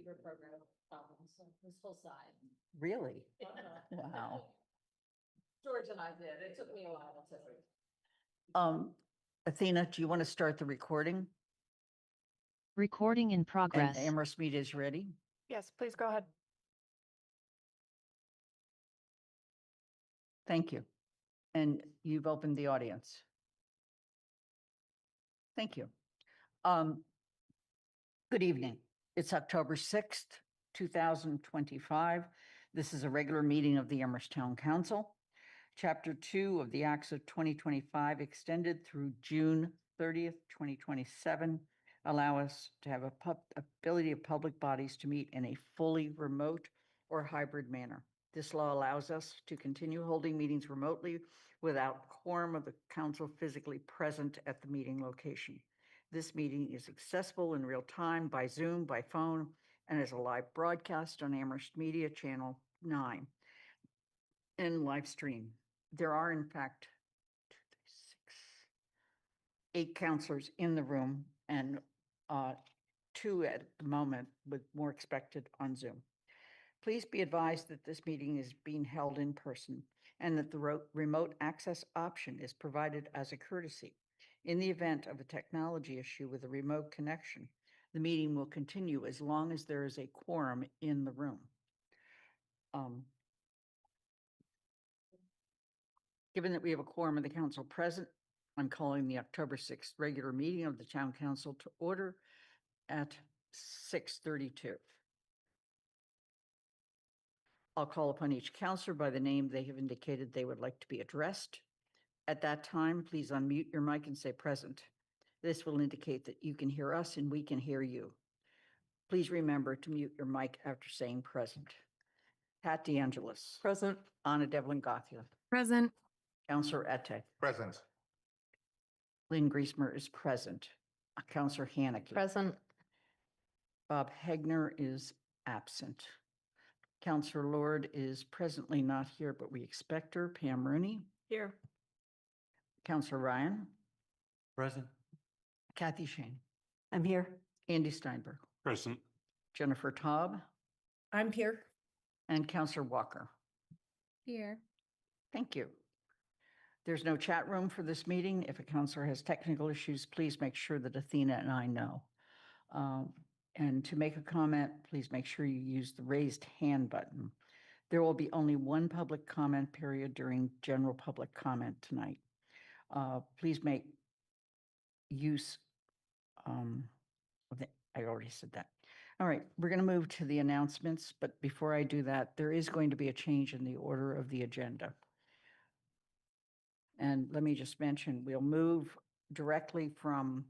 computer program problems, so this whole side. Really? Wow. George and I did. It took me a while to. Athena, do you want to start the recording? Recording in And progress. Amherst Media is ready? Yes, please go ahead. Thank you. And you've opened the audience. Thank you. Good evening. It's October 6th, 2025. This is a regular meeting of the Amherst Town Council. Chapter 2 of the Acts of 2025 extended through June 30th, 2027, allow us to have ability of public bodies to meet in a fully remote or hybrid manner. This law allows us to continue holding meetings remotely without quorum of the council physically present at the meeting location. This meeting is accessible in real time by Zoom, by phone, and is a live broadcast on Amherst Media Channel 9 and live stream. There are, in fact, 8 counselors in the room and 2 at the moment, with more expected on Zoom. Please be advised that this meeting is being held in person and that the remote access option is provided as a courtesy. In the event of a technology issue with a remote connection, the meeting will continue as long as there is a quorum in the room. Given that we have a quorum of the council present, I'm calling the October 6th regular meeting of the Town Council to order at 6:32. I'll call upon each counselor by the name they have indicated they would like to be addressed. At that time, please unmute your mic and say present. This will indicate that you can hear us and we can hear you. Please remember to mute your mic after saying present. Pat DeAngelis. Present. Anna Devlin Gothia. Present. Counselor Ette. Present. Lynn Griesmer is present. Counselor Haneke. Present. Bob Hegner is absent. Counselor Lord is presently not here, but we expect her. Pam Rooney. Here. Counselor Ryan. Present. Kathy Shane. I'm here. Andy Steinberg. Present. Jennifer Taub. I'm here. And Counselor Walker. Here. Thank you. There's no chat room for this meeting. If a counselor has technical issues, please make sure that Athena and I know. And to make a comment, please make sure you use the raised hand button. There will be only one public comment period during general public comment tonight. Please make use I already said that. All right, we're going to move to the announcements, but before I do that, there is going to be a change in the order of the agenda. And let me just mention, we'll move directly from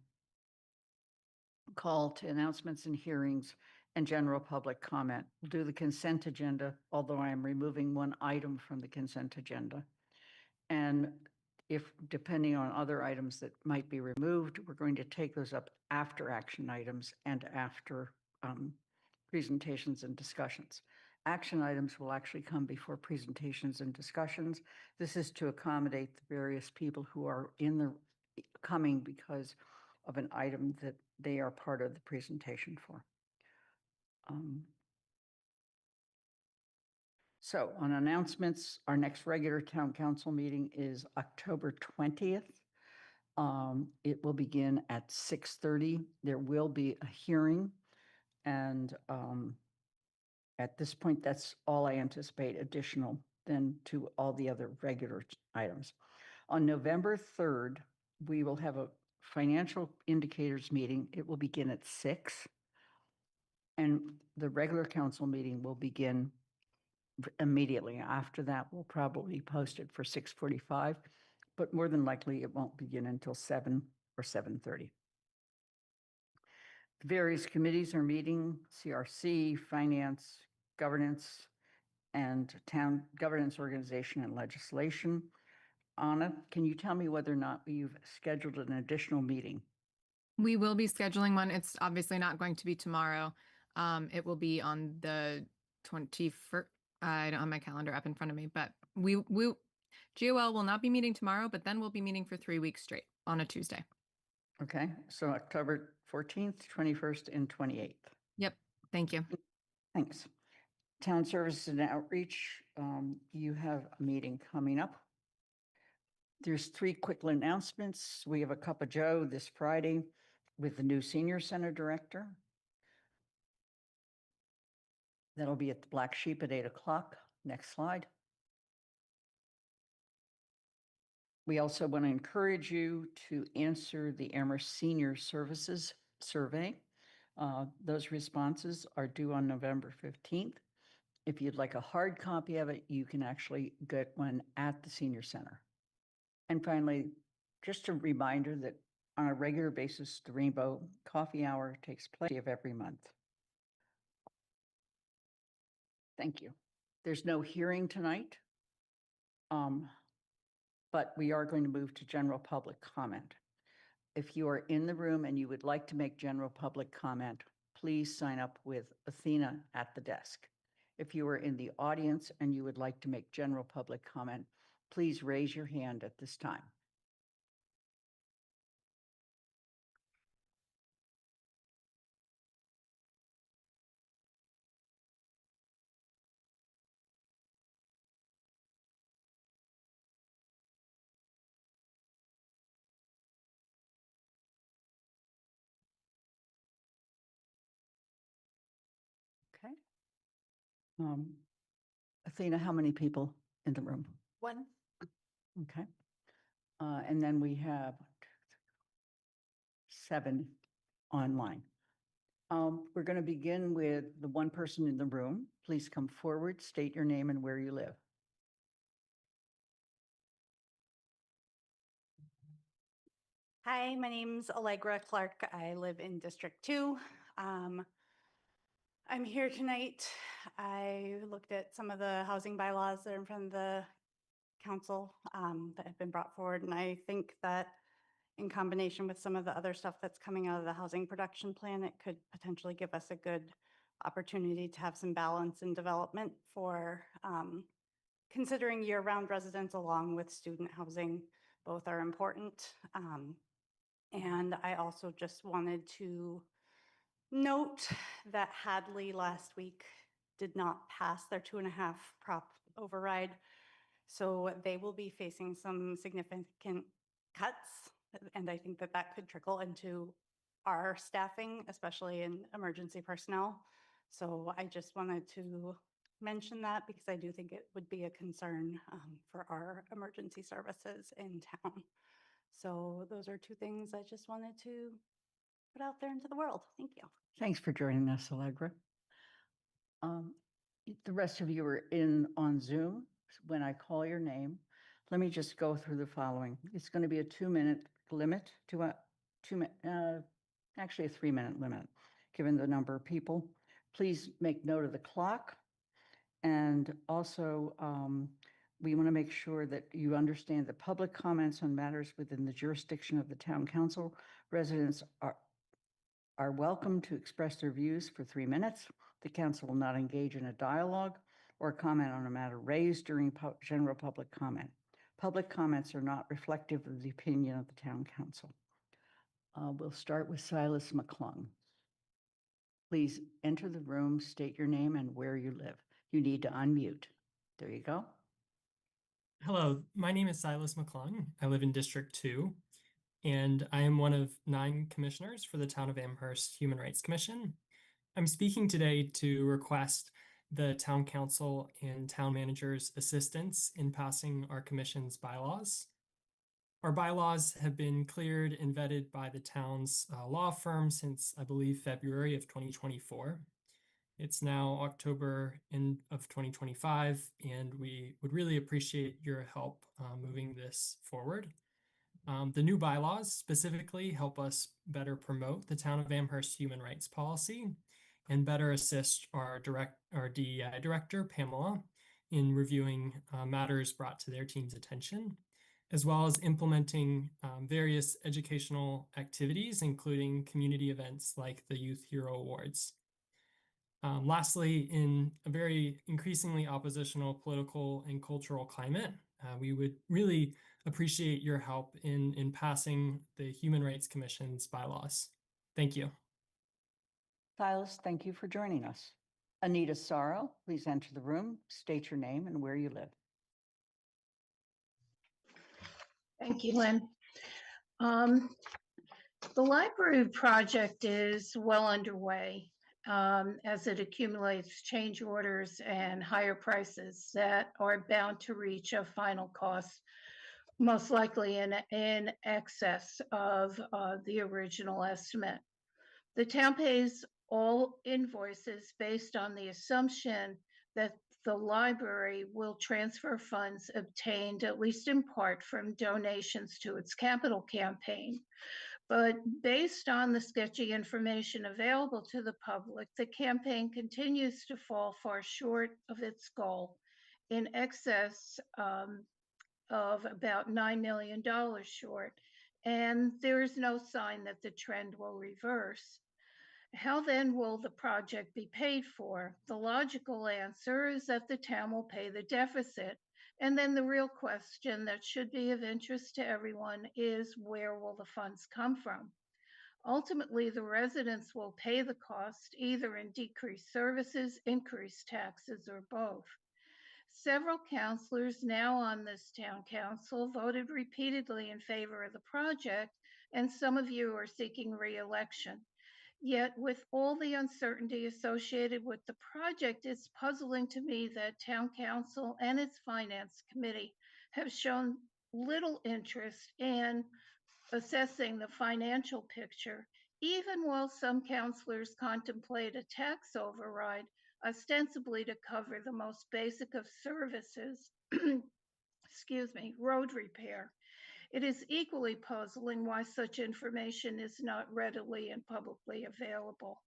call to announcements and hearings and general public comment. We'll do the consent agenda, although I am removing one item from the consent agenda. And if, depending on other items that might be removed, we're going to take those up after action items and after presentations and discussions. Action items will actually come before presentations and discussions. This is to accommodate the various people who are coming because of an item that they are part of the presentation for. So on announcements, our next regular town council meeting is October 20th. It will begin at 6:30. There will be a hearing. And at this point, that's all I anticipate additional than to all the other regular items. On November 3rd, we will have a financial indicators meeting. It will begin at 6. And the regular council meeting will begin immediately. After that, we'll probably post it for 6:45, but more than likely it won't begin until 7 or 7:30. Various committees are meeting: CRC, Finance, Governance, and Town Governance Organization and Legislation. Anna, can you tell me whether or not you've scheduled an additional meeting? We will be scheduling one. It's obviously not going to be tomorrow. It will be on the 21st. I don't have my calendar up in front of me, but GOL will not be meeting tomorrow, but then we'll be meeting for 3 weeks straight on a Tuesday. Okay, so October 14th, 21st, and 28th. Yep. Thank you. Thanks. Town Services and Outreach, you have a meeting coming up. There's 3 quick announcements. We have a Cup of Joe this Friday with the new Senior Center Director. That'll be at the Black Sheep at 8 o'clock. Next slide. We also want to encourage you to answer the Amherst Senior Services Survey. Those responses are due on November 15th. If you'd like a hard copy of it, you can actually get one at the Senior Center. And finally, just a reminder that on a regular basis, the Rainbow Coffee Hour takes place of every month. Thank you. There's no hearing tonight, but we are going to move to general public comment. If you are in the room and you would like to make general public comment, please sign up with Athena at the desk. If you are in the audience and you would like to make general public comment, please raise your hand at this time. Okay. Athena, how many people in the room? 1. Okay. And then we have 7 online. We're going to begin with the one person in the room. Please come forward, state your name and where you live. Hi, my name's Allegra Clark. I live in District 2. I'm here tonight. I looked at some of the housing bylaws that are in front of the council that have been brought forward, and I think that in combination with some of the other stuff that's coming out of the housing production plan, it could potentially give us a good opportunity to have some balance in development for considering year-round residents along with student housing. Both are important. And I also just wanted to note that Hadley last week did not pass their 2.5 prop override. So they will be facing some significant cuts. And I think that that could trickle into our staffing, especially in emergency personnel. So I just wanted to mention that because I do think it would be a concern for our emergency services in town. So those are 2 things I just wanted to put out there into the world. Thank you. Thanks for joining us, Allegra. The rest of you are in on Zoom. When I call your name, let me just go through the following. It's going to be a 2-minute limit to a 3-minute limit, given the number of people. Please make note of the clock. And also, we want to make sure that you understand that public comments on matters within the jurisdiction of the town council. Residents are welcome to express their views for 3 minutes. The council will not engage in a dialogue or comment on a matter raised during general public comment. Public comments are not reflective of the opinion of the town council. We'll start with Silas McClung. Please enter the room, state your name and where you live. You need to unmute. There you go. Hello, my name is Silas McClung. I live in District 2, and I am one of 9 commissioners for the Town of Amherst Human Rights Commission. I'm speaking today to request the Town Council and Town Manager's assistance in passing our commission's bylaws. Our bylaws have been cleared and vetted by the town's law firm since, I believe, February of 2024. It's now October of 2025, and we would really appreciate your help moving this forward. The new bylaws specifically help us better promote the Town of Amherst human rights policy and better assist our DEI director, Pamela, in reviewing matters brought to their team's attention, as well as implementing various educational activities, including community events like the Youth Hero Awards. Lastly, in a very increasingly oppositional political and cultural climate, we would really appreciate your help in passing the Human Rights Commission's bylaws. Thank you. Silas, thank you for joining us. Anita Sorrow, please enter the room, state your name and where you live. Thank you, Lynn. The library project is well underway as it accumulates change orders and higher prices that are bound to reach a final cost, most likely in excess of the original estimate. The town pays all invoices based on the assumption that the library will transfer funds obtained, at least in part, from donations to its capital campaign. But based on the sketchy information available to the public, the campaign continues to fall far short of its goal, in excess of about $9 million short. And there is no sign that the trend will reverse. How then will the project be paid for? The logical answer is that the town will pay the deficit. And then the real question that should be of interest to everyone is, where will the funds come from? Ultimately, the residents will pay the cost either in decreased services, increased taxes, or both. Several councilors now on this town council voted repeatedly in favor of the project, and some of you are seeking re-election. Yet, with all the uncertainty associated with the project, it's puzzling to me that town council and its finance committee have shown little interest in assessing the financial picture, even while some councilors contemplate a tax override, ostensibly to cover the most basic of services, road repair. It is equally puzzling why such information is not readily and publicly available.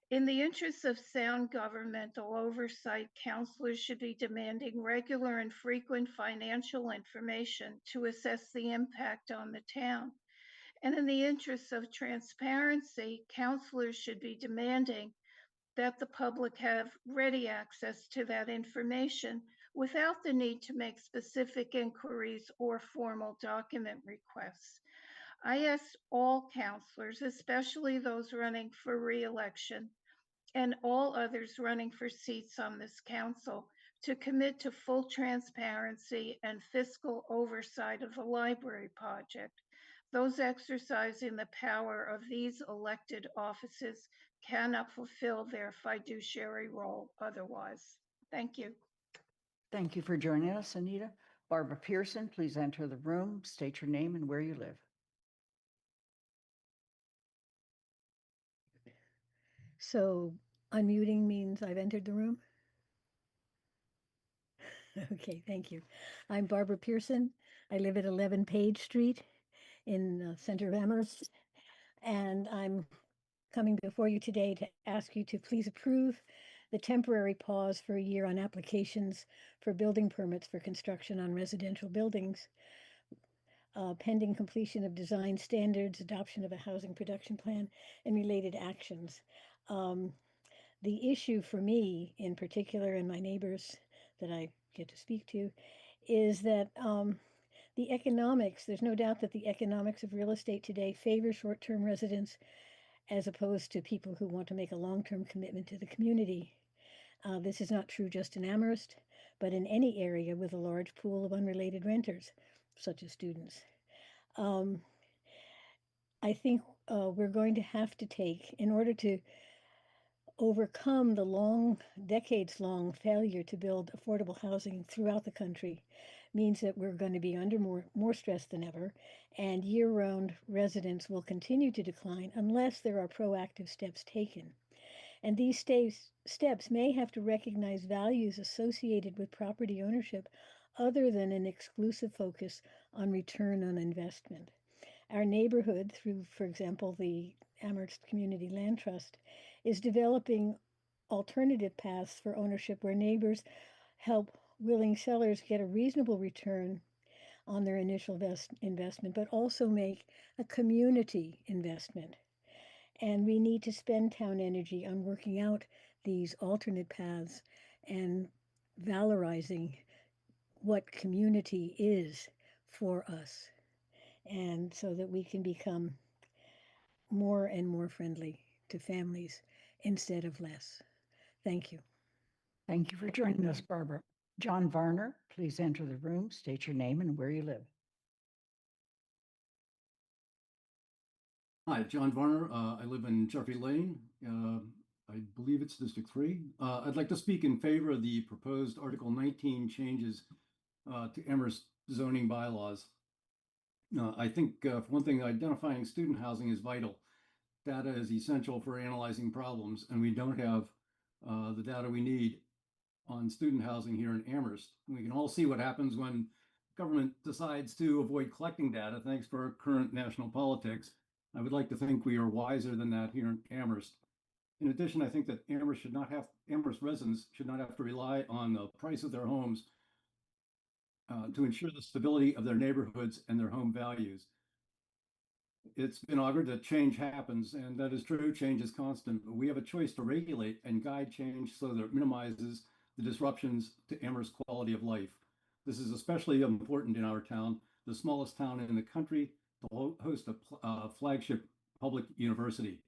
In the interest of sound governmental oversight, councilors should be demanding regular and frequent financial information to assess the impact on the town. And in the interest of transparency, councilors should be demanding that the public have ready access to that information without the need to make specific inquiries or formal document requests. I asked all councilors, especially those running for re-election and all others running for seats on this council, to commit to full transparency and fiscal oversight of the library project. Those exercising the power of these elected offices cannot fulfill their fiduciary role otherwise. Thank you. Thank you for joining us, Anita. Barbara Pearson, please enter the room, state your name and where you live. So unmuting means I've entered the room? Okay, thank you. I'm Barbara Pearson. I live at 11 Page Street in the center of Amherst. And I'm coming before you today to ask you to please approve the temporary pause for a year on applications for building permits for construction on residential buildings, pending completion of design standards, adoption of a housing production plan, and related actions. The issue for me in particular, and my neighbors that I get to speak to, is that the economics, there's no doubt that the economics of real estate today favor short-term residents as opposed to people who want to make a long-term commitment to the community. This is not true just in Amherst, but in any area with a large pool of unrelated renters, such as students. I think we're going to have to take, in order to overcome the decades-long failure to build affordable housing throughout the country, means that we're going to be under more stress than ever, and year-round residents will continue to decline unless there are proactive steps taken. And these steps may have to recognize values associated with property ownership other than an exclusive focus on return on investment. Our neighborhood, through, for example, the Amherst Community Land Trust, is developing alternative paths for ownership where neighbors help willing sellers get a reasonable return on their initial investment, but also make a community investment. And we need to spend town energy on working out these alternate paths and valorizing what community is for us, and so that we can become more and more friendly to families instead of less. Thank you. Thank you for joining us, Barbara. John Varner, please enter the room, state your name and where you live. Hi, John Varner. I live in Jeffrey Lane. I believe it's District 3. I'd like to speak in favor of the proposed Article 19 changes to Amherst zoning bylaws. I think, for one thing, identifying student housing is vital. Data is essential for analyzing problems, and we don't have the data we need on student housing here in Amherst. We can all see what happens when government decides to avoid collecting data, thanks to our current national politics. I would like to think we are wiser than that here in Amherst. In addition, I think that Amherst residents should not have to rely on the price of their homes to ensure the stability of their neighborhoods and their home values. It's been augured that change happens, and that is true. Change is constant, but we have a choice to regulate and guide change so that it minimizes the disruptions to Amherst's quality of life. This is especially important in our town, the smallest town in the country, to host a flagship public university.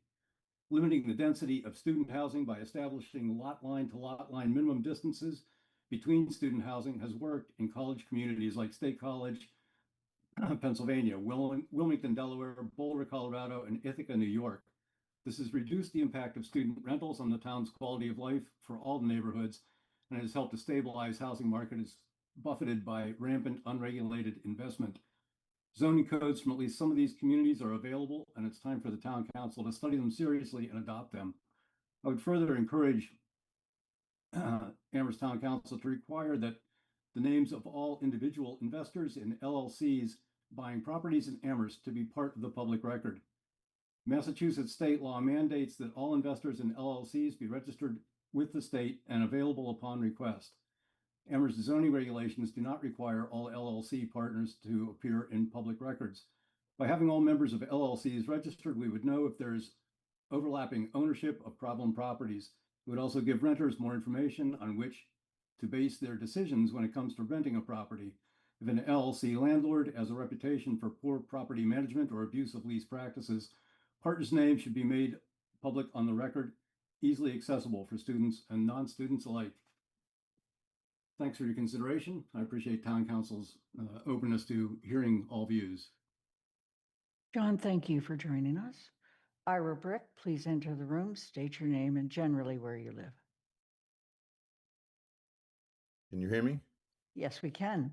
Limiting the density of student housing by establishing lot line to lot line minimum distances between student housing has worked in college communities like State College, Pennsylvania, Wilmington, Delaware, Boulder, Colorado, and Ithaca, New York. This has reduced the impact of student rentals on the town's quality of life for all the neighborhoods, and has helped to stabilize housing markets buffeted by rampant unregulated investment. Zoning codes from at least some of these communities are available, and it's time for the town council to study them seriously and adopt them. I would further encourage Amherst Town Council to require that the names of all individual investors in LLCs buying properties in Amherst to be part of the public record. Massachusetts state law mandates that all investors in LLCs be registered with the state and available upon request. Amherst zoning regulations do not require all LLC partners to appear in public records. By having all members of LLCs registered, we would know if there's overlapping ownership of problem properties. It would also give renters more information on which to base their decisions when it comes to renting a property. If an LLC landlord has a reputation for poor property management or abusive lease practices, partners' names should be made public on the record, easily accessible for students and non-students alike. Thanks for your consideration. I appreciate Town Council's openness to hearing all views. John, thank you for joining us. Ira Brick, please enter the room, state your name and generally where you live. Can you hear me? Yes, we can.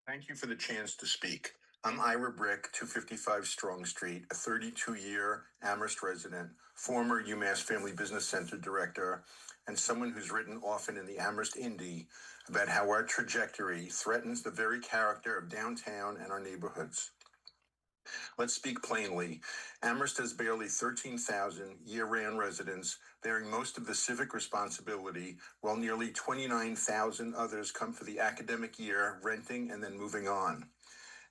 Thank you for the chance to speak. I'm Ira Brick, 255 Strong Street, a 32-year Amherst resident, former UMass Family Business Center director, and someone who's written often in the Amherst Indy about how our trajectory threatens the very character of downtown and our neighborhoods. Let's speak plainly. Amherst has barely 13,000 year-round residents, bearing most of the civic responsibility, while nearly 29,000 others come for the academic year, renting and then moving on.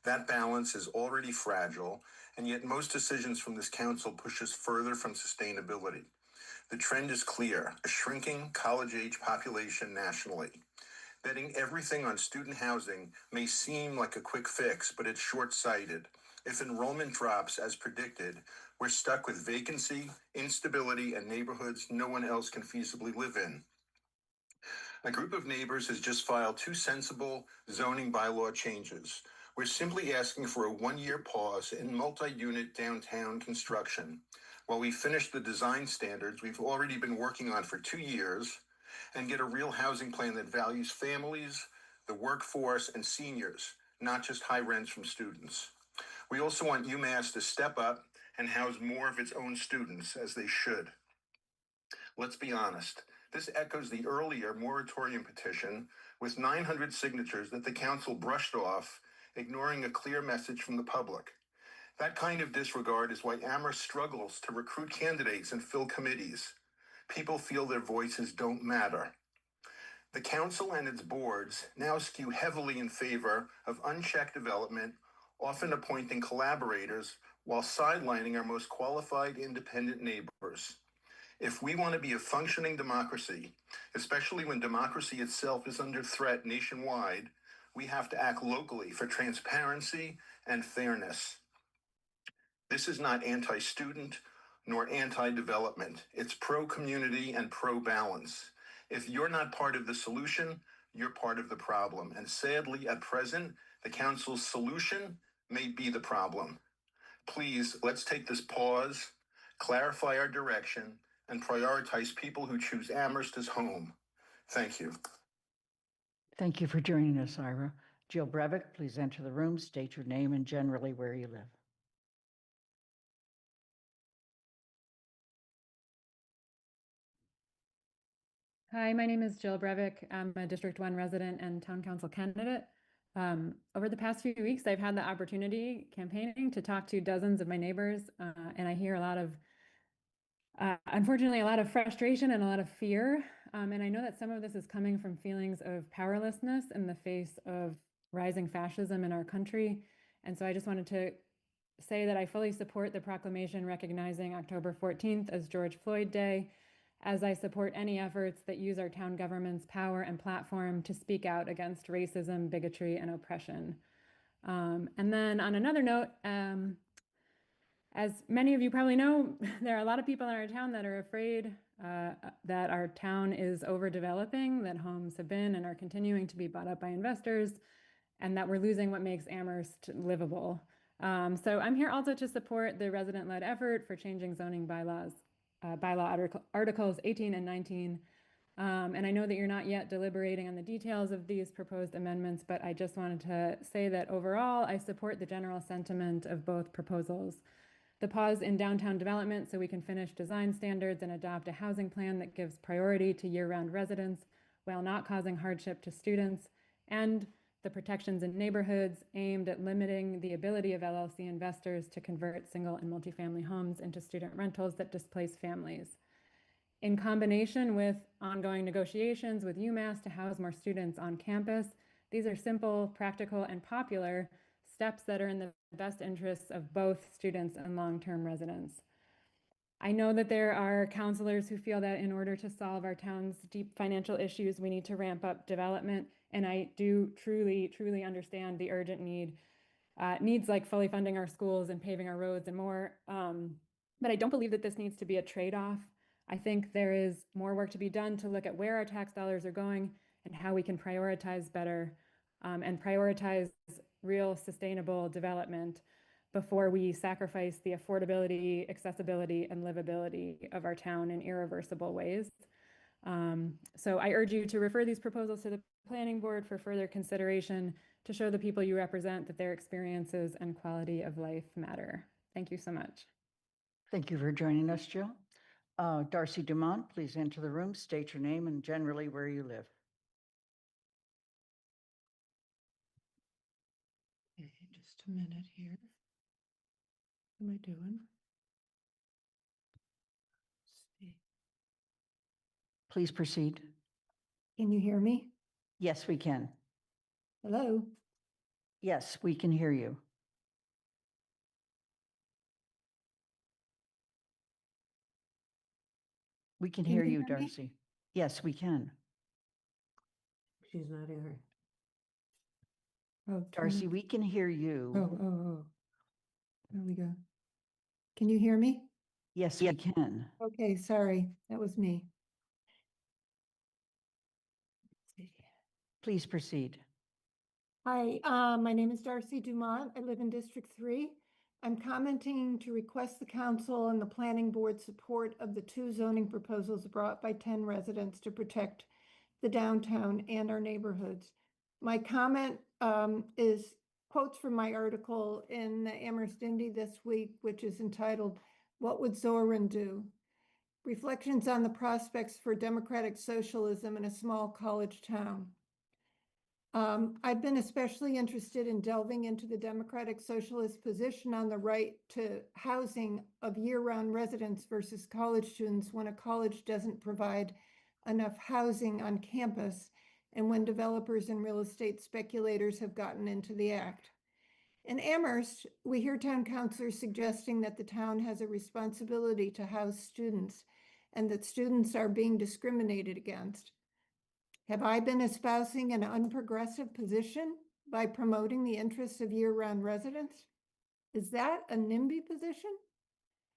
That balance is already fragile, and yet most decisions from this council push us further from sustainability. The trend is clear, a shrinking college-age population nationally. Betting everything on student housing may seem like a quick fix, but it's short-sighted. If enrollment drops as predicted, we're stuck with vacancy, instability, and neighborhoods no one else can feasibly live in. A group of neighbors has just filed 2 sensible zoning bylaw changes. We're simply asking for a 1-year pause in multi-unit downtown construction while we finish the design standards we've already been working on for 2 years and get a real housing plan that values families, the workforce, and seniors, not just high rents from students. We also want UMass to step up and house more of its own students, as they should. Let's be honest, this echoes the earlier moratorium petition with 900 signatures that the council brushed off, ignoring a clear message from the public. That kind of disregard is why Amherst struggles to recruit candidates and fill committees. People feel their voices don't matter. The council and its boards now skew heavily in favor of unchecked development, often appointing collaborators while sidelining our most qualified independent neighbors. If we want to be a functioning democracy, especially when democracy itself is under threat nationwide, we have to act locally for transparency and fairness. This is not anti-student, nor anti-development. It's pro-community and pro-balance. If you're not part of the solution, you're part of the problem. And sadly, at present, the council's solution may be the problem. Please, let's take this pause, clarify our direction, and prioritize people who choose Amherst as home. Thank you. Thank you for joining us, Ira. Jill Brevick, please enter the room, state your name and generally where you live. Hi, my name is Jill Brevick. I'm a District 1 resident and town council candidate. Over the past few weeks, I've had the opportunity campaigning to talk to dozens of my neighbors, and I hear a lot of, unfortunately, a lot of frustration and a lot of fear. And I know that some of this is coming from feelings of powerlessness in the face of rising fascism in our country. And so I just wanted to say that I fully support the proclamation recognizing October 14th as George Floyd Day, as I support any efforts that use our town government's power and platform to speak out against racism, bigotry, and oppression. And then on another note, as many of you probably know, there are a lot of people in our town that are afraid that our town is overdeveloping, that homes have been and are continuing to be bought up by investors, and that we're losing what makes Amherst livable. So I'm here also to support the resident-led effort for changing zoning bylaws. Bylaw Articles 18 and 19. And I know that you're not yet deliberating on the details of these proposed amendments, but I just wanted to say that overall, I support the general sentiment of both proposals. The pause in downtown development so we can finish design standards and adopt a housing plan that gives priority to year-round residents while not causing hardship to students, and the protections in neighborhoods aimed at limiting the ability of LLC investors to convert single and multifamily homes into student rentals that displace families. In combination with ongoing negotiations with UMass to house more students on campus, these are simple, practical, and popular steps that are in the best interests of both students and long-term residents. I know that there are counselors who feel that in order to solve our town's deep financial issues, we need to ramp up development. And I do truly understand the urgent needs like fully funding our schools and paving our roads and more. But I don't believe that this needs to be a trade-off. I think there is more work to be done to look at where our tax dollars are going and how we can prioritize better and prioritize real sustainable development before we sacrifice the affordability, accessibility, and livability of our town in irreversible ways. So I urge you to refer these proposals to the Planning Board for further consideration to show the people you represent that their experiences and quality of life matter. Thank you so much. Thank you for joining us, Jill. Darcy Dumont, please enter the room, state your name and generally where you live. Okay, just a minute here. What am I doing? Let's see. Please proceed. Can you hear me? Yes, we can. Hello? Yes, we can hear you. We can hear you, hear me? Darcy. Yes, we can. She's not here. Oh, Darcy, we can hear you. Oh. There we go. Can you hear me? Yes, we can. Okay, sorry. That was me. Let's see. Please proceed. Hi, my name is Darcy Dumont. I live in District 3. I'm commenting to request the council and the planning board support of the two zoning proposals brought by 10 residents to protect the downtown and our neighborhoods. My comment is quotes from my article in the Amherst Indy this week, which is entitled, "What Would Zorin Do? Reflections on the Prospects for Democratic Socialism in a Small College Town." I've been especially interested in delving into the Democratic Socialist position on the right to housing of year-round residents versus college students when a college doesn't provide enough housing on campus and when developers and real estate speculators have gotten into the act. In Amherst, we hear town councilors suggesting that the town has a responsibility to house students and that students are being discriminated against. Have I been espousing an unprogressive position by promoting the interests of year-round residents? Is that a NIMBY position?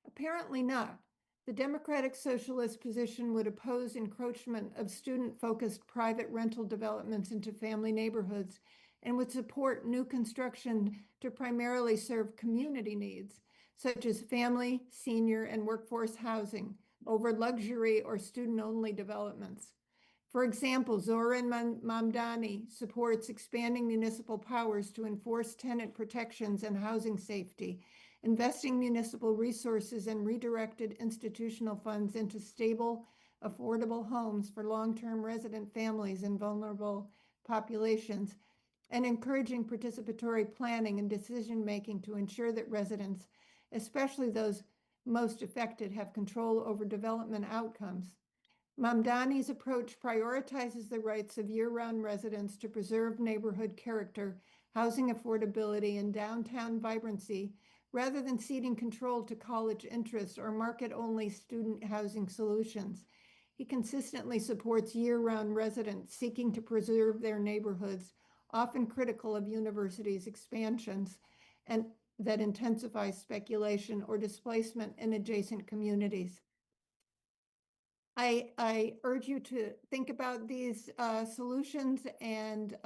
Apparently not. The Democratic Socialist position would oppose encroachment of student-focused private rental developments into family neighborhoods and would support new construction to primarily serve community needs, such as family, senior, and workforce housing, over luxury or student-only developments. For example, Zoran Mamdani supports expanding municipal powers to enforce tenant protections and housing safety, investing municipal resources and redirected institutional funds into stable, affordable homes for long-term resident families and vulnerable populations, and encouraging participatory planning and decision-making to ensure that residents, especially those most affected, have control over development outcomes. Mamdani's approach prioritizes the rights of year-round residents to preserve neighborhood character, housing affordability, and downtown vibrancy, rather than ceding control to college interests or market-only student housing solutions. He consistently supports year-round residents seeking to preserve their neighborhoods, often critical of universities' expansions, and that intensify speculation or displacement in adjacent communities. I urge you to think about these solutions and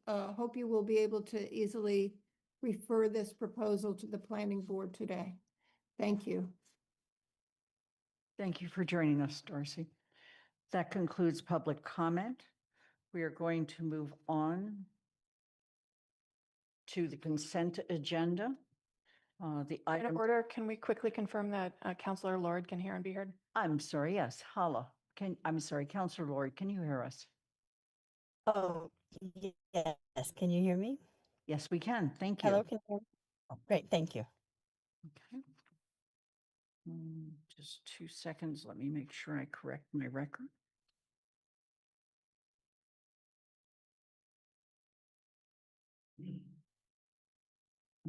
hope you will be able to easily refer this proposal to the planning board today. Thank you. Thank you for joining us, Darcy. That concludes public comment. We are going to move on to the consent agenda. The Point of item, order, can we quickly confirm that Counselor Lord can hear and be heard? I'm sorry, yes, Hala. I'm sorry, Counselor Lord, can you hear us? Oh, yes. Can you hear me? Yes, we can. Thank you. Hello, can you hear me? Oh, great. Thank you. Okay. Just 2 seconds. Let me make sure I correct my record.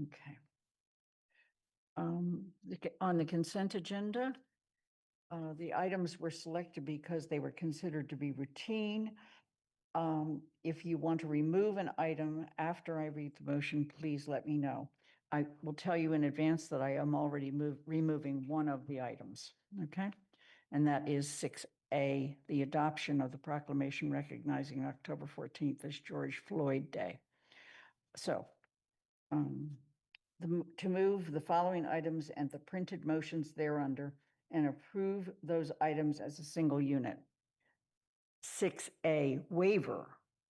Okay. On the consent agenda, the items were selected because they were considered to be routine. If you want to remove an item after I read the motion, please let me know. I will tell you in advance that I am already removing one of the items, okay? And that is 6A, the adoption of the proclamation recognizing October 14th as George Floyd Day. So, to move the following items and the printed motions thereunder and approve those items as a single unit. 6A, waiver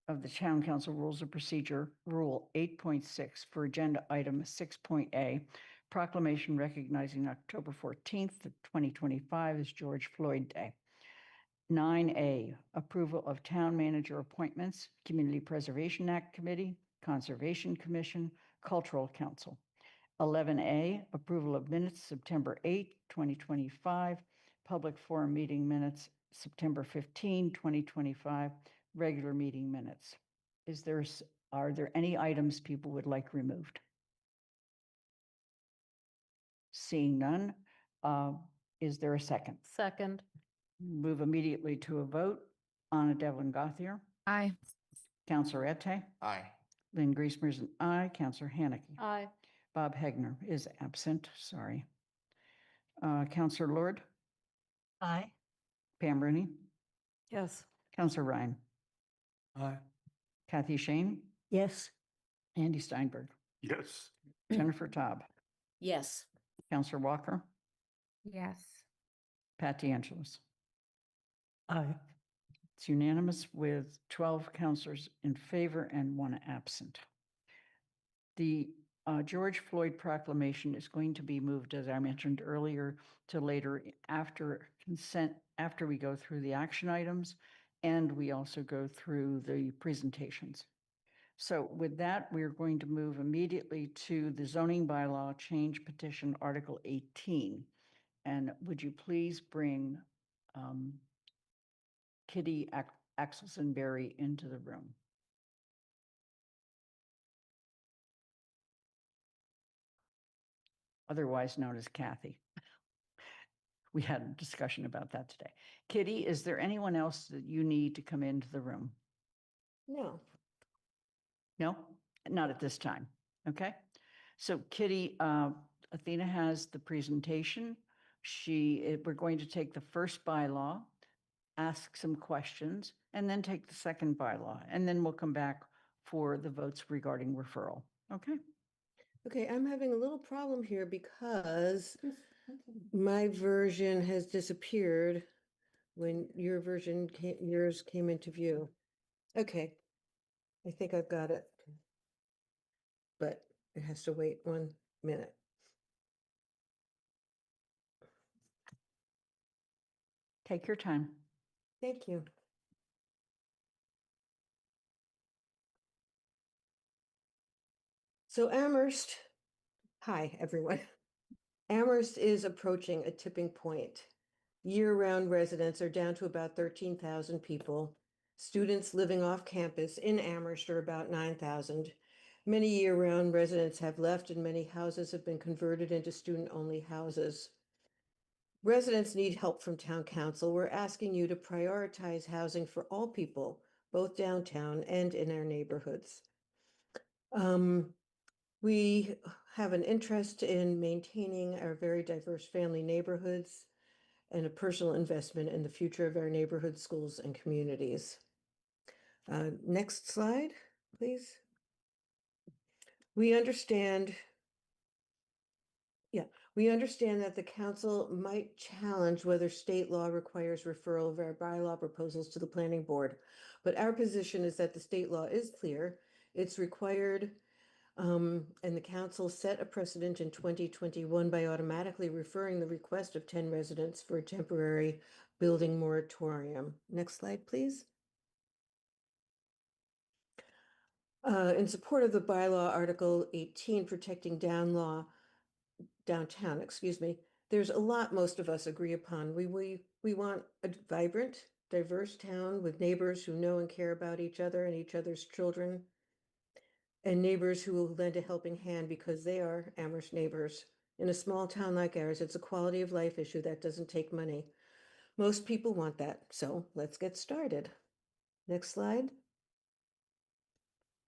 of the Town Council Rules of Procedure, Rule 8.6 for Agenda Item 6.A, proclamation recognizing October 14th, 2025 as George Floyd Day. 9A, approval of town manager appointments, Community Preservation Act Committee, Conservation Commission, Cultural Council. 11A, approval of minutes, September 8, 2025, public forum meeting minutes, September 15, 2025, regular meeting minutes. Are there any items people would like removed? Seeing none, is there a second? Second. Move immediately to a vote. Anna Devlin Gauthier. Aye. Counselor Ette. Aye. Lynn Griesmer's an aye. Counselor Haneke. Aye. Bob Hegner is absent, sorry. Counselor Lord. Aye. Pam Rooney. Yes. Counselor Ryan. Aye. Kathy Shane. Yes. Andy Steinberg. Yes. Jennifer Taub. Yes. Counselor Walker. Yes. Pat DeAngelis. Aye. It's unanimous with 12 counselors in favor and 1 absent. The George Floyd proclamation is going to be moved, as I mentioned earlier, to later after consent, after we go through the action items, and we also go through the presentations. So with that, we're going to move immediately to the zoning bylaw change petition, Article 18. And would you please bring Kitty Axelson-Berry into the room? Otherwise known as Kathy. We had a discussion about that today. Kitty, is there anyone else that you need to come into the room? No. No, not at this time. Okay. So Kitty, Athena has the presentation. We're going to take the first bylaw, ask some questions, and then take the second bylaw, and then we'll come back for the votes regarding referral. Okay? Okay, I'm having a little problem here because my version has disappeared when yours came into view. Okay, I think I've got it. But it has to wait 1 minute. Take your time. Thank you. So Amherst, hi, everyone. Amherst is approaching a tipping point. Year-round residents are down to about 13,000 people. Students living off campus in Amherst are about 9,000. Many year-round residents have left and many houses have been converted into student-only houses. Residents need help from town council. We're asking you to prioritize housing for all people, both downtown and in our neighborhoods. We have an interest in maintaining our very diverse family neighborhoods and a personal investment in the future of our neighborhood schools and communities. Next slide, please. We understand that the council might challenge whether state law requires referral of our bylaw proposals to the planning board, but our position is that the state law is clear. It's required, and the council set a precedent in 2021 by automatically referring the request of 10 residents for a temporary building moratorium. Next slide, please. In support of the bylaw Article 18, protecting downtown, there's a lot most of us agree upon. We want a vibrant, diverse town with neighbors who know and care about each other and each other's children, and neighbors who will lend a helping hand because they are Amherst neighbors. In a small town like ours, it's a quality of life issue that doesn't take money. Most people want that, so let's get started. Next slide.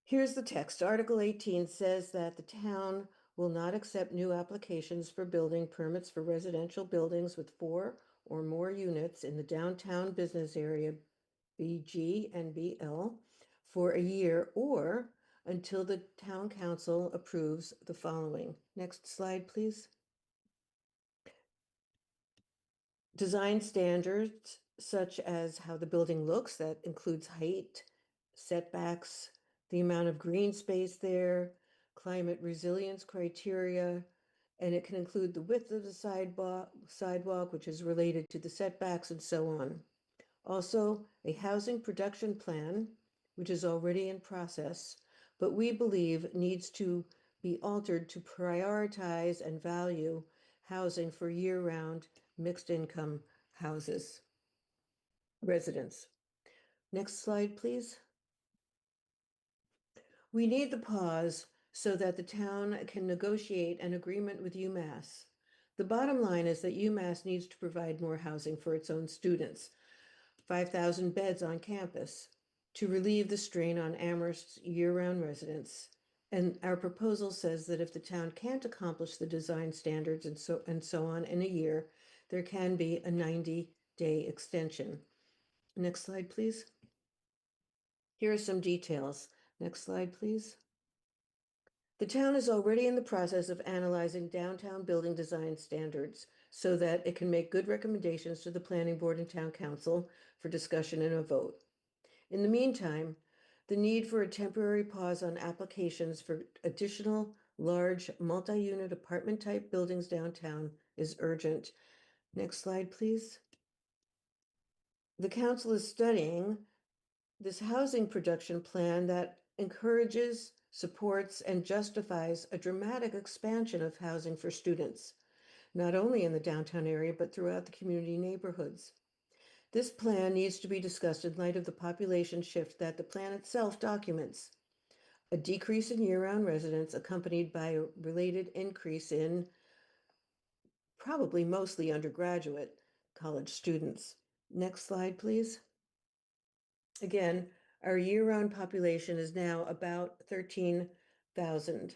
Here's the text. Article 18 says that the town will not accept new applications for building permits for residential buildings with 4 or more units in the downtown business area, BG and BL, for a year or until the town council approves the following. Next slide, please. Design standards such as how the building looks, that includes height, setbacks, the amount of green space there, climate resilience criteria, and it can include the width of the sidewalk, which is related to the setbacks and so on. Also, a housing production plan, which is already in process, but we believe needs to be altered to prioritize and value housing for year-round mixed income residents. Next slide, please. We need the pause so that the town can negotiate an agreement with UMass. The bottom line is that UMass needs to provide more housing for its own students, 5,000 beds on campus, to relieve the strain on Amherst's year-round residents. And our proposal says that if the town can't accomplish the design standards and so on in a year, there can be a 90-day extension. Next slide, please. Here are some details. Next slide, please. The town is already in the process of analyzing downtown building design standards so that it can make good recommendations to the planning board and town council for discussion and a vote. In the meantime, the need for a temporary pause on applications for additional large multi-unit apartment type buildings downtown is urgent. Next slide, please. The council is studying this housing production plan that encourages, supports, and justifies a dramatic expansion of housing for students, not only in the downtown area, but throughout the community neighborhoods. This plan needs to be discussed in light of the population shift that the plan itself documents. A decrease in year-round residents accompanied by a related increase in probably mostly undergraduate college students. Next slide, please. Again, our year-round population is now about 13,000,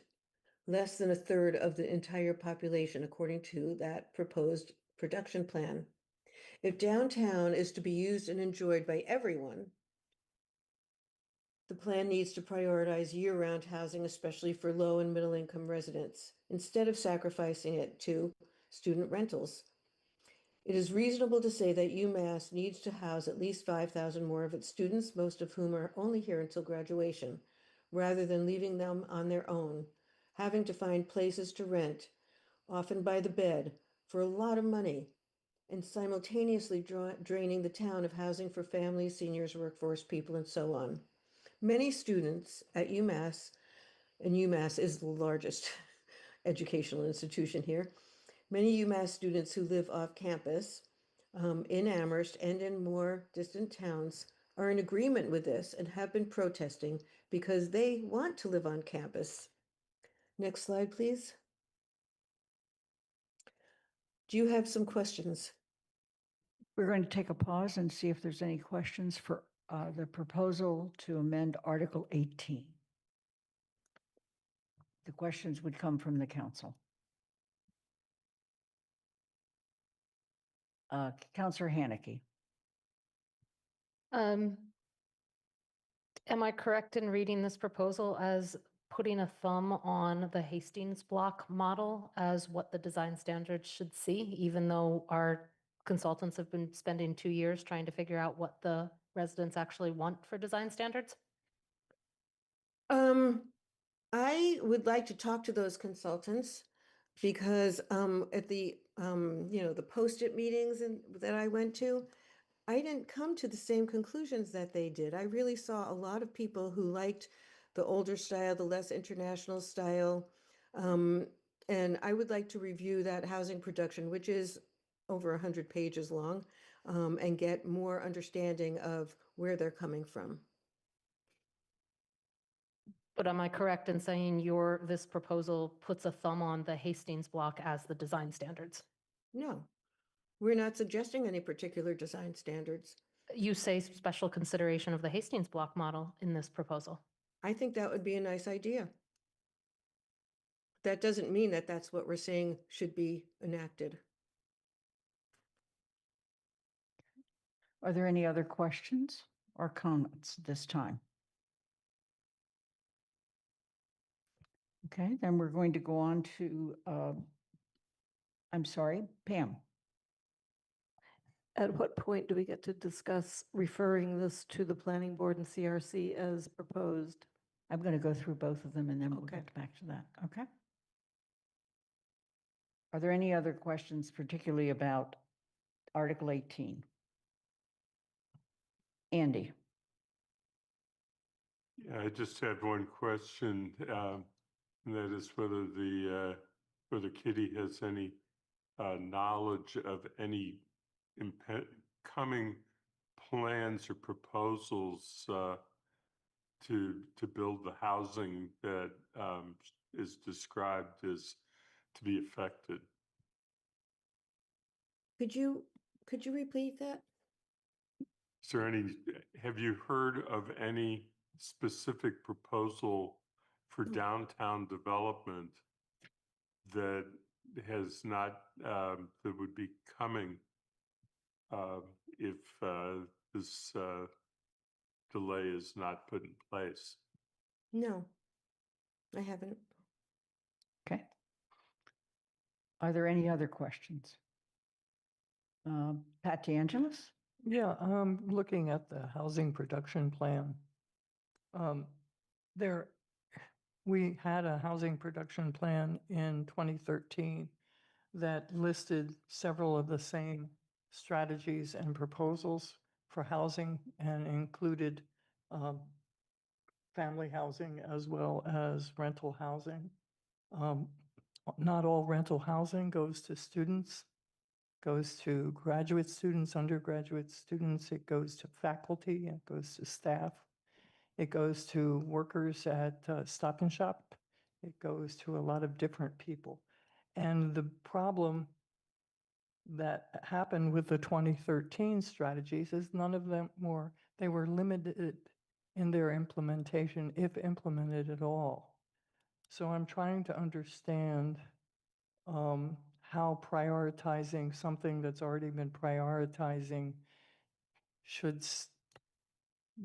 less than a third of the entire population, according to that proposed production plan. If downtown is to be used and enjoyed by everyone, the plan needs to prioritize year-round housing, especially for low and middle-income residents, instead of sacrificing it to student rentals. It is reasonable to say that UMass needs to house at least 5,000 more of its students, most of whom are only here until graduation, rather than leaving them on their own, having to find places to rent, often by the bed, for a lot of money, and simultaneously draining the town of housing for families, seniors, workforce people, and so on. Many students at UMass, and UMass is the largest educational institution here, many UMass students who live off campus in Amherst and in more distant towns are in agreement with this and have been protesting because they want to live on campus. Next slide, please. Do you have some questions? We're going to take a pause and see if there's any questions for the proposal to amend Article 18. The questions would come from the council. Councillor Haneke. Am I correct in reading this proposal as putting a thumb on the Hastings block model as what the design standards should see, even though our consultants have been spending 2 years trying to figure out what the residents actually want for design standards? I would like to talk to those consultants because at the the post-it meetings that I went to, I didn't come to the same conclusions that they did. I really saw a lot of people who liked the older style, the less international style. And I would like to review that housing production, which is over 100 pages long, and get more understanding of where they're coming from. But am I correct in saying this proposal puts a thumb on the Hastings block as the design standards? No, we're not suggesting any particular design standards. You say special consideration of the Hastings block model in this proposal. I think that would be a nice idea. That doesn't mean that that's what we're saying should be enacted. Are there any other questions or comments this time? Okay, then we're going to go on to, I'm sorry, Pam. At what point do we get to discuss referring this to the planning board and CRC as proposed? I'm going to go through both of them and then we'll Okay. get back to that. Okay. Are there any other questions, particularly about Article 18? Andy. Yeah, I just had one question, and that is whether Kitty has any knowledge of any coming plans or proposals to build the housing that is described as to be affected. Could you repeat that? Is there have you heard of any specific proposal for downtown development that has not, that would be coming if this delay is not put in place? No, I haven't. Okay. Are there any other questions? Pat DeAngelis? Yeah, looking at the housing production plan. We had a housing production plan in 2013 that listed several of the same strategies and proposals for housing and included family housing as well as rental housing. Not all rental housing goes to students, goes to graduate students, undergraduate students, it goes to faculty, it goes to staff, it goes to workers at Stop and Shop, it goes to a lot of different people. And the problem that happened with the 2013 strategies is none of them they were limited in their implementation, if implemented at all. So I'm trying to understand how prioritizing something that's already been prioritizing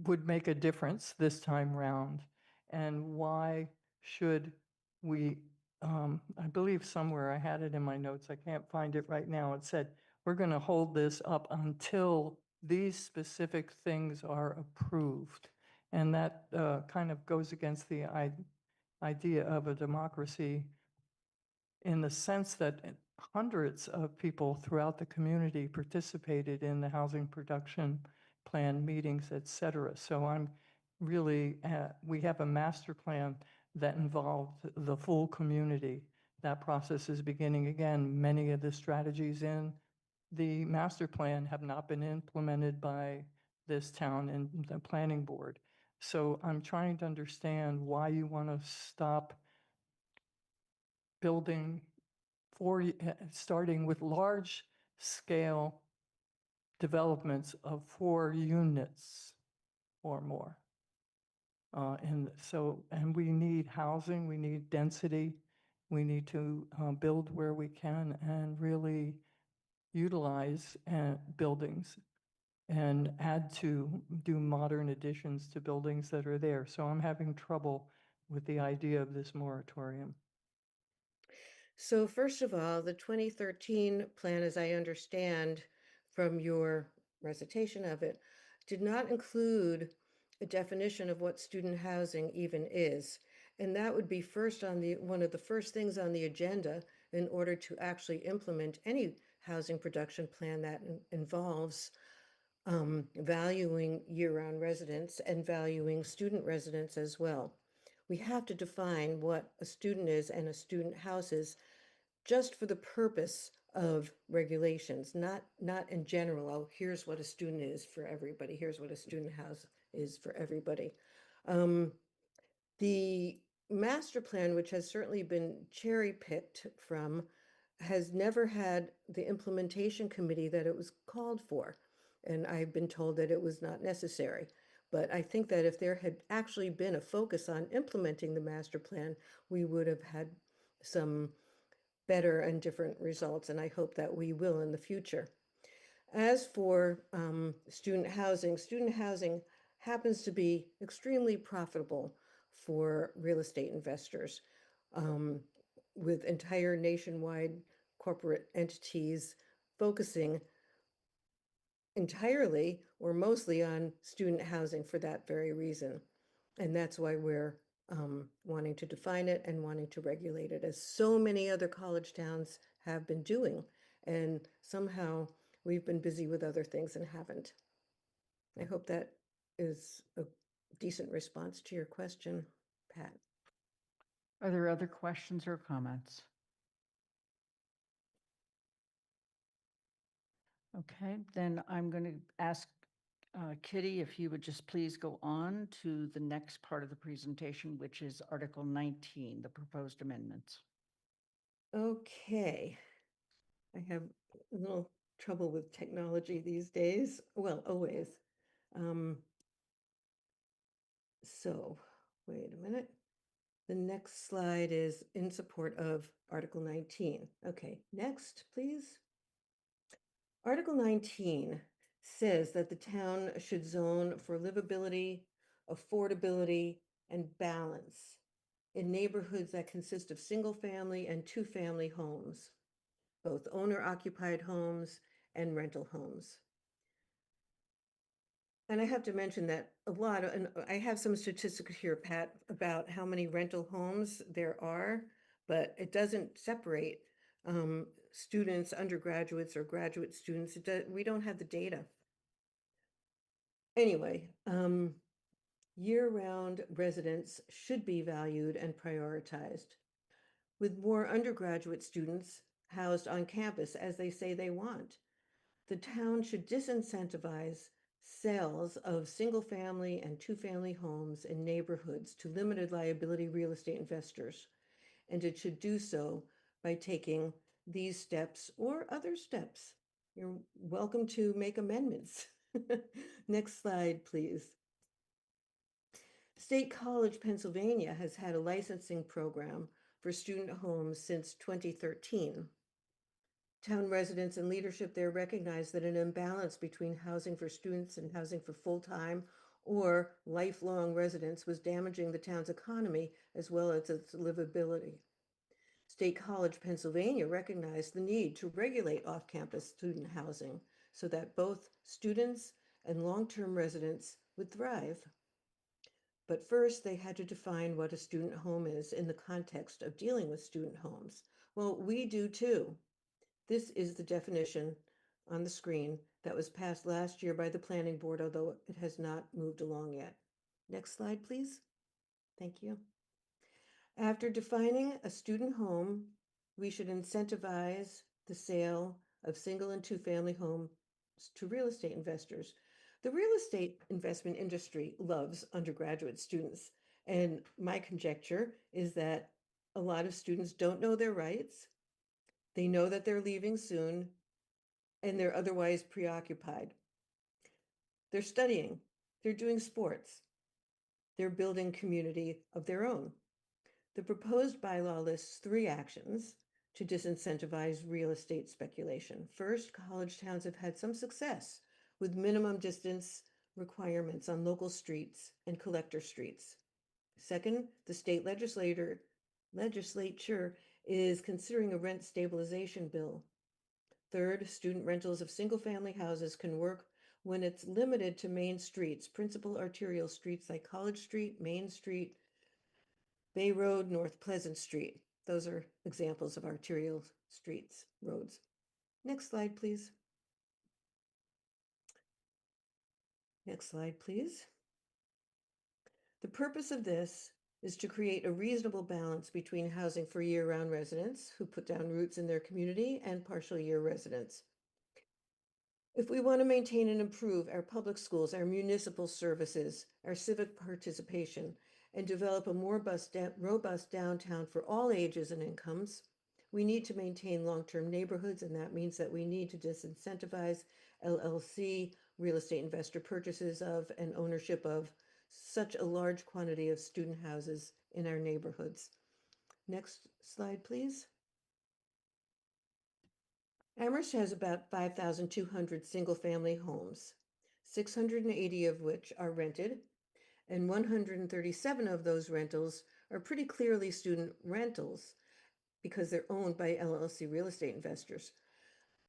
would make a difference this time round, and why should we, I believe somewhere I had it in my notes, I can't find it right now. It said, we're going to hold this up until these specific things are approved. And that kind of goes against the idea of a democracy, in the sense that hundreds of people throughout the community participated in the housing production plan meetings, et cetera. So I'm really, we have a master plan that involved the full community. That process is beginning again. Many of the strategies in the master plan have not been implemented by this town and the planning board. So I'm trying to understand why you want to stop building starting with large scale developments of 4 units or more. And we need housing, we need density, we need to build where we can and really utilize buildings and do modern additions to buildings that are there. So I'm having trouble with the idea of this moratorium. So first of all, the 2013 plan, as I understand from your recitation of it, did not include a definition of what student housing even is. And that would be one of the first things on the agenda in order to actually implement any housing production plan that involves valuing year-round residents and valuing student residents as well. We have to define what a student is and a student house is, just for the purpose of regulations, not in general. Oh, here's what a student is for everybody. Here's what a student house is for everybody. The master plan, which has certainly been cherry-picked from, has never had the implementation committee that it was called for. And I've been told that it was not necessary. But I think that if there had actually been a focus on implementing the master plan, we would have had some better and different results, and I hope that we will in the future. As for student housing happens to be extremely profitable for real estate investors, with entire nationwide corporate entities focusing entirely or mostly on student housing for that very reason. And that's why we're wanting to define it and wanting to regulate it, as so many other college towns have been doing. And somehow we've been busy with other things and haven't. I hope that is a decent response to your question, Pat. Are there other questions or comments? Okay, then I'm going to ask Kitty if you would just please go on to the next part of the presentation, which is Article 19, the proposed amendments. Okay. I have a little trouble with technology these days. Well, always. So wait a minute. The next slide is in support of Article 19. Okay, next, please. Article 19 says that the town should zone for livability, affordability, and balance in neighborhoods that consist of single-family and two-family homes, both owner-occupied homes and rental homes. And I have to mention that and I have some statistics here, Pat, about how many rental homes there are, but it doesn't separate students, undergraduates, or graduate students. We don't have the data. Anyway, year-round residents should be valued and prioritized, with more undergraduate students housed on campus as they say they want. The town should disincentivize sales of single-family and two-family homes in neighborhoods to limited liability real estate investors, and it should do so by taking these steps or other steps. You're welcome to make amendments. Next slide, please. State College, Pennsylvania has had a licensing program for student homes since 2013. Town residents and leadership there recognize that an imbalance between housing for students and housing for full-time or lifelong residents was damaging the town's economy as well as its livability. State College, Pennsylvania recognized the need to regulate off-campus student housing so that both students and long-term residents would thrive. But first, they had to define what a student home is in the context of dealing with student homes. Well, we do too. This is the definition on the screen that was passed last year by the planning board, although it has not moved along yet. Next slide, please. Thank you. After defining a student home, we should incentivize the sale of single and two-family homes to real estate investors. The real estate investment industry loves undergraduate students, and my conjecture is that a lot of students don't know their rights. They know that they're leaving soon, and they're otherwise preoccupied. They're studying, they're doing sports, they're building community of their own. The proposed bylaw lists 3 actions to disincentivize real estate speculation. First, college towns have had some success with minimum distance requirements on local streets and collector streets. Second, the state legislature is considering a rent stabilization bill. Third, student rentals of single-family houses can work when it's limited to main streets, principal arterial streets like College Street, Main Street, Bay Road, North Pleasant Street. Those are examples of arterial streets, roads. Next slide, please. Next slide, please. The purpose of this is to create a reasonable balance between housing for year-round residents who put down roots in their community and partial year residents. If we want to maintain and improve our public schools, our municipal services, our civic participation, and develop a more robust downtown for all ages and incomes, we need to maintain long-term neighborhoods, and that means that we need to disincentivize LLC, real estate investor purchases of and ownership of such a large quantity of student houses in our neighborhoods. Next slide, please. Amherst has about 5,200 single-family homes, 680 of which are rented, and 137 of those rentals are pretty clearly student rentals because they're owned by LLC real estate investors.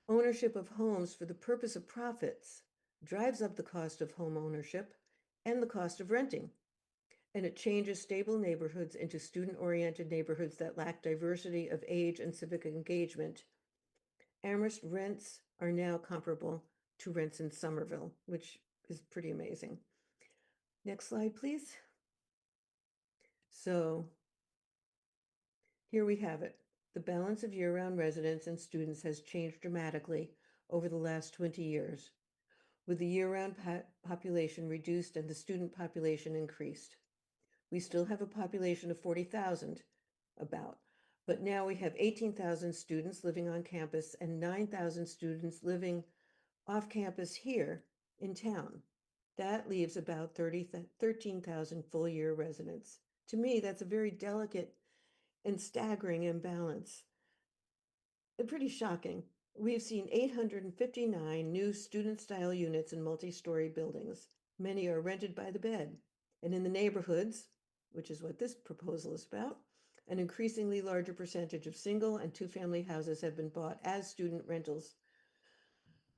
Ownership of homes for the purpose of profits drives up the cost of home ownership and the cost of renting, and it changes stable neighborhoods into student-oriented neighborhoods that lack diversity of age and civic engagement. Amherst rents are now comparable to rents in Somerville, which is pretty amazing. Next slide, please. So here we have it. The balance of year-round residents and students has changed dramatically over the last 20 years, with the year-round population reduced and the student population increased. We still have a population of 40,000 about, but now we have 18,000 students living on campus and 9,000 students living off campus here in town. That leaves about 13,000 full-year residents. To me, that's a very delicate and staggering imbalance. Pretty shocking. We've seen 859 new student-style units in multi-story buildings. Many are rented by the bed. And in the neighborhoods, which is what this proposal is about, an increasingly larger percentage of single and two-family houses have been bought as student rentals,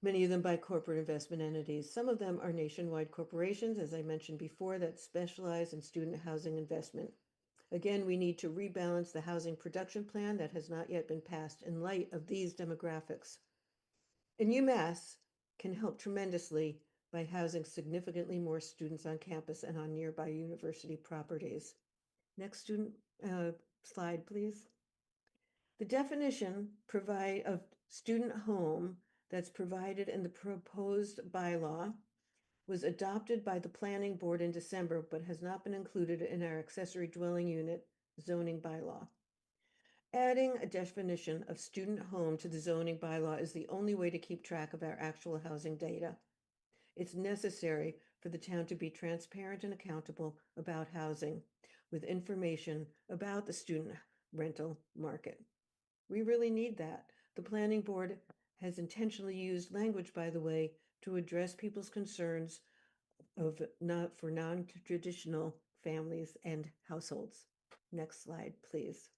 many of them by corporate investment entities. Some of them are nationwide corporations, as I mentioned before, that specialize in student housing investment. Again, we need to rebalance the housing production plan that has not yet been passed in light of these demographics. And UMass can help tremendously by housing significantly more students on campus and on nearby university properties. Next slide, please. The definition of student home that's provided in the proposed bylaw was adopted by the planning board in December, but has not been included in our accessory dwelling unit zoning bylaw. Adding a definition of student home to the zoning bylaw is the only way to keep track of our actual housing data. It's necessary for the town to be transparent and accountable about housing with information about the student rental market. We really need that. The planning board has intentionally used language, by the way, to address people's concerns of non-traditional families and households. Next slide, please.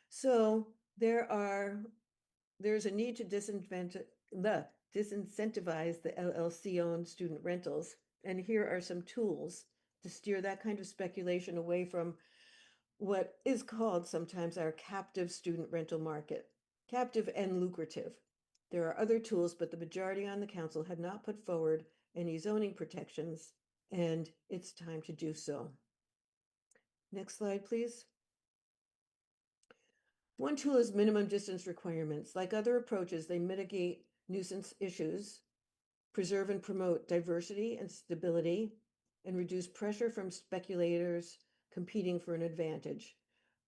So there's a need to disincentivize the LLC-owned student rentals. And here are some tools to steer that kind of speculation away from what is called sometimes our captive student rental market. Captive and lucrative. There are other tools, but the majority on the council have not put forward any zoning protections, and it's time to do so. Next slide, please. One tool is minimum distance requirements. Like other approaches, they mitigate nuisance issues, preserve and promote diversity and stability, and reduce pressure from speculators competing for an advantage.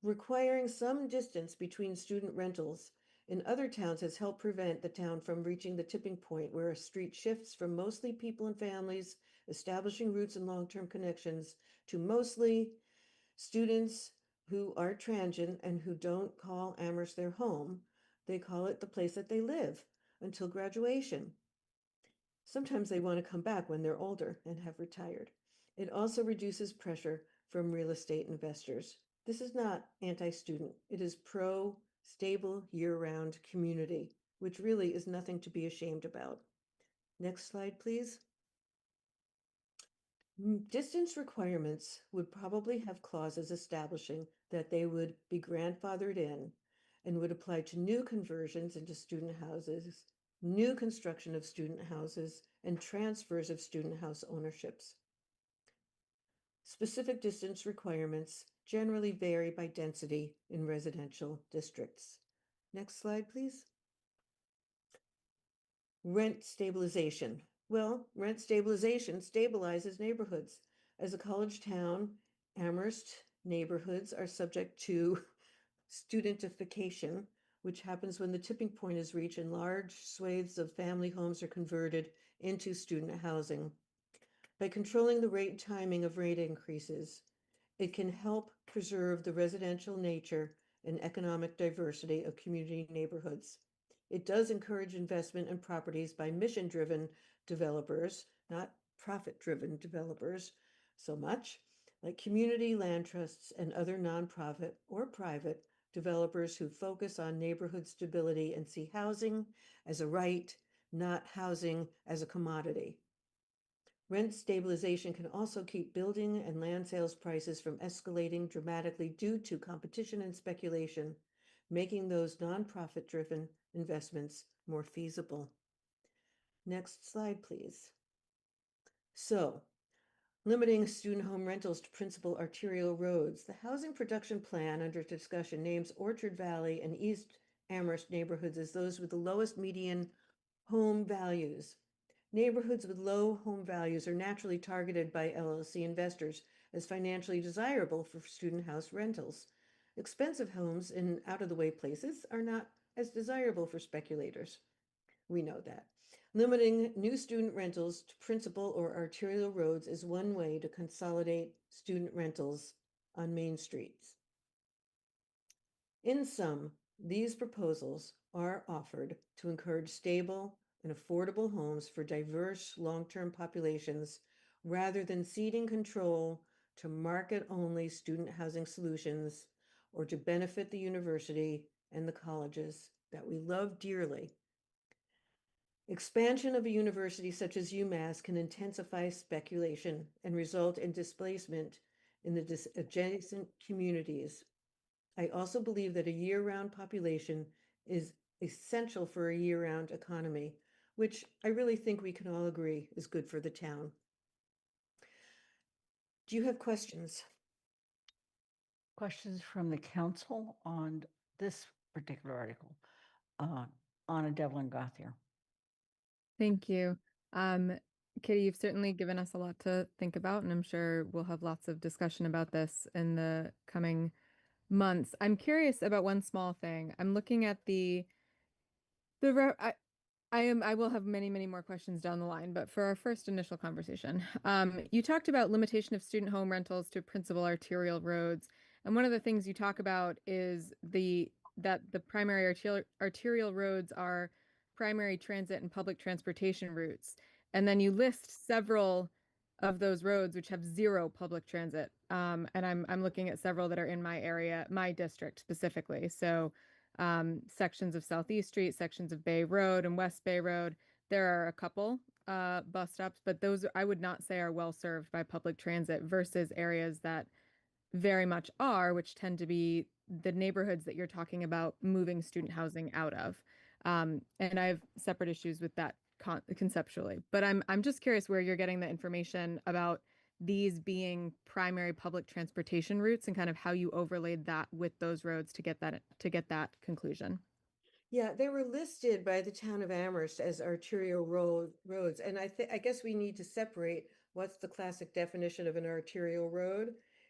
Requiring some distance between student rentals in other towns has helped prevent the town from reaching the tipping point where a street shifts from mostly people and families establishing roots and long-term connections to mostly students who are transient and who don't call Amherst their home. They call it the place that they live until graduation. Sometimes they want to come back when they're older and have retired. It also reduces pressure from real estate investors. This is not anti-student. It is pro-stable year-round community, which really is nothing to be ashamed about. Next slide, please. Distance requirements would probably have clauses establishing that they would be grandfathered in and would apply to new conversions into student houses, new construction of student houses, and transfers of student house ownerships. Specific distance requirements generally vary by density in residential districts. Next slide, please. Rent stabilization. Well, rent stabilization stabilizes neighborhoods. As a college town, Amherst neighborhoods are subject to studentification, which happens when the tipping point is reached and large swathes of family homes are converted into student housing. By controlling the rate and timing of rate increases, it can help preserve the residential nature and economic diversity of community neighborhoods. It does encourage investment in properties by mission-driven developers, not profit-driven developers so much, like community land trusts and other nonprofit or private developers who focus on neighborhood stability and see housing as a right, not housing as a commodity. Rent stabilization can also keep building and land sales prices from escalating dramatically due to competition and speculation, making those nonprofit-driven investments more feasible. Next slide, please. So, limiting student home rentals to principal arterial roads. The housing production plan under discussion names Orchard Valley and East Amherst neighborhoods as those with the lowest median home values. Neighborhoods with low home values are naturally targeted by LLC investors as financially desirable for student house rentals. Expensive homes in out-of-the-way places are not as desirable for speculators. We know that. Limiting new student rentals to principal or arterial roads is one way to consolidate student rentals on main streets. In sum, these proposals are offered to encourage stable and affordable homes for diverse long-term populations rather than ceding control to market-only student housing solutions or to benefit the university and the colleges that we love dearly. Expansion of a university such as UMass can intensify speculation and result in displacement in the adjacent communities. I also believe that a year-round population is essential for a year-round economy, which I really think we can all agree is good for the town. Do you have questions? Questions from the council on this particular article? Anna Devlin Gothier. Thank you. Kitty, you've certainly given us a lot to think about, and I'm sure we'll have lots of discussion about this in the coming months. I'm curious about one small thing. I'm looking at I will have many, many more questions down the line, but for our first initial conversation, you talked about limitation of student home rentals to principal arterial roads. And one of the things you talk about is that the primary arterial roads are primary transit and public transportation routes. And then you list several of those roads which have zero public transit. And I'm looking at several that are in my area, my district specifically. So sections of Southeast Street, sections of Bay Road and West Bay Road. There are a couple bus stops, but those I would not say are well served by public transit versus areas that very much are, which tend to be the neighborhoods that you're talking about moving student housing out of. And I have separate issues with that conceptually, but I'm just curious where you're getting the information about these being primary public transportation routes and kind of how you overlaid that with those roads to get that conclusion. Yeah, they were listed by the town of Amherst as arterial roads. And I guess we need to separate what's the classic definition of an arterial road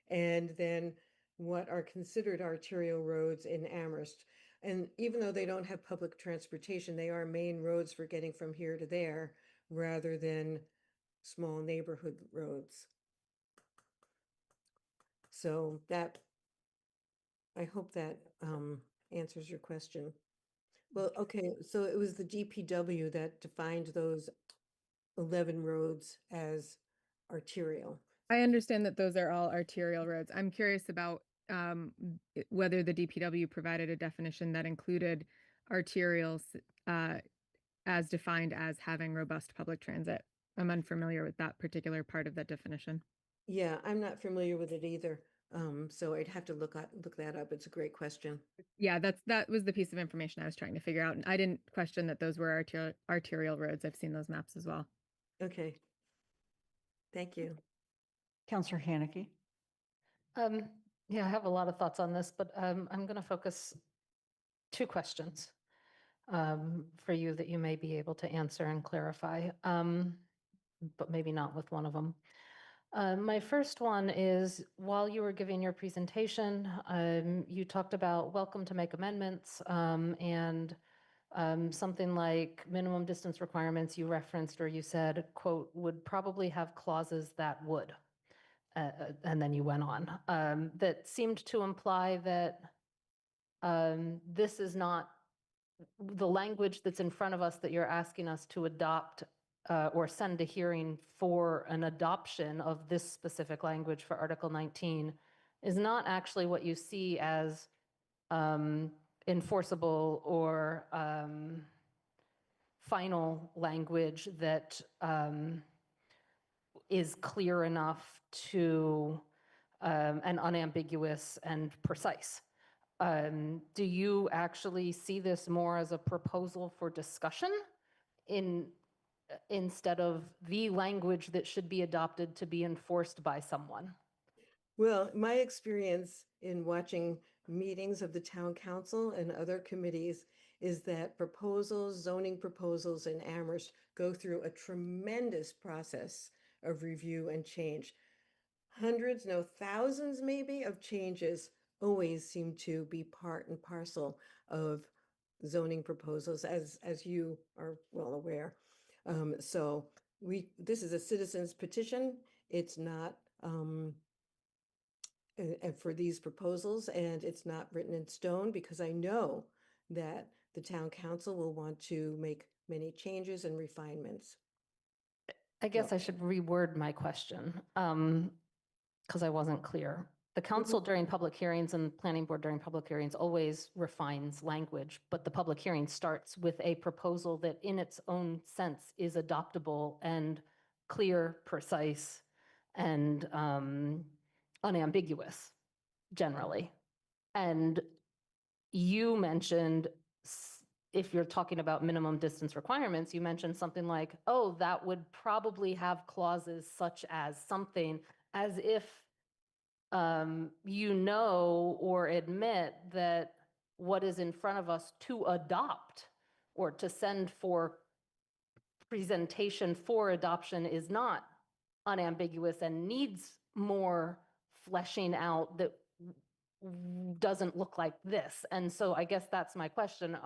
and then what are considered arterial roads in Amherst. And even though they don't have public transportation, they are main roads for getting from here to there rather than small neighborhood roads. So that, I hope that answers your question. Well, okay, so it was the DPW that defined those 11 roads as arterial. I understand that those are all arterial roads. I'm curious about whether the DPW provided a definition that included arterials as defined as having robust public transit. I'm unfamiliar with that particular part of that definition. Yeah, I'm not familiar with it either. So I'd have to look that up. It's a great question. Yeah, that was the piece of information I was trying to figure out. And I didn't question that those were arterial roads. I've seen those maps as well. Okay. Thank you. Councillor Haneke. Yeah, I have a lot of thoughts on this, but I'm going to focus two questions for you that you may be able to answer and clarify, but maybe not with one of them. My first one is, while you were giving your presentation, you talked about welcome to make amendments and something like minimum distance requirements you referenced, or you said, quote, would probably have clauses that would. And then you went on. That seemed to imply that this is not the language that's in front of us that you're asking us to adopt or send to hearing for an adoption of this specific language for Article 19 is not actually what you see as enforceable or final language that is clear enough to and unambiguous and precise. Do you actually see this more as a proposal for discussion instead of the language that should be adopted to be enforced by someone? Well, my experience in watching meetings of the town council and other committees is that zoning proposals in Amherst go through a tremendous process of review and change. Hundreds, no, thousands maybe of changes always seem to be part and parcel of zoning proposals, as you are well aware. So this is a citizen's petition. It's not for these proposals, and it's not written in stone, because I know that the town council will want to make many changes and refinements. I guess I should reword my question because I wasn't clear. The council during public hearings and the planning board during public hearings always refines language, but the public hearing starts with a proposal that in its own sense is adoptable and clear, precise, and unambiguous generally. And you mentioned, if you're talking about minimum distance requirements, you mentioned something like, oh, that would probably have clauses such as something, as if you know or admit that what is in front of us to adopt or to send for presentation for adoption is not unambiguous and needs more fleshing out that doesn't look like this. And so I guess that's my question.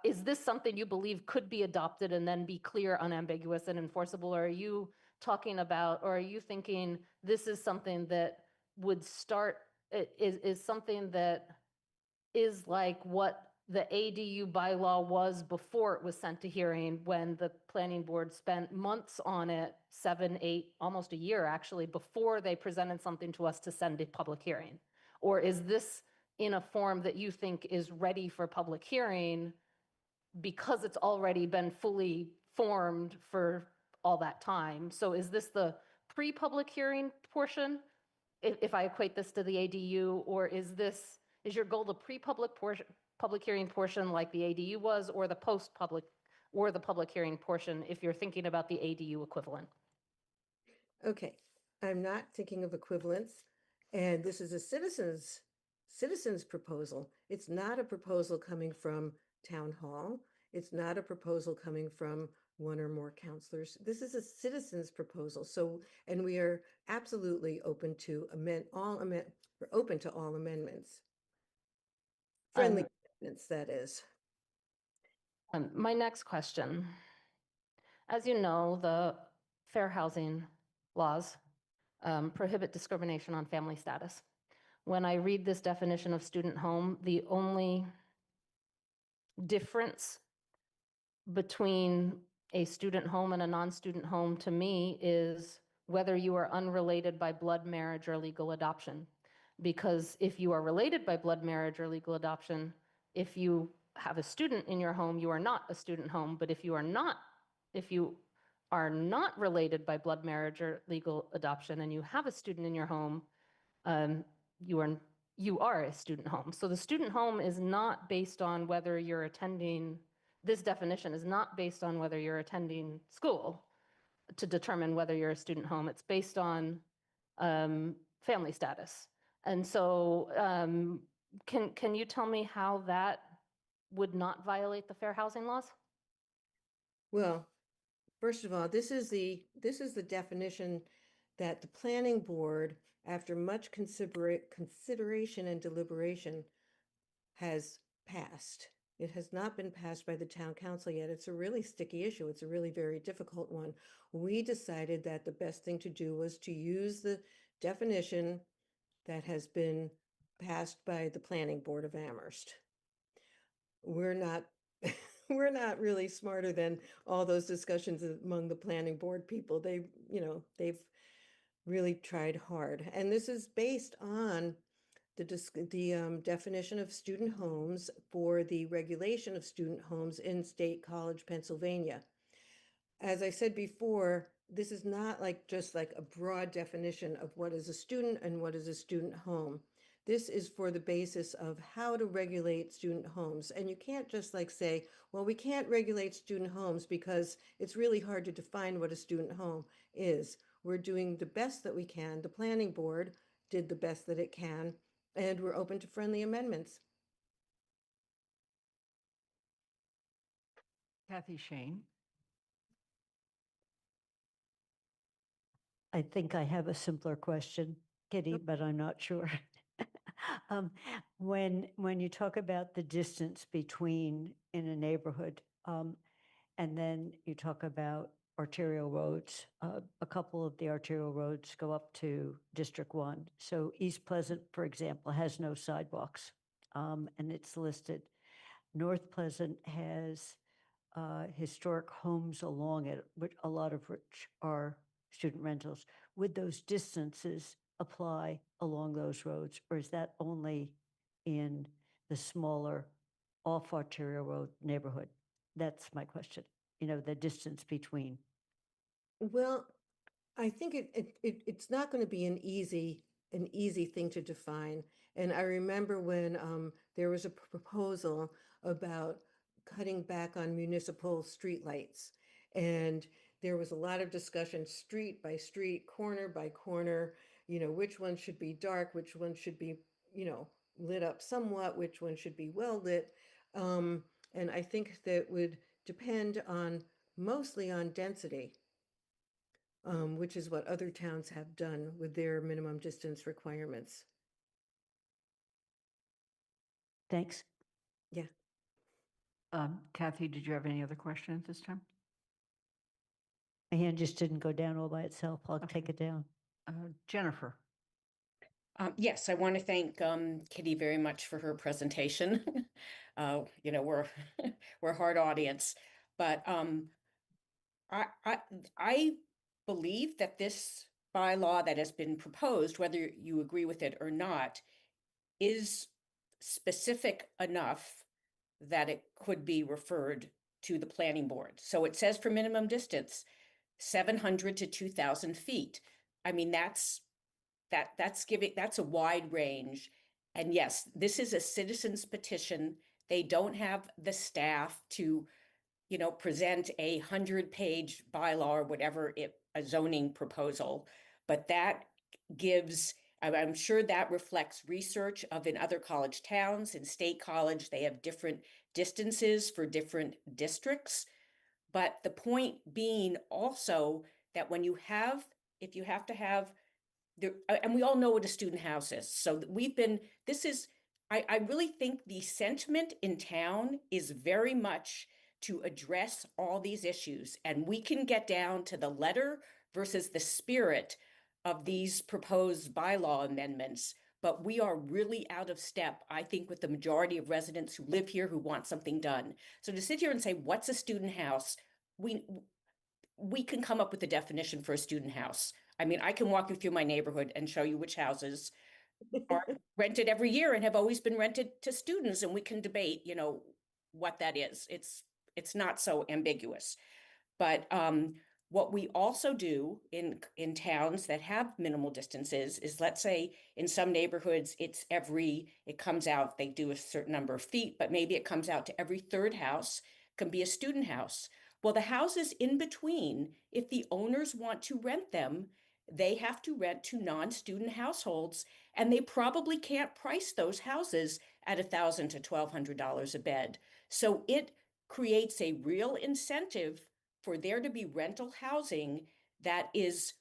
is this something you believe could be adopted and then be clear, unambiguous, and enforceable? Or are you talking about, or are you thinking this is something that would start, is something that is like what the ADU bylaw was before it was sent to hearing, when the planning board spent months on it, 7, 8, almost a year actually, before they presented something to us to send to public hearing? Or is this in a form that you think is ready for public hearing because it's already been fully formed for all that time? So is this the pre-public hearing portion, if I equate this to the ADU, or is your goal the pre-public portion, public hearing portion like the ADU was, or the post-public, or the public hearing portion if you're thinking about the ADU equivalent? Okay, I'm not thinking of equivalence, and this is a citizens proposal. It's not a proposal coming from town hall. It's not a proposal coming from one or more counselors. This is a citizens proposal. So, and we are absolutely open to we're open to all amendments. Friendly amendments, that is. My next question. As you know, the fair housing laws prohibit discrimination on family status. When I read this definition of student home, the only difference between a student home and a non-student home to me is whether you are unrelated by blood, marriage, or legal adoption. Because if you are related by blood, marriage, or legal adoption, if you have a student in your home, you are not a student home. But if you are not related by blood, marriage, or legal adoption, and you have a student in your home, you are a student home. So the student home is not based on whether you're attending, this definition is not based on whether you're attending school to determine whether you're a student home. It's based on family status. And so can you tell me how that would not violate the fair housing laws? Well, first of all, this is the definition that the planning board, after much consideration and deliberation, has passed. It has not been passed by the town council yet. It's a really sticky issue. It's a really very difficult one. We decided that the best thing to do was to use the definition that has been passed by the planning board of Amherst. We're not we're not really smarter than all those discussions among the planning board people. They've really tried hard. And this is based on the definition of student homes for the regulation of student homes in State College, Pennsylvania. As I said before, this is not just like a broad definition of what is a student and what is a student home. This is for the basis of how to regulate student homes. And you can't just say, well, we can't regulate student homes because it's really hard to define what a student home is. We're doing the best that we can. The planning board did the best that it can, and we're open to friendly amendments. Kathy Shane. I think I have a simpler question, Kitty, but I'm not sure. When you talk about the distance between in a neighborhood, and then you talk about arterial roads, a couple of the arterial roads go up to District 1. So East Pleasant, for example, has no sidewalks, and it's listed. North Pleasant has historic homes along it, which a lot of which are student rentals. Would those distances apply along those roads, or is that only in the smaller off arterial road neighborhood? That's my question. The distance between. Well, I think it's not going to be an easy thing to define. And I remember when there was a proposal about cutting back on municipal streetlights, and there was a lot of discussion, street by street, corner by corner, which one should be dark, which one should be, lit up somewhat, which one should be well lit. And I think that would depend mostly on density. Which is what other towns have done with their minimum distance requirements. Thanks. Yeah. Kathy, did you have any other questions this time? My hand just didn't go down all by itself. I'll take it down. Jennifer? Yes, I want to thank Kitty very much for her presentation. You know, we're a hard audience, but I believe that this bylaw that has been proposed, whether you agree with it or not, is specific enough that it could be referred to the planning board. So it says for minimum distance, 700 to 2,000 feet. I mean, that's a wide range. And yes, this is a citizen's petition. They don't have the staff to, you know, present a 100-page bylaw or whatever, a zoning proposal, but that gives, I'm sure that reflects research of in other college towns. In State College, they have different distances for different districts. But the point being also that when you have, if you have to have and we all know what a student house is. So I really think the sentiment in town is very much to address all these issues. And we can get down to the letter versus the spirit of these proposed bylaw amendments. But we are really out of step, I think, with the majority of residents who live here who want something done. So to sit here and say, what's a student house? We can come up with a definition for a student house. I mean, I can walk you through my neighborhood and show you which houses are rented every year and have always been rented to students, and we can debate, you know, what that is. It's not so ambiguous. But what we also do in towns that have minimal distances is, let's say in some neighborhoods, it comes out, they do a certain number of feet, but maybe it comes out to every third house can be a student house. Well, the houses in between, if the owners want to rent them, they have to rent to non-student households, and they probably can't price those houses at $1,000 to $1,200 a bed. So it creates a real incentive for there to be rental housing that is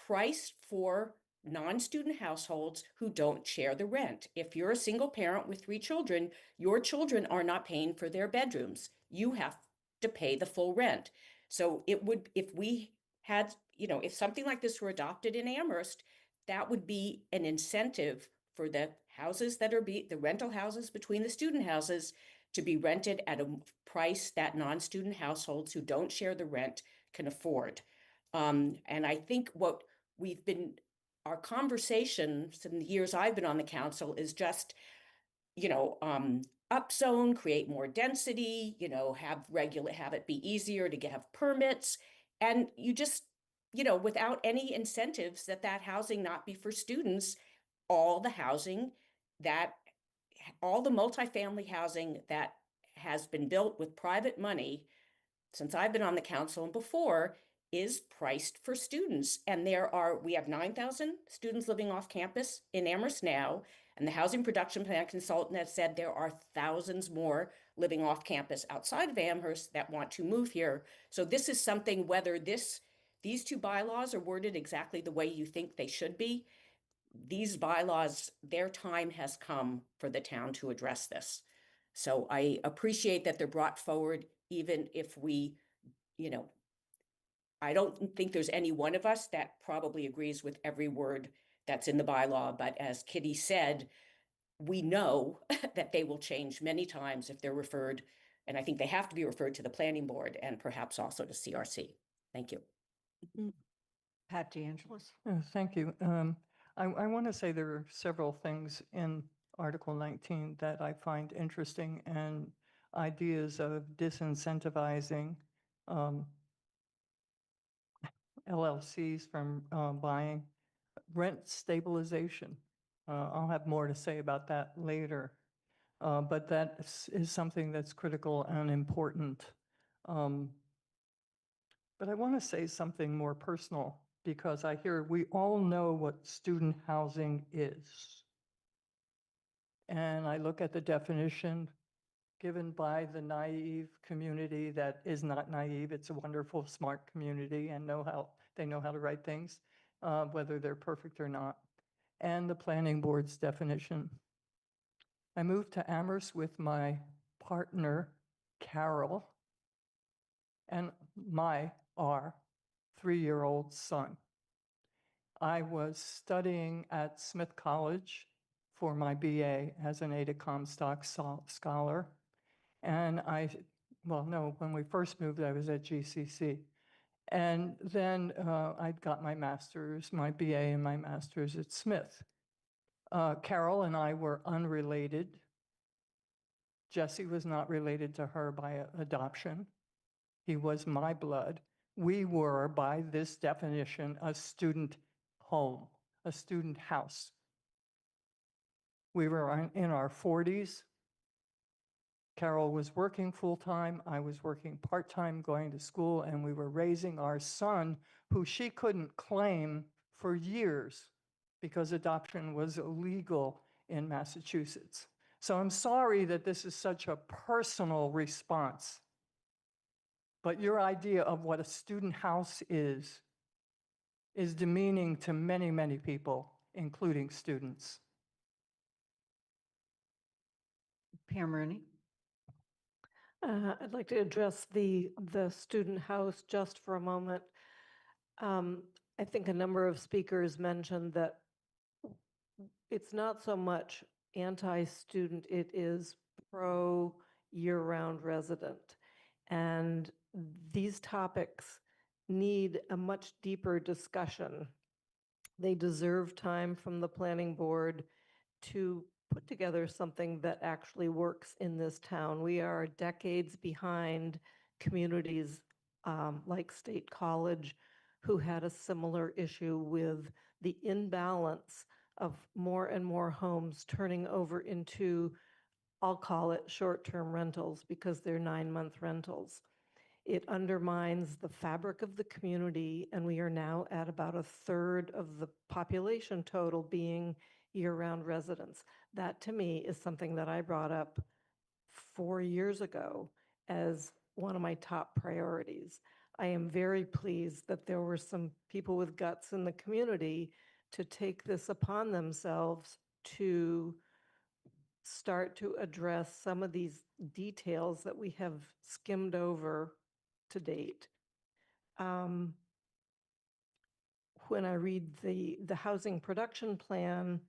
priced for non-student households who don't share the rent. If you're a single parent with 3 children, your children are not paying for their bedrooms. You have to pay the full rent. So it would, if we had, you know, if something like this were adopted in Amherst, that would be an incentive for the houses that are the rental houses between the student houses to be rented at a price that non-student households who don't share the rent can afford. And I think what our conversations in the years I've been on the council is just, you know, upzone, create more density, you know, have it be easier to have permits. And you just, you know, without any incentives that housing not be for students, all the multifamily housing that has been built with private money since I've been on the council and before is priced for students. And we have 9,000 students living off campus in Amherst now. And the housing production plan consultant has said there are thousands more living off campus outside of Amherst that want to move here. So this is something, whether these 2 bylaws are worded exactly the way you think they should be, these bylaws, their time has come for the town to address this. So I appreciate that they're brought forward, even if we, you know, I don't think there's any one of us that probably agrees with every word that's in the bylaw, but as Kitty said, we know that they will change many times if they're referred, and I think they have to be referred to the planning board and perhaps also to CRC. Thank you. Pat DeAngelis? Thank you. I want to say there are several things in Article 19 that I find interesting, and ideas of disincentivizing LLCs from buying. Rent stabilization. I'll have more to say about that later. But that is something that's critical and important. But I want to say something more personal, because I hear we all know what student housing is. And I look at the definition given by the naive community that is not naive. It's a wonderful, smart community, and they know how to write things, whether they're perfect or not. And the planning board's definition. I moved to Amherst with my partner Carol, and our 3-year-old son. I was studying at Smith College for my BA as an Ada Comstock scholar. And when we first moved, I was at GCC. And then I got my master's, my BA and my master's at Smith. Carol and I were unrelated. Jesse was not related to her by adoption. He was my blood. We were, by this definition, a student home, a student house. We were in our 40s. Carol was working full-time. I was working part-time, going to school, and we were raising our son, who she couldn't claim for years because adoption was illegal in Massachusetts. So I'm sorry that this is such a personal response. But your idea of what a student house is demeaning to many, many people, including students. Pam Rooney. I'd like to address the student house just for a moment. I think a number of speakers mentioned that it's not so much anti-student, it is pro year-round resident. And these topics need a much deeper discussion. They deserve time from the planning board to put together something that actually works in this town. We are decades behind communities like State College, who had a similar issue with the imbalance of more and more homes turning over into, I'll call it short-term rentals because they're 9-month rentals. It undermines the fabric of the community, and we are now at about a third of the population total being year-round residents. That, to me, is something that I brought up 4 years ago as one of my top priorities. I am very pleased that there were some people with guts in the community to take this upon themselves to start to address some of these details that we have skimmed over to date. When I read the housing production plan,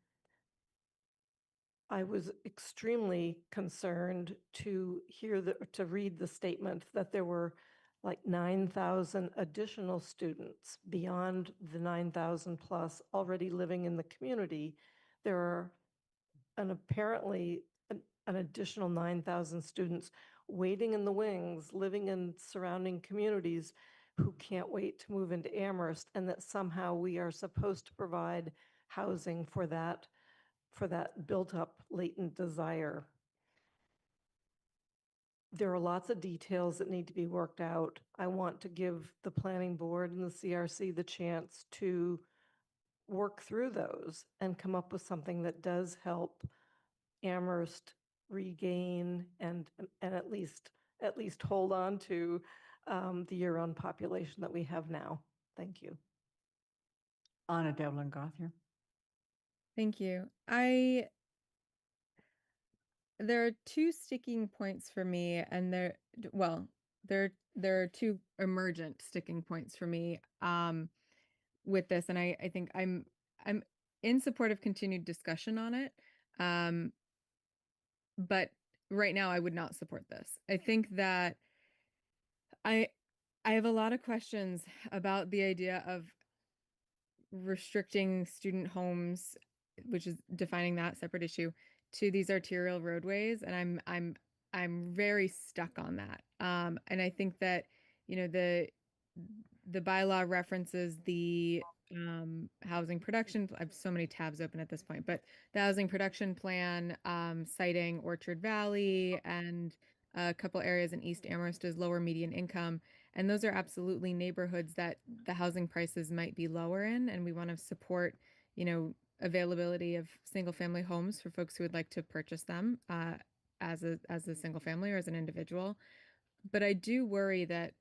I was extremely concerned to read the statement that there were like 9,000 additional students beyond the 9,000 plus already living in the community. There are apparently an additional 9,000 students waiting in the wings, living in surrounding communities who can't wait to move into Amherst, and that somehow we are supposed to provide housing for that built-up latent desire. There are lots of details that need to be worked out. I want to give the planning board and the CRC the chance to work through those and come up with something that does help Amherst regain and at least hold on to the year-round population that we have now. Thank you. Anna Devlin Gothier. Thank you. There are two sticking points for me, and there are two emergent sticking points for me with this, and I think I'm in support of continued discussion on it. But right now I would not support this. I think that I have a lot of questions about the idea of restricting student homes, which is defining that separate issue, to these arterial roadways, and I'm very stuck on that. And I think that, you know, the bylaw references the housing production. I have so many tabs open at this point, but the housing production plan, citing Orchard Valley and a couple areas in East Amherst as lower median income. And those are absolutely neighborhoods that the housing prices might be lower in, and we want to support, you know, availability of single family homes for folks who would like to purchase them as a single family or as an individual. But I do worry that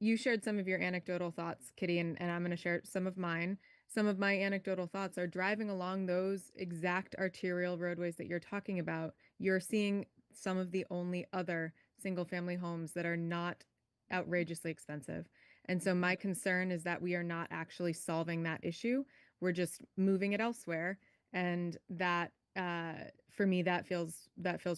you shared some of your anecdotal thoughts, Kitty, and I'm going to share some of mine. Some of my anecdotal thoughts are driving along those exact arterial roadways that you're talking about. You're seeing some of the only other single family homes that are not outrageously expensive. And so my concern is that we are not actually solving that issue. We're just moving it elsewhere. And that, for me, that feels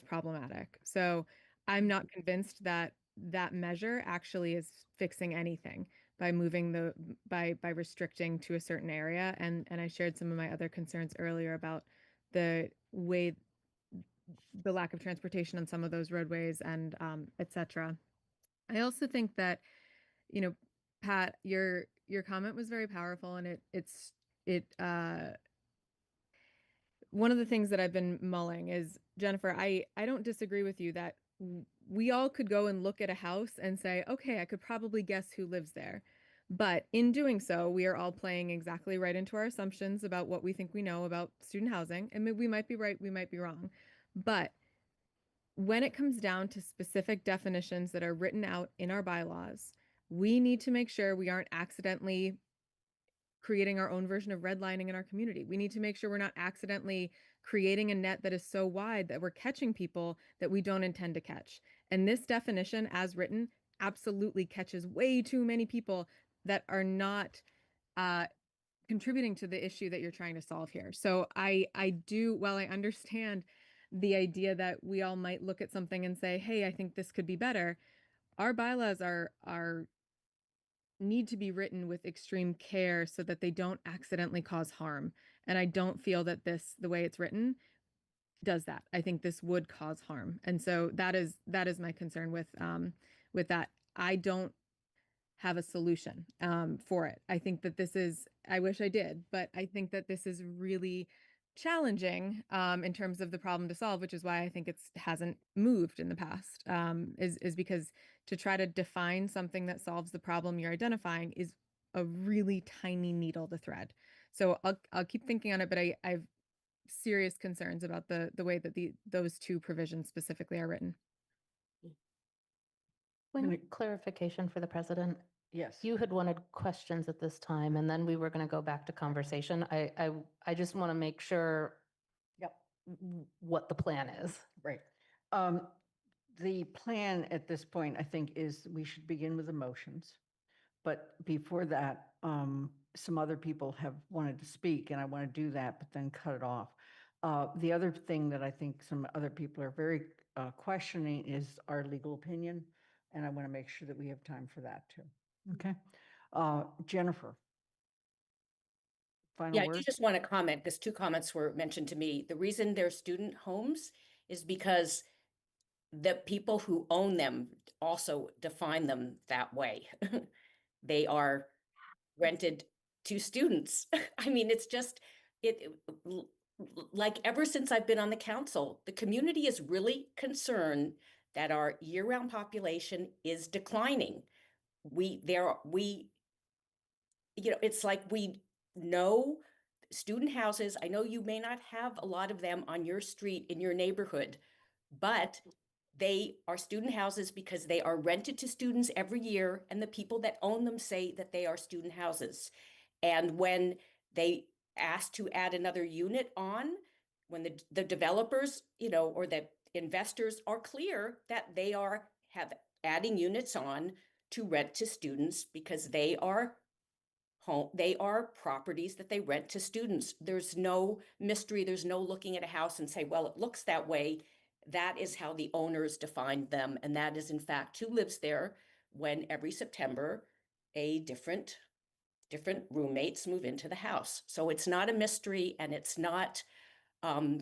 problematic. So I'm not convinced that that measure actually is fixing anything by moving by restricting to a certain area. And I shared some of my other concerns earlier about the lack of transportation on some of those roadways and et cetera. I also think that, you know, Pat, your comment was very powerful, and one of the things that I've been mulling is, Jennifer, I don't disagree with you that we all could go and look at a house and say, okay, I could probably guess who lives there. But in doing so, we are all playing exactly right into our assumptions about what we think we know about student housing. And we might be right, we might be wrong. But when it comes down to specific definitions that are written out in our bylaws, we need to make sure we aren't accidentally creating our own version of redlining in our community. We need to make sure we're not accidentally creating a net that is so wide that we're catching people that we don't intend to catch. And this definition, as written, absolutely catches way too many people that are not contributing to the issue that you're trying to solve here. So I do, while I understand the idea that we all might look at something and say, hey, I think this could be better, our bylaws are need to be written with extreme care so that they don't accidentally cause harm. And I don't feel that the way it's written, does that. I think this would cause harm. And so that is my concern with that. I don't have a solution for it. I think that I wish I did, but I think that this is really challenging in terms of the problem to solve, which is why I think it hasn't moved in the past, is because to try to define something that solves the problem you're identifying is a really tiny needle to thread. So I'll keep thinking on it, but I have serious concerns about the way that those two provisions specifically are written. Clarification for the president. Yes. You had wanted questions at this time, and then we were going to go back to conversation. I just want to make sure what the plan is. Right. The plan at this point, I think, is we should begin with the motions. But before that, some other people have wanted to speak, and I want to do that, but then cut it off. The other thing that I think some other people are very questioning is our legal opinion, and I want to make sure that we have time for that too. Okay. Jennifer. Final Yeah, I word? do just want to comment, because two comments were mentioned to me. The reason they're student homes is because the people who own them also define them that way. They are rented to students. I mean, it's just, like ever since I've been on the council, the community is really concerned that our year-round population is declining. It's like we know student houses. I know you may not have a lot of them on your street in your neighborhood, but they are student houses because they are rented to students every year, and the people that own them say that they are student houses. And when they ask to add another unit on, when the developers, or the investors are clear that they have adding units on to rent to students because they are properties that they rent to students. There's no mystery. There's no looking at a house and say, well, it looks that way. That is how the owners defined them. And that is, in fact, who lives there when every September a different roommates move into the house. So it's not a mystery, and it's not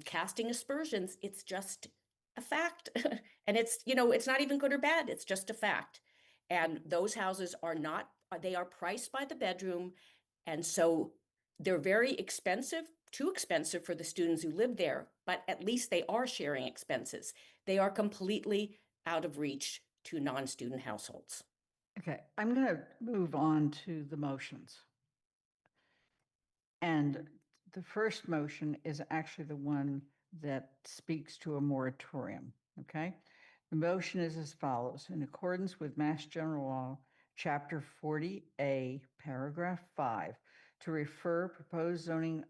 casting aspersions. It's just a fact. And it's not even good or bad. It's just a fact. And those houses they are priced by the bedroom. And so they're very expensive, too expensive for the students who live there, but at least they are sharing expenses. They are completely out of reach to non-student households. Okay, I'm going to move on to the motions. And the first motion is actually the one that speaks to a moratorium, okay? The motion is as follows. In accordance with Mass General Law, Chapter 40A, Paragraph 5, to refer proposed zoning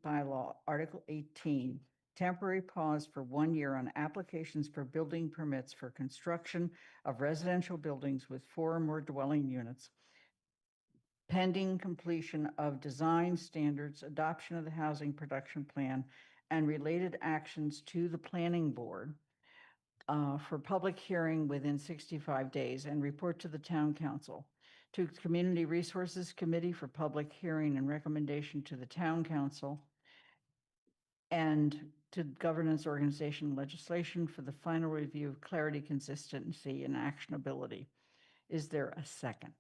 bylaw, Article 18, temporary pause for 1 year on applications for building permits for construction of residential buildings with 4 or more dwelling units, pending completion of design standards, adoption of the housing production plan, and related actions to the planning board for public hearing within 65 days and report to the town council. To the Community Resources Committee for public hearing and recommendation to the town council, and to governance organization legislation for the final review of clarity, consistency, and actionability. Is there a second?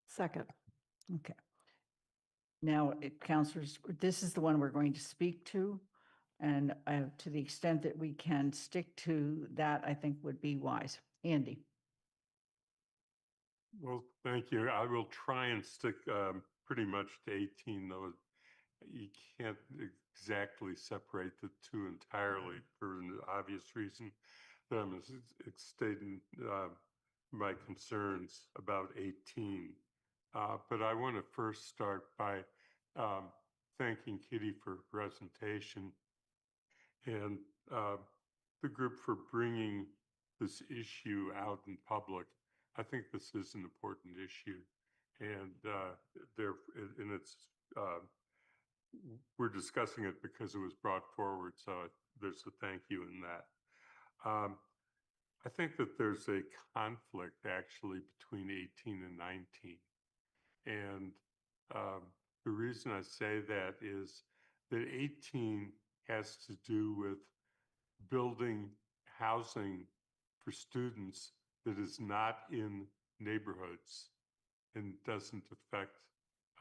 Second. Okay. Now, counselors, this is the one we're going to speak to. And to the extent that we can stick to that, I think would be wise. Andy. Well, thank you. I will try and stick pretty much to 18, though you can't exactly separate the two entirely for an obvious reason that I'm stating my concerns about 18. But I want to first start by thanking Kitty for her presentation and the group for bringing this issue out in public. I think this is an important issue, and we're discussing it because it was brought forward. So there's a thank you in that. I think that there's a conflict actually between 18 and 19, and the reason I say that is that 18 has to do with building housing for students that is not in neighborhoods and doesn't affect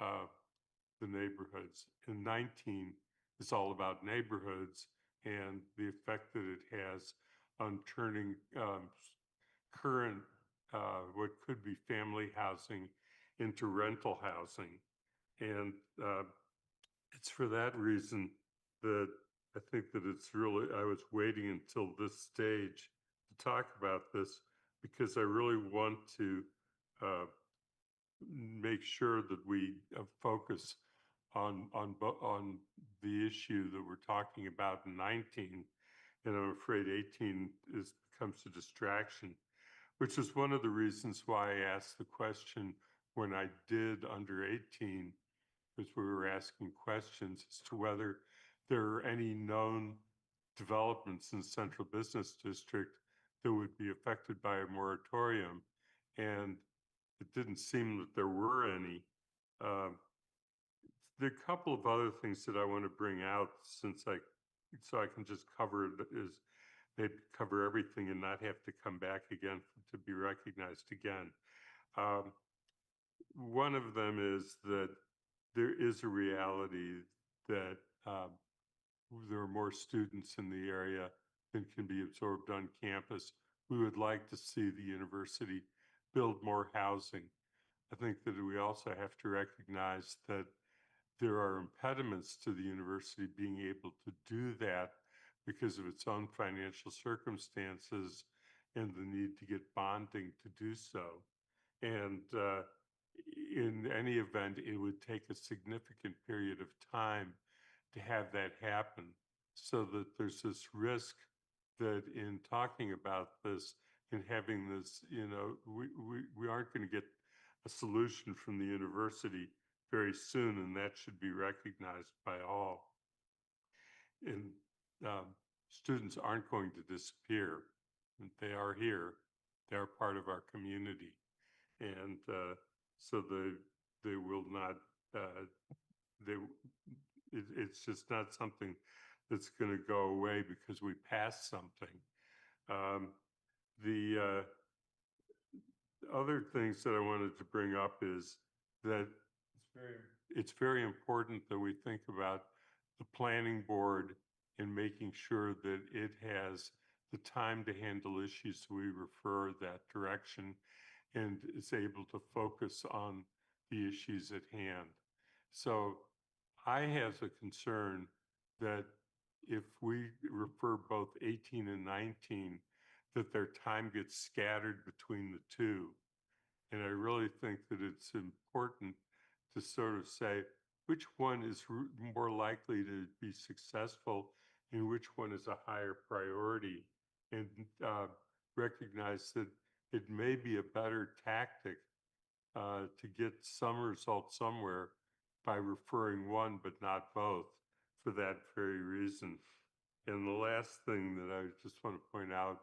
the neighborhoods. And 19 is all about neighborhoods and the effect that it has on turning current, what could be family housing into rental housing. And it's for that reason that I think that it's really, I was waiting until this stage to talk about this, because I really want to make sure that we focus on the issue that we're talking about in 19, and I'm afraid 18 becomes a distraction, which is one of the reasons why I asked the question when I did under 18, because we were asking questions as to whether there are any known developments in the Central Business District that would be affected by a moratorium, and it didn't seem that there were any. There are a couple of other things that I want to bring out so I can just cover it, is maybe cover everything and not have to come back again to be recognized again. One of them is that there is a reality that there are more students in the area than can be absorbed on campus. We would like to see the university build more housing. I think that we also have to recognize that there are impediments to the university being able to do that because of its own financial circumstances and the need to get bonding to do so. And in any event, it would take a significant period of time to have that happen, so that there's this risk that in talking about this and having this, we aren't going to get a solution from the university very soon, and that should be recognized by all. And students aren't going to disappear. They are here. They are part of our community. And so they will not, it's just not something that's going to go away because we passed something. The other things that I wanted to bring up is that it's very important that we think about the planning board and making sure that it has the time to handle issues, so we refer that direction and is able to focus on the issues at hand. So I have a concern that if we refer both 18 and 19, that their time gets scattered between the two. And I really think that it's important to sort of say, which one is more likely to be successful and which one is a higher priority, and recognize that it may be a better tactic to get some result somewhere by referring one but not both for that very reason. And the last thing that I just want to point out,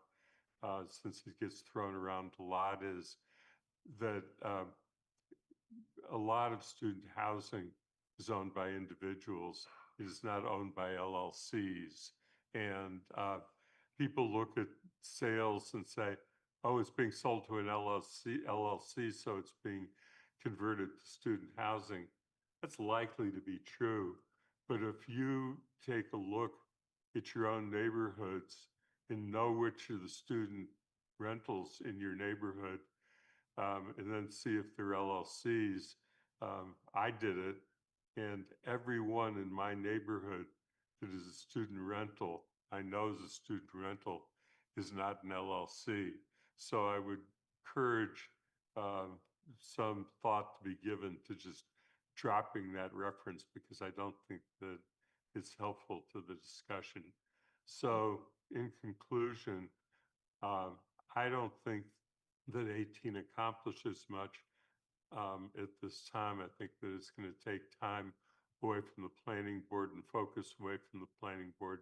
since it gets thrown around a lot, is that a lot of student housing is owned by individuals. It is not owned by LLCs. And people look at sales and say, oh, it's being sold to an LLC, so it's being converted to student housing. That's likely to be true. But if you take a look at your own neighborhoods and know which are the student rentals in your neighborhood, and then see if they're LLCs. I did it, and everyone in my neighborhood that is a student rental, I know is a student rental, is not an LLC. So I would encourage some thought to be given to just dropping that reference, because I don't think that it's helpful to the discussion. So in conclusion, I don't think that 18 accomplishes much at this time. I think that it's going to take time away from the planning board and focus away from the planning board.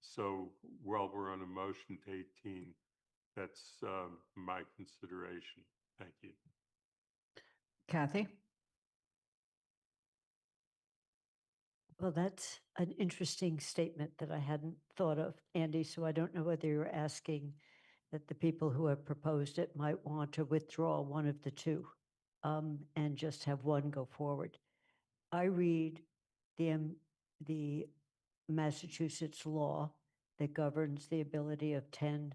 So while we're on a motion to 18, that's my consideration. Thank you. Kathy? Well, that's an interesting statement that I hadn't thought of, Andy, so I don't know whether you're asking that the people who have proposed it might want to withdraw one of the two and just have one go forward. I read the Massachusetts law that governs the ability of 10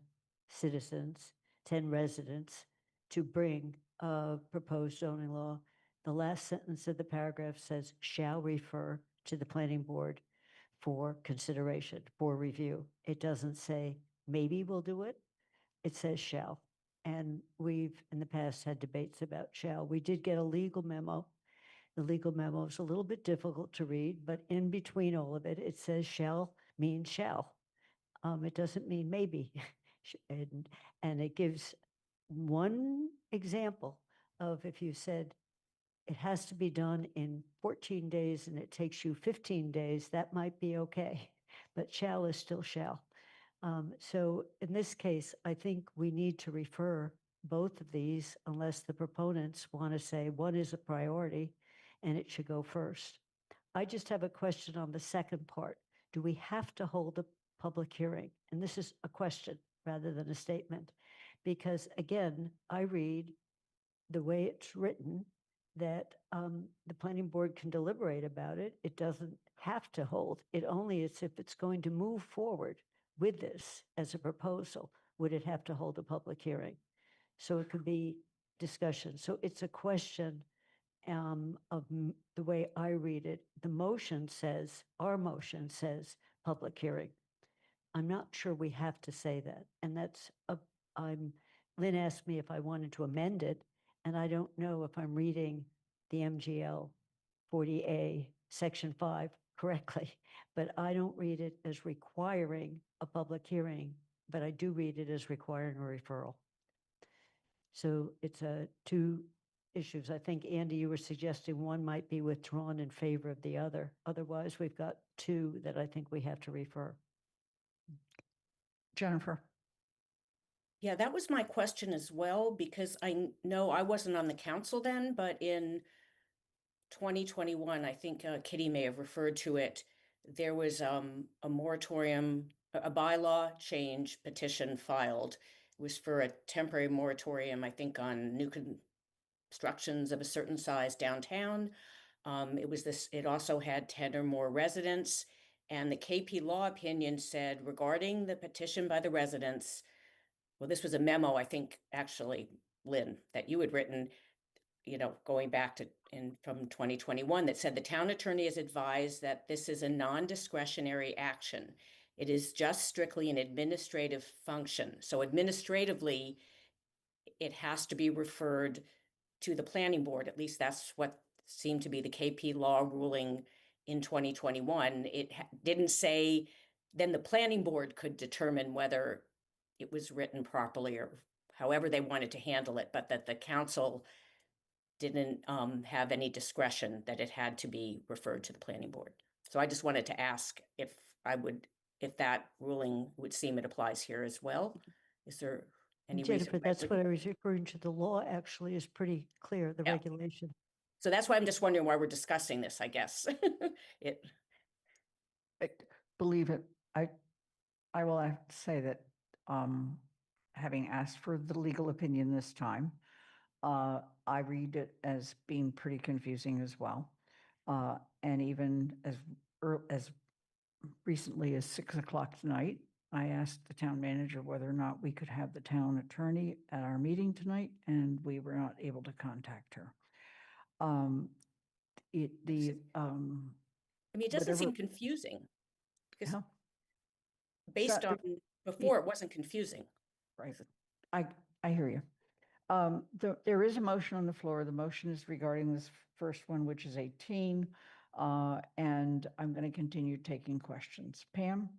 citizens, 10 residents to bring a proposed zoning law. The last sentence of the paragraph says, shall refer to the planning board for consideration, for review. It doesn't say, maybe we'll do it. It says shall. And we've in the past had debates about shall. We did get a legal memo. The legal memo is a little bit difficult to read, but in between all of it, it says shall means shall. It doesn't mean maybe. and it gives one example of if you said it has to be done in 14 days and it takes you 15 days, that might be okay, but shall is still shall. So in this case, I think we need to refer both of these unless the proponents want to say one is a priority and it should go first. I just have a question on the second part. Do we have to hold a public hearing? And this is a question rather than a statement, because again, I read the way it's written that the planning board can deliberate about it. It doesn't have to hold. It only is if it's going to move forward with this as a proposal, would it have to hold a public hearing? So it could be discussion. So it's a question of the way I read it. The motion says, our motion says public hearing. I'm not sure we have to say that. And that's, Lynn asked me if I wanted to amend it, and I don't know if I'm reading the MGL 40A Section 5 correctly, but I don't read it as requiring a public hearing, but I do read it as requiring a referral. So it's two issues. I think, Andy, you were suggesting one might be withdrawn in favor of the other. Otherwise, we've got two that I think we have to refer. Jennifer? Yeah, that was my question as well, because I know I wasn't on the council then, but in 2021, I think Kitty may have referred to it, there was a moratorium, a bylaw change petition filed. It was for a temporary moratorium, I think, on new constructions of a certain size downtown. It also had 10 or more residents, and the KP Law opinion said regarding the petition by the residents, well, this was a memo, I think, actually, Lynn, that you had written, going back to from 2021, that said the town attorney has advised that this is a non-discretionary action. It is just strictly an administrative function. So administratively, it has to be referred to the planning board. At least that's what seemed to be the KP Law ruling in 2021, it didn't say then the planning board could determine whether it was written properly or however they wanted to handle it, but that the council didn't have any discretion, that it had to be referred to the planning board. So I just wanted to ask if that ruling would seem it applies here as well. Is there any reason? Jennifer, that's what I was referring to. The law actually is pretty clear, the regulation. So that's why I'm just wondering why we're discussing this, I guess. Believe it, I will have to say that, having asked for the legal opinion this time, I read it as being pretty confusing as well. And even as recently as 6 o'clock tonight, I asked the town manager whether or not we could have the town attorney at our meeting tonight, and we were not able to contact her. I mean, it doesn't seem confusing because based on before, it wasn't confusing. Right. I hear you. There is a motion on the floor. The motion is regarding this first one, which is 18. And I'm going to continue taking questions. Pam?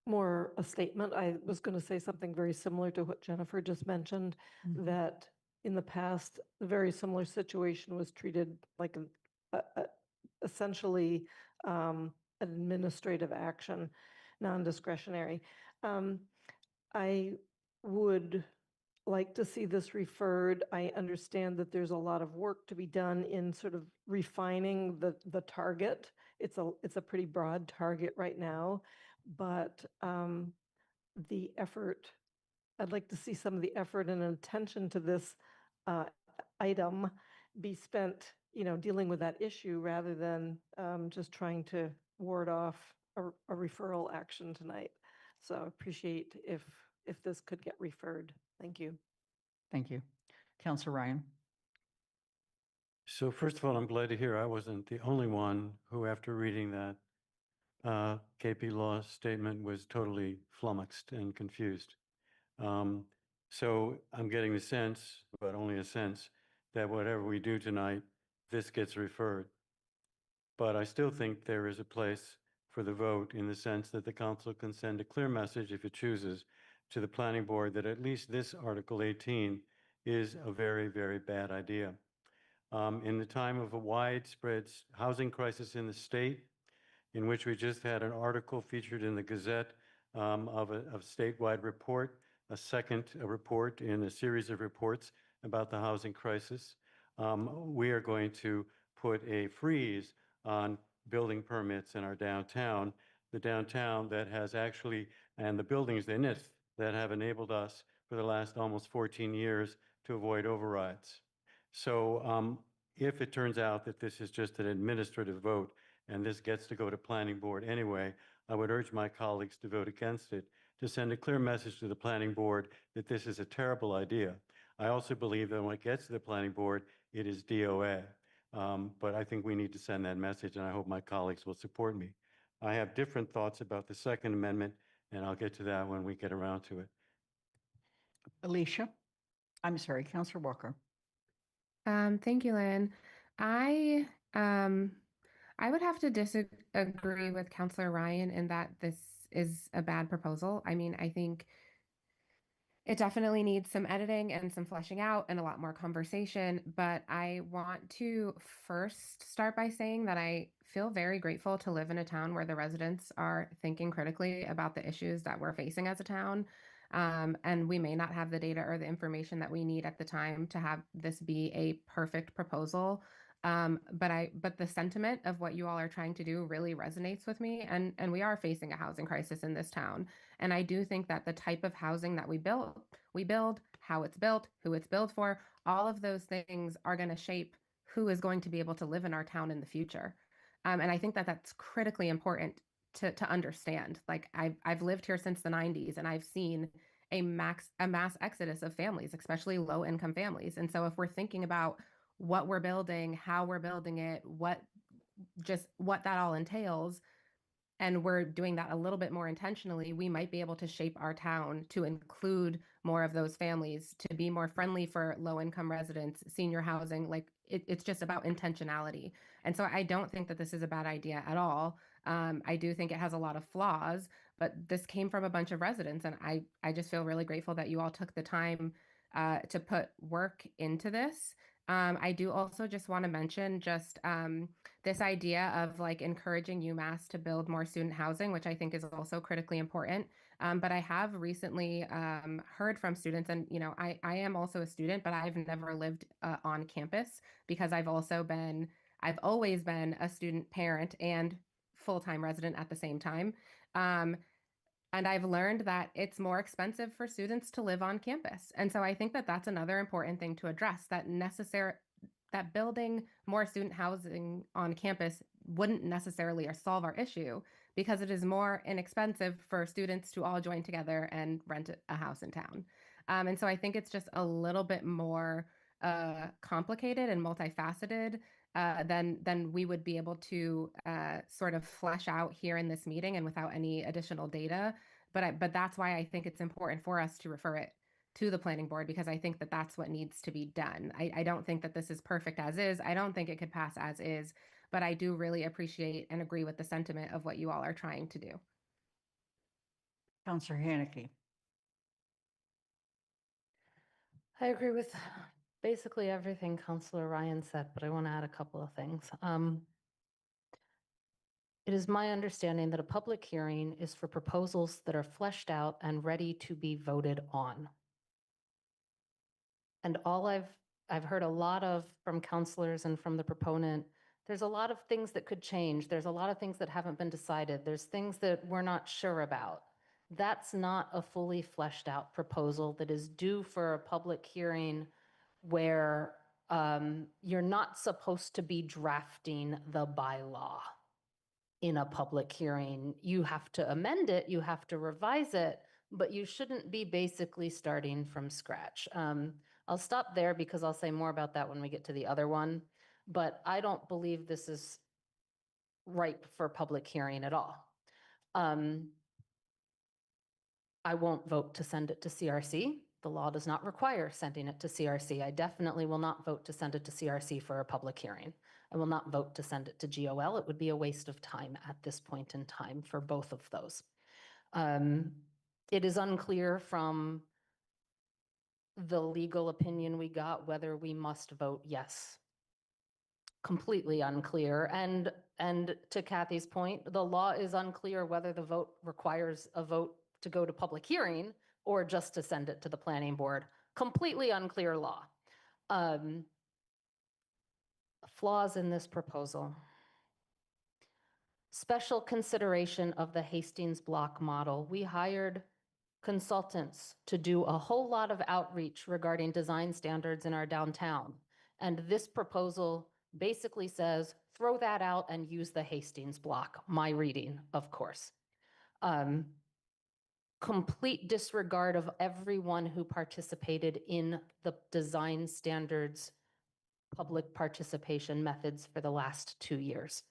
More a statement. I was going to say something very similar to what Jennifer just mentioned, that in the past, a very similar situation was treated like essentially administrative action, non-discretionary. I would like to see this referred. I understand that there's a lot of work to be done in sort of refining the target. It's a pretty broad target right now, but the effort, I'd like to see some of the effort and attention to this item be spent, dealing with that issue rather than just trying to ward off a referral action tonight. So I appreciate if this could get referred. Thank you. Thank you. Councilor Ryan? So first of all, I'm glad to hear I wasn't the only one who, after reading that KP Law statement, was totally flummoxed and confused. So I'm getting the sense, but only a sense, that whatever we do tonight, this gets referred. But I still think there is a place for the vote in the sense that the council can send a clear message, if it chooses, to the planning board that at least this Article 18 is a very, very bad idea. In the time of a widespread housing crisis in the state, in which we just had an article featured in the Gazette of a statewide report, a report in a series of reports about the housing crisis, we are going to put a freeze on building permits in our downtown, the downtown that has actually, and the buildings in it that have enabled us for the last almost 14 years to avoid overrides. So if it turns out that this is just an administrative vote and this gets to go to planning board anyway, I would urge my colleagues to vote against it, to send a clear message to the planning board that this is a terrible idea. I also believe that when it gets to the planning board, it is DOA. But I think we need to send that message, and I hope my colleagues will support me. I have different thoughts about the Second Amendment, and I'll get to that when we get around to it. Alicia? I'm sorry, Councilor Walker. Thank you, Lynn. I would have to disagree with Councilor Ryan in that this is a bad proposal. I mean, I think it definitely needs some editing and some fleshing out and a lot more conversation, but I want to first start by saying that I feel very grateful to live in a town where the residents are thinking critically about the issues that we're facing as a town. And we may not have the data or the information that we need at the time to have this be a perfect proposal. But the sentiment of what you all are trying to do really resonates with me. And we are facing a housing crisis in this town. And I do think that the type of housing that we build, how it's built, who it's built for, all of those things are going to shape who is going to be able to live in our town in the future. And I think that that's critically important to understand. Like I've lived here since the 90s, and I've seen a mass exodus of families, especially low income families. And so if we're thinking about what we're building, how we're building it, what that all entails, and we're doing that a little bit more intentionally, we might be able to shape our town to include more of those families, to be more friendly for low income residents, senior housing, like it's just about intentionality. And so I don't think that this is a bad idea at all. I do think it has a lot of flaws, but this came from a bunch of residents, and I just feel really grateful that you all took the time to put work into this. I do also just want to mention just this idea of like encouraging UMass to build more student housing, which I think is also critically important. But I have recently heard from students, and I am also a student, but I've never lived on campus because I've always been a student parent and full-time resident at the same time. And I've learned that it's more expensive for students to live on campus. And so I think that that's another important thing to address, that building more student housing on campus wouldn't necessarily solve our issue because it is more inexpensive for students to all join together and rent a house in town. And so I think it's just a little bit more complicated and multifaceted than we would be able to sort of flesh out here in this meeting and without any additional data. But that's why I think it's important for us to refer it to the planning board, because I think that that's what needs to be done. I don't think that this is perfect as is. I don't think it could pass as is, but I do really appreciate and agree with the sentiment of what you all are trying to do. Counselor Haneke. I agree with basically everything Councilor Ryan said, but I want to add a couple of things. It is my understanding that a public hearing is for proposals that are fleshed out and ready to be voted on. And all I've heard a lot of from counselors and from the proponent, there's a lot of things that could change. There's a lot of things that haven't been decided. There's things that we're not sure about. That's not a fully fleshed out proposal that is due for a public hearing where you're not supposed to be drafting the bylaw in a public hearing. You have to amend it, you have to revise it, but you shouldn't be basically starting from scratch. I'll stop there because I'll say more about that when we get to the other one, but I don't believe this is ripe for public hearing at all. I won't vote to send it to CRC. The law does not require sending it to CRC. I definitely will not vote to send it to CRC for a public hearing. I will not vote to send it to GOL. It would be a waste of time at this point in time for both of those. It is unclear from the legal opinion we got whether we must vote yes. Completely unclear. And to Kathy's point, the law is unclear whether the vote requires a vote to go to public hearing or just to send it to the planning board. Completely unclear law. Flaws in this proposal. Special consideration of the Hastings block model. We hired consultants to do a whole lot of outreach regarding design standards in our downtown. And this proposal basically says, throw that out and use the Hastings block. My reading, of course. Complete disregard of everyone who participated in the design standards public participation methods for the last 2 years.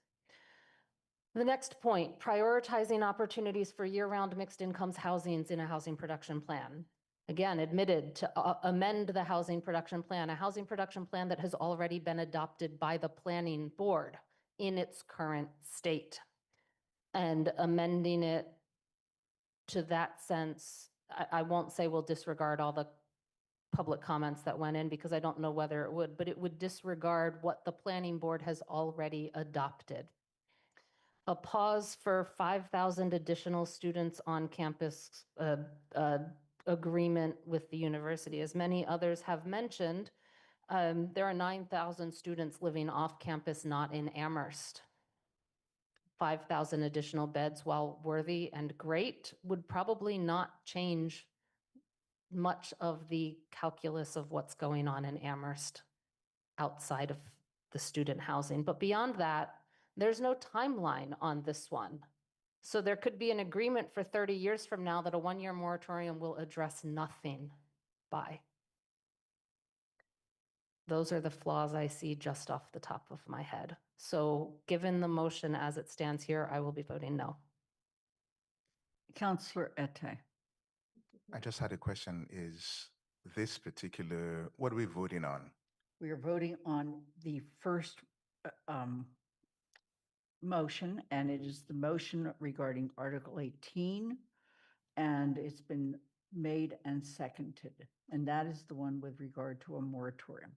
The next point, prioritizing opportunities for year-round mixed incomes housings in a housing production plan. Again, admitted to amend the housing production plan, a housing production plan that has already been adopted by the planning board in its current state. And amending it to that sense, I won't say we'll disregard all the public comments that went in because I don't know whether it would, but it would disregard what the planning board has already adopted. A pause for 5,000 additional students on campus agreement with the university. As many others have mentioned, there are 9,000 students living off campus, not in Amherst. 5,000 additional beds, while worthy and great, would probably not change much of the calculus of what's going on in Amherst outside of the student housing. But beyond that, there's no timeline on this one. So there could be an agreement for 30 years from now that a 1-year moratorium will address nothing by. Those are the flaws I see just off the top of my head. So given the motion as it stands here, I will be voting no. Counselor Ette. I just had a question. Is this particular, what are we voting on? We are voting on the first motion, and it is the motion regarding Article 18, and it's been made and seconded, and that is the one with regard to a moratorium.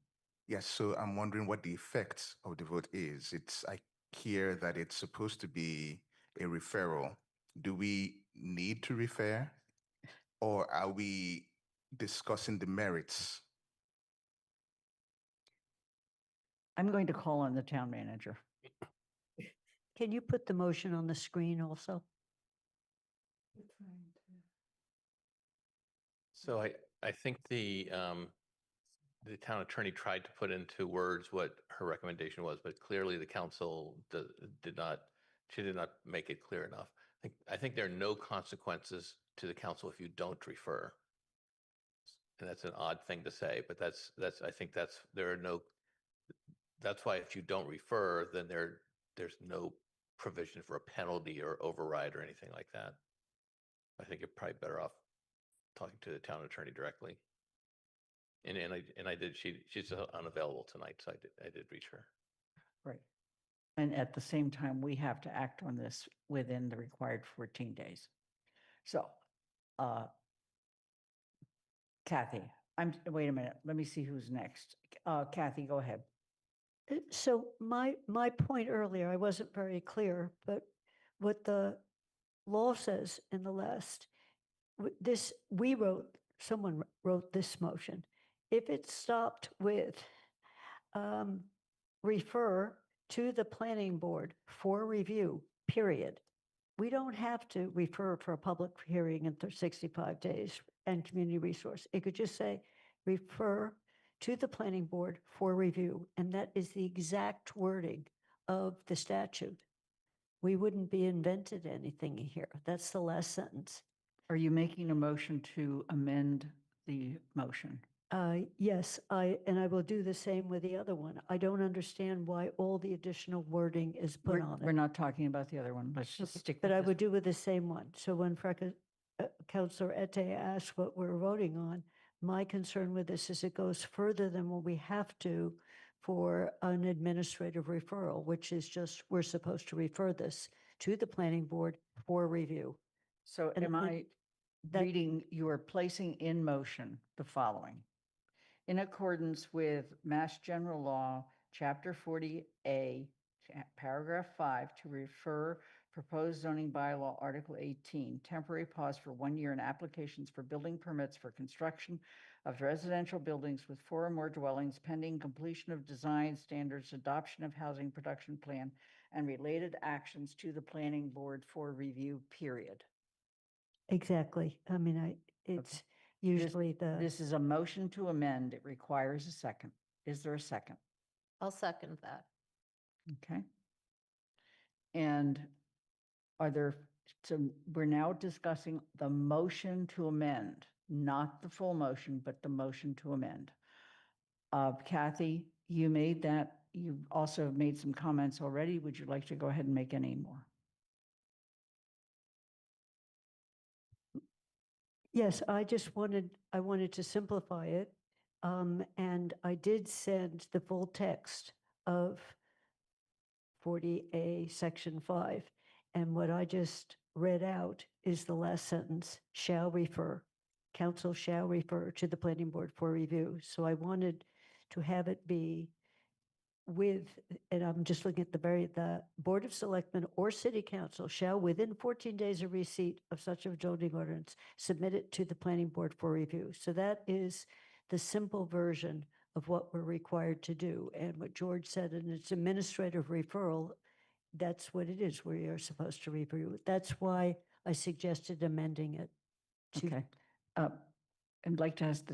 Yes, so I'm wondering what the effect of the vote is. I hear that it's supposed to be a referral. Do we need to refer, or are we discussing the merits? I'm going to call on the town manager. Can you put the motion on the screen also? So I think the town attorney tried to put into words what her recommendation was, but clearly the council did not make it clear enough. I think there are no consequences to the council if you don't refer. And that's an odd thing to say, but that's why if you don't refer, then there's no provision for a penalty or override or anything like that. I think you're probably better off talking to the town attorney directly. And I did. She's unavailable tonight, so I did reach her. Right. And at the same time, we have to act on this within the required 14 days. So, Kathy, wait a minute. Let me see who's next. Kathy, go ahead. So my point earlier, I wasn't very clear, but what the law says in the last, someone wrote this motion. If it stopped with refer to the planning board for review, period. We don't have to refer for a public hearing in 65 days and community resource. It could just say refer to the planning board for review. And that is the exact wording of the statute. We wouldn't be invented anything here. That's the last sentence. Are you making a motion to amend the motion? Yes, I will do the same with the other one. I don't understand why all the additional wording is put on it. We're not talking about the other one. Let's just stick But with I this. would do with the same one. So when Councillor Ete asked what we're voting on, my concern with this is it goes further than what we have to for an administrative referral, which is just, we're supposed to refer this to the planning board for review. So And am I reading, you are placing in motion the following. In accordance with Mass General Law, Chapter 40A, Paragraph 5, to refer proposed zoning bylaw Article 18, temporary pause for 1 year in applications for building permits for construction of residential buildings with 4 or more dwellings pending completion of design standards, adoption of housing production plan, and related actions to the planning board for review, period. Exactly. I mean, it's usually This is a motion to amend. It requires a second. Is there a second? I'll second that. Okay. And so we're now discussing the motion to amend, not the full motion, but the motion to amend. Kathy, you made that. You also made some comments already. Would you like to go ahead and make any more? Yes, I wanted to simplify it. And I did send the full text of 40A Section 5. And what I just read out is the last sentence, council shall refer to the planning board for review. So I wanted to have it be and I'm just looking at the Board of Selectmen or City Council shall, within 14 days of receipt of such a zoning ordinance, submit it to the planning board for review. So that is the simple version of what we're required to do. And what George said, and it's administrative referral, that's what it is. We are supposed to review it. That's why I suggested amending it. Okay. I'd like to ask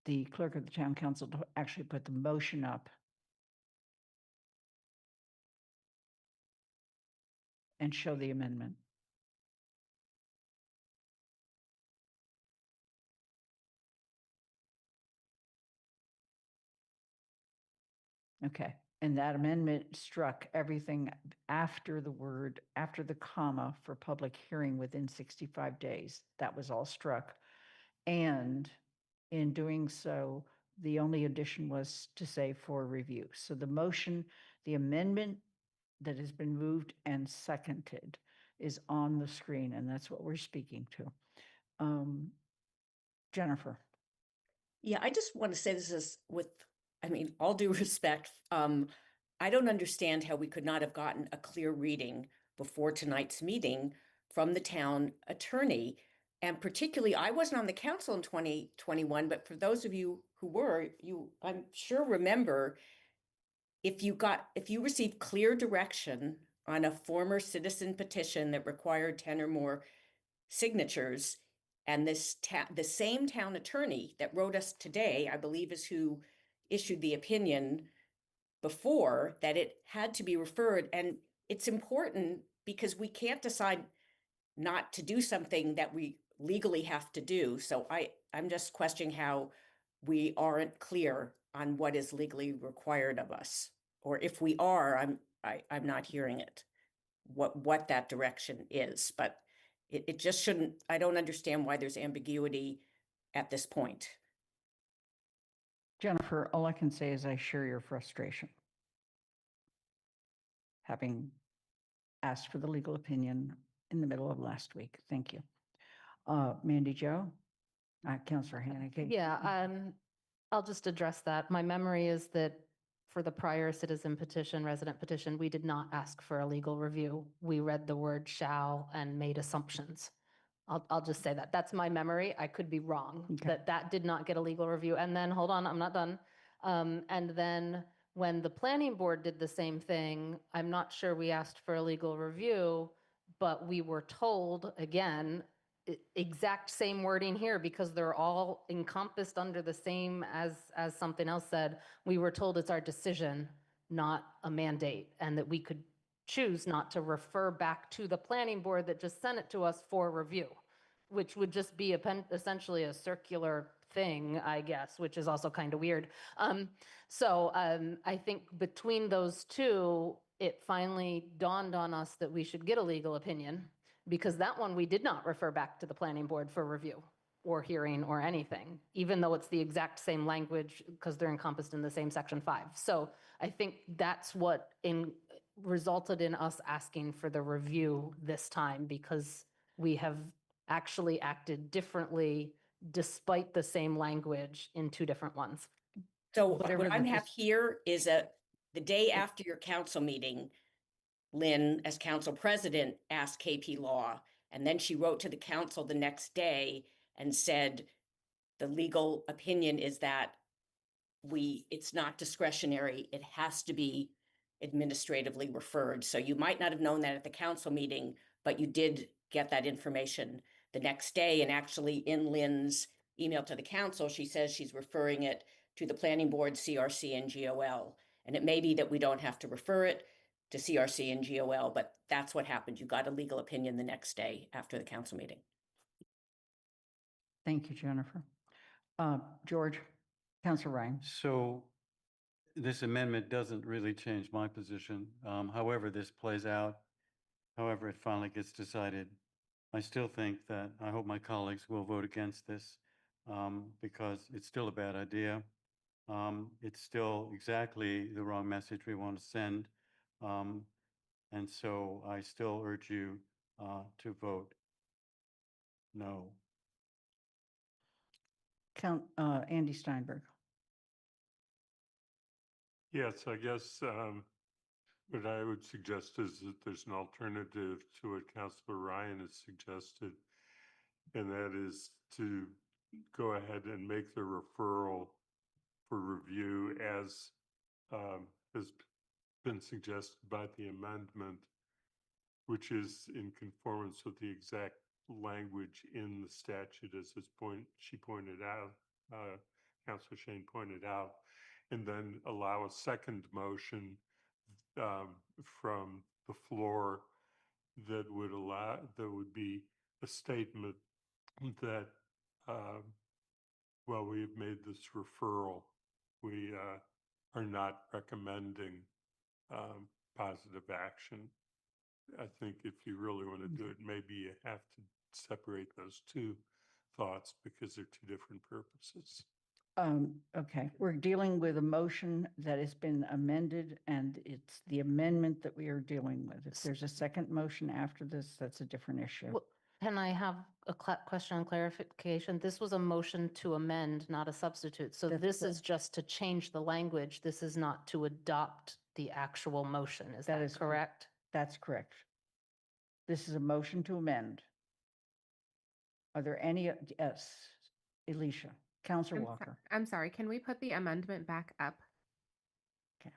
the clerk of the town council to actually put the motion up. And show the amendment. Okay, and that amendment struck everything after the comma for public hearing within 65 days. That was all struck. And in doing so, The only addition was to say for review. So the motion, the amendment that has been moved and seconded is on the screen, and that's what we're speaking to. Jennifer. Yeah, I just want to say this is with, I mean, all due respect, I don't understand how we could not have gotten a clear reading before tonight's meeting from the town attorney. And particularly, I wasn't on the council in 2021, but for those of you who were, I'm sure remember, if you received clear direction on a former citizen petition that required 10 or more signatures, and the same town attorney that wrote us today, I believe, is who issued the opinion before, that it had to be referred. And it's important because we can't decide not to do something that we legally have to do. So I'm just questioning how we aren't clear on what is legally required of us. Or if we are, I'm not hearing it, what that direction is. But it just shouldn't, I don't understand why there's ambiguity at this point. Jennifer, all I can say is I share your frustration, having asked for the legal opinion in the middle of last week. Thank you. Mandy Jo, Councilor Haneke. Yeah, I'll just address that. My memory is that for the prior citizen petition, resident petition, we did not ask for a legal review. We read the word shall and made assumptions. I'll just say that. That's my memory. I could be wrong. Okay. That did not get a legal review. And then, hold on, I'm not done. And then when the planning board did the same thing, I'm not sure we asked for a legal review, but we were told, again, exact same wording here, because they're all encompassed under the same as something else said. We were told it's our decision, not a mandate, and that we could choose not to refer back to the planning board that just sent it to us for review, which would just be essentially a circular thing, I guess, which is also kind of weird. So I think between those two, it finally dawned on us that we should get a legal opinion, because that one we did not refer back to the planning board for review or hearing or anything, even though it's the exact same language because they're encompassed in the same section 5. So I think that's what resulted in us asking for the review this time, because we have actually acted differently despite the same language in two different ones. So Whatever what the I have here is the day after your council meeting, Lynn, as council president, asked KP Law, and then she wrote to the council the next day and said, the legal opinion is that it's not discretionary, it has to be administratively referred. So you might not have known that at the council meeting, but you did get that information the next day. And actually in Lynn's email to the council, she says she's referring it to the planning board, CRC, and GOL. And it may be that we don't have to refer it to CRC and GOL, but that's what happened. You got a legal opinion the next day after the council meeting. Thank you, Jennifer. George, Councilor Ryan. So this amendment doesn't really change my position. However this plays out, however it finally gets decided, I still think that I hope my colleagues will vote against this because it's still a bad idea. It's still exactly the wrong message we want to send. And so I still urge you to vote no. Andy Steinberg. Yes, I guess what I would suggest is that there's an alternative to what Councilor Ryan has suggested, and that is to go ahead and make the referral for review as has been suggested by the amendment, which is in conformance with the exact language in the statute as she pointed out, Councilor Shane pointed out, and then allow a second motion from the floor that would be a statement that while we have made this referral, we are not recommending positive action. I think if you really want to do it, maybe you have to separate those two thoughts because they're two different purposes. Okay, we're dealing with a motion that has been amended, and it's the amendment that we are dealing with. If there's a second motion after this, that's a different issue. Well, can I have a question on clarification? This was a motion to amend, not a substitute. So That's this correct. is just to change the language. This is not to adopt the actual motion. Is That that is correct? That's correct. This is a motion to amend. Are there any, yes, Alicia, Counselor Walker? I'm sorry, can we put the amendment back up? Okay.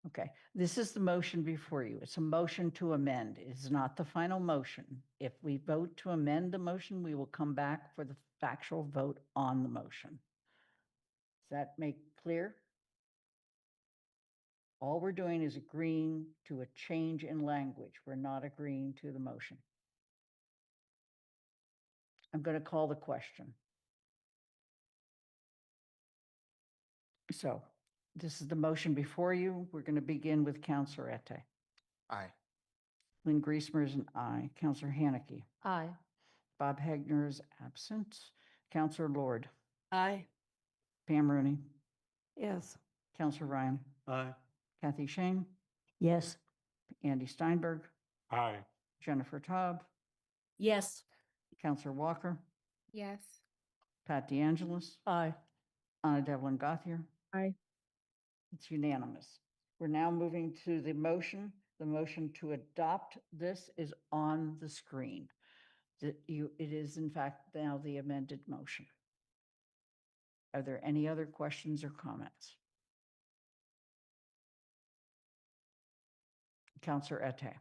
Okay, this is the motion before you. It's a motion to amend. It is not the final motion. If we vote to amend the motion, we will come back for the factual vote on the motion. Does that make clear? All we're doing is agreeing to a change in language. We're not agreeing to the motion. I'm going to call the question. So this is the motion before you. We're going to begin with Counselor Ette. Aye. Lynn Griesmer is an aye. Counselor Haneke. Aye. Bob Hegner is absent. Counselor Lord. Aye. Pam Rooney. Yes. Counselor Ryan. Aye. Kathy Shane. Yes. Andy Steinberg. Aye. Jennifer Taub. Yes. Counselor Walker. Yes. Pat DeAngelis. Aye. Anna Devlin Gauthier. Aye. It's unanimous. We're now moving to the motion. The motion to adopt this is on the screen. It is in fact now the amended motion. Are there any other questions or comments? Counselor Ette.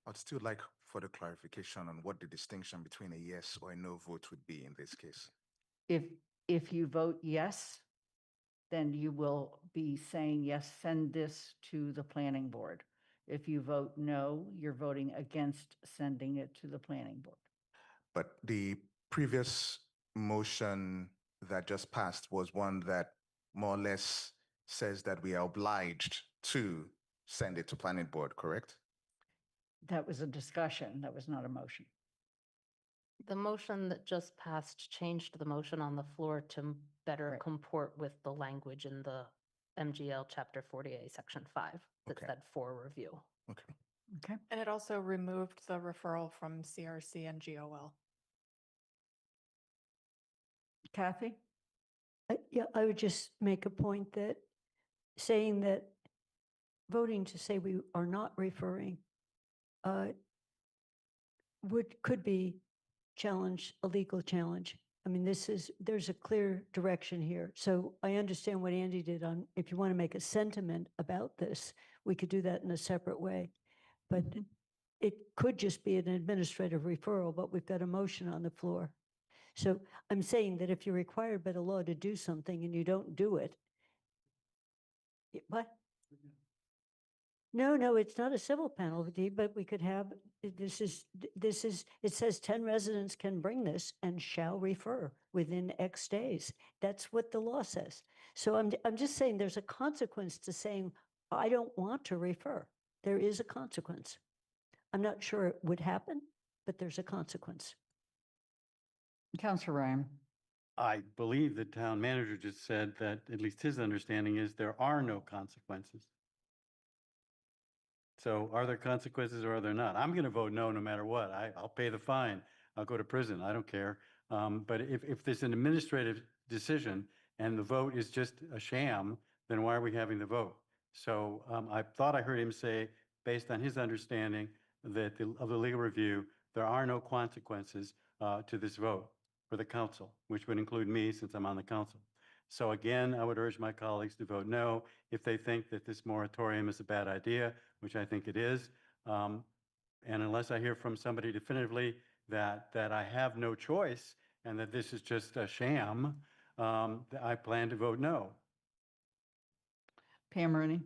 I'd still like further clarification on what the distinction between a yes or a no vote would be in this case. If you vote yes, then you will be saying, yes, send this to the planning board. If you vote no, you're voting against sending it to the planning board. But the previous motion that just passed was one that more or less says that we are obliged to send it to planning board, correct? That was a discussion. That was not a motion. The motion that just passed changed the motion on the floor to better Right. comport with the language in the MGL Chapter 40A, Section 5, that Okay. said for review. Okay. Okay. And it also removed the referral from CRC and GOL. Kathy? Yeah, I would just make a point that saying that voting to say we are not referring could be a legal challenge. I mean, there's a clear direction here. So I understand what Andy did on, if you want to make a sentiment about this, we could do that in a separate way. But it could just be an administrative referral, but we've got a motion on the floor. So I'm saying that if you're required by the law to do something and you don't do it, what? No, it's not a civil penalty, but we could have, it says 10 residents can bring this and shall refer within X days. That's what the law says. So I'm just saying there's a consequence to saying, I don't want to refer. There is a consequence. I'm not sure it would happen, but there's a consequence. Counselor Ryan. I believe the town manager just said that at least his understanding is there are no consequences. So are there consequences or are there not? I'm going to vote no matter what. I'll pay the fine. I'll go to prison. I don't care. But if there's an administrative decision and the vote is just a sham, then why are we having the vote? So I thought I heard him say, based on his understanding that of the legal review, there are no consequences to this vote for the council, which would include me since I'm on the council. So again, I would urge my colleagues to vote no if they think that this moratorium is a bad idea, which I think it is. And unless I hear from somebody definitively that I have no choice and that this is just a sham, I plan to vote no. Pam Rooney.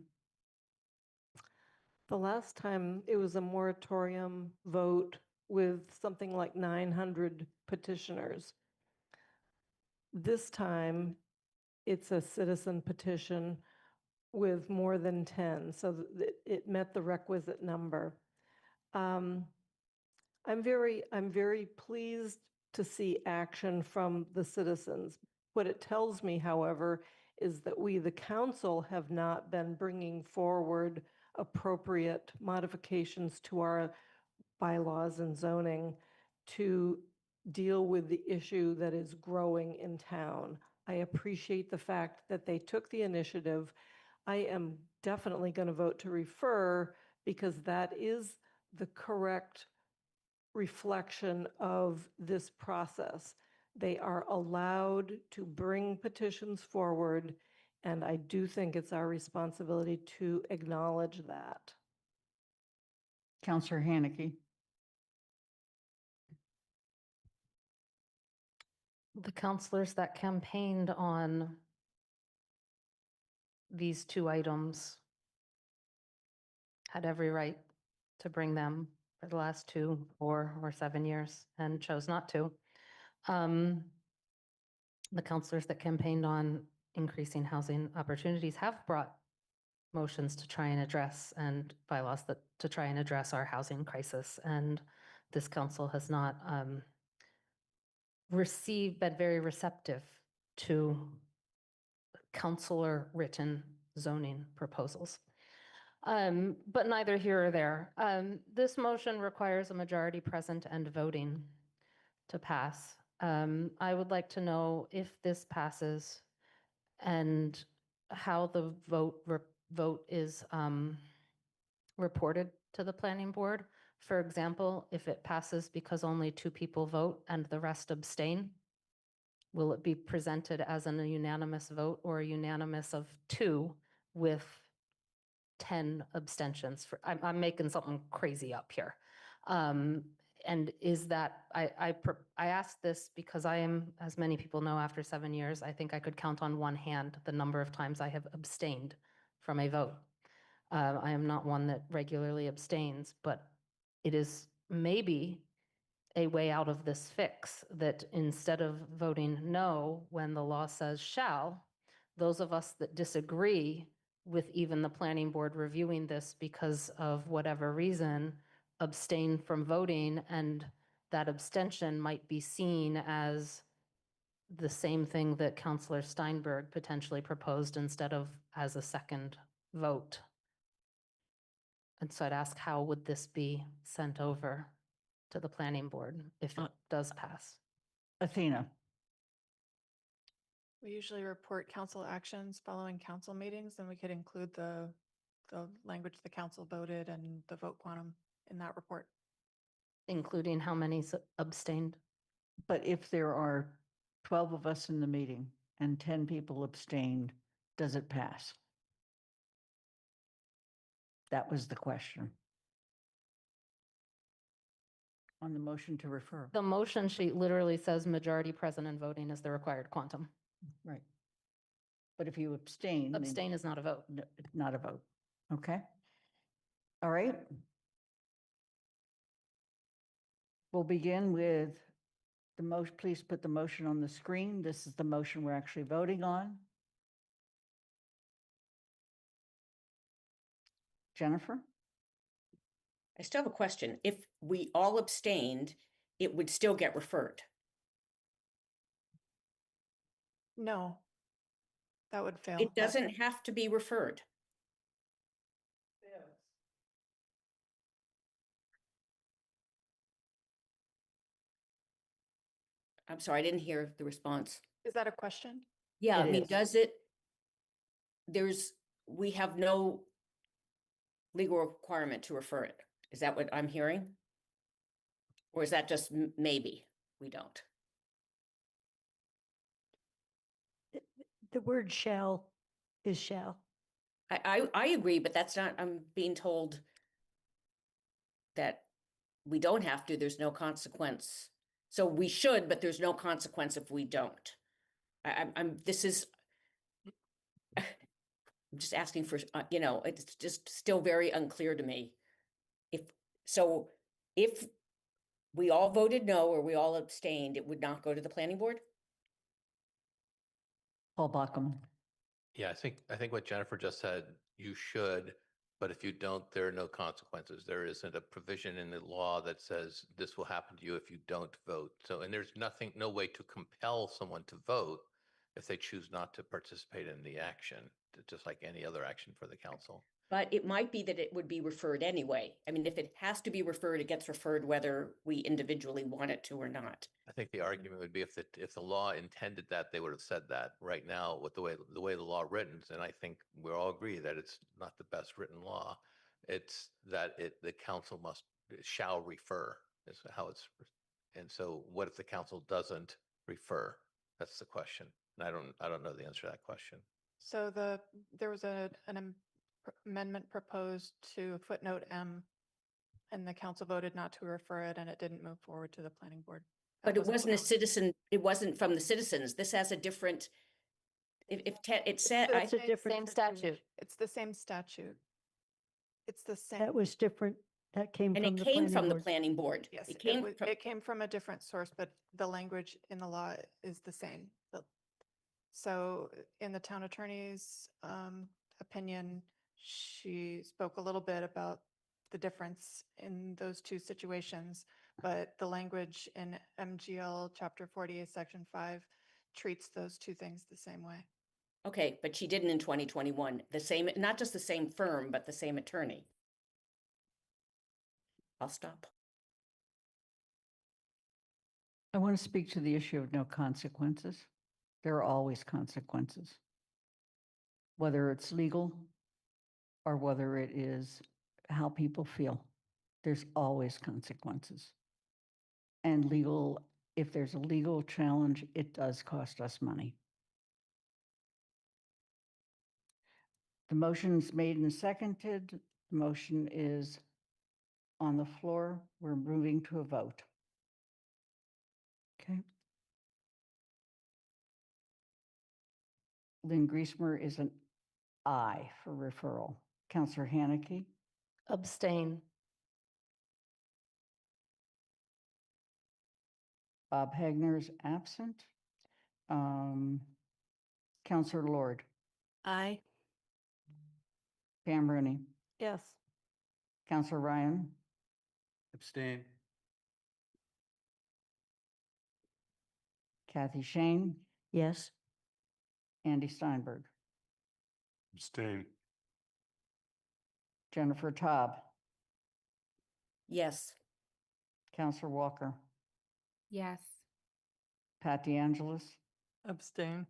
The last time it was a moratorium vote with something like 900 petitioners. This time it's a citizen petition with more than 10, so that it met the requisite number. I'm very pleased to see action from the citizens. What it tells me, however, is that we, the council, have not been bringing forward appropriate modifications to our bylaws and zoning to deal with the issue that is growing in town. I appreciate the fact that they took the initiative. I am definitely going to vote to refer because that is the correct reflection of this process. They are allowed to bring petitions forward, and I do think it's our responsibility to acknowledge that. Counselor Haneke. The counselors that campaigned on these two items had every right to bring them for the last 2, 4, or 7 years and chose not to. The counselors that campaigned on increasing housing opportunities have brought motions to try and address and bylaws that to try and address our housing crisis. And this council has not been very receptive to councilor written zoning proposals. But neither here or there. This motion requires a majority present and voting to pass. I would like to know if this passes and how the vote is reported to the planning board. For example, if it passes because only 2 people vote and the rest abstain, will it be presented as a unanimous vote or a unanimous of 2 with 10 abstentions? I'm making something crazy up here. And is that, I asked this because I am, as many people know, after 7 years, I think I could count on one hand the number of times I have abstained from a vote. I am not one that regularly abstains, but it is maybe a way out of this fix that instead of voting no when the law says shall, those of us that disagree with even the planning board reviewing this because of whatever reason abstain from voting, and that abstention might be seen as the same thing that Councillor Steinberg potentially proposed instead of as a second vote. And so I'd ask, how would this be sent over to the planning board if it does pass? Athena. We usually report council actions following council meetings, and we could include the language the council voted and the vote quantum in that report. Including how many abstained? But if there are 12 of us in the meeting and 10 people abstained, does it pass? That was the question. On the motion to refer. The motion sheet literally says majority present and voting is the required quantum. Right. But if you abstain. Abstain is not a vote. No, it's not a vote. Okay. All right. We'll begin with the motion. Please put the motion on the screen. This is the motion we're actually voting on. Jennifer? I still have a question. If we all abstained, it would still get referred. No, that would fail. It doesn't have to be referred. I'm sorry, I didn't hear the response. Is that a question? Yeah, It I mean, is. does it, we have no legal requirement to refer it. Is that what I'm hearing? Or is that just maybe we don't? The word shall is shall. I agree, but that's not, I'm being told that we don't have to, there's no consequence. So we should, but there's no consequence if we don't. I'm just asking for, it's just still very unclear to me. If we all voted no, or we all abstained, it would not go to the planning board? Paul Bockham. Yeah, I think what Jennifer just said, you should, but if you don't, there are no consequences. There isn't a provision in the law that says this will happen to you if you don't vote. So, and there's no way to compel someone to vote if they choose not to participate in the action, just like any other action for the council. But it might be that it would be referred anyway. I mean, if it has to be referred, it gets referred whether we individually want it to or not. I think the argument would be if the law intended that, they would have said that. Right now, with the way the law written, and I think we all agree that it's not the best written law. It's that the council shall refer is how it's. And so, what if the council doesn't refer? That's the question. And I don't know the answer to that question. So there was an amendment proposed to footnote M, and the council voted not to refer it, and it didn't move forward to the planning board. But it wasn't a citizen, it wasn't from the citizens. This has a different, it said, That's a different Same statute. It's the same statute. It's the same. That was different. That came and from it the came planning from the board. planning board. Yes, It came from, it came from a different source, but the language in the law is the same. So in the town attorney's opinion, she spoke a little bit about the difference in those two situations, but the language in MGL Chapter 48, Section 5 treats those two things the same way. okay, but she didn't in 2021. The same, not just the same firm, but the same attorney. I'll stop. I want to speak to the issue of no consequences. There are always consequences, whether it's legal or whether it is how people feel. There's always consequences. And legal, if there's a legal challenge, it does cost us money. The motion's made and seconded. The motion is on the floor. We're moving to a vote. Okay. Lynn Griesmer is an aye for referral. Counselor Haneke, Abstain. Bob Hagner is absent. Counselor Lord, Aye. Pam Rooney, Yes. Counselor Ryan, Abstain. Kathy Shane, Yes. Andy Steinberg, Abstain. Jennifer Taub, Yes. Counselor Walker, Yes. Pat DeAngelis, Abstain.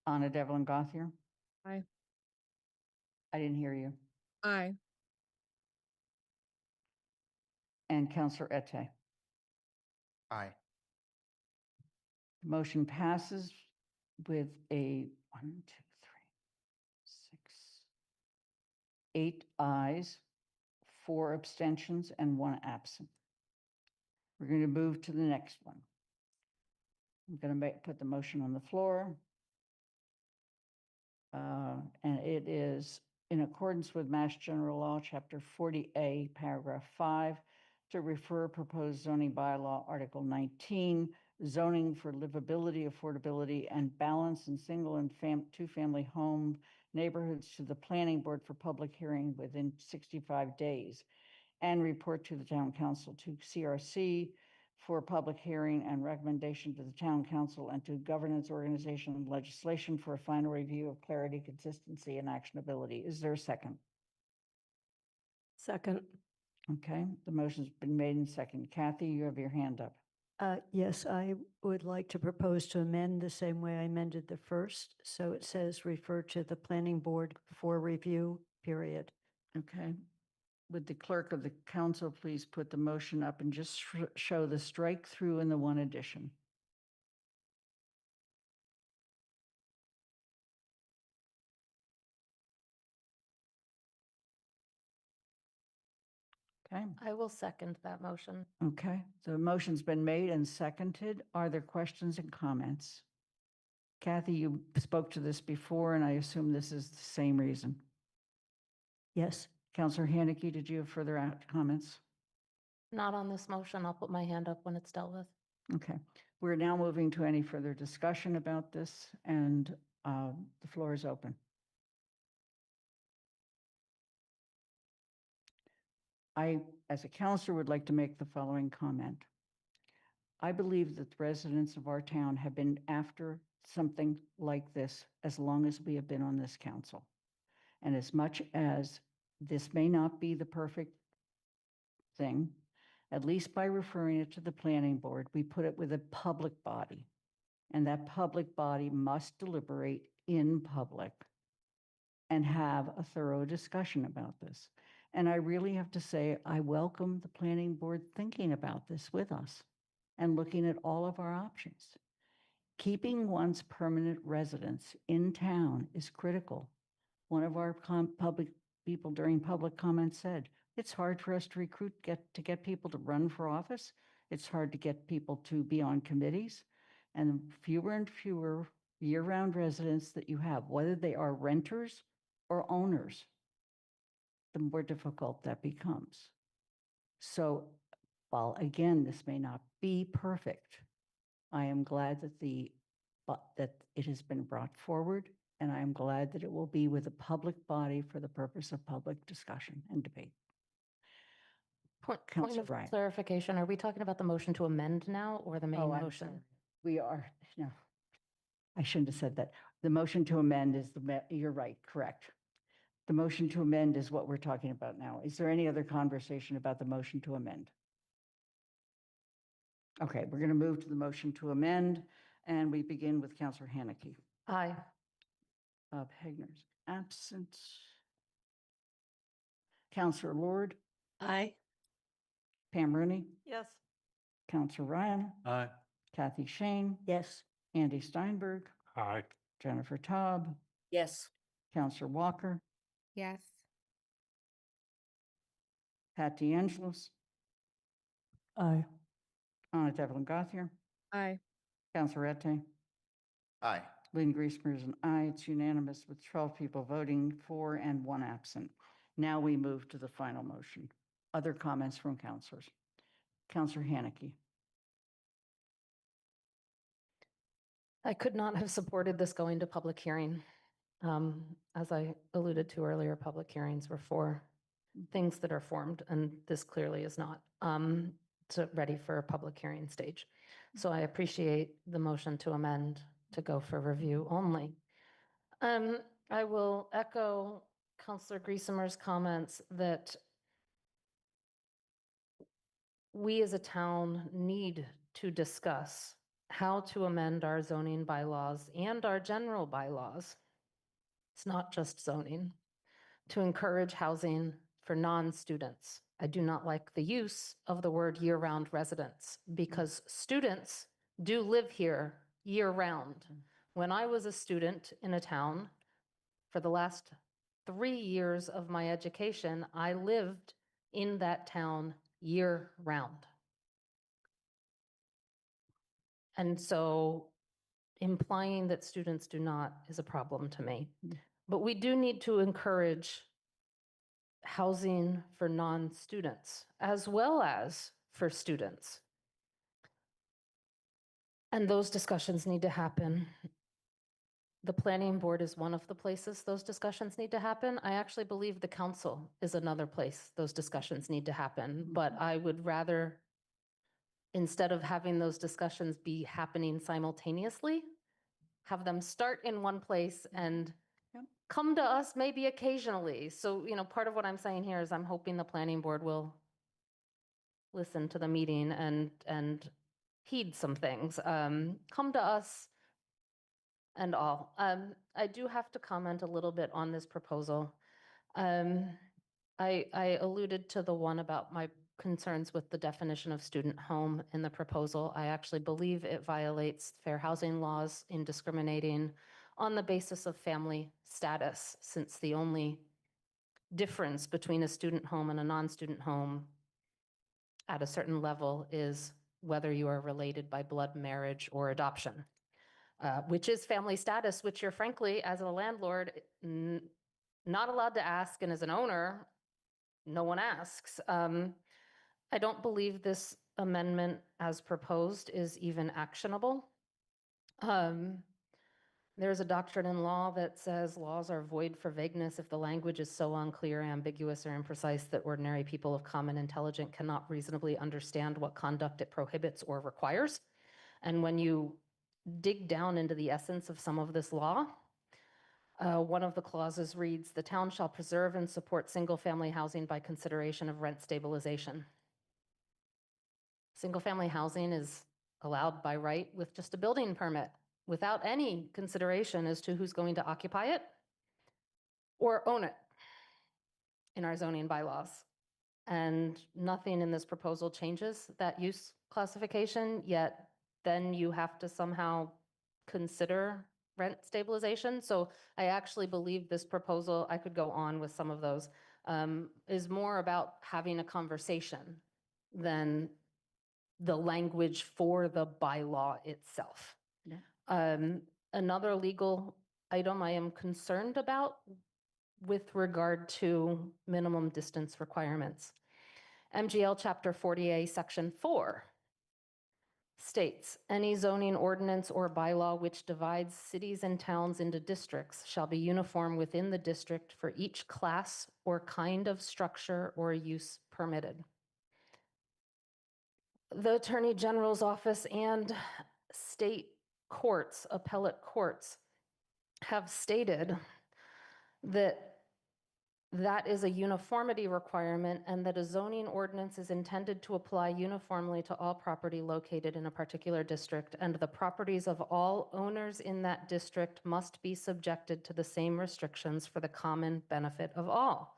Anna Devlin Gothier. Aye. I didn't hear you. Aye. And Counselor Ette. Aye. The motion passes with a 1, 2, 3, 6, 8 ayes, 4 abstentions, and 1 absent. We're going to move to the next one. I'm going to put the motion on the floor. And it is in accordance with Mass General Law, Chapter 40A, Paragraph 5, to refer proposed zoning bylaw, Article 19, zoning for livability, affordability, and balance in single and two-family home neighborhoods to the planning board for public hearing within 65 days, and report to the town council, to CRC for public hearing and recommendation to the town council and to governance, organization, and legislation for a final review of clarity, consistency, and actionability. Is there a second? Second. Okay, the motion's been made and second. Kathy, you have your hand up. Yes, I would like to propose to amend the same way I amended the first. So it says refer to the planning board for review, period. Okay. Would the clerk of the council please put the motion up and just show the strike through and the one addition? Okay. I will second that motion. Okay, the motion's been made and seconded. Are there questions and comments? Kathy, you spoke to this before, and I assume this is the same reason. Yes. Counselor Haneke, did you have further comments? Not on this motion. I'll put my hand up when it's dealt with. Okay, We're now moving to any further discussion about this, and the floor is open. I, as a counselor, would like to make the following comment. I believe that the residents of our town have been after something like this as long as we have been on this council. And as much as this may not be the perfect thing, at least by referring it to the planning board, we put it with a public body. And that public body must deliberate in public and have a thorough discussion about this. And I really have to say, I welcome the planning board thinking about this with us and looking at all of our options. Keeping one's permanent residence in town is critical. One of our public people during public comment said, it's hard for us to get people to run for office. It's hard to get people to be on committees. And fewer and fewer year-round residents that you have, whether they are renters or owners, the more difficult that becomes. So while again, this may not be perfect, I am glad that it has been brought forward, and I am glad that it will be with a public body for the purpose of public discussion and debate. Point Councilor of Bryant. clarification, are we talking about the motion to amend now or the main Oh, I'm motion? sorry. We are, no, I shouldn't have said that. The motion to amend is you're right, correct. The motion to amend is what we're talking about now. Is there any other conversation about the motion to amend? Okay, we're going to move to the motion to amend, and we begin with Councilor Haneke. Aye. Bob Hegner's absent. Councilor Lord, Aye. Pam Rooney, Yes. Councilor Ryan, Aye. Kathy Shane, Yes. Andy Steinberg, Aye. Jennifer Taub, Yes. Councilor Walker, Yes. Pat DeAngelis, Aye. Anna Devlin Gothier, Aye. Councilor Ette, Aye. Lynn Griesmer is an aye. It's unanimous with 12 people voting for and 1 absent. Now we move to the final motion. Other comments from councilors? Councilor Haneke. I could not have supported this going to public hearing. As I alluded to earlier, public hearings were for things that are formed, and this clearly is not ready for a public hearing stage. So I appreciate the motion to amend to go for review only. I will echo Councilor Griesemer's comments that we as a town need to discuss how to amend our zoning bylaws and our general bylaws. It's not just zoning, to encourage housing for non-students. I do not like the use of the word year-round residents because students do live here year-round. When I was a student in a town, for the last 3 years of my education, I lived in that town year-round. And so implying that students do not is a problem to me. But we do need to encourage housing for non-students as well as for students. And those discussions need to happen. The planning board is one of the places those discussions need to happen. I actually believe the council is another place those discussions need to happen. But I would rather, instead of having those discussions be happening simultaneously, have them start in one place and come to us maybe occasionally. So, part of what I'm saying here is I'm hoping the planning board will listen to the meeting and heed some things. Come to us and all. I do have to comment a little bit on this proposal. I alluded to the one about my concerns with the definition of student home in the proposal. I actually believe it violates fair housing laws in discriminating on the basis of family status, since the only difference between a student home and a non-student home at a certain level is whether you are related by blood, marriage, or adoption, which is family status, which you're frankly, as a landlord, not allowed to ask, and as an owner, no one asks. I don't believe this amendment as proposed is even actionable. There's a doctrine in law that says laws are void for vagueness if the language is so unclear, ambiguous, or imprecise that ordinary people of common intelligence cannot reasonably understand what conduct it prohibits or requires. And when you dig down into the essence of some of this law, one of the clauses reads, "The town shall preserve and support single-family housing by consideration of rent stabilization." Single-family housing is allowed by right with just a building permit, without any consideration as to who's going to occupy it or own it in our zoning bylaws. And nothing in this proposal changes that use classification, yet then you have to somehow consider rent stabilization. So I actually believe this proposal, I could go on with some of those, is more about having a conversation than the language for the bylaw itself. Another legal item I am concerned about with regard to minimum distance requirements. MGL Chapter 40A, Section 4 states, "Any zoning ordinance or bylaw which divides cities and towns into districts shall be uniform within the district for each class or kind of structure or use permitted." The Attorney General's office and state courts, appellate courts, have stated that that is a uniformity requirement and that a zoning ordinance is intended to apply uniformly to all property located in a particular district, and the properties of all owners in that district must be subjected to the same restrictions for the common benefit of all,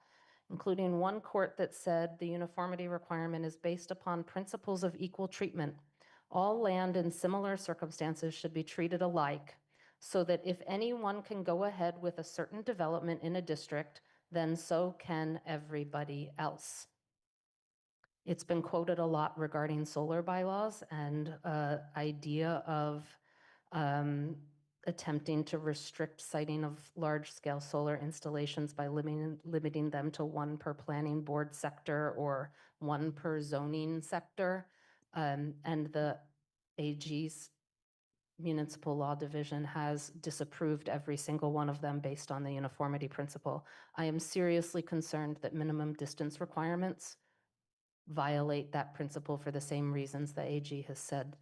including one court that said the uniformity requirement is based upon principles of equal treatment. All land in similar circumstances should be treated alike, so that if anyone can go ahead with a certain development in a district, then so can everybody else. It's been quoted a lot regarding solar bylaws and idea of attempting to restrict siting of large-scale solar installations by limiting them to one per planning board sector or one per zoning sector. And the AG's Municipal Law Division has disapproved every single one of them based on the uniformity principle. I am seriously concerned that minimum distance requirements violate that principle for the same reasons the AG has said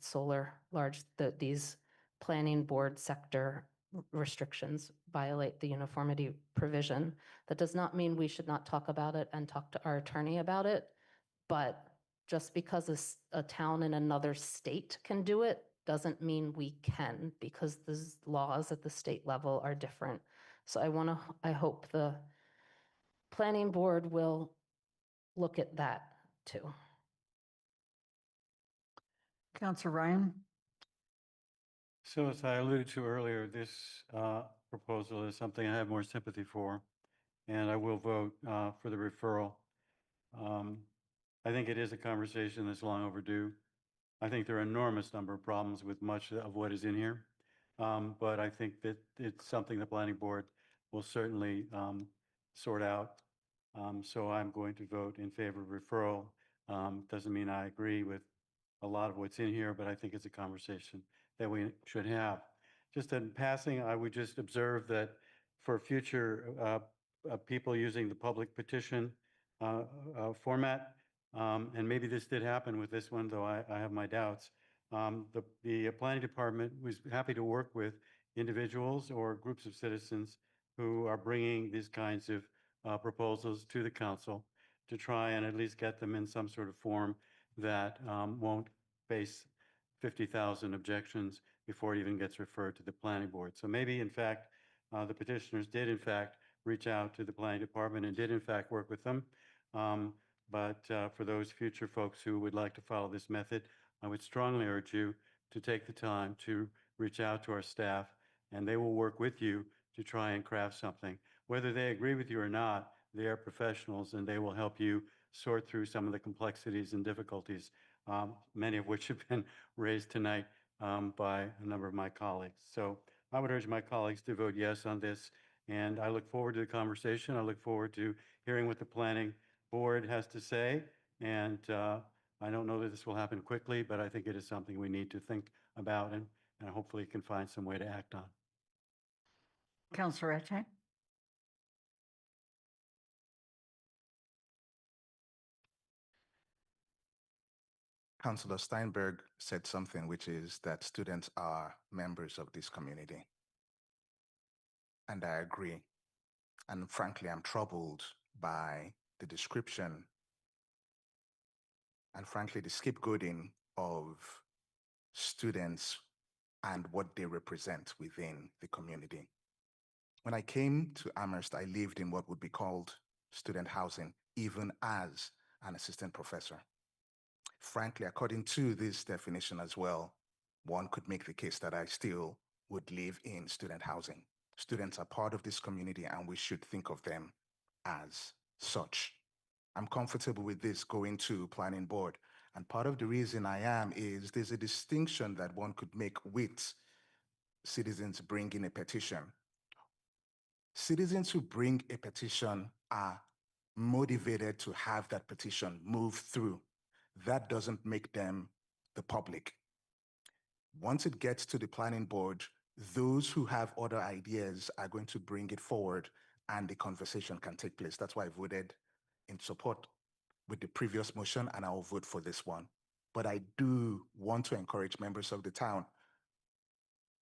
these planning board sector restrictions violate the uniformity provision. That does not mean we should not talk about it and talk to our attorney about it, but just because a town in another state can do it doesn't mean we can, because the laws at the state level are different. So I hope the planning board will look at that too. Councilor Ryan? So as I alluded to earlier, this proposal is something I have more sympathy for, and I will vote for the referral. I think it is a conversation that's long overdue. I think there are an enormous number of problems with much of what is in here. But I think that it's something the planning board will certainly sort out. So I'm going to vote in favor of referral. Doesn't mean I agree with a lot of what's in here, but I think it's a conversation that we should have. Just in passing, I would just observe that for future people using the public petition format, and maybe this did happen with this one, though I have my doubts. The planning department was happy to work with individuals or groups of citizens who are bringing these kinds of proposals to the council to try and at least get them in some sort of form that won't face 50,000 objections before it even gets referred to the planning board. So maybe, in fact, the petitioners did, in fact, reach out to the planning department and did, in fact, work with them. But for those future folks who would like to follow this method, I would strongly urge you to take the time to reach out to our staff, and they will work with you to try and craft something. Whether they agree with you or not, they are professionals, and they will help you sort through some of the complexities and difficulties, many of which have been raised tonight by a number of my colleagues. So I would urge my colleagues to vote yes on this, and I look forward to the conversation. I look forward to hearing what the planning board has to say, and I don't know that this will happen quickly, but I think it is something we need to think about and hopefully can find some way to act on. Councillor Ete? Councillor Steinberg said something, which is that students are members of this community. And I agree. And frankly, I'm troubled by the description and frankly, the scapegoating of students and what they represent within the community. When I came to Amherst, I lived in what would be called student housing, even as an assistant professor. Frankly, according to this definition as well, one could make the case that I still would live in student housing. Students are part of this community and we should think of them as such. I'm comfortable with this going to planning board. And part of the reason I am is there's a distinction that one could make with citizens bringing a petition. Citizens who bring a petition are motivated to have that petition move through. That doesn't make them the public. Once it gets to the planning board, those who have other ideas are going to bring it forward and the conversation can take place. That's why I voted in support with the previous motion and I'll vote for this one. But I do want to encourage members of the town.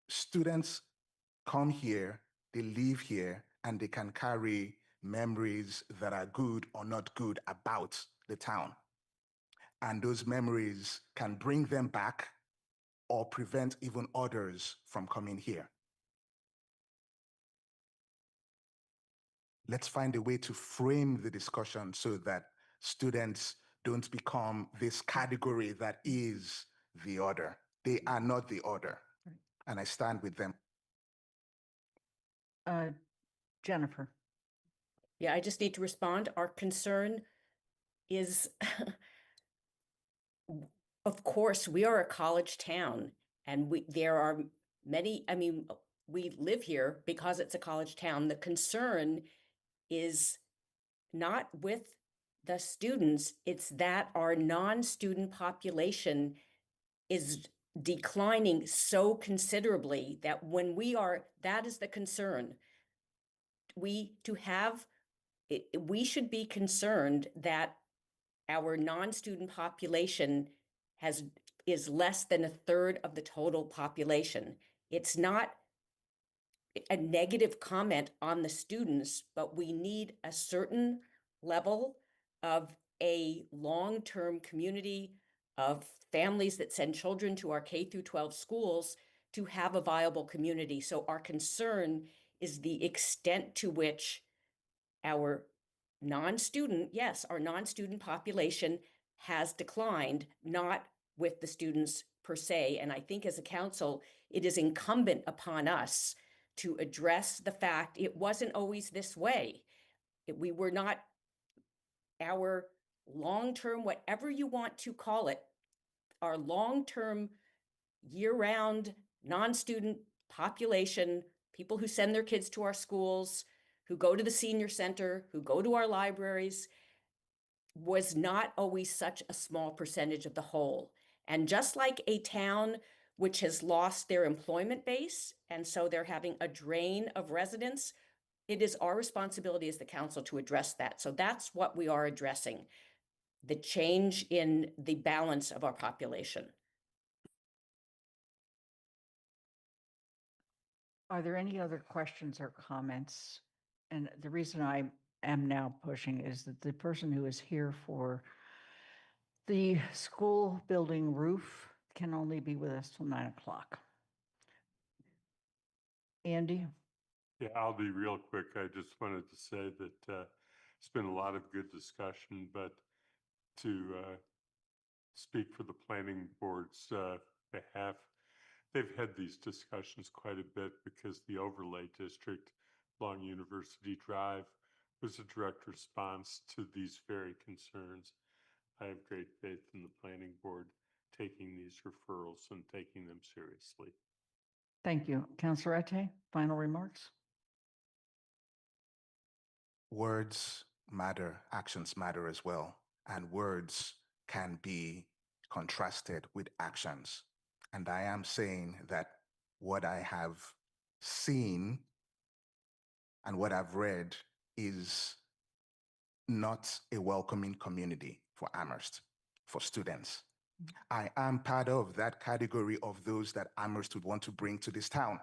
Students come here, they live here, and they can carry memories that are good or not good about the town. And those memories can bring them back or prevent even others from coming here. Let's find a way to frame the discussion so that students don't become this category that is the order. They are not the order. Right. And I stand with them. Jennifer? Yeah, I just need to respond. Our concern is, of course, we are a college town and there are many, we live here because it's a college town. The concern is not with the students, it's that our non-student population is declining so considerably that that is the concern. We should be concerned that our non-student population is less than 1/3 of the total population. It's not a negative comment on the students, but we need a certain level of a long-term community of families that send children to our K-12 schools to have a viable community. So our concern is the extent to which our non-student population has declined, not with the students per se. And I think as a council, it is incumbent upon us to address the fact it wasn't always this way. We were not, our long-term, whatever you want to call it, our long-term year-round non-student population, people who send their kids to our schools, who go to the senior center, who go to our libraries, was not always such a small percentage of the whole. And just like a town which has lost their employment base, and so they're having a drain of residents, it is our responsibility as the council to address that. So that's what we are addressing, the change in the balance of our population. Are there any other questions or comments? And the reason I am now pushing is that the person who is here for the school building roof can only be with us till 9 o'clock. Andy? Yeah, I'll be real quick. I just wanted to say that it's been a lot of good discussion, but to speak for the planning board's behalf, they've had these discussions quite a bit because the overlay district along University Drive was a direct response to these very concerns. I have great faith in the planning board taking these referrals and taking them seriously. Thank you. Councillor Ete, final remarks? Words matter, actions matter as well. And words can be contrasted with actions. And I am saying that what I have seen and what I've read is not a welcoming community for Amherst, for students. I am part of that category of those that Amherst would want to bring to this town.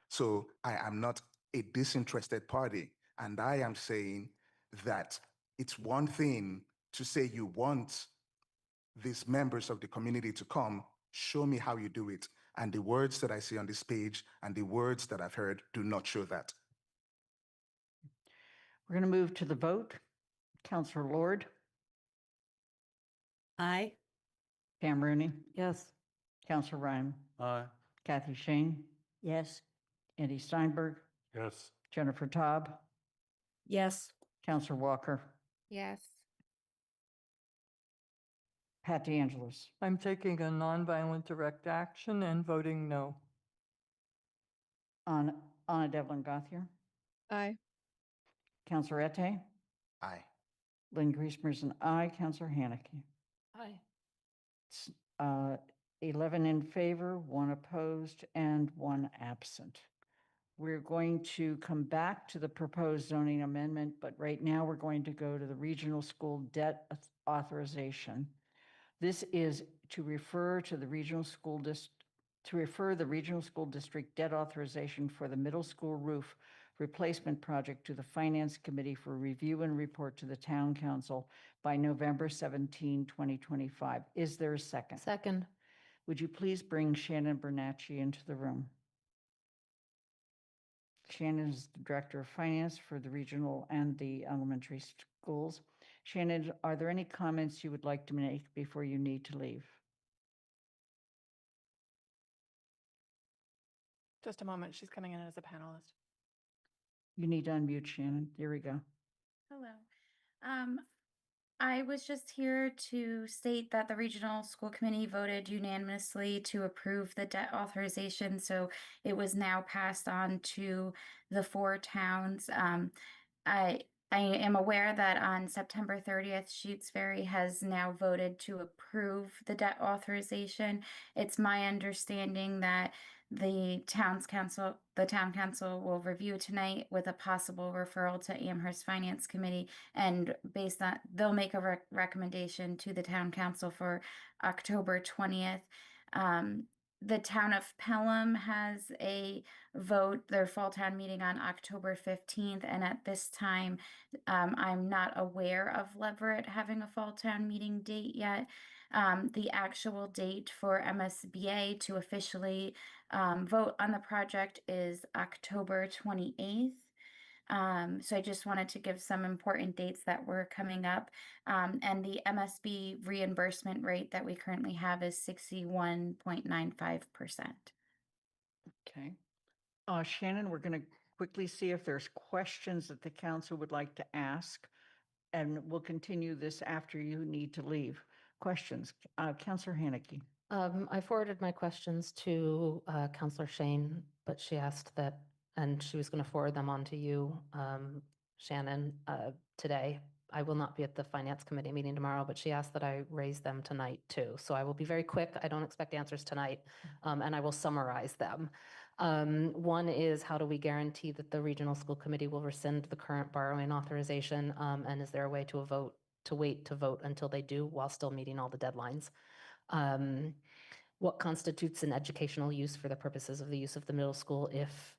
So I am not a disinterested party. And I am saying that it's one thing to say you want these members of the community to come, show me how you do it. And the words that I see on this page and the words that I've heard do not show that. We're going to move to the vote. Councillor Lord, Aye. Pam Rooney, Yes. Councillor Ryan, Aye. Kathy Shane, Yes. Andy Steinberg, Yes. Jennifer Taub, Yes. Councillor Walker, Yes. Pat DeAngelis. I'm taking a nonviolent direct action and voting no. Anna Devlin Gothier, Aye. Councillor Ette, Aye. Lynn Griesmer's an aye, Councillor Haneke. Aye. It's, 11 in favor, 1 opposed, and 1 absent. We're going to come back to the proposed zoning amendment, but right now we're going to go to the regional school debt authorization. This is to refer to the regional school the regional school district debt authorization for the middle school roof replacement project to the Finance Committee for review and report to the Town Council by November 17, 2025. Is there a second? Second. Would you please bring Shannon Bernacci into the room? Shannon is the Director of Finance for the regional and the elementary schools. Shannon, are there any comments you would like to make before you need to leave? Just a moment. She's coming in as a panelist. You need to unmute Shannon. There we go. Hello. I was just here to state that the Regional School Committee voted unanimously to approve the debt authorization, so it was now passed on to the 4 towns. I am aware that on September 30th, Shutesbury has now voted to approve the debt authorization. It's my understanding that the town council will review tonight with a possible referral to Amherst Finance Committee, and based on, they'll make a recommendation to the town council for October 20th. The town of Pelham has a vote, their fall town meeting on October 15th, and at this time, I'm not aware of Leverett having a fall town meeting date yet. The actual date for MSBA to officially vote on the project is October 28th. So I just wanted to give some important dates that were coming up. And the MSB reimbursement rate that we currently have is 61.95%. Okay. Shannon, we're going to quickly see if there's questions that the council would like to ask, and we'll continue this after you need to leave. Questions? Councillor Haneke. I forwarded my questions to Counselor Shane, but she asked that, and she was going to forward them on to you, Shannon, today. I will not be at the Finance Committee meeting tomorrow, but she asked that I raise them tonight too. So I will be very quick. I don't expect answers tonight, and I will summarize them. One is, how do we guarantee that the Regional School Committee will rescind the current borrowing authorization? And is there a way to wait to vote until they do while still meeting all the deadlines? What constitutes an educational use for the purposes of the use of the middle school if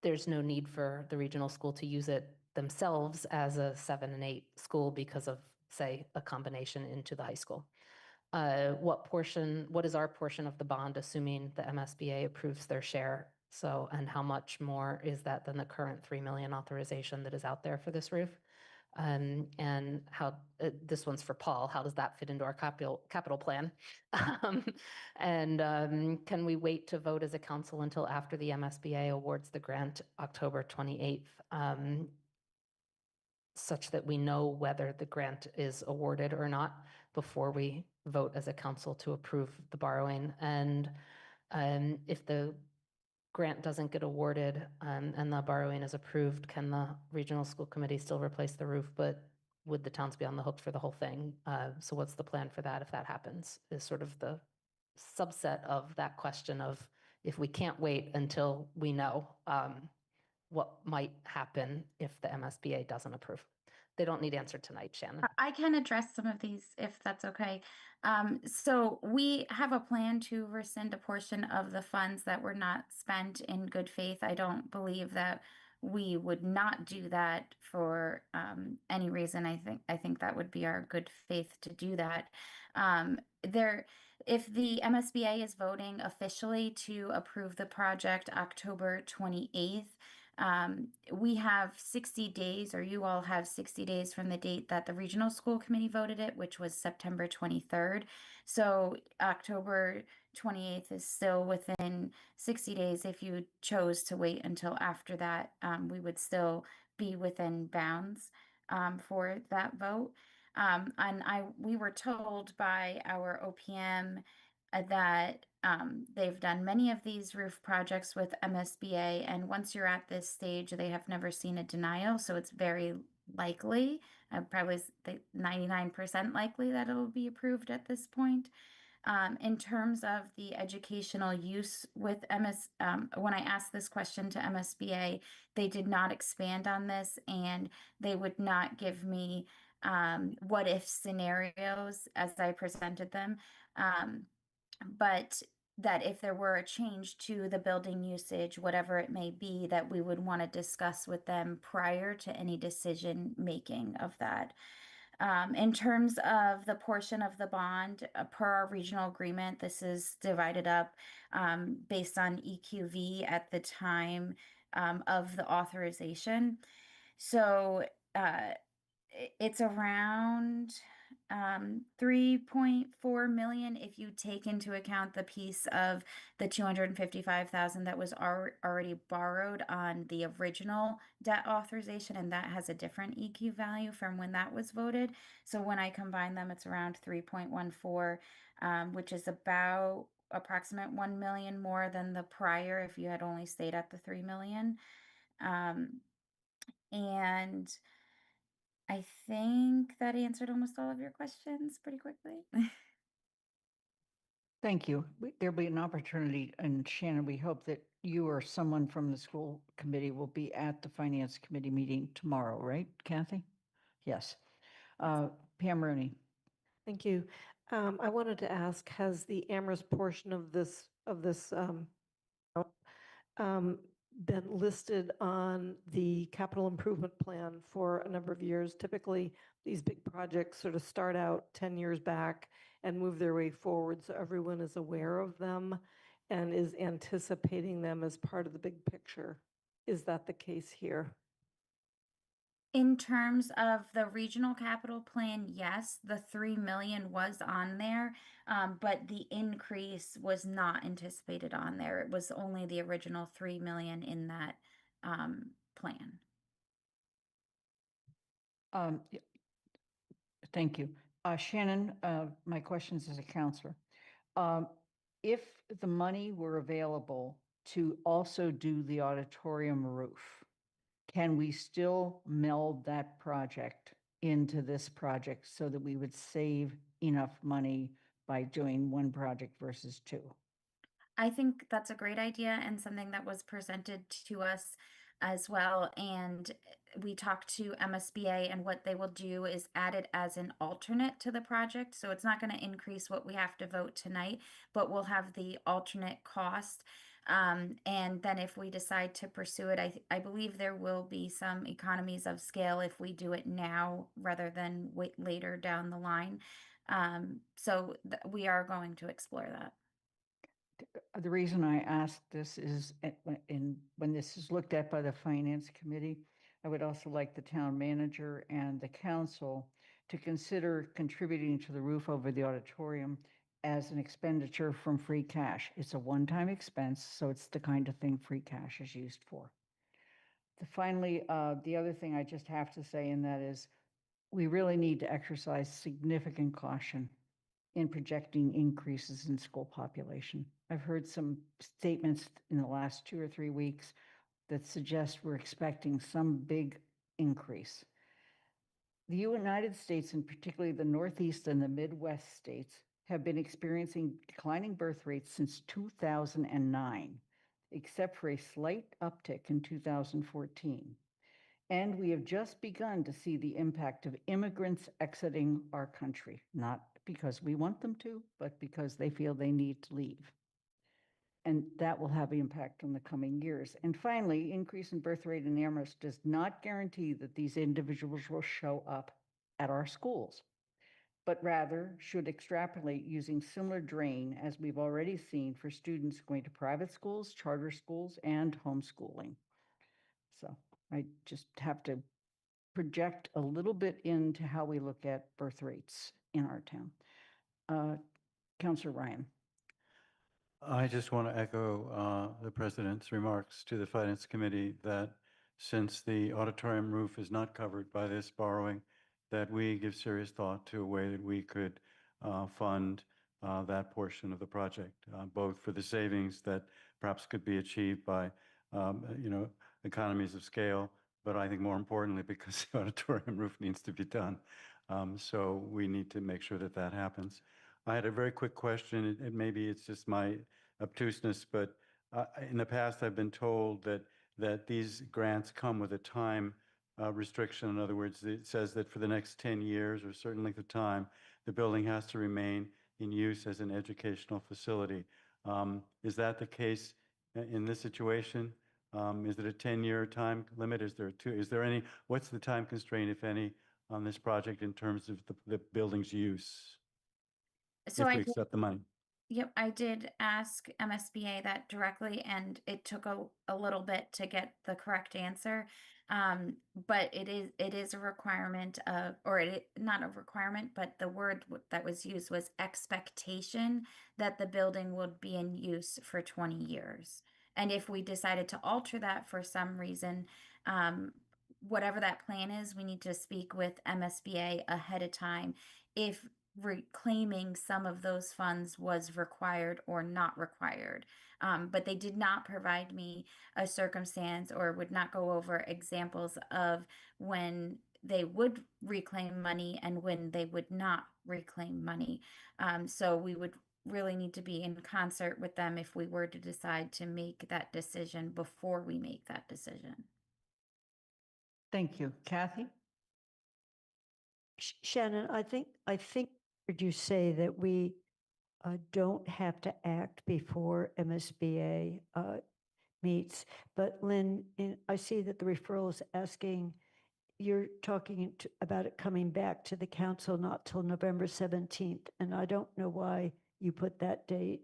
there's no need for the regional school to use it themselves as a 7 and 8 school because of, say, a combination into the high school? What is our portion of the bond, assuming the MSBA approves their share? So, and how much more is that than the current 3 million authorization that is out there for this roof? And how, this one's for Paul, how does that fit into our capital plan? Can we wait to vote as a council until after the MSBA awards the grant October 28th, such that we know whether the grant is awarded or not before we vote as a council to approve the borrowing? And if the grant doesn't get awarded and the borrowing is approved, can the regional school committee still replace the roof but would the towns be on the hook for the whole thing? So what's the plan for that if that happens, is sort of the subset of that question of, if we can't wait until we know what might happen if the MSBA doesn't approve. They don't need answered tonight, Shannon. I can address some of these if that's okay. So we have a plan to rescind a portion of the funds that were not spent in good faith. I don't believe that we would not do that for any reason. I think that would be our good faith to do that. If the MSBA is voting officially to approve the project October 28th, we have 60 days, or you all have 60 days from the date that the regional school committee voted it, which was September 23rd. So October 28th is still within 60 days. If you chose to wait until after that, we would still be within bounds for that vote. And we were told by our OPM that they've done many of these roof projects with MSBA, and once you're at this stage, they have never seen a denial, so it's very likely, probably 99% likely that it'll be approved at this point. In terms of the educational use with when I asked this question to MSBA, they did not expand on this, and they would not give me what if scenarios as I presented them. But that if there were a change to the building usage, whatever it may be, that we would want to discuss with them prior to any decision making of that. In terms of the portion of the bond, per our regional agreement, this is divided up based on EQV at the time of the authorization. So it's around 3.4 million if you take into account the piece of the 255,000 that was already borrowed on the original debt authorization, and that has a different EQ value from when that was voted. So when I combine them, it's around 3.14, which is about approximate 1 million more than the prior if you had only stayed at the 3 million. And I think that answered almost all of your questions pretty quickly. Thank you. There'll be an opportunity, and Shannon, we hope that you or someone from the school committee will be at the finance committee meeting tomorrow, right, Kathy? Yes. Pam Rooney. Thank you. I wanted to ask, has the Amherst portion of this been listed on the capital improvement plan for a number of years? Typically, these big projects sort of start out 10 years back and move their way forward, so everyone is aware of them and is anticipating them as part of the big picture. Is that the case here? In terms of the regional capital plan, yes, the 3 million was on there, but the increase was not anticipated on there. It was only the original 3 million in that plan. Thank you. Shannon, my questions as a counselor. If the money were available to also do the auditorium roof, can we still meld that project into this project so that we would save enough money by doing one project versus two? I think that's a great idea and something that was presented to us as well. And we talked to MSBA, and what they will do is add it as an alternate to the project. So it's not going to increase what we have to vote tonight, but we'll have the alternate cost. And then if we decide to pursue it, I believe there will be some economies of scale if we do it now rather than wait later down the line. So we are going to explore that. The reason I ask this is when this is looked at by the finance committee, I would also like the town manager and the council to consider contributing to the roof over the auditorium as an expenditure from free cash. It's a one-time expense, so it's the kind of thing free cash is used for. Finally, the other thing I just have to say, and that is we really need to exercise significant caution in projecting increases in school population. I've heard some statements in the last 2 or 3 weeks that suggest we're expecting some big increase. The United States, and particularly the Northeast and the Midwest states, have been experiencing declining birth rates since 2009, except for a slight uptick in 2014. And we have just begun to see the impact of immigrants exiting our country, not because we want them to, but because they feel they need to leave. And that will have an impact on the coming years. And finally, increase in birth rate in Amherst does not guarantee that these individuals will show up at our schools, but rather should extrapolate using similar drain as we've already seen for students going to private schools, charter schools, and homeschooling. So I just have to project a little bit into how we look at birth rates in our town. Councillor Ryan. I just want to echo the president's remarks to the Finance Committee that since the auditorium roof is not covered by this borrowing, that we give serious thought to a way that we could fund that portion of the project, both for the savings that perhaps could be achieved by, economies of scale, but I think more importantly, because the auditorium roof needs to be done. So we need to make sure that that happens. I had a very quick question, and maybe it's just my obtuseness, but in the past I've been told that these grants come with a time restriction. In other words, it says that for the next 10 years or a certain length of time, the building has to remain in use as an educational facility. Is that the case in this situation? Is it a 10-year time limit? Is there any, what's the time constraint, if any, on this project in terms of the building's use? So If I we accept the money. Yep, I did ask MSBA that directly, and it took a little bit to get the correct answer. But it is a requirement of, or not a requirement, but the word that was used was expectation that the building would be in use for 20 years. And if we decided to alter that for some reason, whatever that plan is, we need to speak with MSBA ahead of time if reclaiming some of those funds was required or not required. But they did not provide me a circumstance or would not go over examples of when they would reclaim money and when they would not reclaim money. So we would really need to be in concert with them if we were to decide to make that decision before we make that decision. Thank you. Kathy? Shannon, I think I heard you say that we don't have to act before MSBA meets. But Lynn, I see that the referral is asking, you're talking about it coming back to the council not till November 17th. And I don't know why you put that date.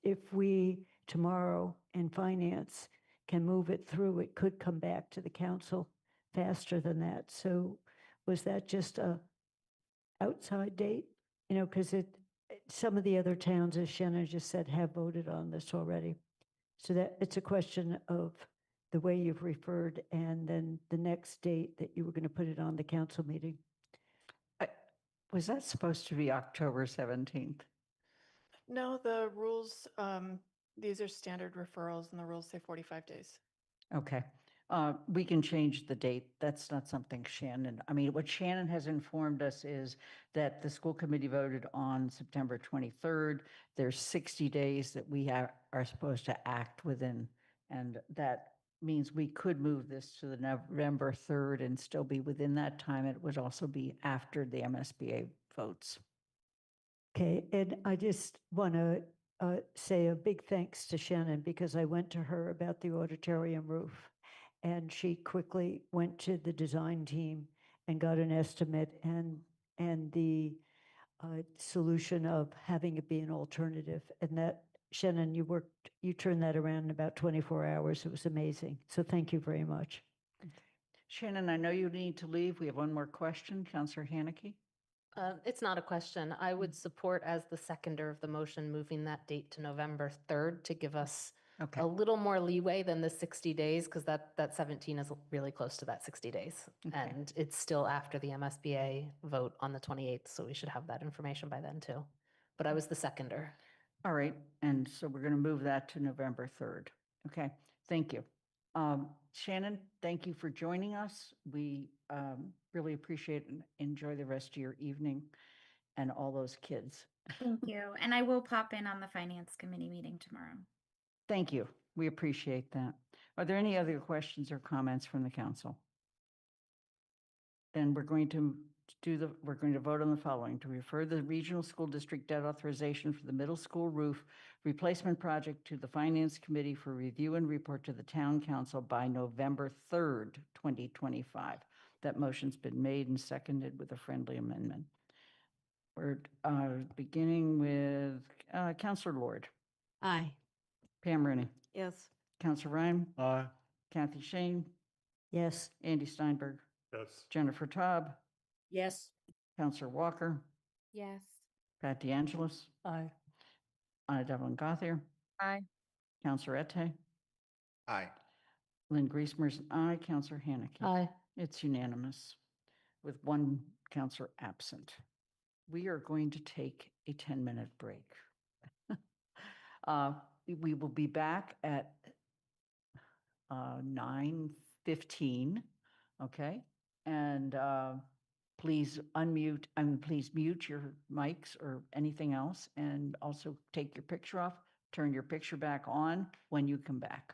If we tomorrow in finance can move it through, it could come back to the council faster than that. So was that just a outside date? You know, because some of the other towns, as Shannon just said, have voted on this already. So that it's a question of the way you've referred and then the next date that you were going to put it on the council meeting. Was that supposed to be October 17th? No, the rules, these are standard referrals and the rules say 45 days. Okay. We can change the date. That's not something Shannon, I mean, what Shannon has informed us is that the school committee voted on September 23rd. There's 60 days that we are supposed to act within, and that means we could move this to the November 3rd and still be within that time. It would also be after the MSBA votes. Okay, and I just want to say a big thanks to Shannon because I went to her about the auditorium roof and she quickly went to the design team and got an estimate and the solution of having it be an alternative. And that, Shannon, you turned that around in about 24 hours. It was amazing. So thank you very much. Shannon, I know you need to leave. We have one more question. Councillor Haneke. It's not a question. I would support as the seconder of the motion, moving that date to November 3rd to give us a little more leeway than the 60 days, because that 17 is really close to that 60 days. Okay. And it's still after the MSBA vote on the 28th, so we should have that information by then too. But I was the seconder. All right, and so we're going to move that to November 3rd. Okay, thank you. Shannon, thank you for joining us. We really appreciate and enjoy the rest of your evening and all those kids. Thank you. And I will pop in on the finance committee meeting tomorrow. Thank you. We appreciate that. Are there any other questions or comments from the council? Then we're going to vote on the following: to refer the regional school district debt authorization for the middle school roof replacement project to the finance committee for review and report to the town council by November 3rd, 2025. That motion's been made and seconded with a friendly amendment. We're beginning with Councillor Lord. Aye. Pam Rooney. Yes. Councillor Rhyme. Aye. Kathy Shane. Yes. Andy Steinberg. Yes. Jennifer Taub. Yes. Councillor Walker. Yes. Pat DeAngelis. Aye. Anna Devlin Gothier. Aye. Councillor Ette. Aye. Lynn Griesmer's an aye. Councillor Haneke. Aye. It's unanimous with one councillor absent. We are going to take a 10-minute break. We will be back at 9:15, okay? And please unmute, please mute your mics or anything else, and also take your picture off, turn your picture back on when you come back.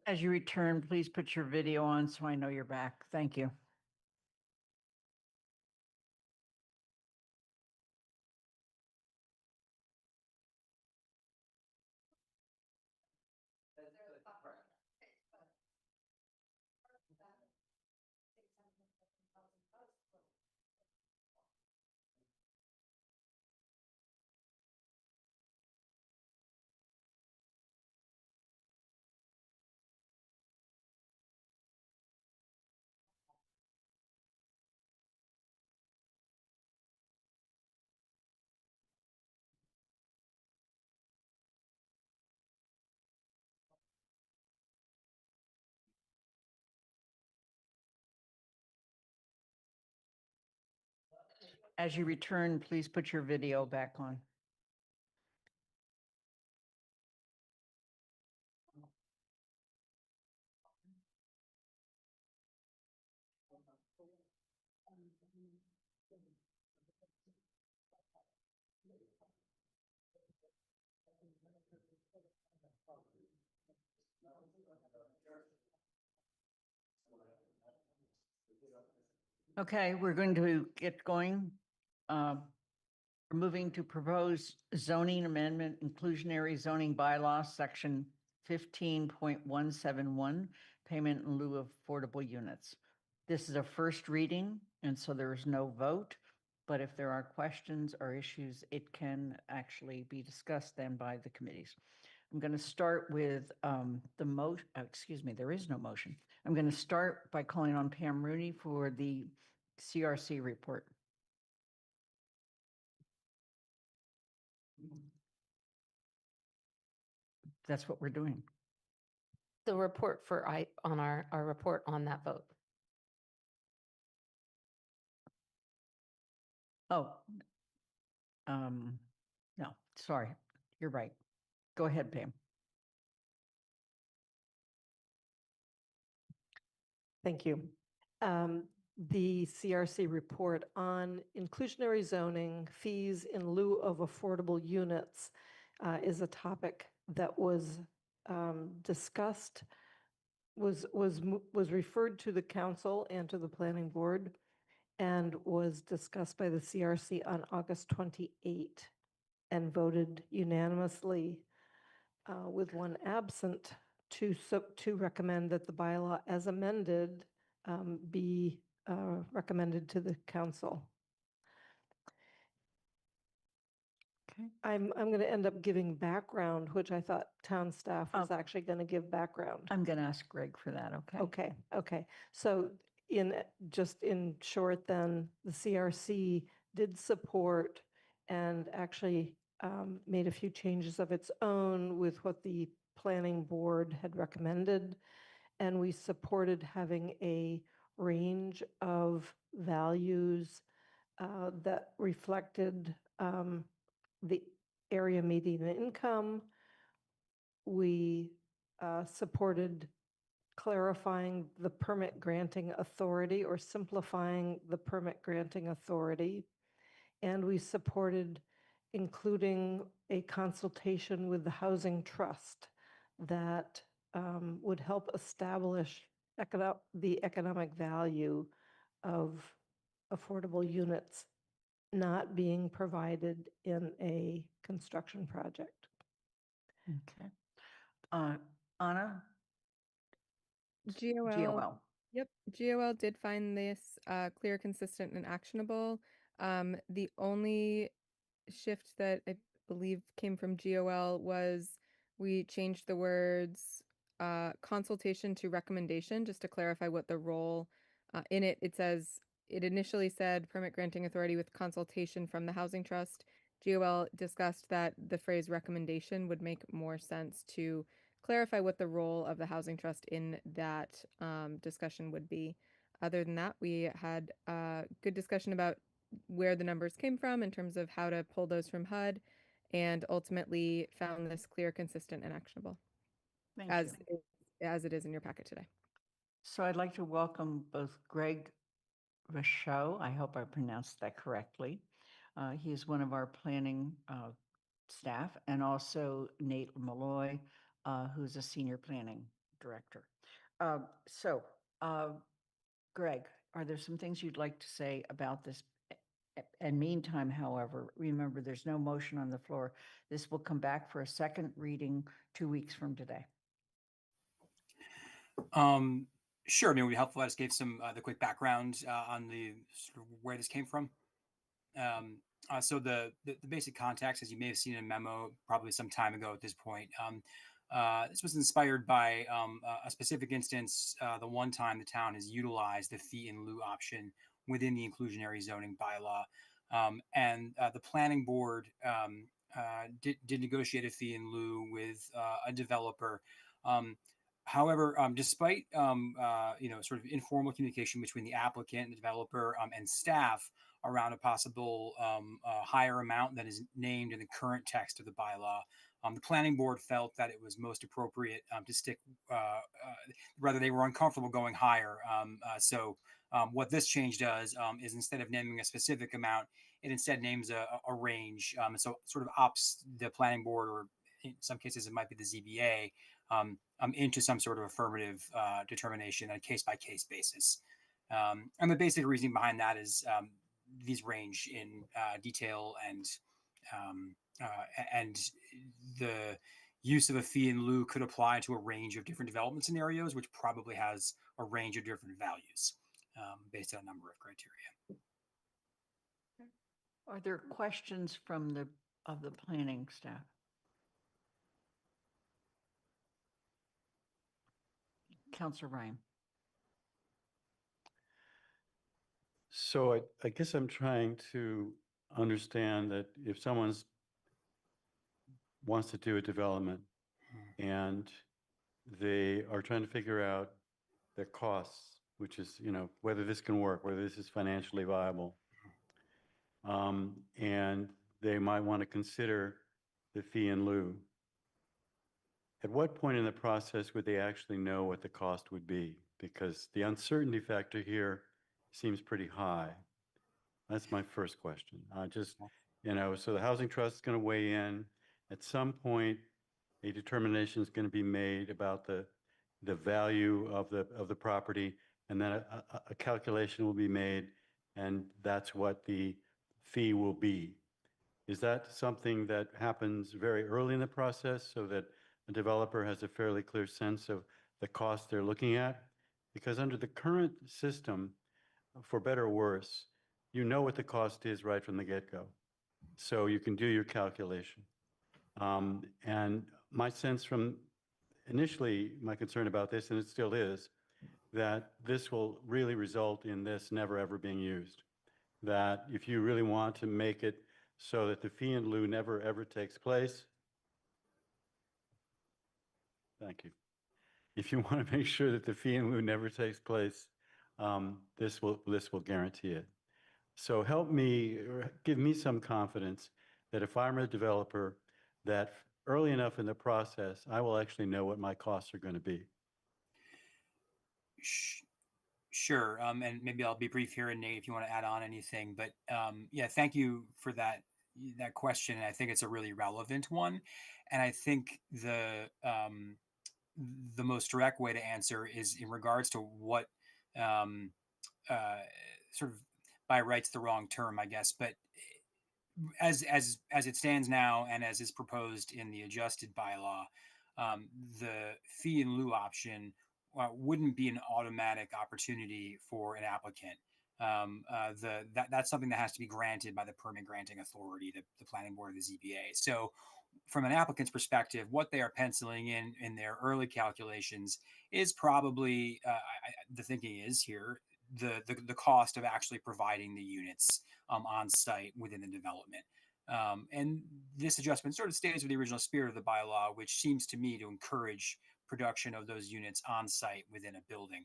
As you return, please put your video on so I know you're back. Thank you. As you return, please put your video back on. Okay, we're going to get going. We're moving to propose zoning amendment, inclusionary zoning bylaw, section 15.171, payment in lieu of affordable units. This is a first reading, and so there is no vote. But if there are questions or issues, it can actually be discussed then by the committees. I'm going to start with there is no motion. I'm going to start by calling on Pam Rooney for the CRC report. That's what we're doing. The report for on our report on that vote. Oh, no, sorry. You're right. Go ahead, Pam. Thank you. The CRC report on inclusionary zoning fees in lieu of affordable units is a topic that was discussed, was referred to the council and to the planning board, and was discussed by the CRC on August 28 and voted unanimously with one absent to recommend that the bylaw as amended be recommended to the council. Okay. I'm going to end up giving background, which I thought town staff was actually going to give background. I'm going to ask Greg for that, okay? Okay. So in short, then, the CRC did support and actually made a few changes of its own with what the planning board had recommended. And we supported having a range of values that reflected the area median income. We supported clarifying the permit granting authority or simplifying the permit granting authority. And we supported including a consultation with the Housing Trust that would help establish the economic value of affordable units not being provided in a construction project. Okay. Anna? GOL. Yep. GOL did find this clear, consistent, and actionable. The only shift that I believe came from GOL was we changed the words consultation to recommendation, just to clarify what the role in it. It says it initially said permit granting authority with consultation from the Housing Trust. GOL discussed that the phrase recommendation would make more sense to clarify what the role of the Housing Trust in that discussion would be. Other than that, we had a good discussion about where the numbers came from in terms of how to pull those from HUD, and ultimately found this clear, consistent, and actionable as it is in your packet today. So I'd like to welcome both Greg Rochot, I hope I pronounced that correctly. He is one of our planning staff, and also Nate Malloy, who's a senior planning director. Greg, are there some things you'd like to say about this? And meantime, however, remember there's no motion on the floor. This will come back for a second reading 2 weeks from today. Sure. I mean, it would be helpful. I just gave some the quick background on the sort of where this came from. So the basic context, as you may have seen in a memo probably some time ago at this point, this was inspired by a specific instance. The one time the town has utilized the fee in lieu option within the inclusionary zoning bylaw, and the planning board did negotiate a fee in lieu with a developer. However, despite sort of informal communication between the applicant, the developer, and staff around a possible higher amount that is named in the current text of the bylaw, the planning board felt that it was most appropriate to stick, rather they were uncomfortable going higher. So what this change does is instead of naming a specific amount, it instead names a range. So sort of opts the planning board, or in some cases it might be the ZBA, into some sort of affirmative determination on a case-by-case basis. And the basic reasoning behind that is these range in detail, and the use of a fee in lieu could apply to a range of different development scenarios, which probably has a range of different values based on a number of criteria. Are there questions from the planning staff? Councilor Ryan. So I guess I'm trying to understand that if someone's wants to do a development and they are trying to figure out their costs, which is, whether this can work, whether this is financially viable. And they might want to consider the fee in lieu. At what point in the process would they actually know what the cost would be? Because the uncertainty factor here seems pretty high. That's my first question. So the Housing Trust is going to weigh in. At some point, a determination is going to be made about the value of the property, and then a calculation will be made, and that's what the fee will be. Is that something that happens very early in the process so that a developer has a fairly clear sense of the cost they're looking at? Because under the current system, for better or worse, you know what the cost is right from the get-go. So you can do your calculation. And my sense from initially, my concern about this, and it still is, that this will really result in this never ever being used. That if you really want to make it so that the fee in lieu never ever takes place, thank you. If you want to make sure that the fee in lieu never takes place, this will guarantee it. So help me, or give me some confidence that if I'm a developer, that early enough in the process, I will actually know what my costs are going to be. Sure. And maybe I'll be brief here, and Nate, if you want to add on anything. But yeah, thank you for that question. I think it's a really relevant one. And I think the most direct way to answer is in regards to what sort of by right's the wrong term, I guess, but as it stands now and as is proposed in the adjusted bylaw, the fee in lieu option wouldn't be an automatic opportunity for an applicant. That's something that has to be granted by the permit granting authority, the planning board or the ZBA. So from an applicant's perspective, what they are penciling in their early calculations is probably, the thinking is here, the cost of actually providing the units on site within the development. And this adjustment sort of stays with the original spirit of the bylaw, which seems to me to encourage production of those units on site within a building.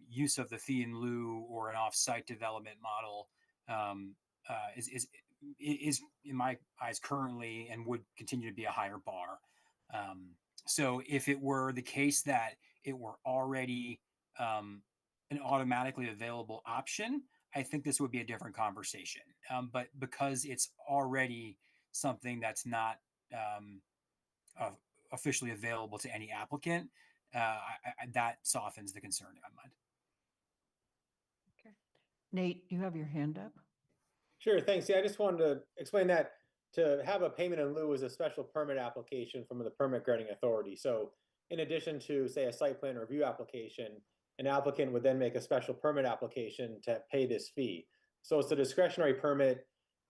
Use of the fee in lieu or an off-site development model is in my eyes currently and would continue to be a higher bar. So if it were the case that it were already an automatically available option, I think this would be a different conversation. But because it's already something that's not officially available to any applicant, that softens the concern in my mind. Okay. Nate, you have your hand up. Sure, thanks. Yeah, I just wanted to explain that to have a payment in lieu is a special permit application from the permit granting authority. So in addition to, say, a site plan review application, an applicant would then make a special permit application to pay this fee. So it's a discretionary permit,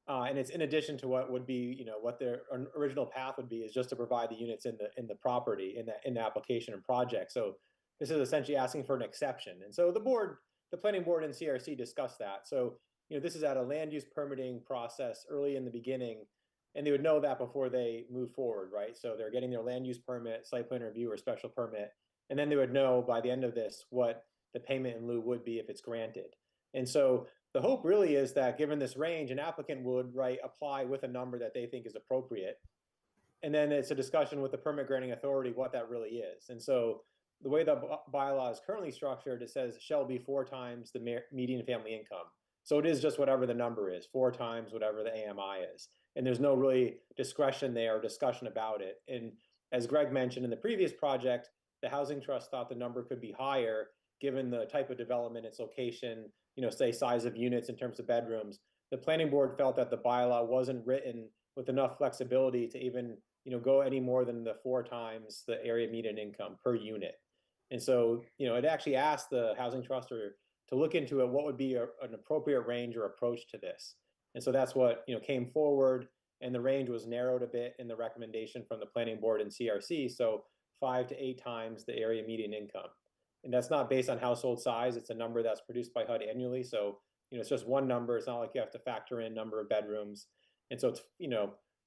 and it's in addition to what would be, what their original path would be, is just to provide the units in the property in the application and project. So this is essentially asking for an exception. And so the planning board and CRC discussed that. So this is at a land use permitting process early in the beginning, and they would know that before they move forward, right? So they're getting their land use permit, site plan review, or special permit, and then they would know by the end of this what the payment in lieu would be if it's granted. And so the hope really is that given this range, an applicant would apply with a number that they think is appropriate. And then it's a discussion with the permit granting authority what that really is. And so the way the bylaw is currently structured, it says shall be 4 times the median family income. So it is just whatever the number is, 4 times whatever the AMI is. And there's no really discretion there or discussion about it. And as Greg mentioned in the previous project, the Housing Trust thought the number could be higher given the type of development, its location, say size of units in terms of bedrooms. The planning board felt that the bylaw wasn't written with enough flexibility to even go any more than the 4 times the area median income per unit. And so it actually asked the Housing Trust to look into it, what would be an appropriate range or approach to this. And so that's what came forward, and the range was narrowed a bit in the recommendation from the planning board and CRC. So 5 to 8 times the area median income. And that's not based on household size. It's a number that's produced by HUD annually. So it's just one number. It's not like you have to factor in number of bedrooms. And so it's,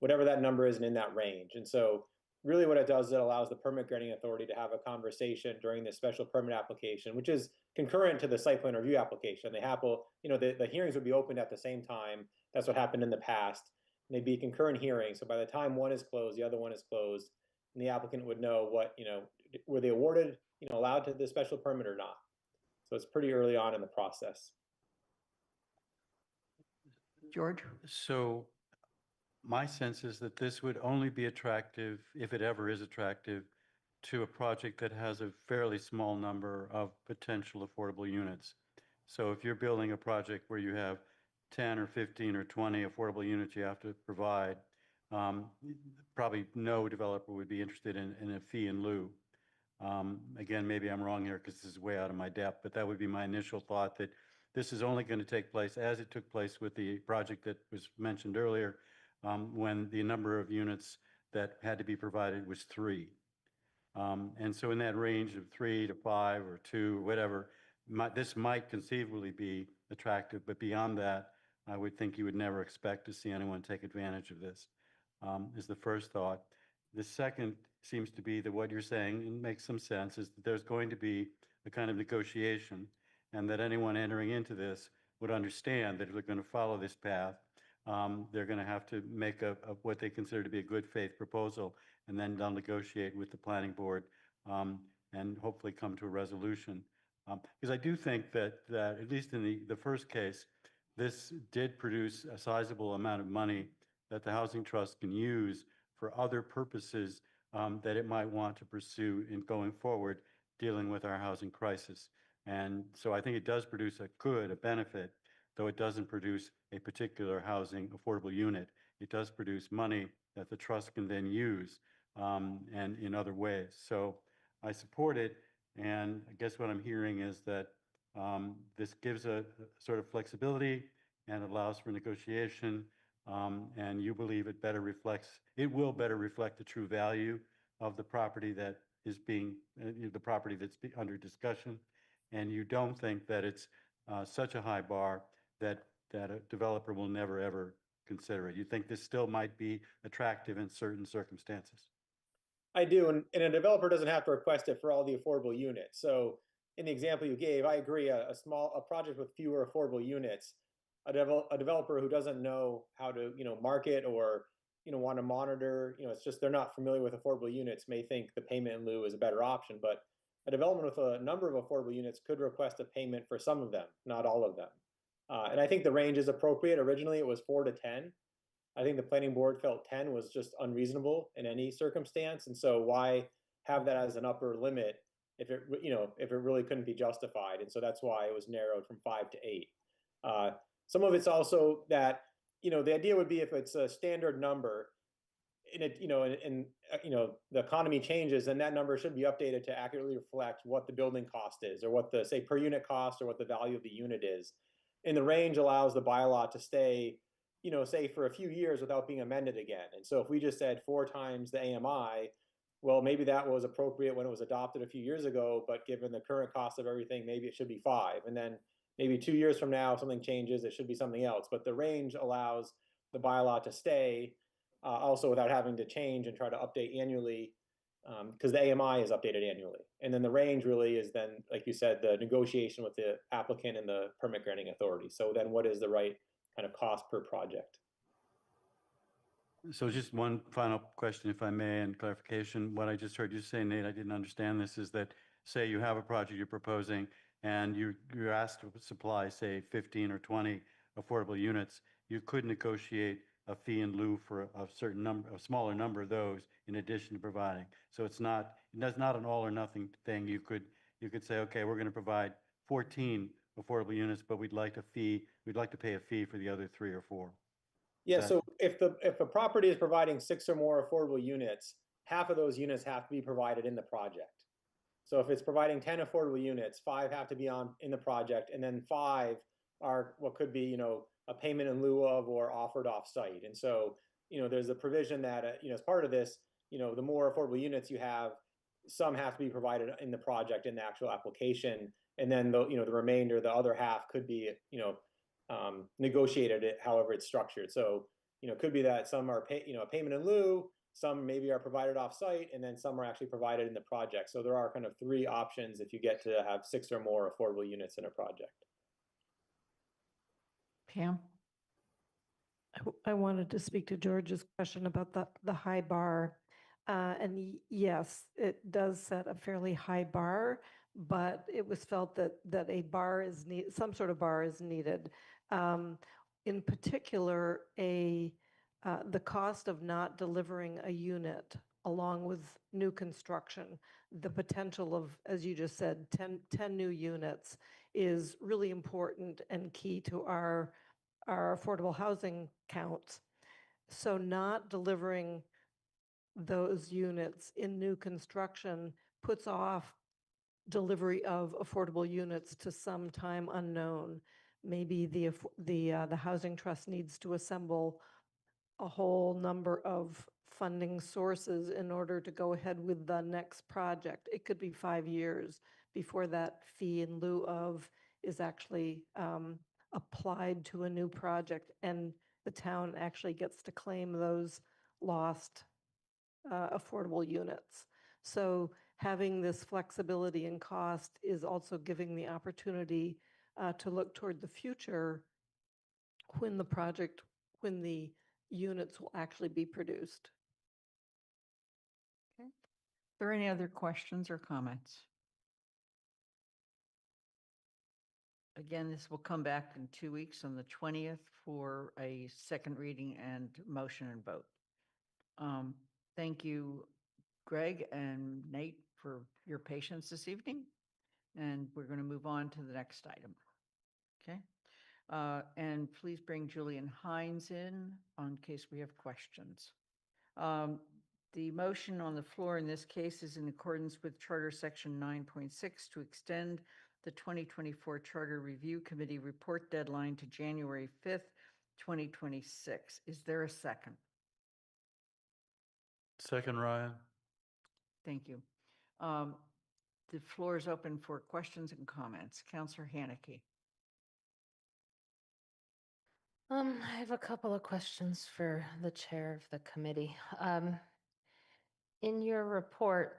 whatever that number is and in that range. And so really what it does is it allows the permit granting authority to have a conversation during the special permit application, which is concurrent to the site plan review application. They happen, the hearings would be opened at the same time. That's what happened in the past. And they'd be concurrent hearings. So by the time one is closed, the other one is closed, and the applicant would know what, were they awarded, allowed to the special permit or not. So it's pretty early on in the process. George? So my sense is that this would only be attractive, if it ever is attractive, to a project that has a fairly small number of potential affordable units. So if you're building a project where you have 10 or 15 or 20 affordable units you have to provide, probably no developer would be interested in a fee in lieu. Again, maybe I'm wrong here because this is way out of my depth, but that would be my initial thought, that this is only going to take place as it took place with the project that was mentioned earlier, when the number of units that had to be provided was 3. And so in that range of 3 to 5 or 2, or whatever, this might conceivably be attractive, but beyond that, I would think you would never expect to see anyone take advantage of this, is the first thought. The second seems to be that what you're saying, and makes some sense, is that there's going to be a kind of negotiation, and that anyone entering into this would understand that if they're going to follow this path, they're going to have to make what they consider to be a good faith proposal, and then they'll negotiate with the planning board, and hopefully come to a resolution. Because I do think that at least in the first case, this did produce a sizable amount of money that the Housing Trust can use for other purposes that it might want to pursue in going forward, dealing with our housing crisis. And so I think it does produce a benefit, though it doesn't produce a particular housing affordable unit. It does produce money that the trust can then use, and in other ways. So I support it. And I guess what I'm hearing is that this gives a sort of flexibility and allows for negotiation. And you believe it will better reflect the true value of the property that is the property that's under discussion. And you don't think that it's such a high bar that a developer will never, ever consider it. You think this still might be attractive in certain circumstances? I do, and a developer doesn't have to request it for all the affordable units. So in the example you gave, I agree, a project with fewer affordable units, a developer who doesn't know how to, market or, want to monitor, it's just they're not familiar with affordable units, may think the payment in lieu is a better option. But a development with a number of affordable units could request a payment for some of them, not all of them. And I think the range is appropriate. Originally, it was 4 to 10. I think the planning board felt 10 was just unreasonable in any circumstance. And so why have that as an upper limit if it really couldn't be justified? And so that's why it was narrowed from 5 to 8. Some of it's also that, the idea would be if it's a standard number, the economy changes, then that number should be updated to accurately reflect what the building cost is, or what the, say, per unit cost, or what the value of the unit is. And the range allows the bylaw to stay, say for a few years without being amended again. And so if we just said 4 times the AMI, well, maybe that was appropriate when it was adopted a few years ago, but given the current cost of everything, maybe it should be 5. And then maybe 2 years from now, if something changes, it should be something else. But the range allows the bylaw to stay, also without having to change and try to update annually, because the AMI is updated annually. And then the range really is then, like you said, the negotiation with the applicant and the permit granting authority. So then what is the right kind of cost per project? So just one final question, if I may, and clarification. What I just heard you say, Nate, I didn't understand this, is that, say you have a project you're proposing and you're asked to supply, say, 15 or 20 affordable units, you could negotiate a fee in lieu for a smaller number of those in addition to providing. So that's not an all or nothing thing. You could say, okay, we're going to provide 14 affordable units, but we'd like to pay a fee for the other 3 or 4. Yeah, so if a property is providing 6 or more affordable units, half of those units have to be provided in the project. So if it's providing 10 affordable units, 5 have to be in the project, and then 5 are what could be, a payment in lieu of or offered off-site. And so, there's a provision that, as part of this, the more affordable units you have, some have to be provided in the project in the actual application, and then the remainder, the other half, could be, negotiated it however it's structured. So, it could be that some are payment in lieu, some maybe are provided off-site, and then some are actually provided in the project. So there are kind of three options if you get to have 6 or more affordable units in a project. Pam? I wanted to speak to George's question about the high bar. Yes, it does set a fairly high bar, but it was felt that a bar is some sort of bar is needed. In particular, the cost of not delivering a unit along with new construction, the potential of, as you just said, 10 new units is really important and key to our affordable housing counts. So not delivering those units in new construction puts off delivery of affordable units to some time unknown. Maybe the housing trust needs to assemble a whole number of funding sources in order to go ahead with the next project. It could be 5 years before that fee in lieu of is actually applied to a new project, and the town actually gets to claim those lost affordable units. So having this flexibility in cost is also giving the opportunity to look toward the future when the units will actually be produced. Okay. Are there any other questions or comments? Again, this will come back in 2 weeks on the 20th for a second reading and motion and vote. Thank you, Greg and Nate, for your patience this evening. And we're going to move on to the next item. Okay. And please bring Julian Hines in case we have questions. The motion on the floor in this case is in accordance with Charter Section 9.6 to extend the 2024 Charter Review Committee report deadline to January 5th, 2026. Is there a second? Second, Ryan. Thank you. The floor is open for questions and comments. Councillor Haneke. I have a couple of questions for the chair of the committee. In your report,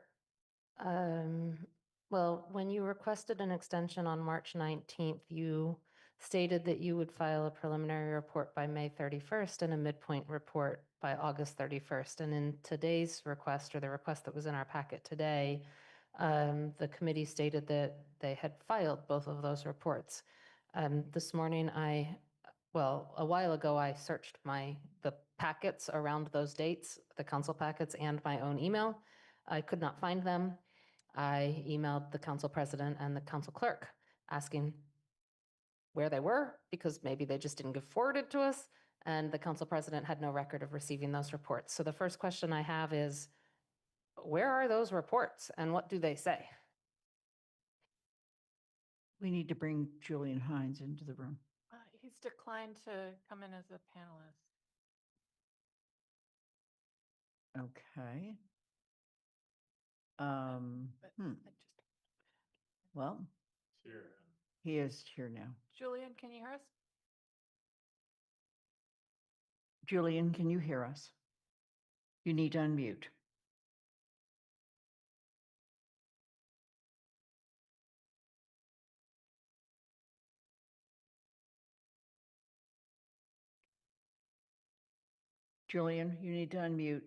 when you requested an extension on March 19th, you stated that you would file a preliminary report by May 31st and a midpoint report by August 31st. And in today's request, or the request that was in our packet today, the committee stated that they had filed both of those reports. This morning, a while ago, I searched the packets around those dates, the council packets and my own email. I could not find them. I emailed the council president and the council clerk asking where they were, because maybe they just didn't get forwarded to us, and the council president had no record of receiving those reports. So the first question I have is, where are those reports and what do they say? We need to bring Julian Hines into the room. He's declined to come in as a panelist. Okay. Well, he is here now. Julian, can you hear us? Julian, can you hear us? You need to unmute. Julian, you need to unmute.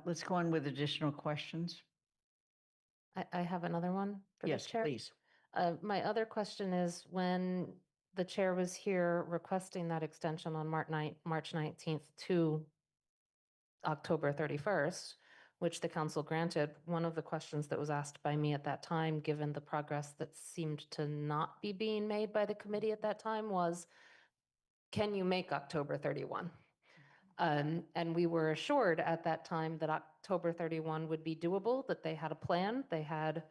Let's go on with additional questions. I have another one for Yes, the chair. please. My other question is, when the chair was here requesting that extension on March 19th to October 31st, which the council granted, one of the questions that was asked by me at that time, given the progress that seemed to not be being made by the committee at that time, was, can you make October 31? And we were assured at that time that October 31 would be doable, that they had a plan, they had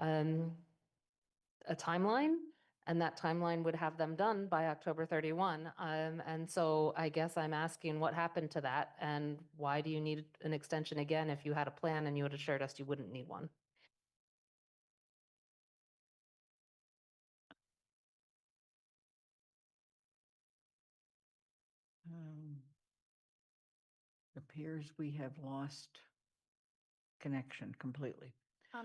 a timeline, and that timeline would have them done by October 31. And so I guess I'm asking what happened to that, and why do you need an extension again if you had a plan and you had assured us you wouldn't need one? appears we have lost connection completely.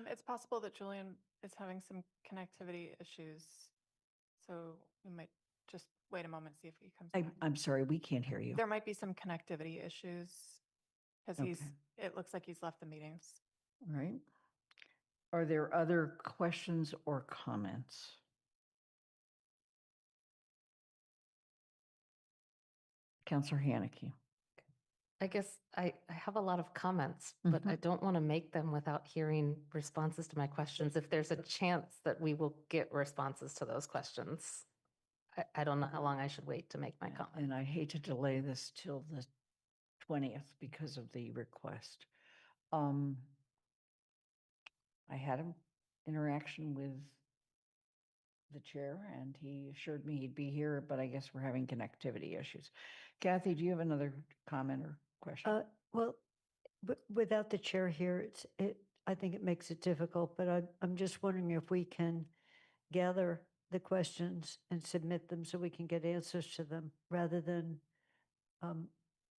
It's possible that Julian is having some connectivity issues. So we might just wait a moment, see if he comes back. I'm sorry, we can't hear you. There might be some connectivity issues because Okay. it looks like he's left the meetings. All right. Are there other questions or comments? Counselor Haneke. I guess I have a lot of comments, but I don't want to make them without hearing responses to my questions. If there's a chance that we will get responses to those questions, I don't know how long I should wait to make my comment. And I hate to delay this till the 20th because of the request. I had an interaction with the chair and he assured me he'd be here, but I guess we're having connectivity issues. Kathy, do you have another comment or question? Well, without the chair here, I think it makes it difficult, but I'm just wondering if we can gather the questions and submit them so we can get answers to them rather than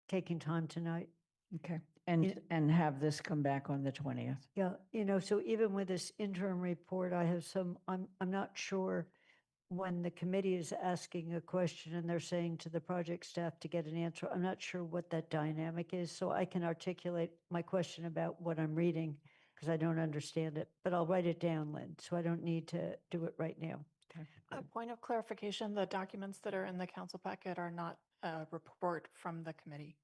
taking time tonight. Okay. And have this come back on the 20th. Yeah, so even with this interim report, I have I'm not sure when the committee is asking a question and they're saying to the project staff to get an answer, I'm not sure what that dynamic is. So I can articulate my question about what I'm reading because I don't understand it, but I'll write it down, Lynn, so I don't need to do it right now. Okay. A point of clarification, the documents that are in the council packet are not a report from the committee.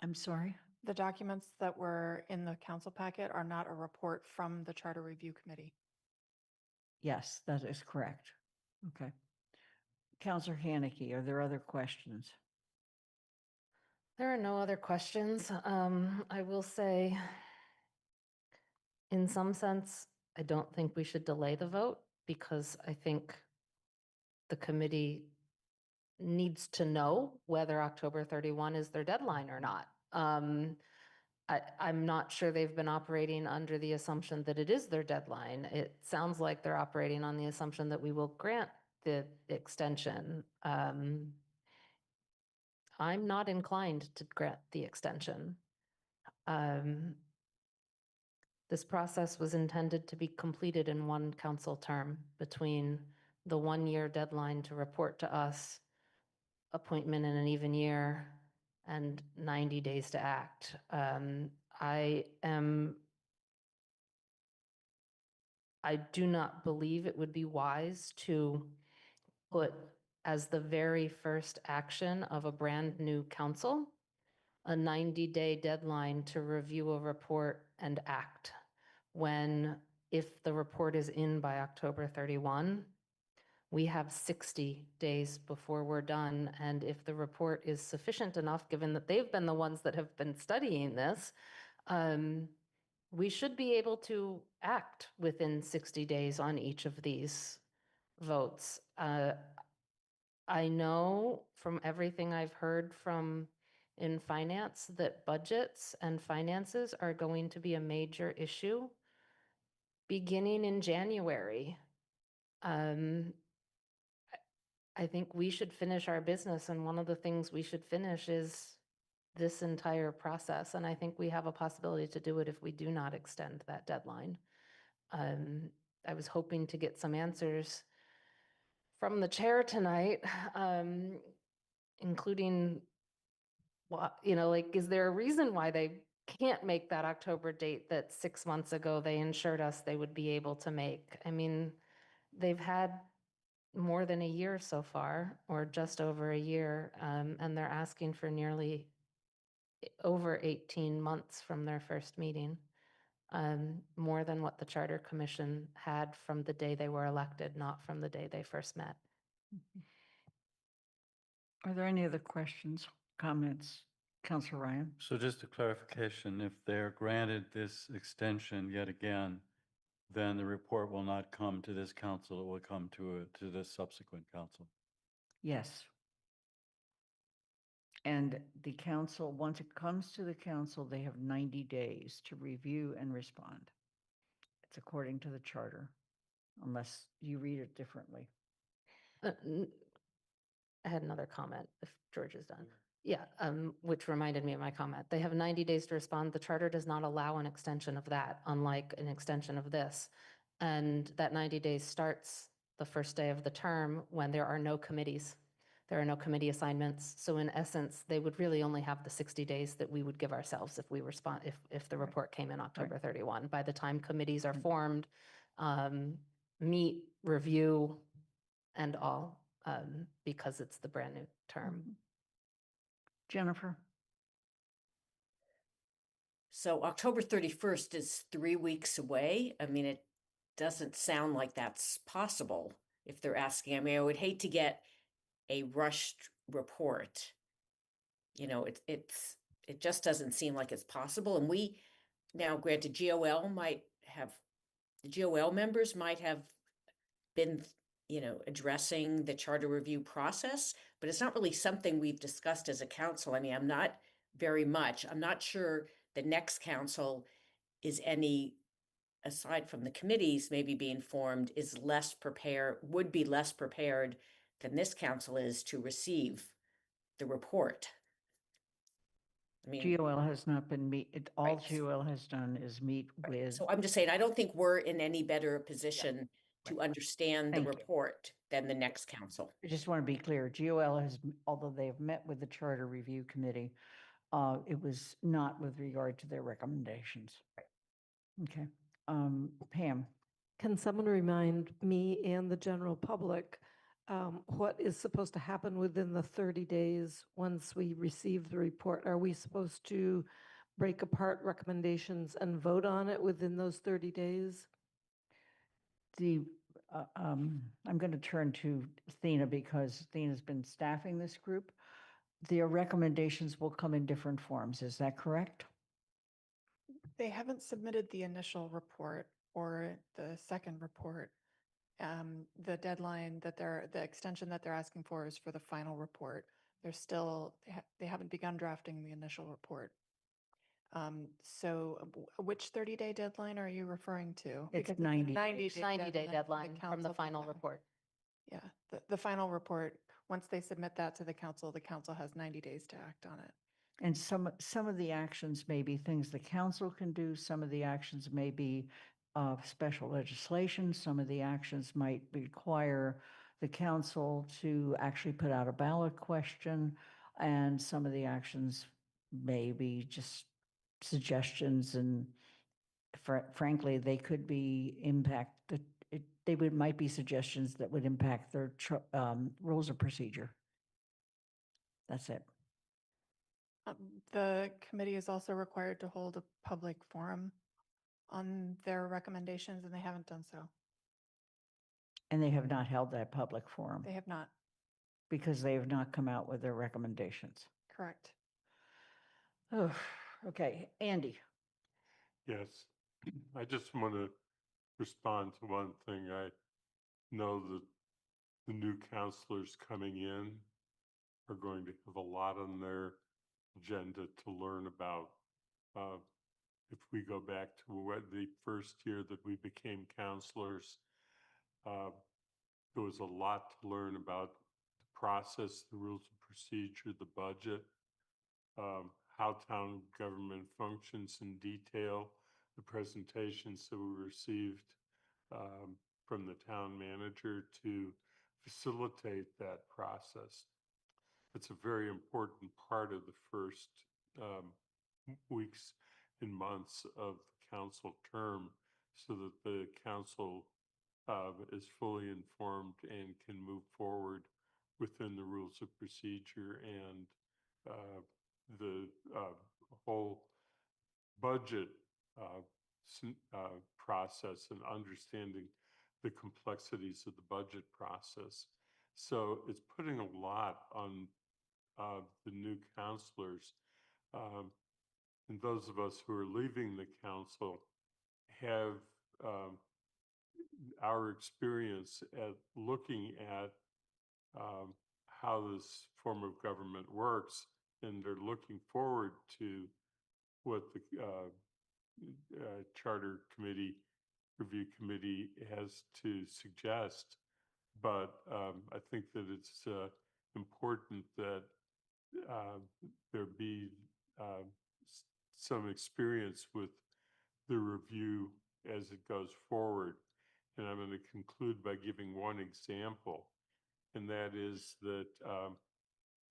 I'm sorry? The documents that were in the council packet are not a report from the Charter Review Committee. Yes, that is correct. Okay. Counselor Haneke, are there other questions? There are no other questions. I will say, in some sense, I don't think we should delay the vote because I think the committee needs to know whether October 31 is their deadline or not. I'm not sure they've been operating under the assumption that it is their deadline. It sounds like they're operating on the assumption that we will grant the extension. I'm not inclined to grant the extension. This process was intended to be completed in one council term between the 1-year deadline to report to us, appointment in an even year, and 90 days to act. I do not believe it would be wise to put as the very first action of a brand new council a 90-day deadline to review a report and act when, if the report is in by October 31, we have 60 days before we're done. And if the report is sufficient enough, given that they've been the ones that have been studying this, we should be able to act within 60 days on each of these votes. I know from everything I've heard from in finance that budgets and finances are going to be a major issue beginning in January. I think we should finish our business, and one of the things we should finish is this entire process. And I think we have a possibility to do it if we do not extend that deadline. I was hoping to get some answers from the chair tonight, including what, like, is there a reason why they can't make that October date that 6 months ago they assured us they would be able to make? I mean, they've had more than a year so far, or just over a year, and they're asking for nearly over 18 months from their first meeting, more than what the Charter Commission had from the day they were elected, not from the day they first met. Are there any other questions, comments? Counselor Ryan? So just a clarification, if they're granted this extension yet again, then the report will not come to this council, it will come to this subsequent council. Yes. And the council, once it comes to the council, they have 90 days to review and respond. It's according to the charter, unless you read it differently. I had another comment if George is done. Yeah, which reminded me of my comment. They have 90 days to respond. The charter does not allow an extension of that, unlike an extension of this. And that 90 days starts the first day of the term when there are no committees. There are no committee assignments. So in essence, they would really only have the 60 days that we would give ourselves if we respond, if the report came in October 31. By the time committees are formed, meet, review, and all, because it's the brand new term. Jennifer? So October 31st is 3 weeks away. I mean, it doesn't sound like that's possible if they're asking. I mean, I would hate to get a rushed report. You know, it just doesn't seem like it's possible. And we now, granted, the GOL members might have been, addressing the charter review process, but it's not really something we've discussed as a council. I mean, I'm not sure the next council is any, aside from the committees maybe being formed, would be less prepared than this council is to receive the report. I mean, GOL has not been all Right. GOL has done is meet with. so I'm just saying, I don't think we're in any better position to understand the Thank you. report than the next council. I just want to be clear, GOL has, although they have met with the Charter Review Committee, it was not with regard to their recommendations. Okay. Pam? Can someone remind me and the general public what is supposed to happen within the 30 days once we receive the report? Are we supposed to break apart recommendations and vote on it within those 30 days? I'm going to turn to Athena because Athena's been staffing this group. Their recommendations will come in different forms. Is that correct? They haven't submitted the initial report or the second report. The deadline the extension that they're asking for is for the final report. They haven't begun drafting the initial report. So which 30-day deadline are you referring to? It's Because 90. 90-day deadline from the council final can- report. Yeah, the final report, once they submit that to the council has 90 days to act on it. And some of the actions may be things the council can do. Some of the actions may be special legislation. Some of the actions might require the council to actually put out a ballot question. And some of the actions may be just suggestions, and frankly, they could be might be suggestions that would impact their rules of procedure. That's it. The committee is also required to hold a public forum on their recommendations, and they haven't done so. And they have not held that public forum They have not. because they have not come out with their recommendations. Correct. Oh, okay. Andy? Yes, I just want to respond to one thing. I know that the new counselors coming in are going to have a lot on their agenda to learn about. If we go back to the first year that we became counselors, there was a lot to learn about the process, the rules of procedure, the budget, how town government functions in detail, the presentations that we received from the town manager to facilitate that process. It's a very important part of the first weeks and months of the council term so that the council is fully informed and can move forward within the rules of procedure and the whole budget process and understanding the complexities of the budget process. So it's putting a lot on the new counselors. And those of us who are leaving the council have our experience at looking at how this form of government works, and they're looking forward to what the Charter Committee Review Committee has to suggest. But I think that it's important that there be some experience with the review as it goes forward. And I'm going to conclude by giving one example, and that is that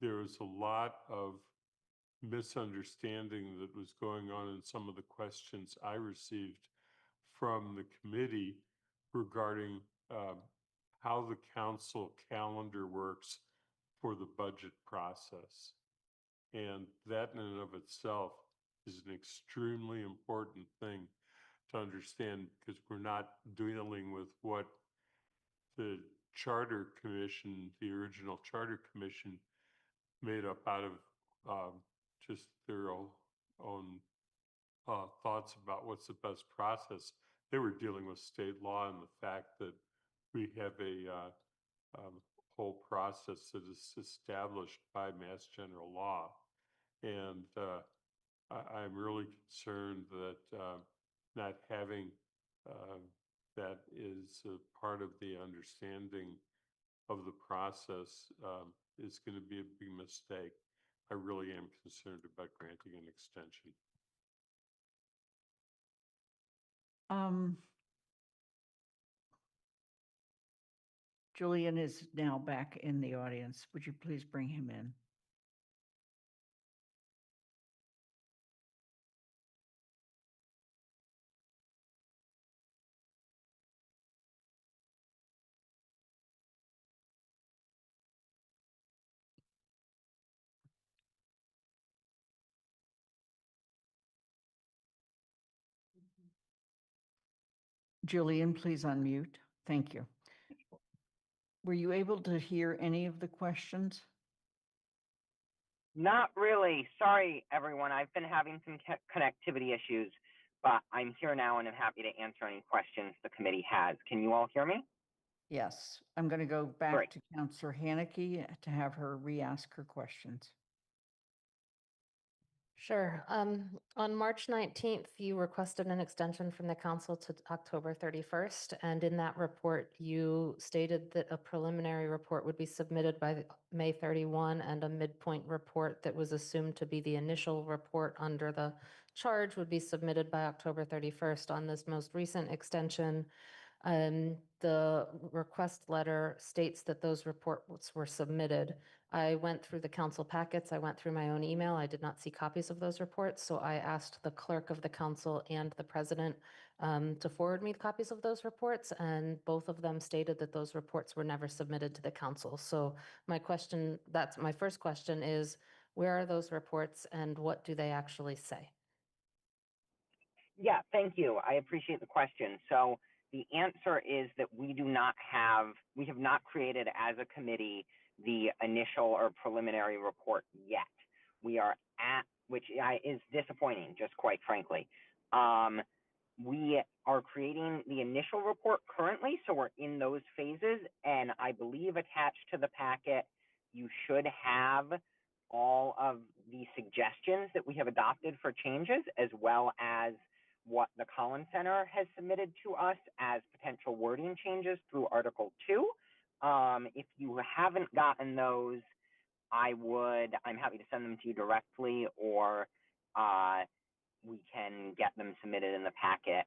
there was a lot of misunderstanding that was going on in some of the questions I received from the committee regarding how the council calendar works for the budget process. And that in and of itself is an extremely important thing to understand, because we're not dealing with what the Charter Commission, the original Charter Commission, made up out of just their own thoughts about what's the best process. They were dealing with state law and the fact that we have a whole process that is established by Mass General Law. And I'm really concerned that not having that is a part of the understanding of the process is going to be a big mistake. I really am concerned about granting an extension. Julian is now back in the audience. Would you please bring him in? Julian, please unmute. Thank you. Were you able to hear any of the questions? Not really. Sorry, everyone. I've been having some connectivity issues, but I'm here now and I'm happy to answer any questions the committee has. Can you all hear me? Yes. I'm going to go back Great. to Councillor Haneke to have her re-ask her questions. Sure. On March 19th, you requested an extension from the council to October 31st. And in that report, you stated that a preliminary report would be submitted by May 31 and a midpoint report that was assumed to be the initial report under the charge would be submitted by October 31st. On this most recent extension, the request letter states that those reports were submitted. I went through the council packets. I went through my own email. I did not see copies of those reports. So I asked the clerk of the council and the president to forward me copies of those reports. And both of them stated that those reports were never submitted to the council. So my question, that's my first question is, where are those reports and what do they actually say? Yeah, thank you. I appreciate the question. So the answer is that we have not created as a committee the initial or preliminary report yet. We are at, which is disappointing, just quite frankly. We are creating the initial report currently, so we're in those phases, and I believe attached to the packet, you should have all of the suggestions that we have adopted for changes, as well as what the Collins Center has submitted to us as potential wording changes through Article 2. If you haven't gotten those, I'm happy to send them to you directly, or we can get them submitted in the packet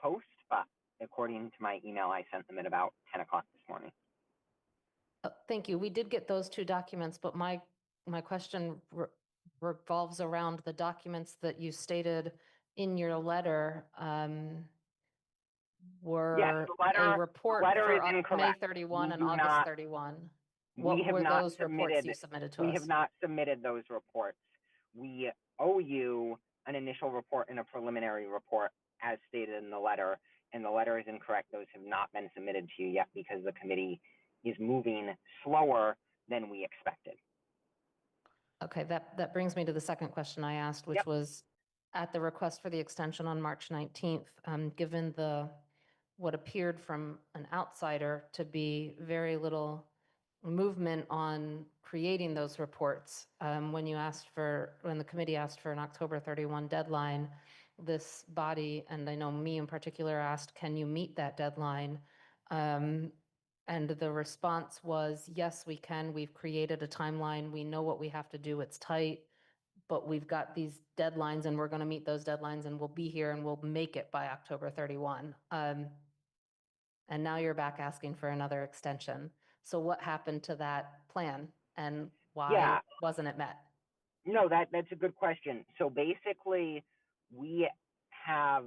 post, but according to my email, I sent them at about 10 o'clock this morning. Thank you. We did get those two documents, but my question revolves around the documents that you stated in your letter were a report for May 31 and August 31. What were those reports you submitted to us? We have not submitted those reports. We owe you an initial report and a preliminary report as stated in the letter, and the letter is incorrect. Those have not been submitted to you yet because the committee is moving slower than we expected. Okay, that brings me to the second question I asked, which was at the request for the extension on March 19th, given what appeared from an outsider to be very little movement on creating those reports. When the committee asked for an October 31 deadline, this body, and I know me in particular, asked, can you meet that deadline? And the response was, yes, we can. We've created a timeline. We know what we have to do. It's tight, but we've got these deadlines and we're going to meet those deadlines and we'll be here and we'll make it by October 31. And now you're back asking for another extension. So what happened to that plan and why Yeah. wasn't it met? No, that's a good question. So basically, we have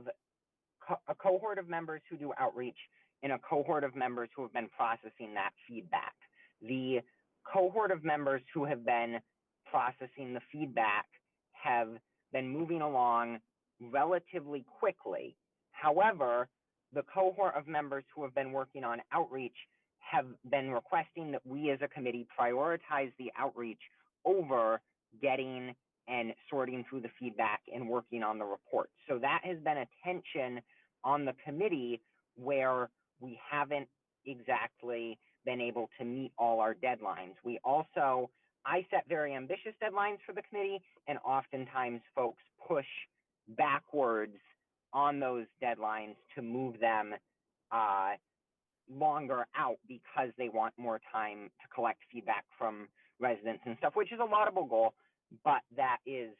a cohort of members who do outreach and a cohort of members who have been processing that feedback. The cohort of members who have been processing the feedback have been moving along relatively quickly. However, the cohort of members who have been working on outreach have been requesting that we as a committee prioritize the outreach over getting and sorting through the feedback and working on the report. So that has been a tension on the committee where we haven't exactly been able to meet all our deadlines. I set very ambitious deadlines for the committee, and oftentimes folks push backwards on those deadlines to move them longer out because they want more time to collect feedback from residents and stuff, which is a laudable goal, but that is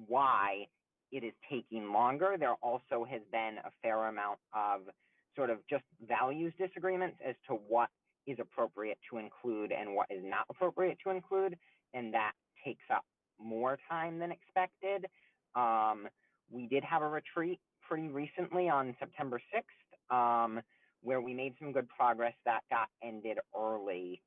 why it is taking longer. There also has been a fair amount of sort of just values disagreements as to what is appropriate to include and what is not appropriate to include, and that takes up more time than expected. We did have a retreat pretty recently on September 6th, where we made some good progress that got ended early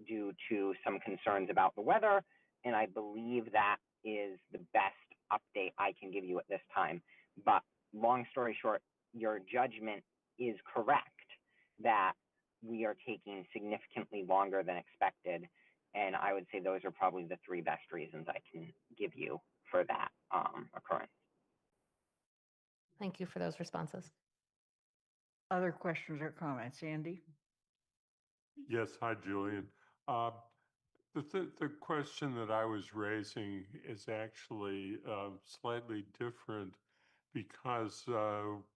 due to some concerns about the weather, and I believe that is the best update I can give you at this time. But long story short, your judgment is correct that we are taking significantly longer than expected, and I would say those are probably the three best reasons I can give you for that occurrence. Thank you for those responses. Other questions or comments, Andy? Yes, hi, Julian. The question that I was raising is actually slightly different because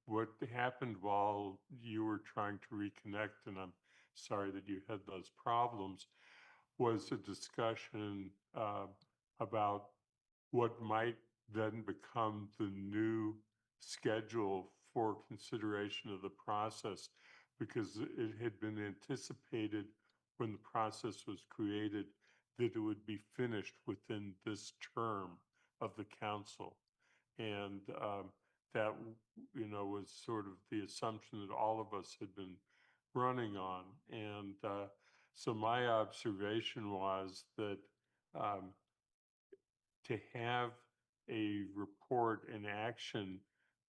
what happened while you were trying to reconnect, and I'm sorry that you had those problems, was a discussion about what might then become the new schedule for consideration of the process, because it had been anticipated when the process was created that it would be finished within this term of the council. And that, was sort of the assumption that all of us had been running on. And so my observation was that to have a report and action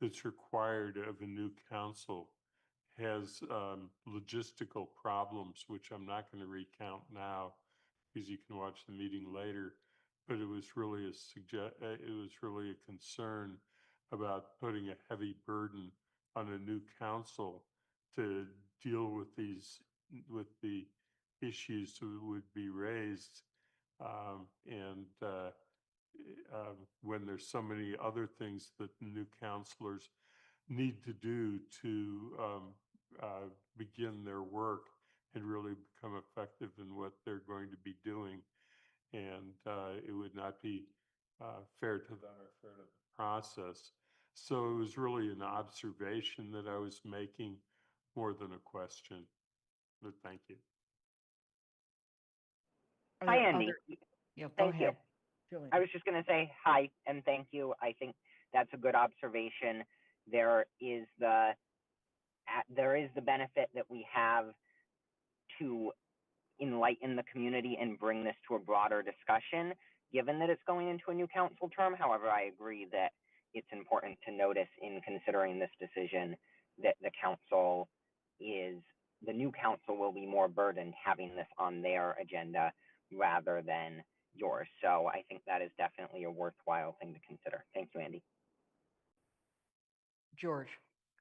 that's required of a new council has logistical problems, which I'm not going to recount now because you can watch the meeting later. But it was really a concern about putting a heavy burden on a new council to deal with the issues that would be raised, when there's so many other things that new counselors need to do to begin their work and really become effective in what they're going to be doing. And it would not be fair to them or fair to the process. So it was really an observation that I was making more than a question. But thank you. Hi, Andy. Yeah, go Thank ahead. you. I was just going to say hi and thank you. I think that's a good observation. There is the benefit that we have to enlighten the community and bring this to a broader discussion, given that it's going into a new council term. However, I agree that it's important to notice in considering this decision that the new council will be more burdened having this on their agenda rather than yours. So I think that is definitely a worthwhile thing to consider. Thank you, Andy. George,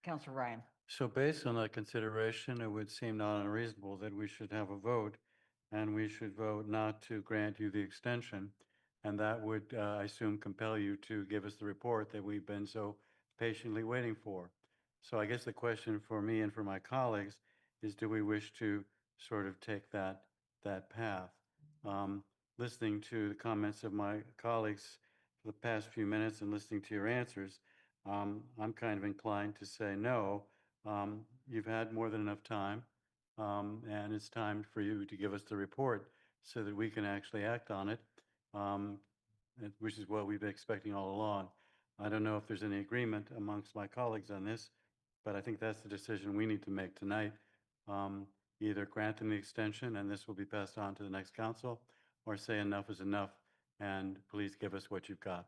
Councilor Ryan. So based on that consideration, it would seem not unreasonable that we should have a vote, and we should vote not to grant you the extension. And that would, I assume, compel you to give us the report that we've been so patiently waiting for. So I guess the question for me and for my colleagues is do we wish to sort of take that path? Listening to the comments of my colleagues for the past few minutes and listening to your answers, I'm kind of inclined to say no. You've had more than enough time, and it's time for you to give us the report so that we can actually act on it, which is what we've been expecting all along. I don't know if there's any agreement amongst my colleagues on this, but I think that's the decision we need to make tonight. Either granting the extension and this will be passed on to the next council, or say enough is enough and please give us what you've got.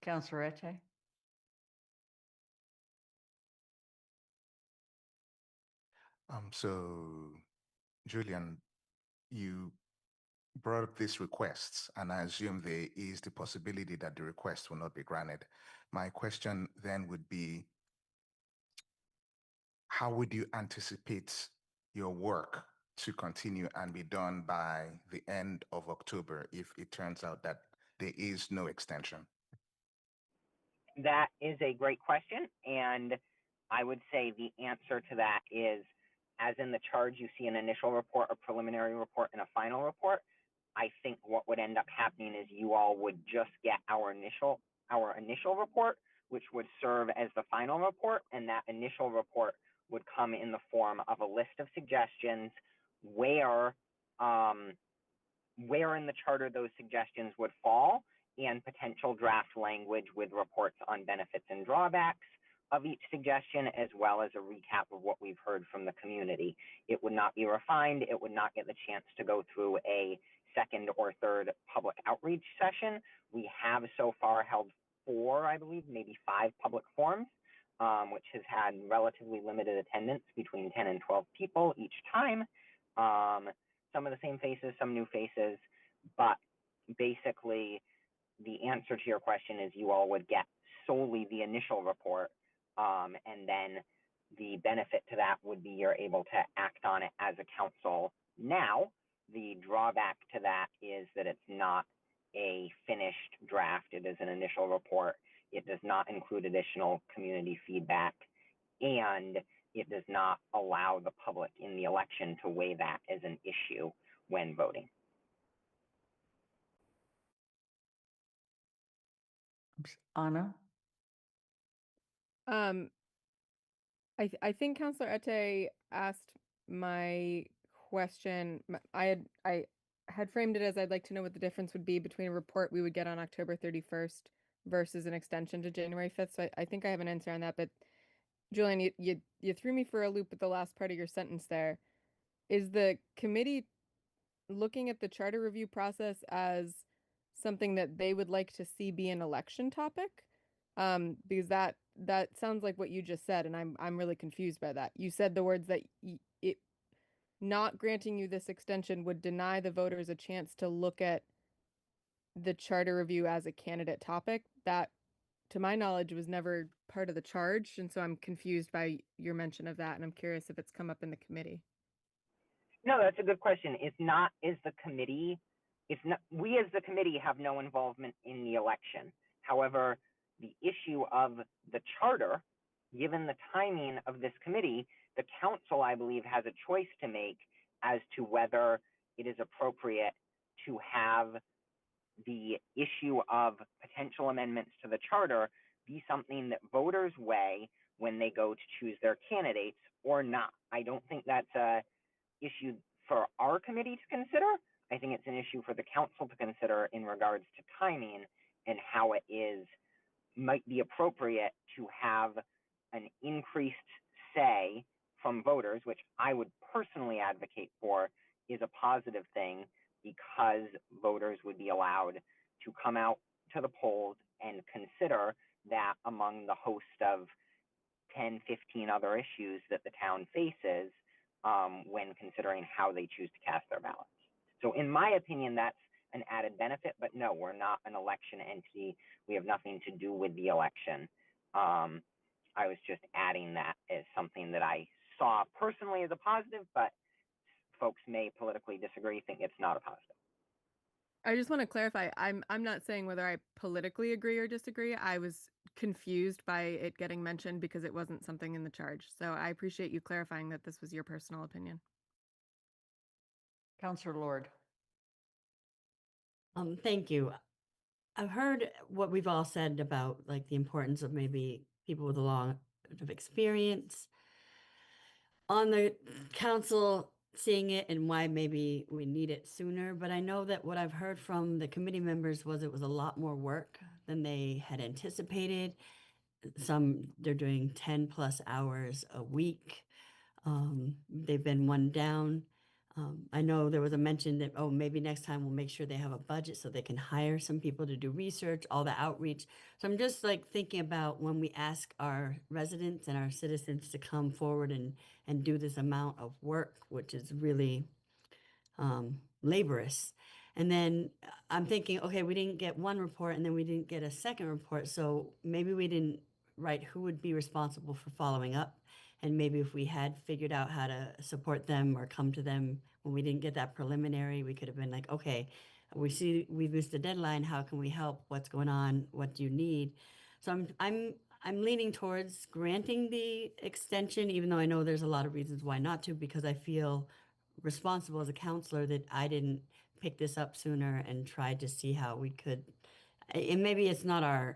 Councilor Ete? So, Julian, you brought up these requests, and I assume there is the possibility that the request will not be granted. My question then would be, how would you anticipate your work to continue and be done by the end of October if it turns out that there is no extension? That is a great question. And I would say the answer to that is, as in the charge, you see an initial report, a preliminary report, and a final report. I think what would end up happening is you all would just get our initial report, which would serve as the final report. And that initial report would come in the form of a list of suggestions where in the charter those suggestions would fall, and potential draft language with reports on benefits and drawbacks of each suggestion, as well as a recap of what we've heard from the community. It would not be refined. It would not get the chance to go through a second or third public outreach session. We have so far held 4, I believe, maybe 5 public forums, which has had relatively limited attendance, between 10 and 12 people each time. Some of the same faces, some new faces, but basically the answer to your question is you all would get solely the initial report, and then the benefit to that would be you're able to act on it as a council now. The drawback to that is that it's not a finished draft. It is an initial report. It does not include additional community feedback, and it does not allow the public in the election to weigh that as an issue when voting. Anna? I think Councillor Ete asked my question. I had framed it as I'd like to know what the difference would be between a report we would get on October 31st versus an extension to January 5th. So I think I have an answer on that. But Julian, you threw me for a loop with the last part of your sentence there. Is the committee looking at the charter review process as something that they would like to see be an election topic? Because that sounds like what you just said, and I'm really confused by that. You said the words that it not granting you this extension would deny the voters a chance to look at the charter review as a candidate topic. That, to my knowledge, was never part of the charge, and so I'm confused by your mention of that, and I'm curious if it's come up in the committee. No, that's a good question. It's not, we as the committee have no involvement in the election. However, the issue of the charter, given the timing of this committee, the council, I believe, has a choice to make as to whether it is appropriate to have the issue of potential amendments to the charter be something that voters weigh when they go to choose their candidates or not. I don't think that's a issue for our committee to consider. I think it's an issue for the council to consider in regards to timing and how it might be appropriate to have an increased say from voters, which I would personally advocate for is a positive thing, because voters would be allowed to come out to the polls and consider that among the host of 10, 15 other issues that the town faces when considering how they choose to cast their ballots. So in my opinion, that's an added benefit, but no, we're not an election entity. We have nothing to do with the election. I was just adding that as something that I saw personally as a positive, but folks may politically disagree, think it's not a positive. I just want to clarify, I'm not saying whether I politically agree or disagree. I was confused by it getting mentioned because it wasn't something in the charge. So I appreciate you clarifying that this was your personal opinion. Counselor Lord. Thank you. I've heard what we've all said about like the importance of maybe people with a lot of experience on the council seeing it and why maybe we need it sooner. But I know that what I've heard from the committee members was it was a lot more work than they had anticipated. They're doing 10 plus hours a week. They've been one down. I know there was a mention that, oh, maybe next time we'll make sure they have a budget so they can hire some people to do research, all the outreach. So I'm just like thinking about when we ask our residents and our citizens to come forward and do this amount of work, which is really laborious. And then I'm thinking, okay, we didn't get one report and then we didn't get a second report. So maybe we didn't write who would be responsible for following up. And maybe if we had figured out how to support them or come to them when we didn't get that preliminary, we could have been like, okay, we see we missed the deadline. How can we help? What's going on? What do you need? So I'm leaning towards granting the extension, even though I know there's a lot of reasons why not to, because I feel responsible as a counselor that I didn't pick this up sooner and tried to see how we could. And maybe it's not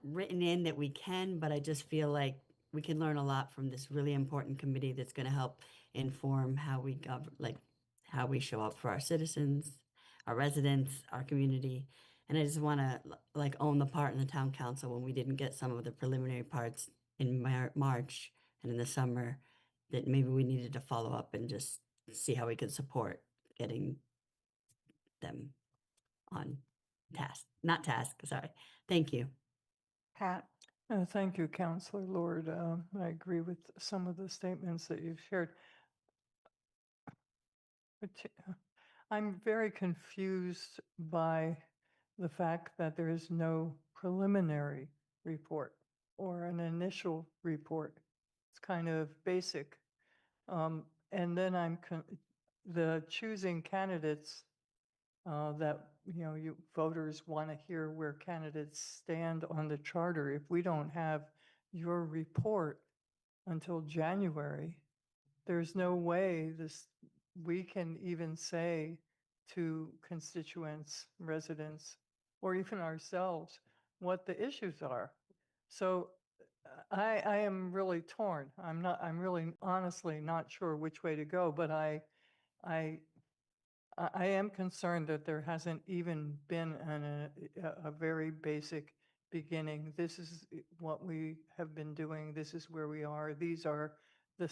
written in that we can, but I just feel like we can learn a lot from this really important committee that's going to help inform how we like how we show up for our citizens, our residents, our community. And I just want to like own the part in the town council when we didn't get some of the preliminary parts in March and in the summer, that maybe we needed to follow up and just see how we could support getting them on task, not task, sorry. Thank you. Pat? Thank you, Counselor Lord. I agree with some of the statements that you've shared. But I'm very confused by the fact that there is no preliminary report or an initial report. It's kind of basic. And then the choosing candidates that you voters want to hear where candidates stand on the charter. If we don't have your report until January, there's no way we can even say to constituents, residents, or even ourselves what the issues are. So I am really torn. I'm really honestly not sure which way to go, but I am concerned that there hasn't even been a very basic beginning. This is what we have been doing. This is where we are. These are the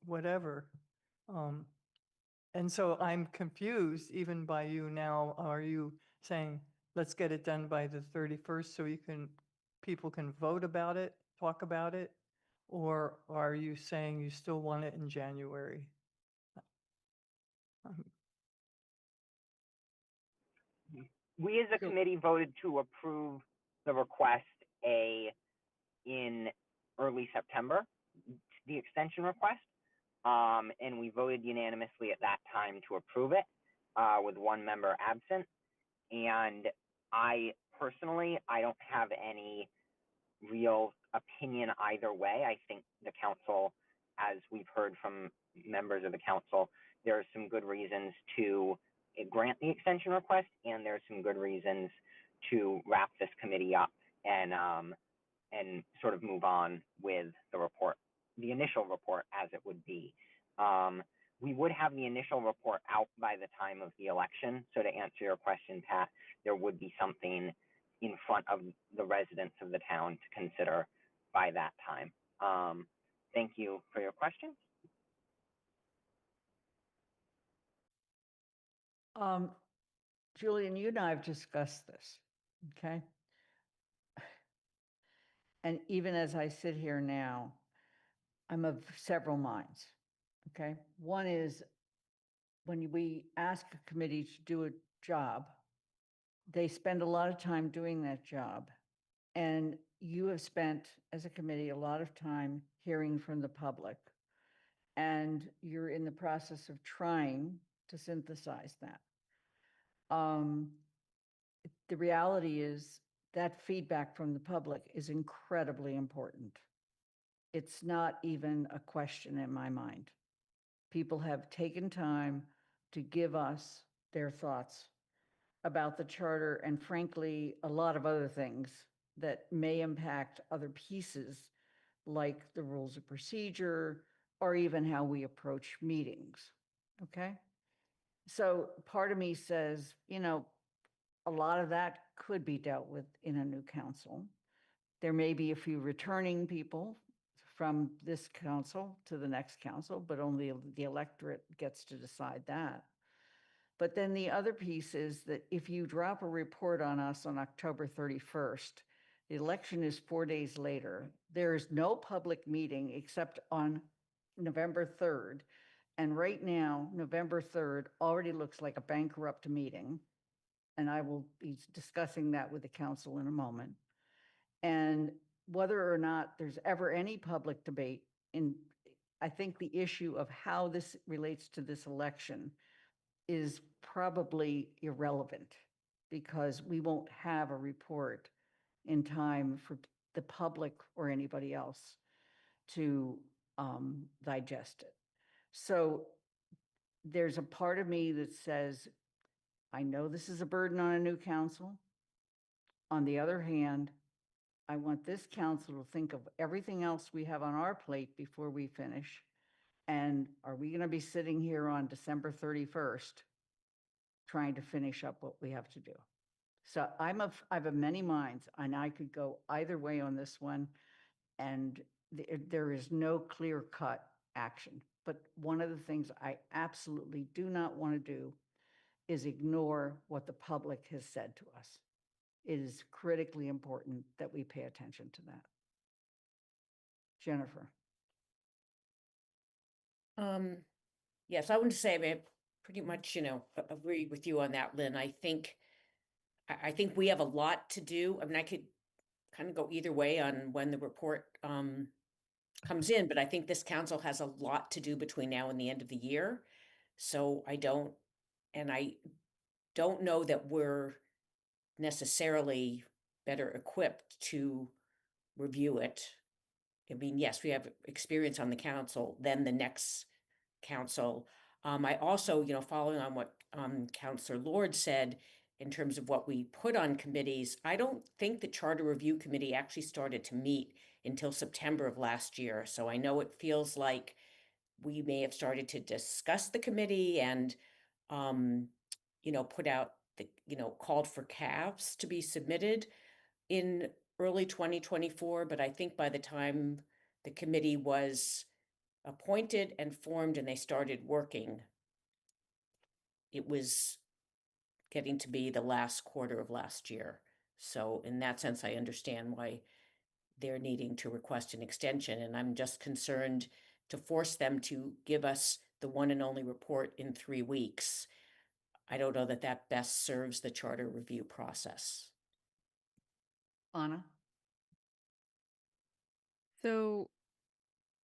whatever. And so I'm confused even by you now. Are you saying, let's get it done by the 31st so people can vote about it, talk about it? Or are you saying you still want it in January? We as a committee voted to approve the request in early September, the extension request. And we voted unanimously at that time to approve it with one member absent. And I personally don't have any real opinion either way. I think the council, as we've heard from members of the council, there are some good reasons to grant the extension request, and there's some good reasons to wrap this committee up and sort of move on with the report, the initial report as it would be. We would have the initial report out by the time of the election. So to answer your question, Pat, there would be something in front of the residents of the town to consider by that time. Thank you for your question. Julian, you and I have discussed this, okay? And even as I sit here now, I'm of several minds, okay? One is when we ask a committee to do a job, they spend a lot of time doing that job. And you have spent, as a committee, a lot of time hearing from the public. And you're in the process of trying to synthesize that. the reality is that feedback from the public is incredibly important. It's not even a question in my mind. People have taken time to give us their thoughts about the charter and frankly, a lot of other things that may impact other pieces like the rules of procedure or even how we approach meetings. Okay? So part of me says, a lot of that could be dealt with in a new council. There may be a few returning people from this council to the next council, but only the electorate gets to decide that. But then the other piece is that if you drop a report on us on October 31st, the election is 4 days later. There is no public meeting except on November 3rd. And right now, November 3rd already looks like a bankrupt meeting. And I will be discussing that with the council in a moment. And whether or not there's ever any public debate I think the issue of how this relates to this election is probably irrelevant because we won't have a report in time for the public or anybody else to digest it. So there's a part of me that says, I know this is a burden on a new council. On the other hand, I want this council to think of everything else we have on our plate before we finish. And are we going to be sitting here on December 31st trying to finish up what we have to do? So I have a many minds, and I could go either way on this one. And there is no clear-cut action. But one of the things I absolutely do not want to do is ignore what the public has said to us. It is critically important that we pay attention to that. Jennifer. Yes, I want to say I pretty much, agree with you on that, Lynn. I think we have a lot to do. I mean, I could kind of go either way on when the report comes in, but I think this council has a lot to do between now and the end of the year. So I don't know that we're necessarily better equipped to review it. I mean, yes, we have experience on the council than the next council. I also, following on what Councillor Lord said in terms of what we put on committees, I don't think the Charter Review Committee actually started to meet until September of last year. So I know it feels like we may have started to discuss the committee and, put out the, called for CAVs to be submitted in early 2024. But I think by the time the committee was appointed and formed and they started working, it was getting to be the last quarter of last year. So in that sense, I understand why they're needing to request an extension. And I'm just concerned to force them to give us the one and only report in 3 weeks. I don't know that that best serves the charter review process. Anna? So,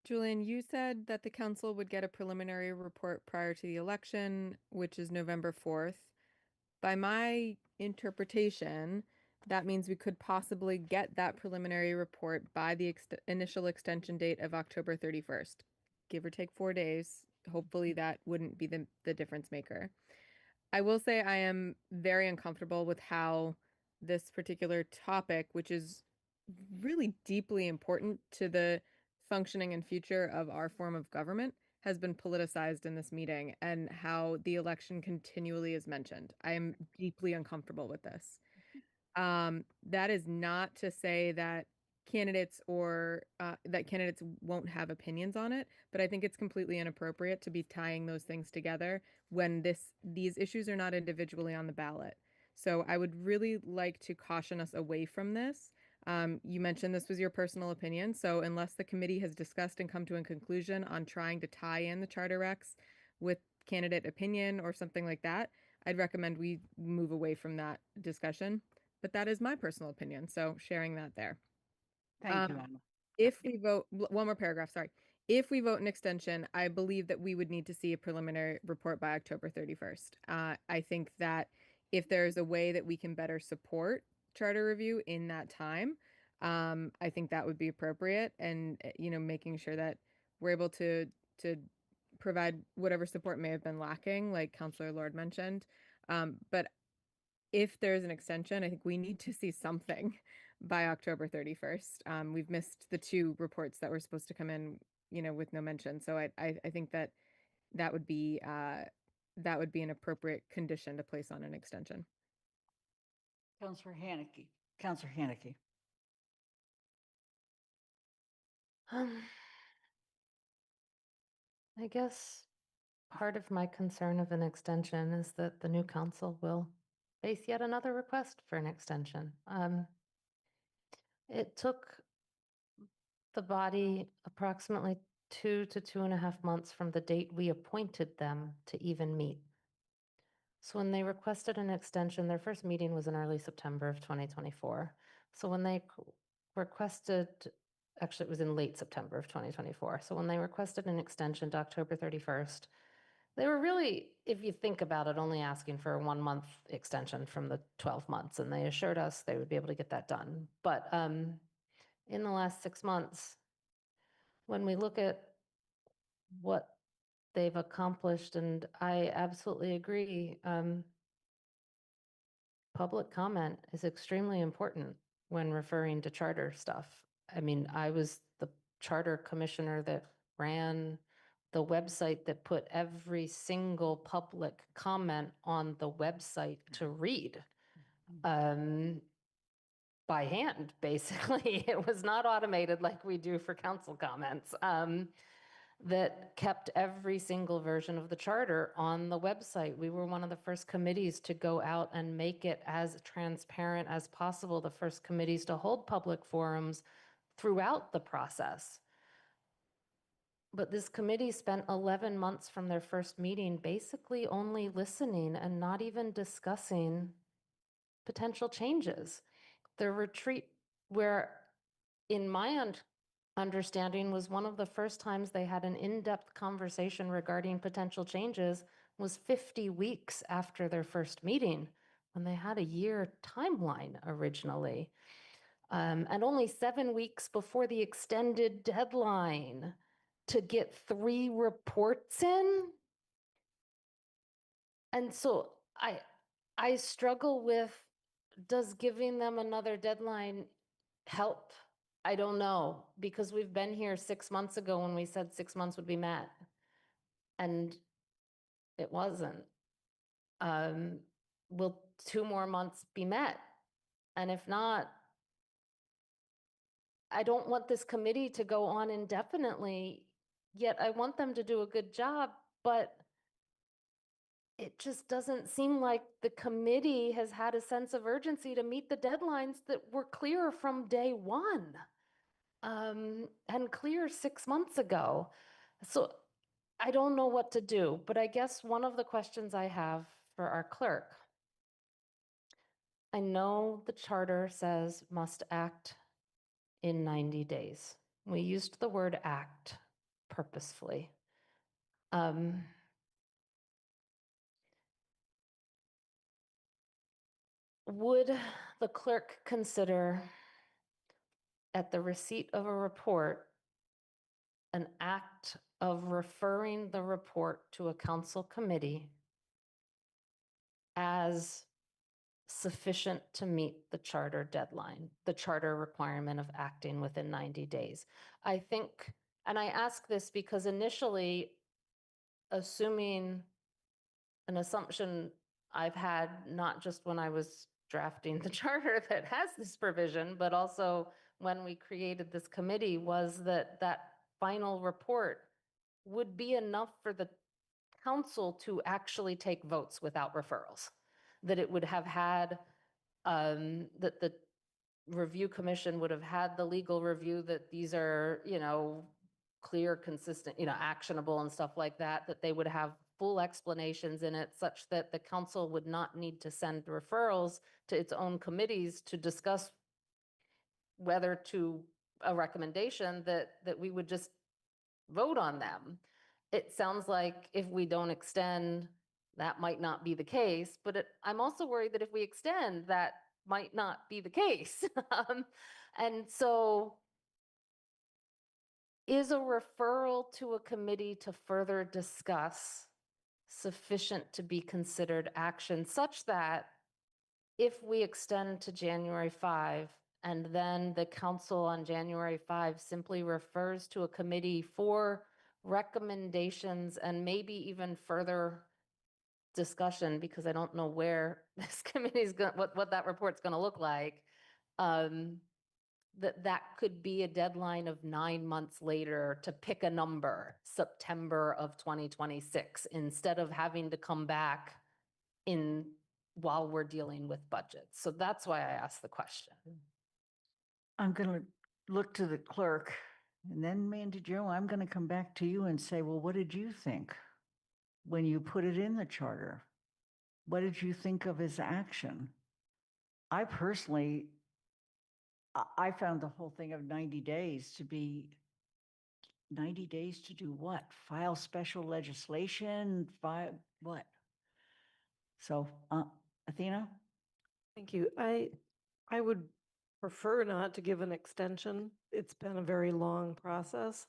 Julian, you said that the council would get a preliminary report prior to the election, which is November 4th. By my interpretation, that means we could possibly get that preliminary report by the initial extension date of October 31st, give or take 4 days. Hopefully that wouldn't be the difference maker. I will say I am very uncomfortable with how this particular topic, which is really deeply important to the functioning and future of our form of government, has been politicized in this meeting and how the election continually is mentioned. I am deeply uncomfortable with this. That is not to say that candidates won't have opinions on it, but I think it's completely inappropriate to be tying those things together when these issues are not individually on the ballot. So I would really like to caution us away from this. You mentioned this was your personal opinion, so unless the committee has discussed and come to a conclusion on trying to tie in the charter recs with candidate opinion or something like that, I'd recommend we move away from that discussion. But that is my personal opinion, so sharing that there. Thank you, Anna. If we vote, one more paragraph, sorry. If we vote an extension, I believe that we would need to see a preliminary report by October 31st. I think that if there's a way that we can better support charter review in that time, I think that would be appropriate. And, making sure that we're able to provide whatever support may have been lacking, like Councillor Lord mentioned. But if there's an extension, I think we need to see something by October 31st. We've missed the 2 reports that were supposed to come in, with no mention. So I think that would be an appropriate condition to place on an extension. Councillor Haneke. Councillor Haneke. I guess part of my concern of an extension is that the new council will face yet another request for an extension. It took the body approximately 2 to 2.5 months from the date we appointed them to even meet. So when they requested an extension, their first meeting was in early September of 2024. So when they requested, actually it was in late September of 2024. So when they requested an extension to October 31st, they were really, if you think about it, only asking for a 1-month extension from the 12 months. And they assured us they would be able to get that done. But in the last 6 months, when we look at what they've accomplished, and I absolutely agree, public comment is extremely important when referring to charter stuff. I mean, I was the charter commissioner that ran the website that put every single public comment on the website to read by hand, basically. It was not automated like we do for council comments. That kept every single version of the charter on the website. We were one of the first committees to go out and make it as transparent as possible, the first committees to hold public forums throughout the process. But this committee spent 11 months from their first meeting basically only listening and not even discussing potential changes. The retreat, where in my understanding was one of the first times they had an in-depth conversation regarding potential changes, was 50 weeks after their first meeting, when they had a year timeline originally. And only 7 weeks before the extended deadline to get 3 reports in. And so I struggle with, does giving them another deadline help? I don't know, because we've been here 6 months ago when we said 6 months would be met, and it wasn't. Will 2 more months be met? And if not, I don't want this committee to go on indefinitely, yet I want them to do a good job, but it just doesn't seem like the committee has had a sense of urgency to meet the deadlines that were clear from day one. And clear 6 months ago. So I don't know what to do, but I guess one of the questions I have for our clerk, I know the charter says must act in 90 days. We used the word act purposefully. Would the clerk consider, at the receipt of a report, an act of referring the report to a council committee as sufficient to meet the charter deadline, the charter requirement of acting within 90 days? I think, and I ask this because initially, assuming an assumption I've had, not just when I was drafting the charter that has this provision, but also when we created this committee, was that that final report would be enough for the council to actually take votes without referrals. That it would have had, that the review commission would have had the legal review that these are, clear, consistent, actionable and stuff like that, that they would have full explanations in it such that the council would not need to send referrals to its own committees to discuss whether to a recommendation, that we would just vote on them. It sounds like if we don't extend, that might not be the case, but I'm also worried that if we extend, that might not be the case. And so is a referral to a committee to further discuss sufficient to be considered action such that if we extend to January 5 and then the council on January 5 simply refers to a committee for recommendations and maybe even further discussion, because I don't know where this committee is going, what that report's going to look like, that could be a deadline of 9 months later to pick a number, September of 2026, instead of having to come back in while we're dealing with budgets. So that's why I asked the question. I'm going to look to the clerk, and then Mandy Jo, I'm going to come back to you and say, well, what did you think when you put it in the charter? What did you think of his action? I personally, I found the whole thing of 90 days to be 90 days to do what? File special legislation, file what? So, Athena? Thank you. I would prefer not to give an extension. It's been a very long process.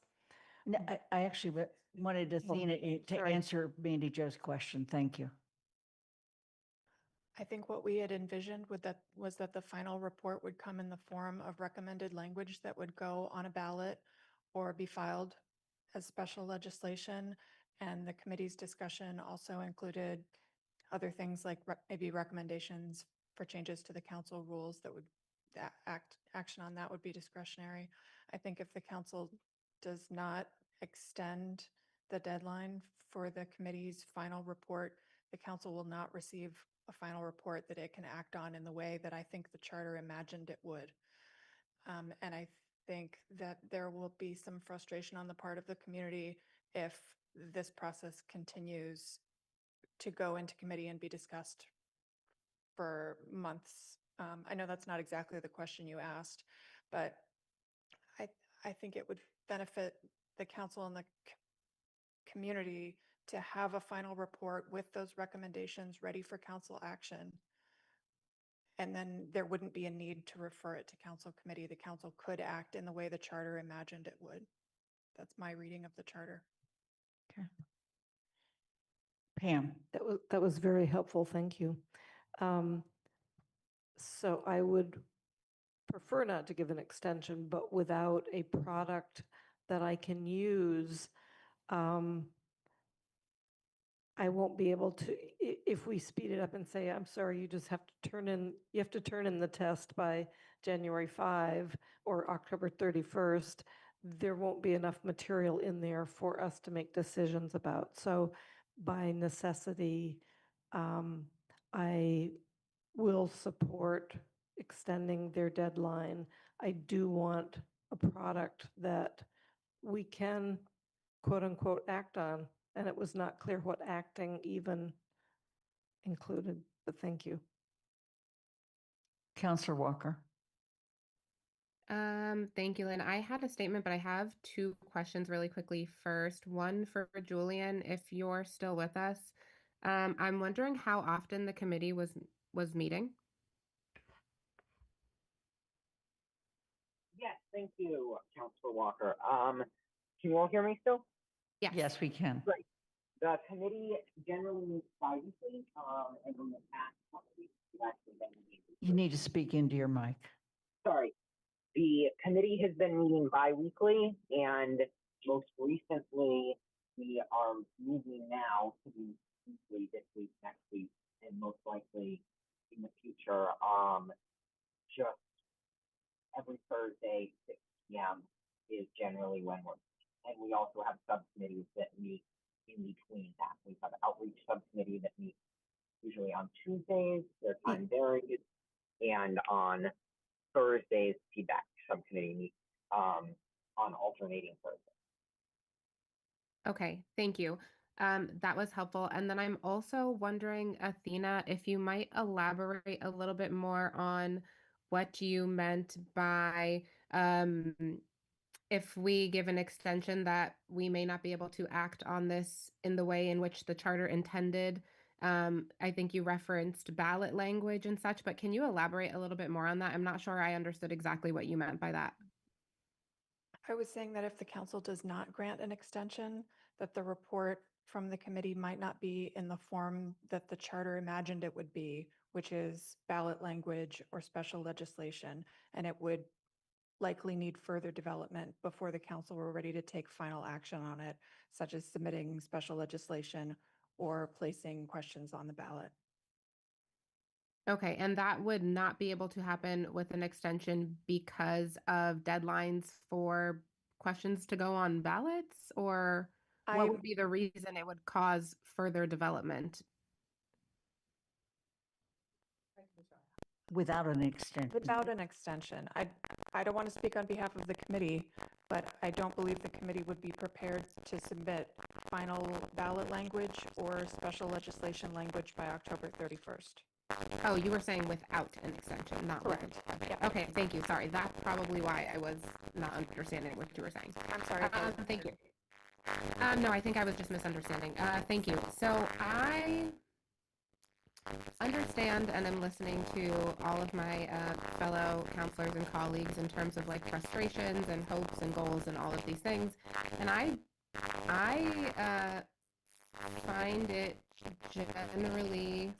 No, I actually wanted Athena to sorry. answer Mandy Jo's question. Thank you. I think what we had envisioned was that the final report would come in the form of recommended language that would go on a ballot or be filed as special legislation. And the committee's discussion also included other things like maybe recommendations for changes to the council rules that would action on that would be discretionary. I think if the council does not extend the deadline for the committee's final report, the council will not receive a final report that it can act on in the way that I think the charter imagined it would. And I think that there will be some frustration on the part of the community if this process continues to go into committee and be discussed for months. I know that's not exactly the question you asked, but I think it would benefit the council and the community to have a final report with those recommendations ready for council action. And then there wouldn't be a need to refer it to council committee. The council could act in the way the charter imagined it would. That's my reading of the charter. Okay. Pam. That was very helpful. Thank you. So I would prefer not to give an extension, but without a product that I can use, I won't be able to, if we speed it up and say, I'm sorry, you have to turn in the test by January 5 or October 31st, there won't be enough material in there for us to make decisions about. So by necessity, I will support extending their deadline. I do want a product that we can quote unquote act on. And it was not clear what acting even included, but thank you. Counselor Walker. Thank you, Lynn. I had a statement, but I have two questions really quickly. First, one for Julian, if you're still with us. I'm wondering how often the committee was meeting. Yes, thank you, Councilor Walker. Can you all hear me still? Yes. Yes, we can. Great. The committee generally meets bi-weekly, and in the past couple weeks, we've actually been meeting. You need to speak into your mic. Sorry. The committee has been meeting bi-weekly, and most recently, we are moving now to be weekly this week, next week, and most likely in the future, just every Thursday, 6 p.m. is generally when we're, and we also have subcommittees that meet in between that. We have an outreach subcommittee that meets usually on Tuesdays, their time varies, and on Thursdays, feedback subcommittee meets on alternating Thursdays. Okay, thank you. That was helpful. And then I'm also wondering, Athena, if you might elaborate a little bit more on what you meant by if we give an extension that we may not be able to act on this in the way in which the charter intended. I think you referenced ballot language and such, but can you elaborate a little bit more on that? I'm not sure I understood exactly what you meant by that. I was saying that if the council does not grant an extension, that the report from the committee might not be in the form that the charter imagined it would be, which is ballot language or special legislation, and it would likely need further development before the council were ready to take final action on it, such as submitting special legislation or placing questions on the ballot. Okay, and that would not be able to happen with an extension because of deadlines for questions to go on ballots, or what would be the reason it would cause further development? Without an extension. Without an extension. I don't want to speak on behalf of the committee, but I don't believe the committee would be prepared to submit final ballot language or special legislation language by October 31st. Oh, you were saying without an extension, not with an extension. Okay, thank you. Sorry, that's probably why I was not understanding what you were saying. I'm sorry. Thank you. No, I think I was just misunderstanding. Thank you. So I understand and I'm listening to all of my fellow counselors and colleagues in terms of like frustrations and hopes and goals and all of these things. And I find it generally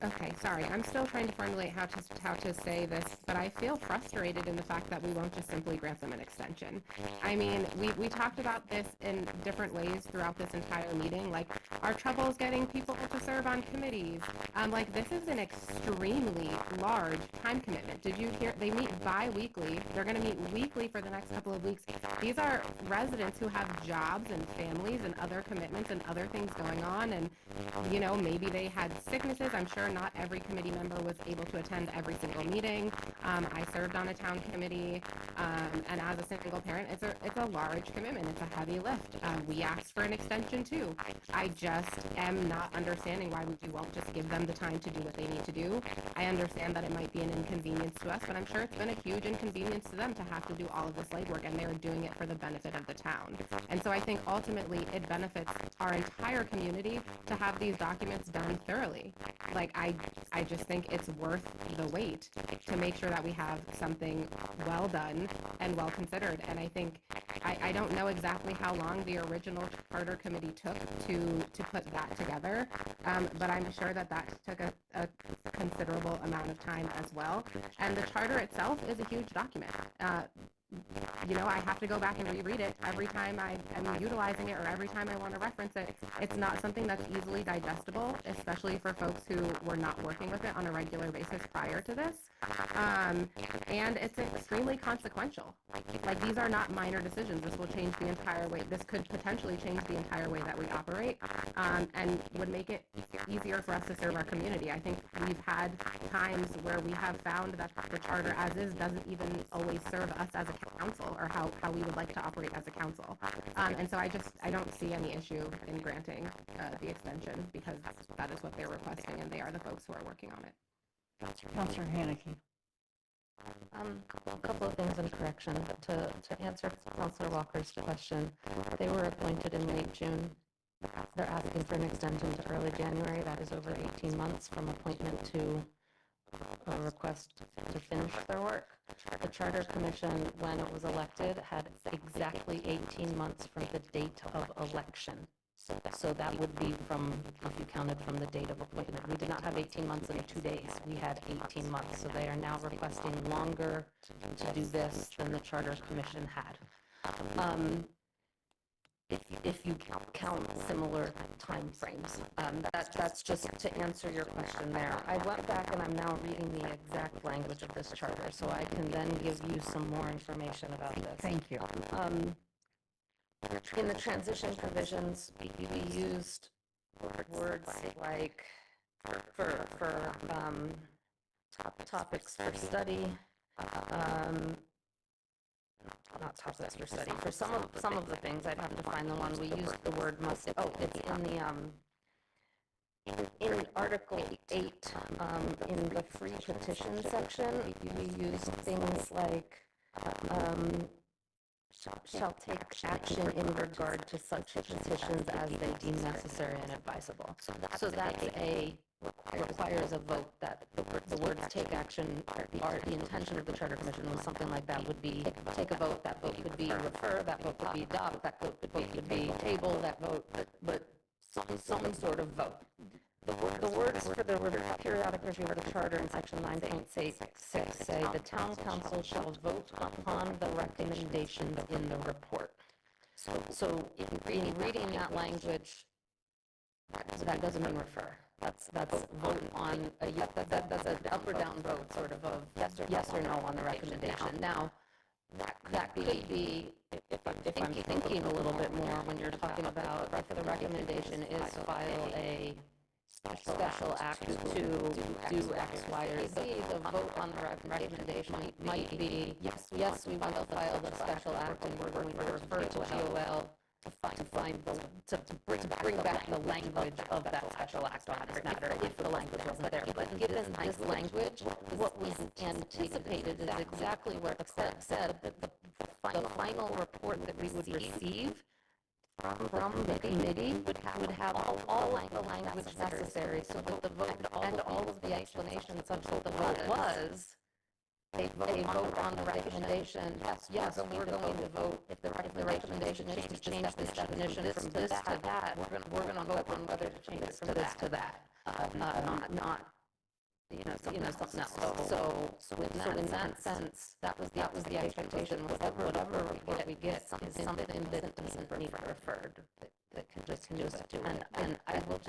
okay, sorry. I'm still trying to formulate how to say this, but I feel frustrated in the fact that we won't just simply grant them an extension. I mean, we talked about this in different ways throughout this entire meeting, like our troubles getting people to serve on committees. Like this is an extremely large time commitment. Did you hear? They meet bi-weekly. They're going to meet weekly for the next couple of weeks. These are residents who have jobs and families and other commitments and other things going on, and you know, maybe they had sicknesses. I'm sure not every committee member was able to attend every single meeting. I served on a town committee, and as a single parent, it's a large commitment. It's a heavy lift. We asked for an extension too. I just am not understanding why we won't just give them the time to do what they need to do. I understand that it might be an inconvenience to us, but I'm sure it's been a huge inconvenience to them to have to do all of this legwork, and they're doing it for the benefit of the town. And so I think ultimately it benefits our entire community to have these documents done thoroughly. Like I just think it's worth the wait to make sure that we have something well done and well considered. And I think I don't know exactly how long the original charter committee took to put that together, but I'm sure that took a considerable amount of time as well. And the charter itself is a huge document. You know, I have to go back and reread it every time I am utilizing it or every time I want to reference it. It's not something that's easily digestible, especially for folks who were not working with it on a regular basis prior to this. And it's extremely consequential. Like these are not minor decisions. This will change the entire way. This could potentially change the entire way that we operate, and would make it easier for us to serve our community. I think we've had times where we have found that the charter as is doesn't even always serve us as a council or how we would like to operate as a council. And so I don't see any issue in granting the extension because that is what they're requesting and they are the folks who are working on it. Councilor Haneke. A couple of things in correction. To answer Councilor Walker's question, they were appointed in late June. They're asking for an extension to early January. That is over 18 months from appointment to a request to finish their work. The Charter Commission, when it was elected, had exactly 18 months from the date of election. So that would be from, if you counted from the date of appointment. We did not have 18 months and 2 days. We had 18 months. So they are now requesting longer to do this than the Charter Commission had. If you count similar time frames. That's just to answer your question there. I went back and I'm now reading the exact language of this charter, so I can then give you some more information about this. Thank you. In the transition provisions, we used words like for topics for study, not topics for study. For some of the things, I'd have to find the one we used the word must. Oh, it's in the in Article 8, in the free petition section, we used things like shall take action in regard to such petitions as they deem necessary and advisable. So that's requires a vote that the words take action are the intention of the Charter Commission was something like that would be take a vote, that vote could be refer, that vote could be adopt, that vote could be table, that vote, but some sort of vote. The words for the periodic review of the charter in section 9.6 say the town council shall vote upon the recommendations in the report. So in reading that language, that doesn't mean refer. That's vote on that's an up or down vote, sort of yes or no on the recommendation. Now, that could be, if I'm thinking a little bit more, when you're talking about if the recommendation is file a special act to do X, Y, or Z, the vote on the recommendation might be, yes, we will file the special act and we're going to refer to GOL to bring back the language of that special act on this matter if the language wasn't there. But given this language, what was anticipated is exactly what the clerk said, that the final report that we would receive from the committee would have all the language necessary so that the vote and all of the explanations such that the vote was a vote on the recommendation. Yes, we're going to vote. If the recommendation is to change this definition from this to that, we're going to vote on whether to change it from this to that, not something else. So in that sense, that was the expectation. Whatever report we get is something that doesn't need referred, that can just do it. And I will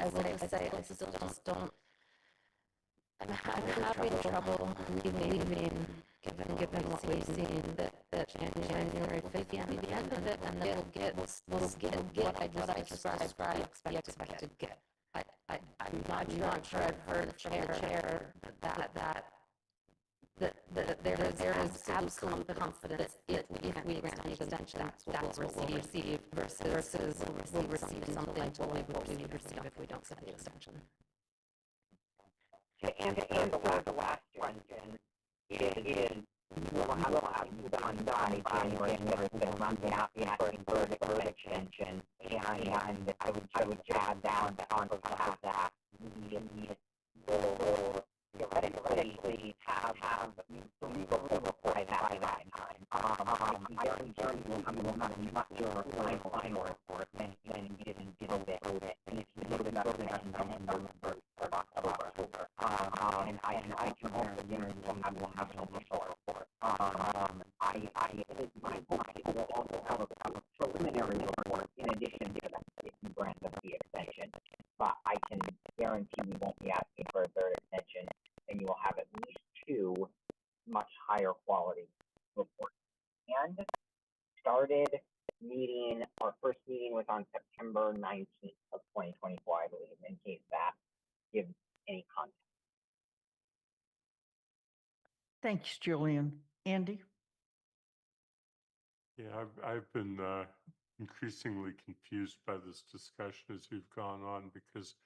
say, I still just don't. I'm having trouble believing, given what we've seen, that January 5th will be the end of it, and that we'll get what I just described the expected get. I'm not sure I've heard from the chair that there is absolute confidence that if we grant an extension, that's what we'll receive versus we'll receive something totally what we would receive if we don't send the extension. To answer the last question, we'll have you done by January 5th, on the third extension, and I would add down on top of that, we'll theoretically have the legal report by that time. I guarantee you will have much your final report when you didn't vote it, and if you voted on it in November or October. And I can also guarantee we'll have an initial report. My hope is we'll also have a preliminary report in addition to that if you grant us the extension. But I can guarantee we won't be asking for a third extension, and you will have at least two much higher quality reports. And our first meeting was on September 19th of 2024, I believe, in case that gives any context. Thanks, Julian. Andy? Yeah, I've been increasingly confused by this discussion as we've gone on, because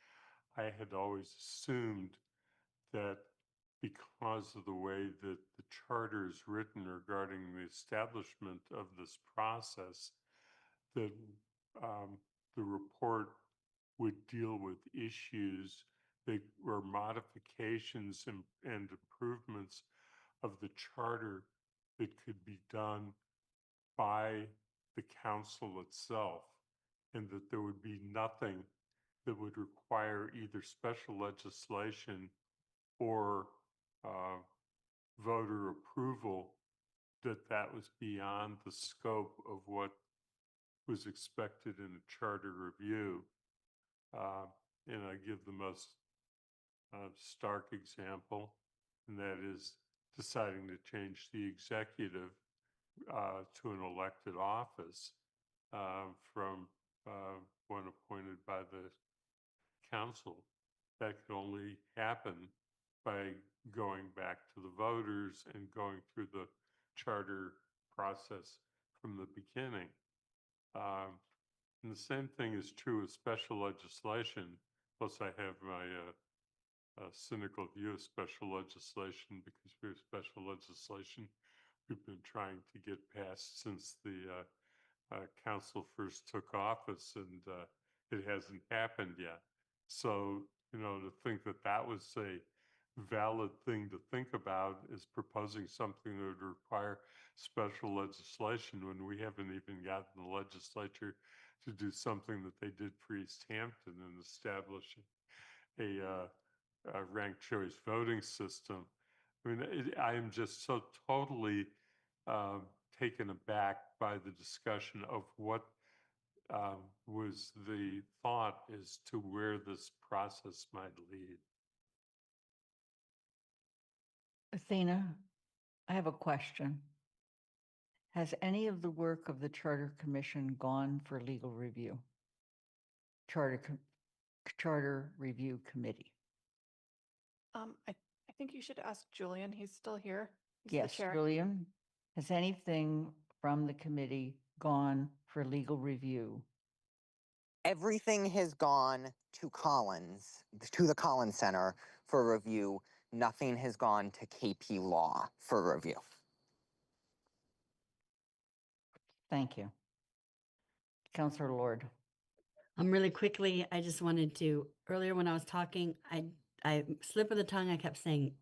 I had always assumed that because of the way that the charter is written regarding the establishment of this process, that the report would deal with issues that were modifications and improvements of the charter that could be done by the council itself, and that there would be nothing that would require either special legislation or voter approval, that was beyond the scope of what was expected in a charter review. And I give the most stark example, and that is deciding to change the executive to an elected office from one appointed by the council. That could only happen by going back to the voters and going through the charter process from the beginning. And the same thing is true with special legislation. Plus, I have my cynical view of special legislation, because we have special legislation we've been trying to get passed since the council first took office, and it hasn't happened yet. So, you know, to think that that was a valid thing to think about is proposing something that would require special legislation when we haven't even gotten the legislature to do something that they did for East Hampton and establishing a ranked choice voting system. I mean, I am just so totally taken aback by the discussion of what was the thought as to where this process might lead. Athena, I have a question. Has any of the work of the Charter Commission gone for legal review? Charter Review Committee? I think you should ask Julian. He's still here. He's the Yes, chair. Julian, has anything from the committee gone for legal review? Everything has gone to the Collins Center for review. Nothing has gone to KP Law for review. Thank you. Councillor Lord. Really quickly, I just wanted to, earlier when I was talking, I slip of the tongue, I kept saying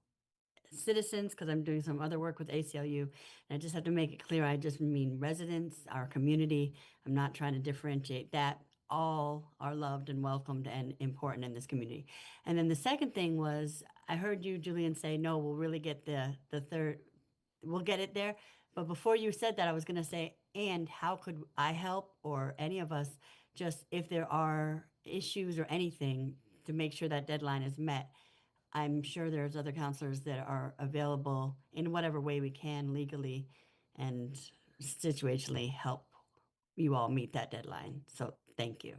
citizens because I'm doing some other work with ACLU. And I just have to make it clear, I just mean residents, our community. I'm not trying to differentiate that. All are loved and welcomed and important in this community. And then the second thing was, I heard you, Julian, say, no, we'll really get the third, we'll get it there. But before you said that, I was going to say, and how could I help, or any of us, just if there are issues or anything to make sure that deadline is met. I'm sure there's other counselors that are available in whatever way we can legally and situationally help you all meet that deadline. So thank you.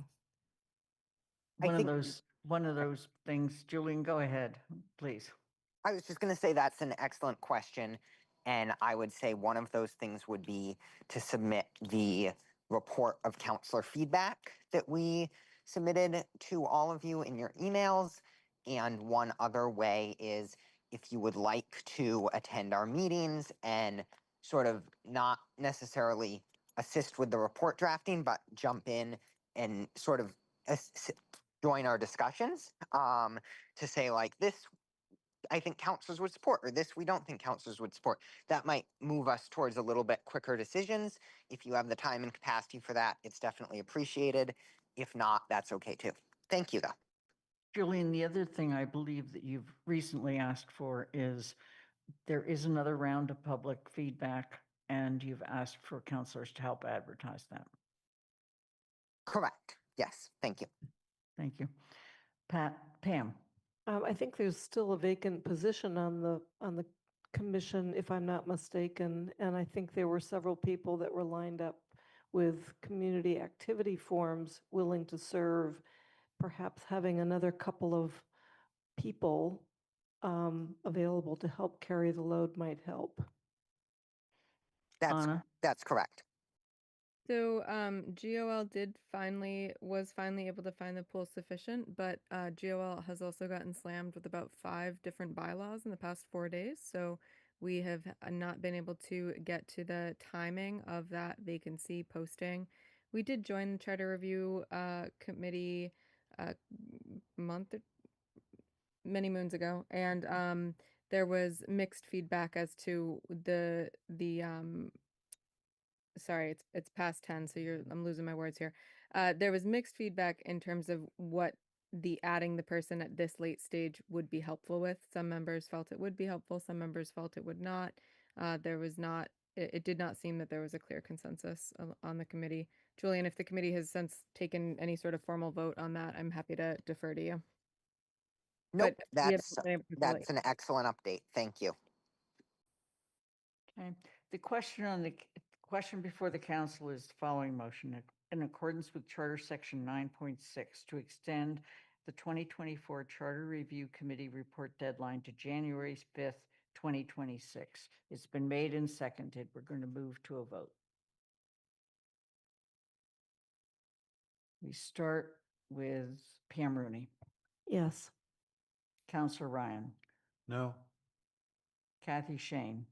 One of those things, Julian, go ahead, please. I was just going to say that's an excellent question. And I would say one of those things would be to submit the report of counselor feedback that we submitted to all of you in your emails. And one other way is if you would like to attend our meetings and sort of not necessarily assist with the report drafting, but jump in and sort of join our discussions to say like this, I think counselors would support, or this we don't think counselors would support. That might move us towards a little bit quicker decisions. If you have the time and capacity for that, it's definitely appreciated. If not, that's okay too. Thank you though. Julian, the other thing I believe that you've recently asked for is there is another round of public feedback, and you've asked for counselors to help advertise that. Correct. Yes. Thank you. Thank you. Pam. I think there's still a vacant position on the commission, if I'm not mistaken, and I think there were several people that were lined up with community activity forms willing to serve. Perhaps having another couple of people available to help carry the load might help. That's correct. So GOL was finally able to find the pool sufficient, but GOL has also gotten slammed with about 5 different bylaws in the past 4 days. So we have not been able to get to the timing of that vacancy posting. We did join the Charter Review Committee many moons ago, and there was mixed feedback as to the sorry, it's past 10, so I'm losing my words here. There was mixed feedback in terms of what the adding the person at this late stage would be helpful with. Some members felt it would be helpful, some members felt it would not. It did not seem that there was a clear consensus on the committee. Julian, if the committee has since taken any sort of formal vote on that, I'm happy to defer to you. Nope, But that's an excellent update. Thank you. Okay. The question before the council is the following motion. In accordance with Charter Section 9.6 to extend the 2024 Charter Review Committee report deadline to January 5th, 2026. It's been made and seconded. We're going to move to a vote. We start with Pam Rooney. Yes. Councillor Ryan. No. Kathy Shane.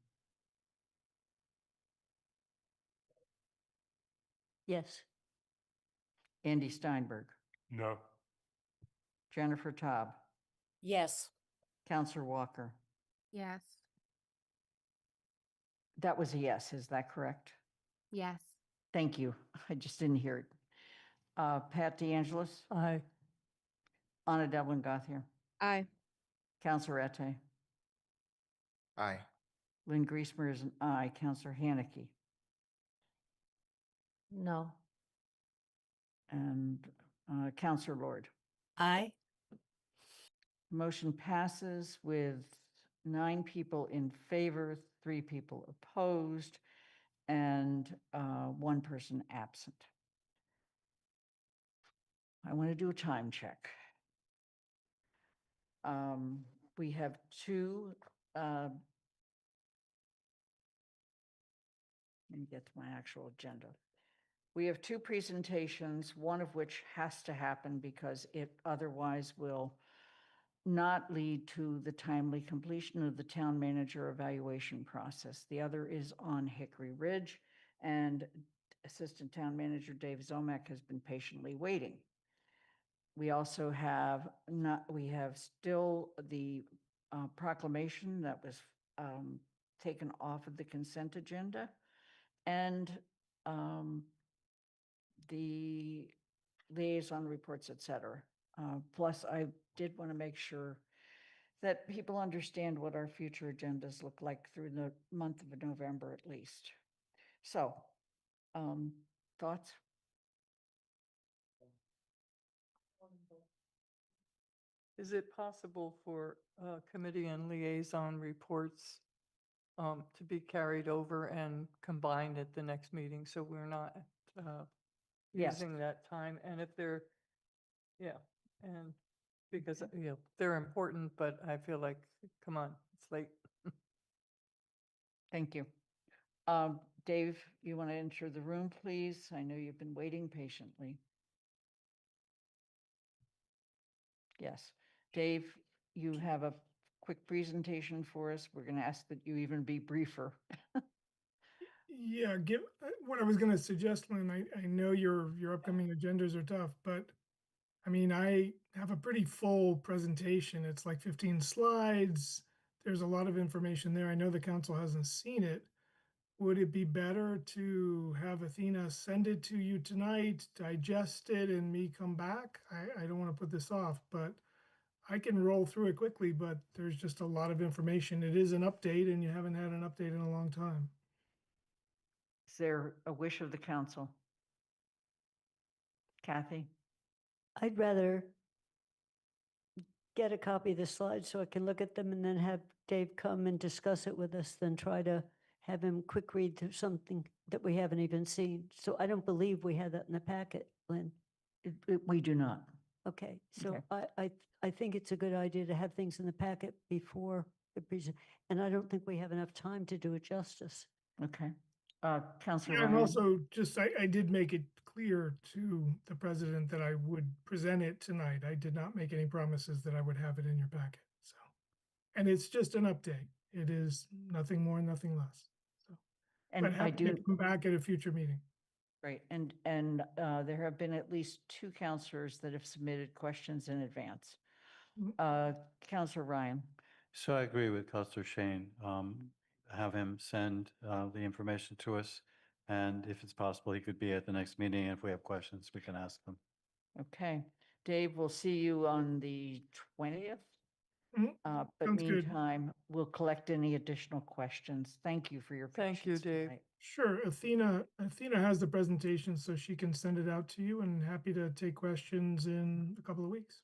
Yes. Andy Steinberg, No. Jennifer Taub, Yes. Counselor Walker. Yes. That was a yes, is that correct? Yes. Thank you. I just didn't hear it. Pat DeAngelis, Aye. Anna Devlin Gauthier, Aye. Counselor Ette, Aye. Lynn Griesmer is an aye, Counselor Haneke, No. and Counselor Lord. Aye. Motion passes with 9 people in favor, 3 people opposed, and 1 person absent. I want to do a time check. We have 2, let me get to my actual agenda. We have 2 presentations, one of which has to happen because it otherwise will not lead to the timely completion of the town manager evaluation process. The other is on Hickory Ridge, and Assistant Town Manager Dave Zomack has been patiently waiting. We also have still the proclamation that was taken off of the consent agenda, and the liaison reports, et cetera. Plus, I did want to make sure that people understand what our future agendas look like through the month of November at least. So, thoughts? Is it possible for committee and liaison reports to be carried over and combined at the next meeting, so we're not Yes. using that time? And if they're, yeah, and because, they're important, but I feel like, come on, it's late. Thank you. Dave, you want to enter the room, please? I know you've been waiting patiently. Yes. Dave, you have a quick presentation for us. We're going to ask that you even be briefer. Yeah, what I was going to suggest, Lynn, I know your upcoming agendas are tough, but I mean, I have a pretty full presentation. It's like 15 slides. There's a lot of information there. I know the council hasn't seen it. Would it be better to have Athena send it to you tonight, digest it, and me come back? I don't want to put this off, but I can roll through it quickly, but there's just a lot of information. It is an update, and you haven't had an update in a long time. Is there a wish of the council? Kathy? I'd rather get a copy of the slides so I can look at them and then have Dave come and discuss it with us than try to have him quick read through something that we haven't even seen. So I don't believe we had that in the packet, Lynn. We do not. Okay, so Okay. I think it's a good idea to have things in the packet before the present, and I don't think we have enough time to do it justice. Okay. Councilor Yeah, and Ryan? also just, I did make it clear to the president that I would present it tonight. I did not make any promises that I would have it in your packet, so. And it's just an update. It is nothing more, nothing less. So, And but I happy to do, come back at a future meeting. right, and there have been at least 2 counselors that have submitted questions in advance. Counselor Ryan? So I agree with Counselor Shane. Have him send the information to us. And if it's possible, he could be at the next meeting. If we have questions, we can ask them. Okay. Dave, we'll see you on the 20th. Mhm. But Sounds good. meantime, we'll collect any additional questions. Thank you for your Thank you, patience Dave. tonight. Sure, Athena has the presentation, so she can send it out to you, and happy to take questions in a couple of weeks.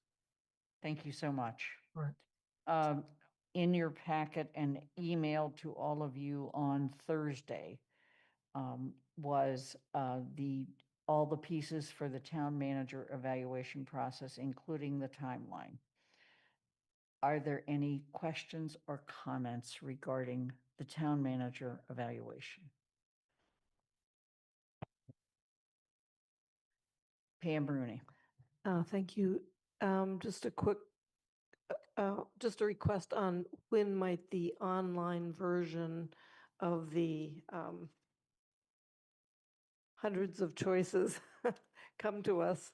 Thank you so much. All right. In your packet and emailed to all of you on Thursday was all the pieces for the town manager evaluation process, including the timeline. Are there any questions or comments regarding the town manager evaluation? Pam Rooney. Thank you. Just a quick, just a request on when might the online version of the hundreds of choices come to us.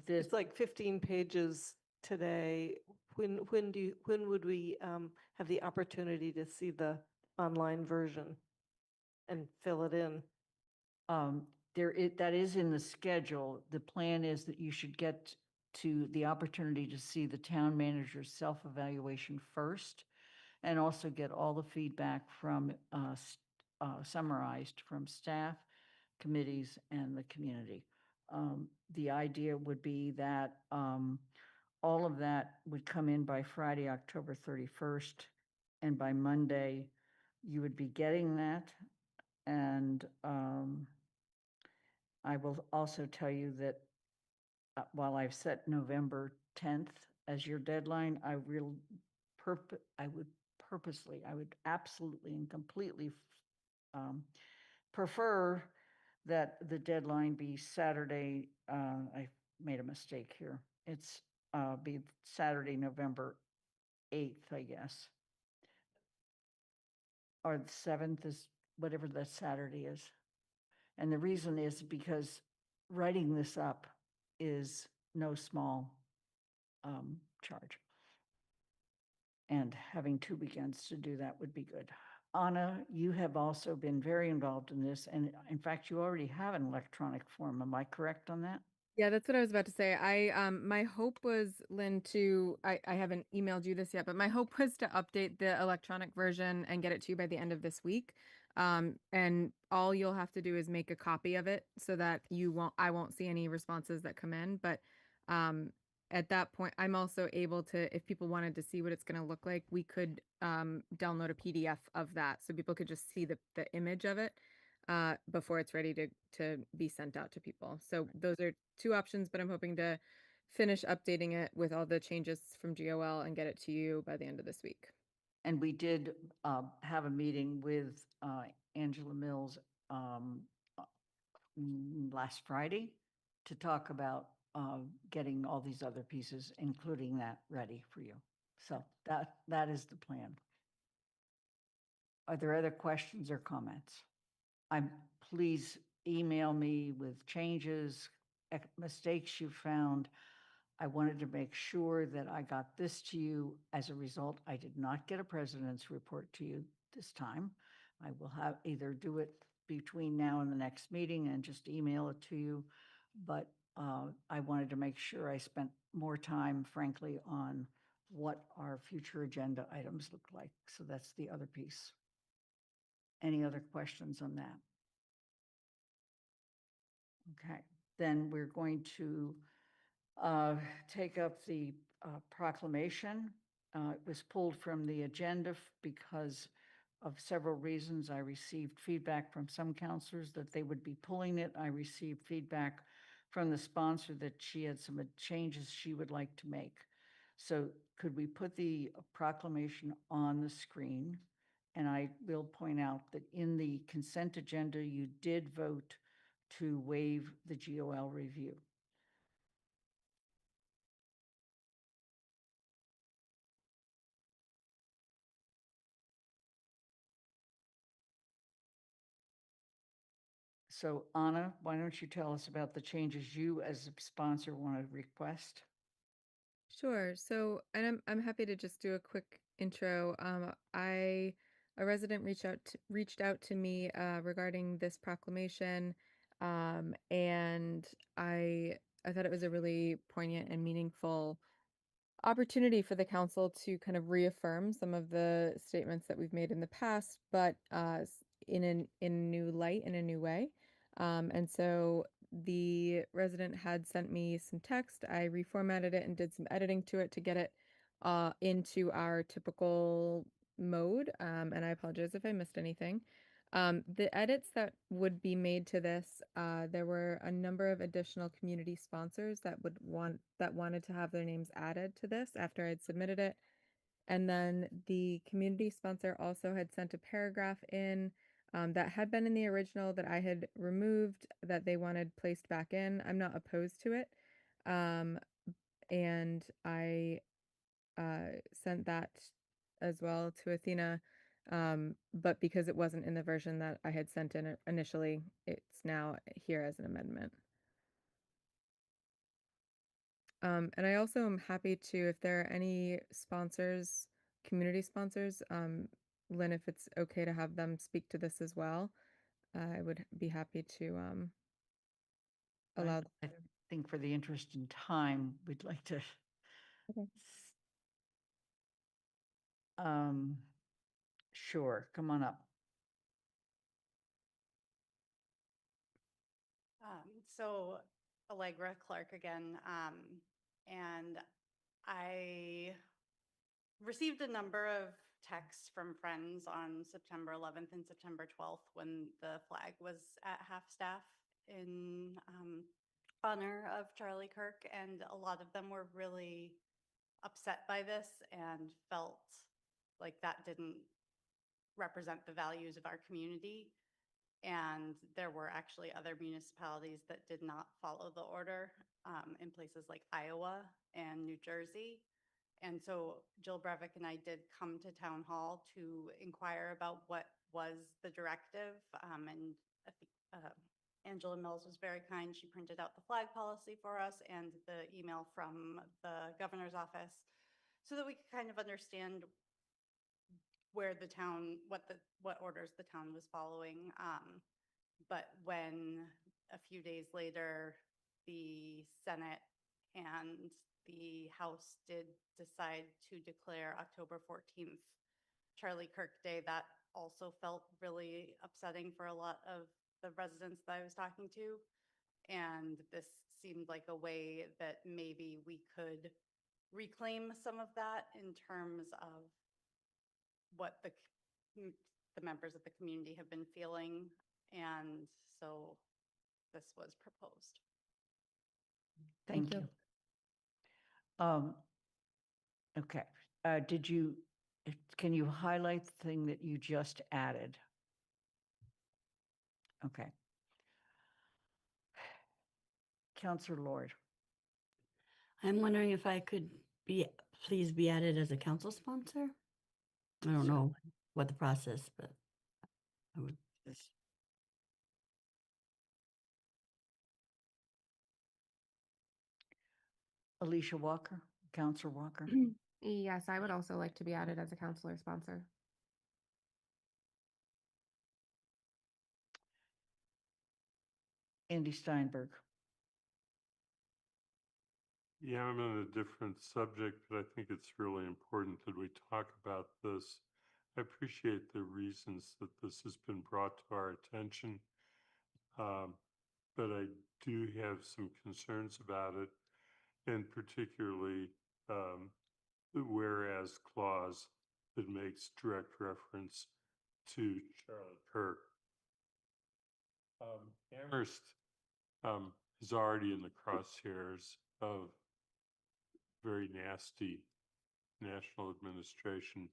This, It's like 15 pages today. When would we have the opportunity to see the online version and fill it in? that is in the schedule. The plan is that you should get to the opportunity to see the town manager's self-evaluation first, and also get all the feedback from, summarized from staff, committees, and the community. The idea would be that all of that would come in by Friday, October 31st, and by Monday, you would be getting that. And I will also tell you that while I've set November 10th as your deadline, I would absolutely and completely prefer that the deadline be Saturday. I made a mistake here. It's be Saturday, November 8th, I guess. Or the 7th is whatever that Saturday is. And the reason is because writing this up is no small charge. And having 2 weekends to do that would be good. Anna, you have also been very involved in this, and in fact, you already have an electronic form. Am I correct on that? Yeah, that's what I was about to say. My hope was, Lynn, I haven't emailed you this yet, but my hope was to update the electronic version and get it to you by the end of this week. And all you'll have to do is make a copy of it so that I won't see any responses that come in. But at that point, I'm also able to, if people wanted to see what it's going to look like, we could download a PDF of that so people could just see the image of it before it's ready to be sent out to people. So those are 2 options, but I'm hoping to finish updating it with all the changes from GOL and get it to you by the end of this week. And we did have a meeting with Angela Mills last Friday to talk about getting all these other pieces, including that, ready for you. So that is the plan. Are there other questions or comments? Please email me with changes, mistakes you found. I wanted to make sure that I got this to you. As a result, I did not get a president's report to you this time. I will have either do it between now and the next meeting and just email it to you. But I wanted to make sure I spent more time, frankly, on what our future agenda items look like. So that's the other piece. Any other questions on that? Okay, then we're going to take up the proclamation. It was pulled from the agenda because of several reasons. I received feedback from some counselors that they would be pulling it. I received feedback from the sponsor that she had some changes she would like to make. So could we put the proclamation on the screen? And I will point out that in the consent agenda, you did vote to waive the GOL review. So Anna, why don't you tell us about the changes you as a sponsor want to request? Sure. So, and I'm happy to just do a quick intro. A resident reached out to me regarding this proclamation, and I thought it was a really poignant and meaningful opportunity for the council to kind of reaffirm some of the statements that we've made in the past, but in a new light, in a new way. And so the resident had sent me some text. I reformatted it and did some editing to it to get it into our typical mode. And I apologize if I missed anything. The edits that would be made to this, there were a number of additional community sponsors that wanted to have their names added to this after I'd submitted it. And then the community sponsor also had sent a paragraph in that had been in the original that I had removed that they wanted placed back in. I'm not opposed to it. And I sent that as well to Athena But because it wasn't in the version that I had sent in initially, it's now here as an amendment. And I also am happy to, if there are any sponsors, community sponsors, Lynn, if it's okay to have them speak to this as well, I would be happy to allow. I think for the interest in time, we'd like to. Okay. Sure, come on up. So Allegra Clark again, and I received a number of texts from friends on September 11th and September 12th when the flag was at half-staff in honor of Charlie Kirk, and a lot of them were really upset by this and felt like that didn't represent the values of our community. And there were actually other municipalities that did not follow the order in places like Iowa and New Jersey. And so Jill Breivik and I did come to town hall to inquire about what was the directive. And I think Angela Mills was very kind. She printed out the flag policy for us and the email from the governor's office so that we could kind of understand where the town, what orders the town was following. But when a few days later, the Senate and the House did decide to declare October 14th Charlie Kirk Day, that also felt really upsetting for a lot of the residents that I was talking to. And this seemed like a way that maybe we could reclaim some of that in terms of what the members of the community have been feeling. And so this was proposed. Thank you. Okay, can you highlight the thing that you just added? Okay. Counselor Lord. I'm wondering if I could please be added as a council sponsor? I don't know what the process, but I would. Alicia Walker, Counselor Walker. Yes, I would also like to be added as a counselor sponsor. Andy Steinberg. Yeah, I'm on a different subject, but I think it's really important that we talk about this. I appreciate the reasons that this has been brought to our attention, but I do have some concerns about it, and particularly the whereas clause that makes direct reference to Charlie Kirk. Amherst is already in the crosshairs of very nasty national administration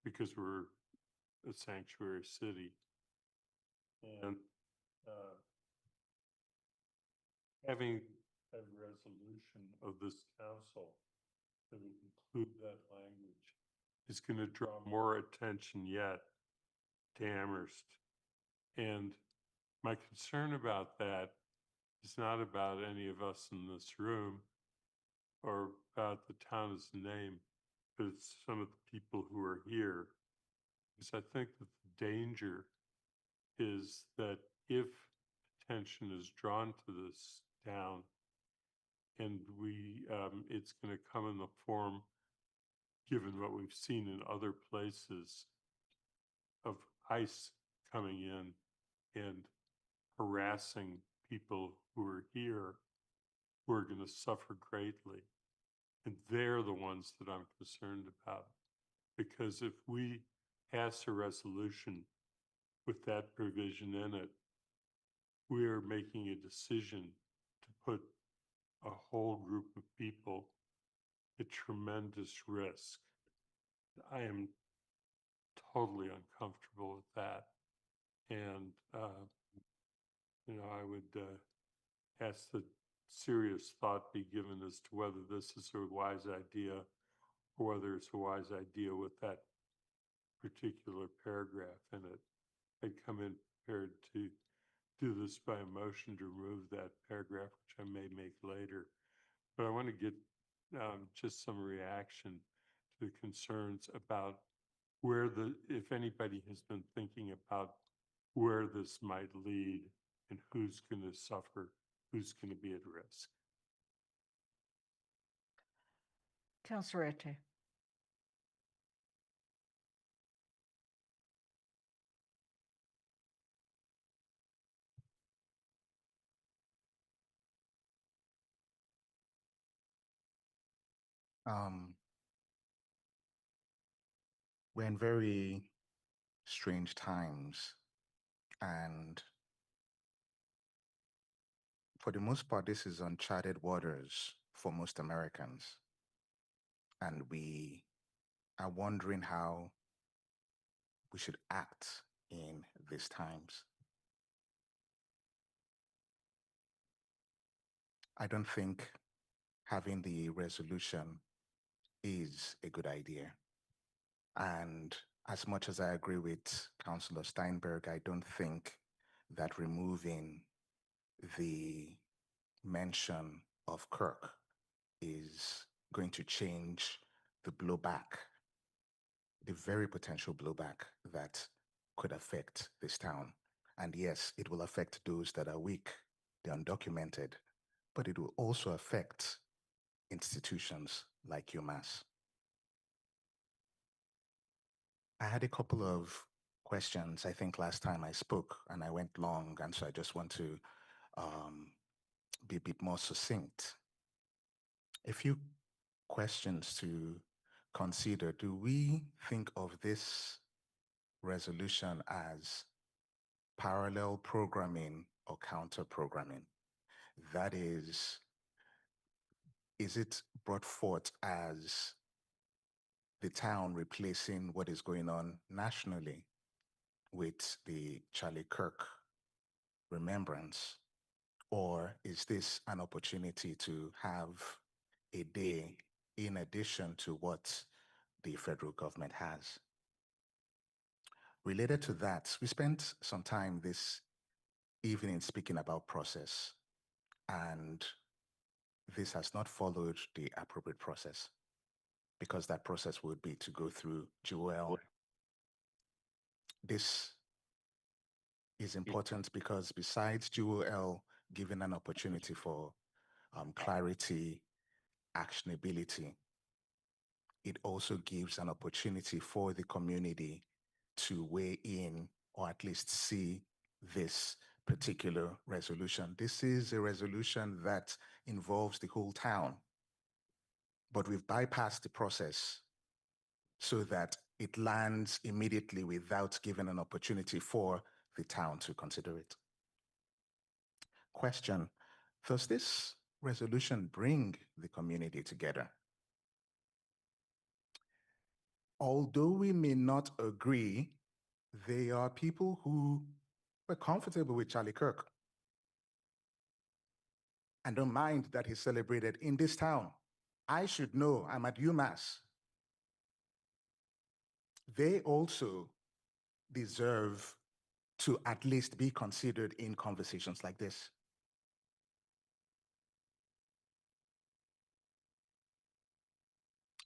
because we're a sanctuary city. And having a resolution of this council that would include that language is going to draw more attention yet to Amherst. And my concern about that is not about any of us in this room or about the town as a name, but it's some of the people who are here. Because I think that the danger is that if attention is drawn to this town and it's going to come in the form, given what we've seen in other places, of ICE coming in and harassing people who are here, who are going to suffer greatly. And they're the ones that I'm concerned about. Because if we pass a resolution with that provision in it, we are making a decision to put a whole group of people at tremendous risk. I am totally uncomfortable with that. And, I would ask that serious thought be given as to whether this is a wise idea or whether it's a wise idea with that particular paragraph in it. I'd come in prepared to do this by a motion to remove that paragraph, which I may make later. But I want to get just some reaction to the concerns about where if anybody has been thinking about where this might lead and who's going to suffer, who's going to be at risk. Councilor Ete. We're in very strange times, and for the most part, this is uncharted waters for most Americans. And we are wondering how we should act in these times. I don't think having the resolution is a good idea. And as much as I agree with Councillor Steinberg, I don't think that removing the mention of Kirk is going to change the blowback, the very potential blowback that could affect this town. And yes, it will affect those that are weak, the undocumented, but it will also affect institutions like UMass. I had a couple of questions, I think last time I spoke, and I went long, and so I just want to be a bit more succinct. A few questions to consider. Do we think of this resolution as parallel programming or counter programming? That is it brought forth as the town replacing what is going on nationally with the Charlie Kirk remembrance? Or is this an opportunity to have a day in addition to what the federal government has? Related to that, we spent some time this evening speaking about process, and this has not followed the appropriate process, because that process would be to go through Joel. This is important because besides Joel giving an opportunity for clarity, actionability, it also gives an opportunity for the community to weigh in or at least see this particular resolution. This is a resolution that involves the whole town, but we've bypassed the process so that it lands immediately without giving an opportunity for the town to consider it. Question: does this resolution bring the community together? Although we may not agree, there are people who were comfortable with Charlie Kirk and don't mind that he's celebrated in this town. I should know, I'm at UMass. They also deserve to at least be considered in conversations like this.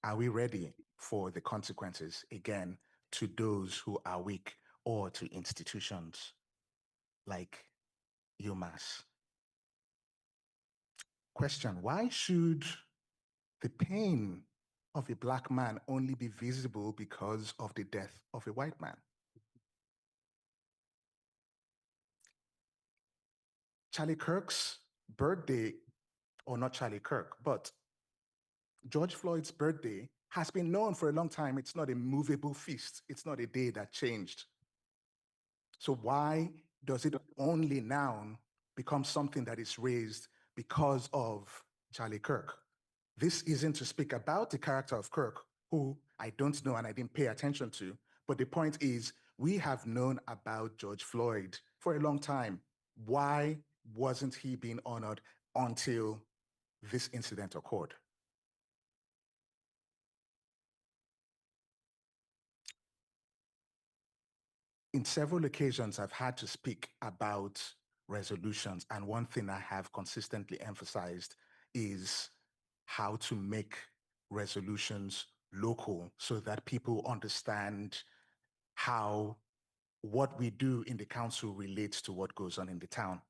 Are we ready for the consequences, again, to those who are weak or to institutions like UMass? Question: why should the pain of a Black man only be visible because of the death of a white man? Charlie Kirk's birthday, or not Charlie Kirk, but George Floyd's birthday has been known for a long time. It's not a movable feast. It's not a day that changed. So why does it only now become something that is raised because of Charlie Kirk? This isn't to speak about the character of Kirk, who I don't know and I didn't pay attention to, but the point is we have known about George Floyd for a long time. Why wasn't he being honored until this incident occurred? in several occasions, I've had to speak about resolutions. And one thing I have consistently emphasized is how to make resolutions local so that people understand how what we do in the council relates to what goes on in the town.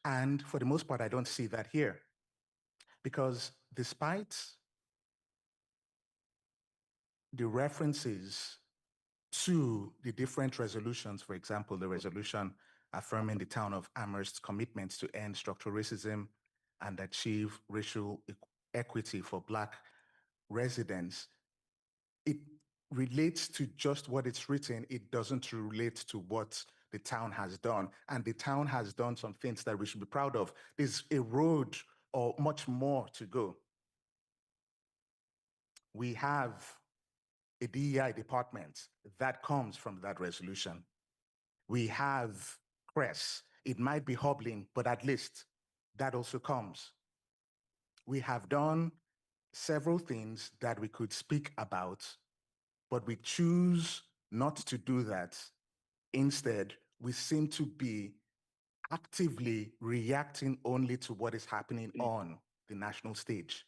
And for the most part, I don't see that here. Because despite the references to the different resolutions, for example, the resolution affirming the town of Amherst's commitment to end structural racism and achieve racial equity for Black residents, it relates to just what it's written. It doesn't relate to what the town has done. And the town has done some things that we should be proud of. There's a road or much more to go. We have a DEI department that comes from that resolution. We have press. It might be hobbling, but at least that also comes. We have done several things that we could speak about, but we choose not to do that. Instead, we seem to be actively reacting only to what is happening on the national stage.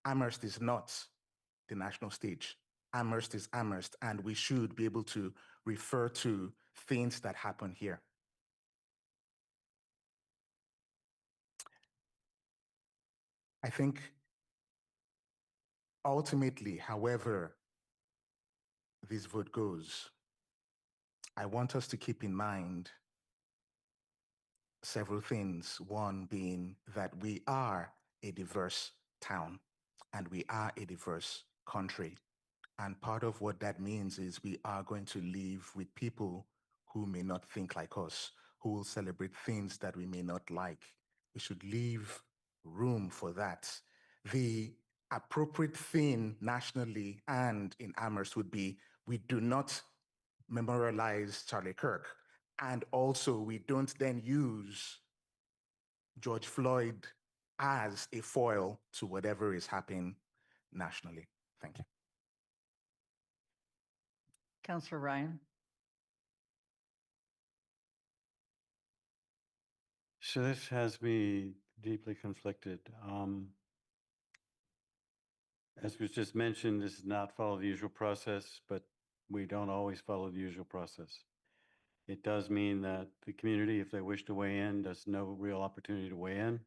Amherst is not the national stage. Amherst is Amherst, and we should be able to refer to things that happen here. I think ultimately, however this vote goes, I want us to keep in mind several things. One being that we are a diverse town and we are a diverse country. And part of what that means is we are going to live with people who may not think like us, who will celebrate things that we may not like. We should leave room for that. The appropriate thing nationally and in Amherst would be we do not memorialize Charlie Kirk. And also we don't then use George Floyd as a foil to whatever is happening nationally. Thank you. Councillor Ryan. So this has me deeply conflicted. As was just mentioned, this does not follow the usual process, but we don't always follow the usual process. It does mean that the community, if they wish to weigh in, does no real opportunity to weigh in.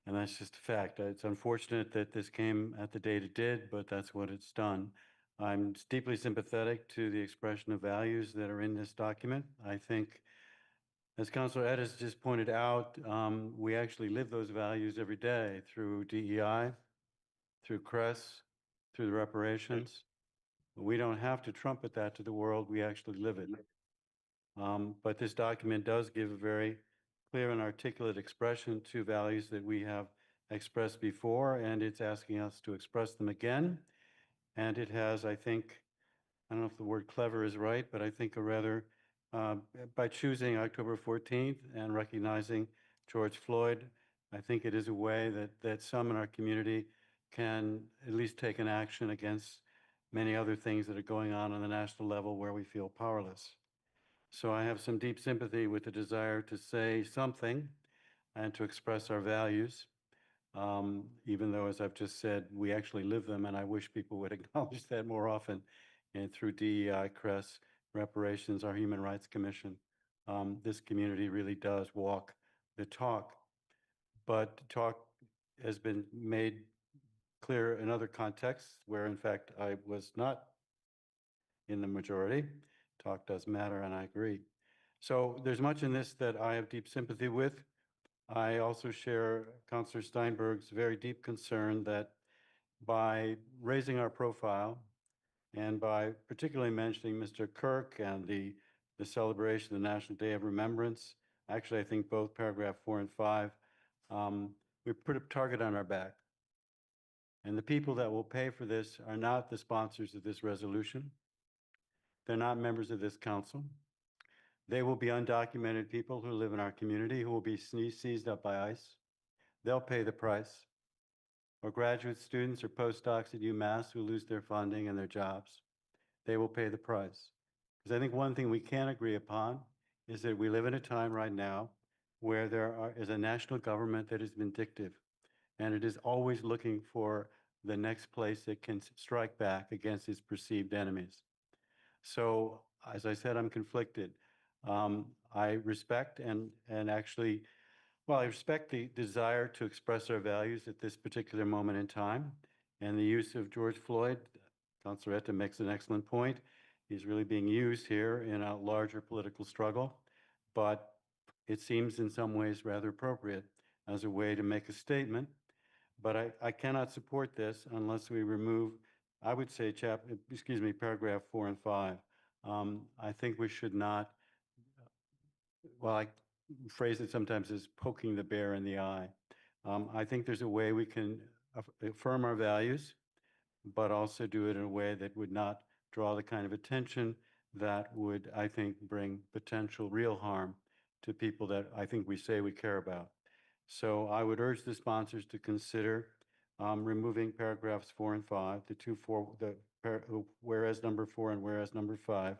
And that's just a fact. It's unfortunate that this came at the date it did, but that's what it's done. I'm deeply sympathetic to the expression of values that are in this document. I think, as Councilor Edis just pointed out, we actually live those values every day through DEI, through CRESS, through the reparations. We don't have to trumpet that to the world, we actually live it. But this document does give a very clear and articulate expression to values that we have expressed before, and it's asking us to express them again. And it has, I think, I don't know if the word clever is right, but I think a rather, by choosing October 14th and recognizing George Floyd, I think it is a way that some in our community can at least take an action against many other things that are going on the national level where we feel powerless. So I have some deep sympathy with the desire to say something and to express our values, even though, as I've just said, we actually live them, and I wish people would acknowledge that more often. And through DEI, CRESS, reparations, our Human Rights Commission, this community really does walk the talk. But talk has been made clear in other contexts where, in fact, I was not in the majority. Talk does matter, and I agree. So there's much in this that I have deep sympathy with. I also share Councillor Steinberg's very deep concern that by raising our profile and by particularly mentioning Mr. Kirk and the celebration of the National Day of Remembrance, actually I think both paragraph 4 and 5, we put a target on our back. And the people that will pay for this are not the sponsors of this resolution. They're not members of this council. They will be undocumented people who live in our community who will be seized up by ICE. They'll pay the price. or graduate students or postdocs at UMass who lose their funding and their jobs. They will pay the price. Because I think one thing we can agree upon is that we live in a time right now where is a national government that is vindictive, and it is always looking for the next place it can strike back against its perceived enemies. So, as I said, I'm conflicted. I respect and actually, well, I respect the desire to express our values at this particular moment in time, and the use of George Floyd. Councilor Etta makes an excellent point. He's really being used here in a larger political struggle, but it seems in some ways rather appropriate as a way to make a statement. But I cannot support this unless we remove, I would say, paragraph 4 and 5. I think we should not, well, I phrase it sometimes as poking the bear in the eye. I think there's a way we can affirm our values, but also do it in a way that would not draw the kind of attention that would, I think, bring potential real harm to people that I think we say we care about. So I would urge the sponsors to consider removing paragraphs 4 and 5, whereas number 4 and whereas number 5.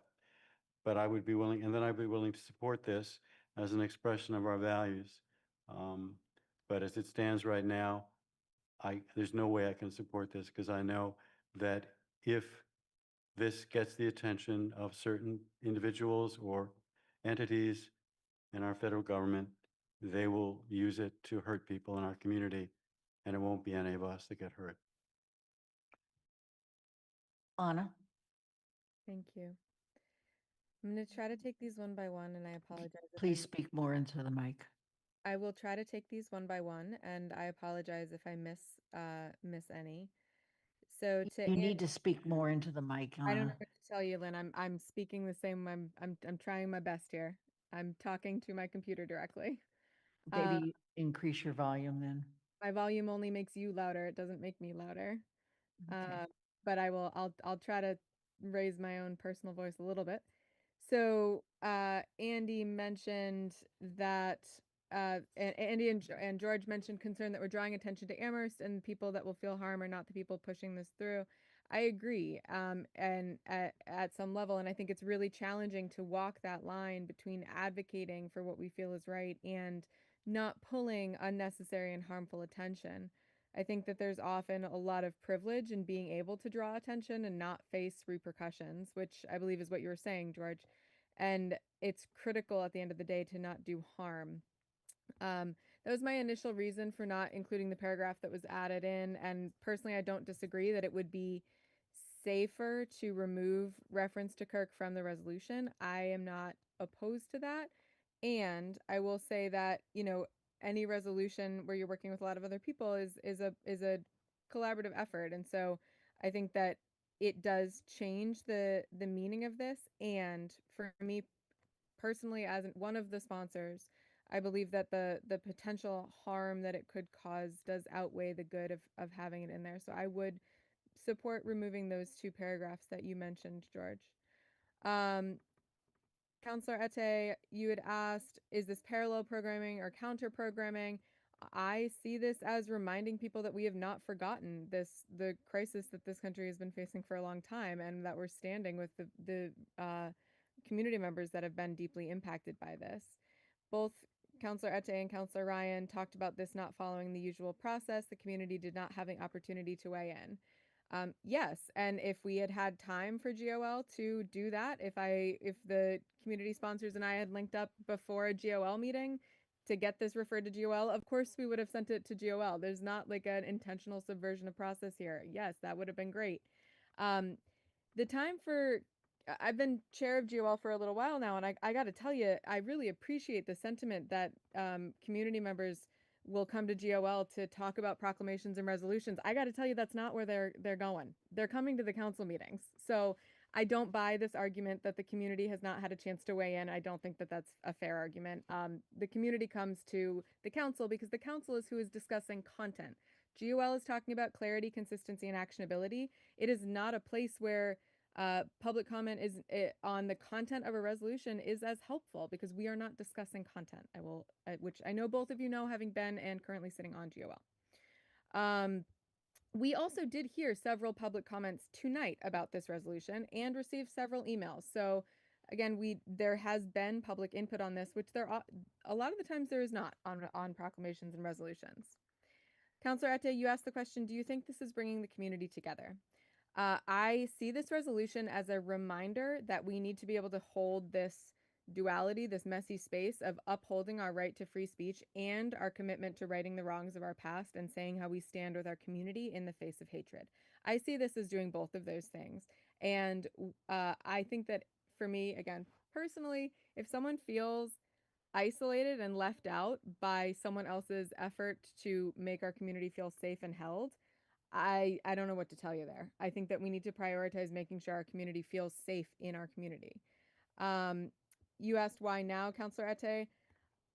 But I would be willing, and then I'd be willing to support this as an expression of our values. But as it stands right now, there's no way I can support this, because I know that if this gets the attention of certain individuals or entities in our federal government, they will use it to hurt people in our community, and it won't be any of us that get hurt. Anna? Thank you. I'm going to try to take these one by one, and I apologize. Please speak more into the mic. I will try to take these one by one, and I apologize if I miss any. So you need to speak more into the mic. I don't know what to tell you, Lynn. I'm speaking the same. I'm trying my best here. I'm talking to my computer directly. Maybe increase your volume then. My volume only makes you louder. It doesn't make me louder. Okay. But I'll try to raise my own personal voice a little bit. So Andy mentioned that Andy and George mentioned concern that we're drawing attention to Amherst, and people that will feel harm are not the people pushing this through. I agree, and at some level, and I think it's really challenging to walk that line between advocating for what we feel is right and not pulling unnecessary and harmful attention. I think that there's often a lot of privilege in being able to draw attention and not face repercussions, which I believe is what you were saying, George. And it's critical at the end of the day to not do harm. That was my initial reason for not including the paragraph that was added in. And personally, I don't disagree that it would be safer to remove reference to Kirk from the resolution. I am not opposed to that. And I will say that, any resolution where you're working with a lot of other people is a collaborative effort. And so I think that it does change the meaning of this. And for me personally, as one of the sponsors, I believe that the potential harm that it could cause does outweigh the good of having it in there. So I would support removing those two paragraphs that you mentioned, George. Counselor Ete, you had asked, is this parallel programming or counter programming? I see this as reminding people that we have not forgotten the crisis that this country has been facing for a long time, and that we're standing with the community members that have been deeply impacted by this. Both Counselor Ete and Counselor Ryan talked about this not following the usual process. The community did not have an opportunity to weigh in. Yes, and if we had had time for GOL to do that, if the community sponsors and I had linked up before a GOL meeting to get this referred to GOL, of course we would have sent it to GOL. There's not like an intentional subversion of process here. Yes, that would have been great. The time for I've been chair of GOL for a little while now, and I got to tell you, I really appreciate the sentiment that community members will come to GOL to talk about proclamations and resolutions. I got to tell you, that's not where they're going. They're coming to the council meetings. So I don't buy this argument that the community has not had a chance to weigh in. I don't think that that's a fair argument. The community comes to the council because the council is who is discussing content. GOL is talking about clarity, consistency, and actionability. It is not a place where public comment is on the content of a resolution is as helpful, because we are not discussing content. Which I know both of you know, having been and currently sitting on GOL. We also did hear several public comments tonight about this resolution and received several emails. So again, there has been public input on this, which a lot of the times there is not on proclamations and resolutions. Councillor Ette, you asked the question, do you think this is bringing the community together? I see this resolution as a reminder that we need to be able to hold this duality, this messy space of upholding our right to free speech and our commitment to righting the wrongs of our past and saying how we stand with our community in the face of hatred. I see this as doing both of those things. And I think that for me, again, personally, if someone feels isolated and left out by someone else's effort to make our community feel safe and held, I don't know what to tell you there. I think that we need to prioritize making sure our community feels safe in our community. You asked why now, Councillor Ette.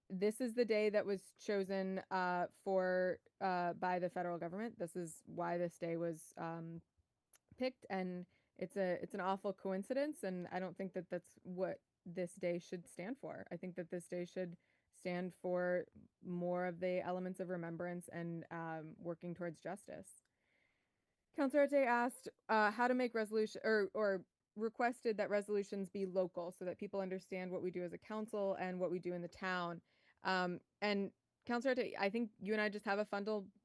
This is the day that was chosen by the federal government. This is why this day was picked, and it's an awful coincidence. And I don't think that that's what this day should stand for. I think that this day should stand for more of the elements of remembrance and working towards justice. Councillor Arte asked how to make resolution or requested that resolutions be local so that people understand what we do as a council and what we do in the town. And Councillor Arte, I think you and I just have a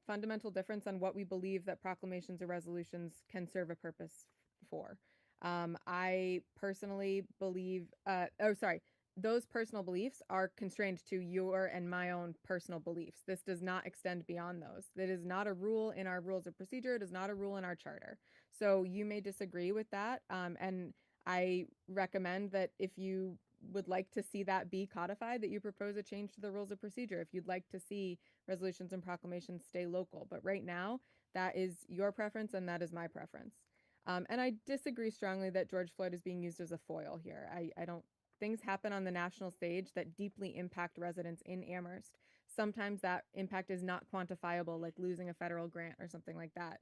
fundamental difference on what we believe that proclamations or resolutions can serve a purpose for. I personally believe, those personal beliefs are constrained to your and my own personal beliefs. This does not extend beyond those. That is not a rule in our rules of procedure. It is not a rule in our charter. So you may disagree with that. And I recommend that if you would like to see that be codified, that you propose a change to the rules of procedure if you'd like to see resolutions and proclamations stay local. But right now, that is your preference and that is my preference. And I disagree strongly that George Floyd is being used as a foil here. I don't Things happen on the national stage that deeply impact residents in Amherst. Sometimes that impact is not quantifiable, like losing a federal grant or something like that.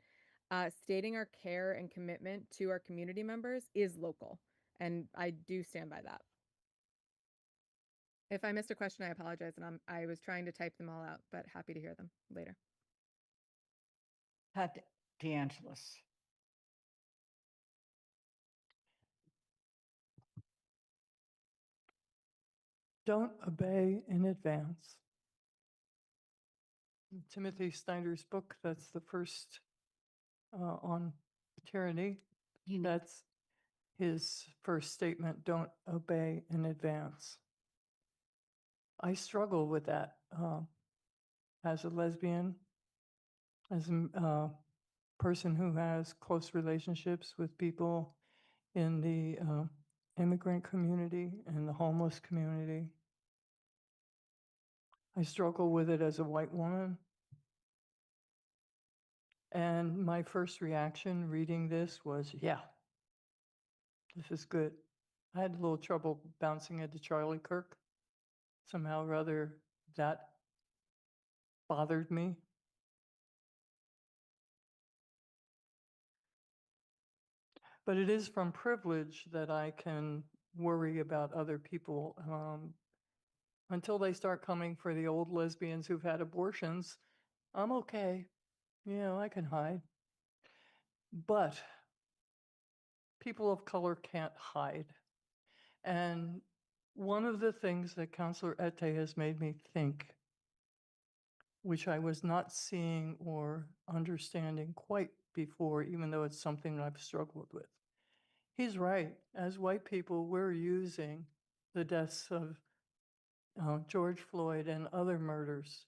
Stating our care and commitment to our community members is local, and I do stand by that. If I missed a question, I apologize, and I was trying to type them all out, but happy to hear them later. Pat DeAngelis. Don't obey in advance. Timothy Snyder's book, that's the first on tyranny. That's his first statement, don't obey in advance. I struggle with that as a lesbian, as a person who has close relationships with people in the immigrant community and the homeless community. I struggle with it as a white woman. And my first reaction reading this was, yeah, this is good. I had a little trouble bouncing into Charlie Kirk. Somehow or other, that bothered me. But it is from privilege that I can worry about other people. Until they start coming for the old lesbians who've had abortions, I'm okay. You know, I can hide. But people of color can't hide. And one of the things that Councillor Ette has made me think, which I was not seeing or understanding quite before, even though it's something I've struggled with. He's right. As white people, we're using the deaths of George Floyd and other murders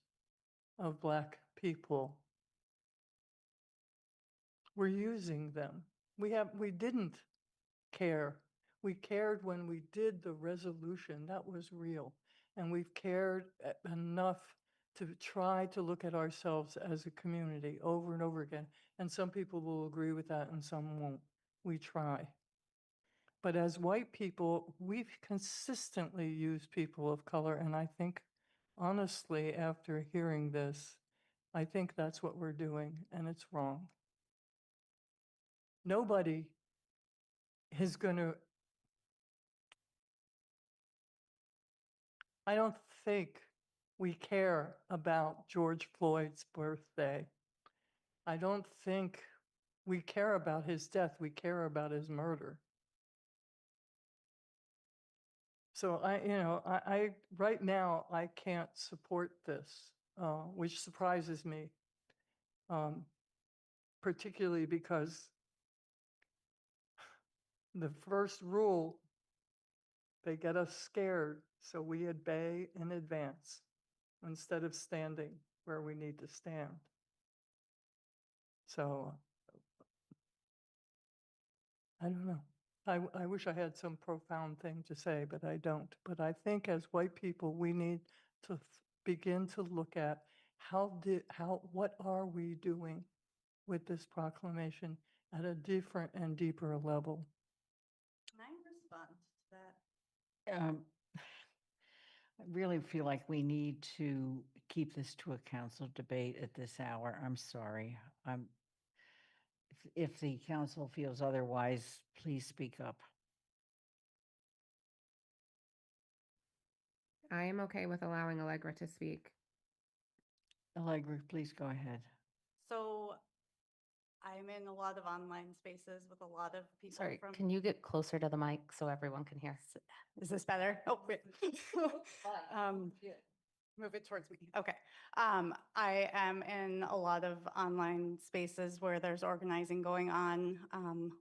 of Black people. We're using them. We didn't care. We cared when we did the resolution. That was real. And we've cared enough to try to look at ourselves as a community over and over again. And some people will agree with that and some won't. We try. But as white people, we've consistently used people of color. And I think, honestly, after hearing this, I think that's what we're doing, and it's wrong. Nobody is going to, I don't think we care about George Floyd's birthday. I don't think we care about his death. We care about his murder. So I right now, I can't support this, which surprises me, particularly because the first rule, they get us scared, so we obey in advance instead of standing where we need to stand. So I don't know. I wish I had some profound thing to say, but I don't. But I think as white people, we need to begin to look at what are we doing with this proclamation at a different and deeper level. Can I respond to that? I really feel like we need to keep this to a council debate at this hour. I'm sorry. If the council feels otherwise, please speak up. I am okay with allowing Allegra to speak. Allegra, please go ahead. So I'm in a lot of online spaces with a lot of people Sorry, from. can you get closer to the mic so everyone can hear? Is this better? Oh, wait. Move it towards me. Okay. I am in a lot of online spaces where there's organizing going on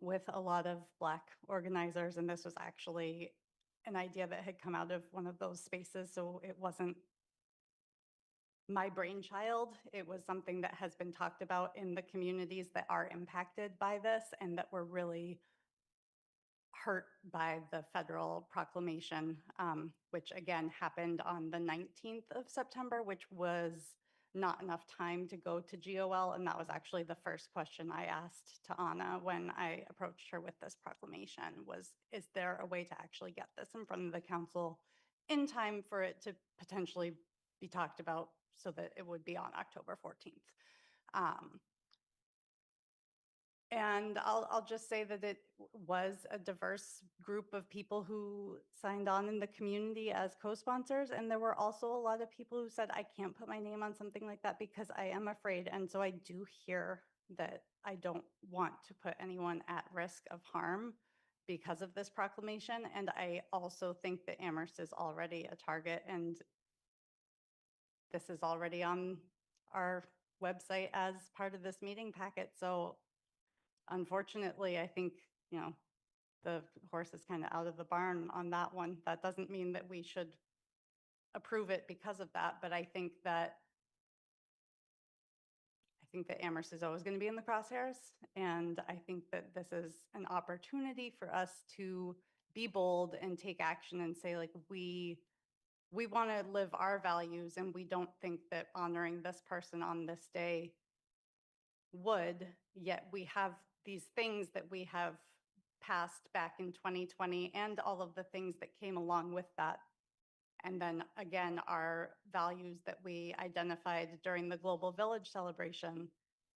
with a lot of Black organizers, and this was actually an idea that had come out of one of those spaces, so it wasn't my brainchild. It was something that has been talked about in the communities that are impacted by this and that were really hurt by the federal proclamation, which again happened on the 19th of September, which was not enough time to go to GOL. And that was actually the first question I asked to Anna when I approached her with this proclamation was, is there a way to actually get this in front of the council in time for it to potentially be talked about so that it would be on October 14th? And I'll just say that it was a diverse group of people who signed on in the community as co-sponsors. And there were also a lot of people who said, I can't put my name on something like that because I am afraid. And so I do hear that I don't want to put anyone at risk of harm because of this proclamation. And I also think that Amherst is already a target, and this is already on our website as part of this meeting packet. So unfortunately, I think, the horse is kind of out of the barn on that one. That doesn't mean that we should approve it because of that, but I think that Amherst is always going to be in the crosshairs. And I think that this is an opportunity for us to be bold and take action and say, like, we want to live our values, and we don't think that honoring this person on this day would, yet we have these things that we have passed back in 2020 and all of the things that came along with that. And then again, our values that we identified during the Global Village celebration.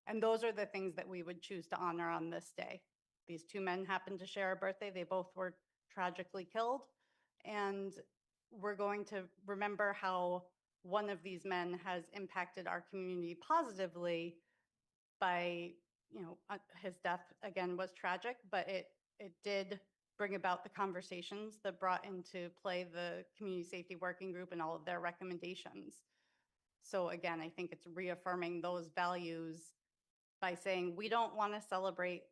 And those are the things that we would choose to honor on this day. These two men happened to share a birthday. They both were tragically killed. And we're going to remember how one of these men has impacted our community positively by, his death again was tragic, but it did bring about the conversations that brought into play the community safety working group and all of their recommendations. So again, I think it's reaffirming those values by saying we don't want to celebrate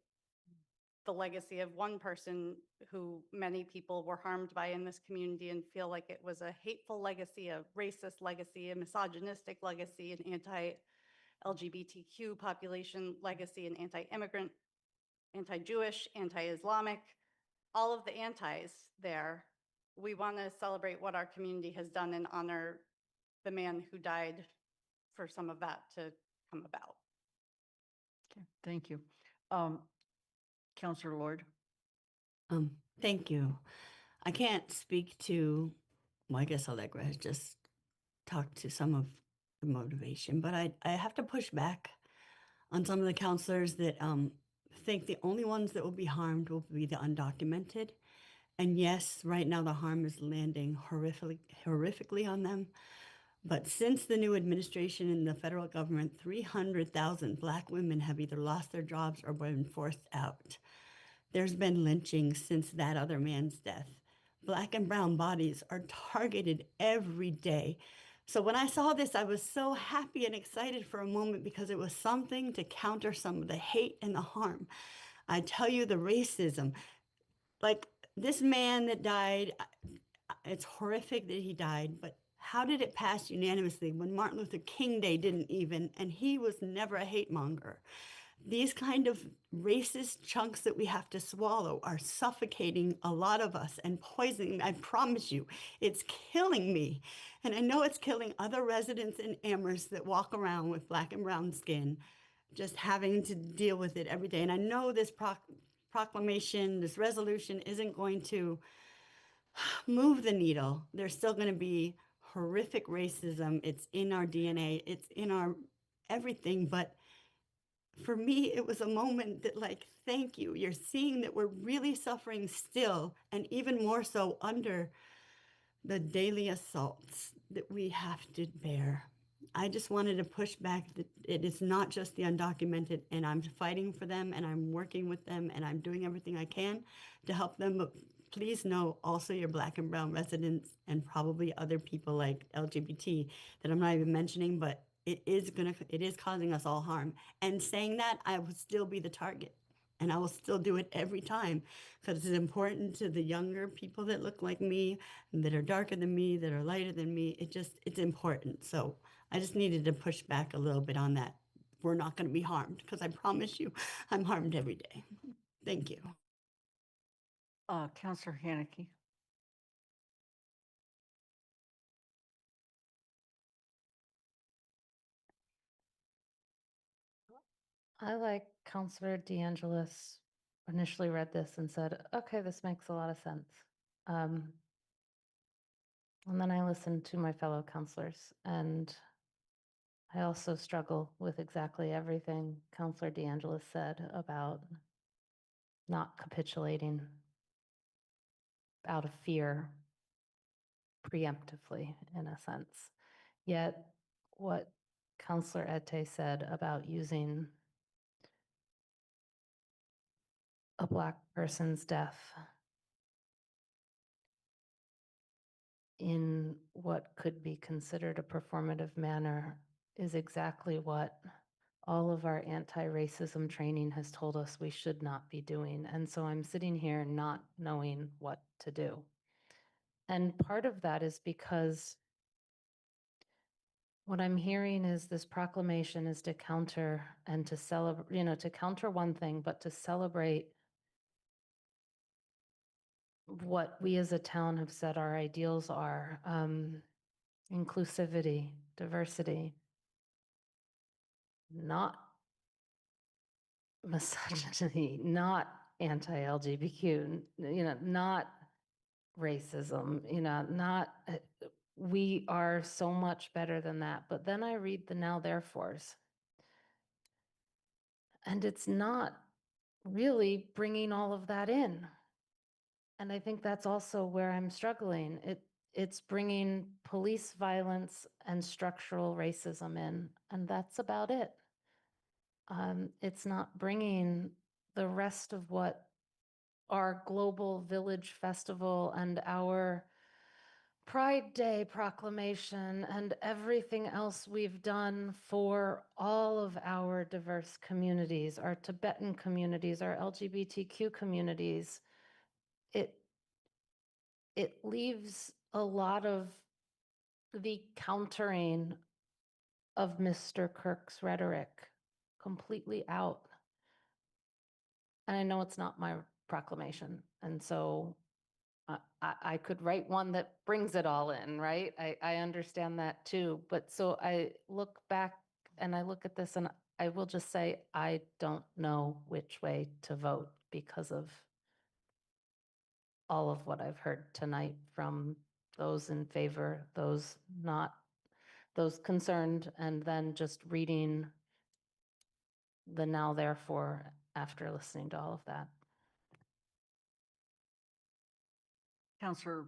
the legacy of one person who many people were harmed by in this community and feel like it was a hateful legacy, a racist legacy, a misogynistic legacy, an anti-LGBTQ population legacy, an anti-immigrant, anti-Jewish, anti-Islamic, all of the antis there. We want to celebrate what our community has done and honor the man who died for some of that to come about. Okay, thank you. Councillor Lord. Thank you. I can't speak to, well, I guess Allegra has just talked to some of the motivation, but I have to push back on some of the counselors that think the only ones that will be harmed will be the undocumented. And yes, right now the harm is landing horrifically on them. But since the new administration in the federal government, 300,000 Black women have either lost their jobs or been forced out. There's been lynching since that other man's death. Black and brown bodies are targeted every day. So when I saw this, I was so happy and excited for a moment because it was something to counter some of the hate and the harm. I tell you, the racism, like this man that died, it's horrific that he died, but how did it pass unanimously when Martin Luther King Day didn't even, and he was never a hate monger? These kind of racist chunks that we have to swallow are suffocating a lot of us and poisoning. I promise you, it's killing me. And I know it's killing other residents in Amherst that walk around with Black and brown skin, just having to deal with it every day. And I know this proclamation, this resolution isn't going to move the needle. There's still going to be horrific racism. It's in our DNA, it's in our everything. But for me, it was a moment that, like, thank you. You're seeing that we're really suffering still, and even more so under the daily assaults that we have to bear. I just wanted to push back that it is not just the undocumented, and I'm fighting for them, and I'm working with them, and I'm doing everything I can to help them. But please know also your Black and brown residents and probably other people like LGBT that I'm not even mentioning, but it is causing us all harm. And saying that, I will still be the target. And I will still do it every time because it's important to the younger people that look like me, that are darker than me, that are lighter than me. It's important. So I just needed to push back a little bit on that. We're not going to be harmed because I promise you, I'm harmed every day. Thank you. Counselor Haneke. I, like Counselor DeAngelis, initially read this and said, okay, this makes a lot of sense. And then I listened to my fellow counselors, and I also struggle with exactly everything Counselor DeAngelis said about not capitulating out of fear preemptively, in a sense. Yet, what Counselor Ete said about using a Black person's death in what could be considered a performative manner is exactly what all of our anti-racism training has told us we should not be doing. And so I'm sitting here not knowing what to do. And part of that is because what I'm hearing is this proclamation is to counter and to celebrate, to counter one thing, but to celebrate what we as a town have said our ideals are, inclusivity, diversity, not misogyny, not anti-LGBTQ, not racism, not, we are so much better than that. But then I read the now therefores, and it's not really bringing all of that in. And I think that's also where I'm struggling. It's bringing police violence and structural racism in, and that's about it. It's not bringing the rest of what our global village festival and our Pride Day proclamation and everything else we've done for all of our diverse communities, our Tibetan communities, our LGBTQ communities. It leaves a lot of the countering of Mr. Kirk's rhetoric completely out. And I know it's not my proclamation. And so I could write one that brings it all in, right? I understand that too. But so I look back and I look at this and I will just say, I don't know which way to vote because of all of what I've heard tonight from those in favor, those not, those concerned, and then just reading the now therefore after listening to all of that. Counselor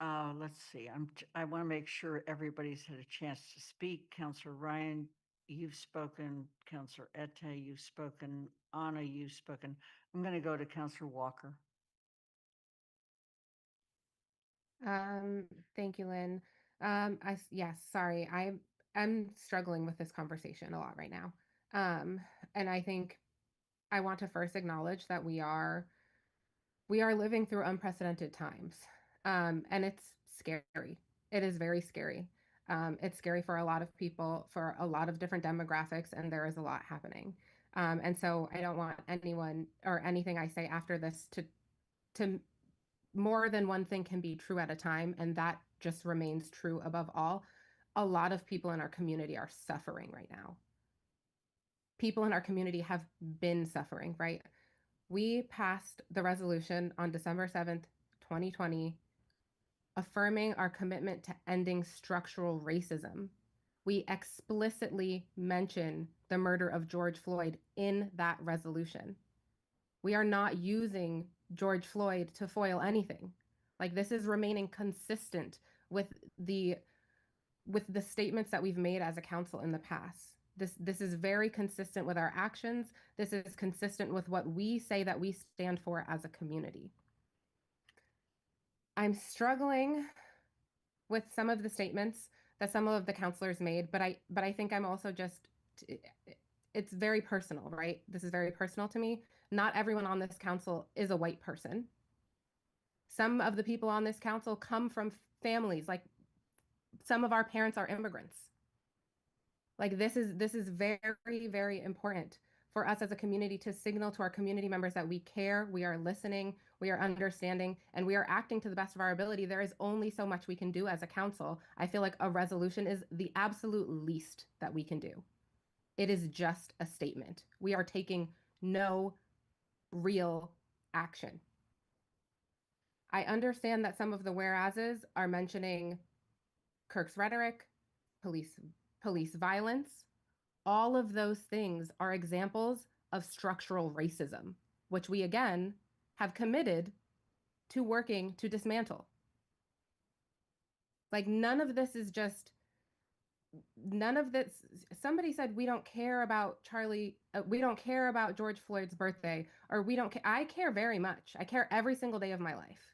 Let's see, I want to make sure everybody's had a chance to speak. Counselor Ryan, you've spoken. Counselor Ette, you've spoken. Anna, you've spoken. I'm going to go to Counselor Walker. Thank you, Lynn. Yes, sorry. I'm struggling with this conversation a lot right now. And I think I want to first acknowledge that we are living through unprecedented times. And it's scary. It is very scary. It's scary for a lot of people, for a lot of different demographics, and there is a lot happening. And so I don't want anyone or anything I say after this to more than one thing can be true at a time, and that just remains true above all. A lot of people in our community are suffering right now. People in our community have been suffering, right? We passed the resolution on December 7th, 2020, affirming our commitment to ending structural racism. We explicitly mention the murder of George Floyd in that resolution. We are not using George Floyd to foil anything. Like, this is remaining consistent with the statements that we've made as a council in the past. This is very consistent with our actions. This is consistent with what we say that we stand for as a community. I'm struggling with some of the statements that some of the counselors made, but I think I'm also just, it's very personal, right? This is very personal to me. Not everyone on this council is a white person. Some of the people on this council come from families, like some of our parents are immigrants. Like, this is very, very important for us as a community to signal to our community members that we care, we are listening, we are understanding, and we are acting to the best of our ability. There is only so much we can do as a council. I feel like a resolution is the absolute least that we can do. It is just a statement. We are taking no real action. I understand that some of the whereases are mentioning Kirk's rhetoric, police violence. All of those things are examples of structural racism, which we again have committed to working to dismantle. Like, none of this, somebody said we don't care about we don't care about George Floyd's birthday, or we don't care. I care very much. I care every single day of my life.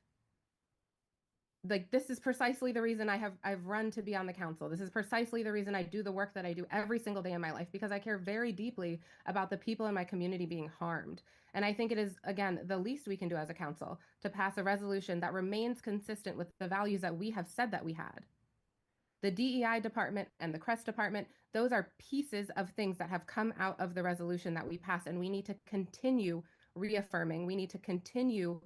Like, this is precisely the reason I've run to be on the council. This is precisely the reason I do the work that I do every single day in my life, because I care very deeply about the people in my community being harmed. And I think it is, again, the least we can do as a council to pass a resolution that remains consistent with the values that we have said that we had. The DEI department and the CREST department, those are pieces of things that have come out of the resolution that we passed, and we need to continue reaffirming. We need to continue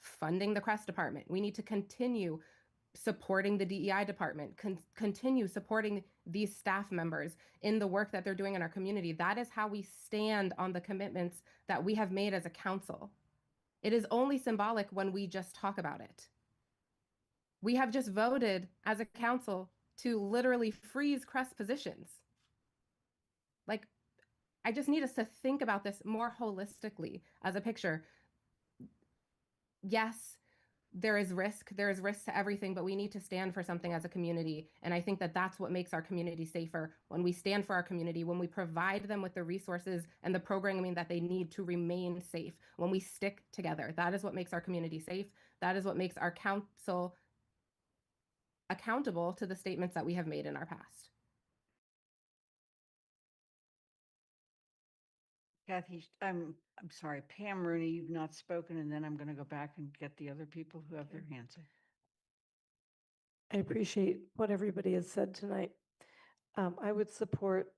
funding the CREST department. We need to continue supporting the DEI department, continue supporting these staff members in the work that they're doing in our community. That is how we stand on the commitments that we have made as a council. It is only symbolic when we just talk about it. We have just voted as a council to literally freeze CREST positions. Like, I just need us to think about this more holistically as a picture. Yes, there is risk to everything, but we need to stand for something as a community. And I think that that's what makes our community safer, when we stand for our community, when we provide them with the resources and the programming that they need to remain safe, when we stick together. That is what makes our community safe. That is what makes our council accountable to the statements that we have made in our past. Kathy, I'm sorry, Pam Rooney, you've not spoken, and then I'm going to go back and get the other people who have their hands up. I appreciate what everybody has said tonight. I would support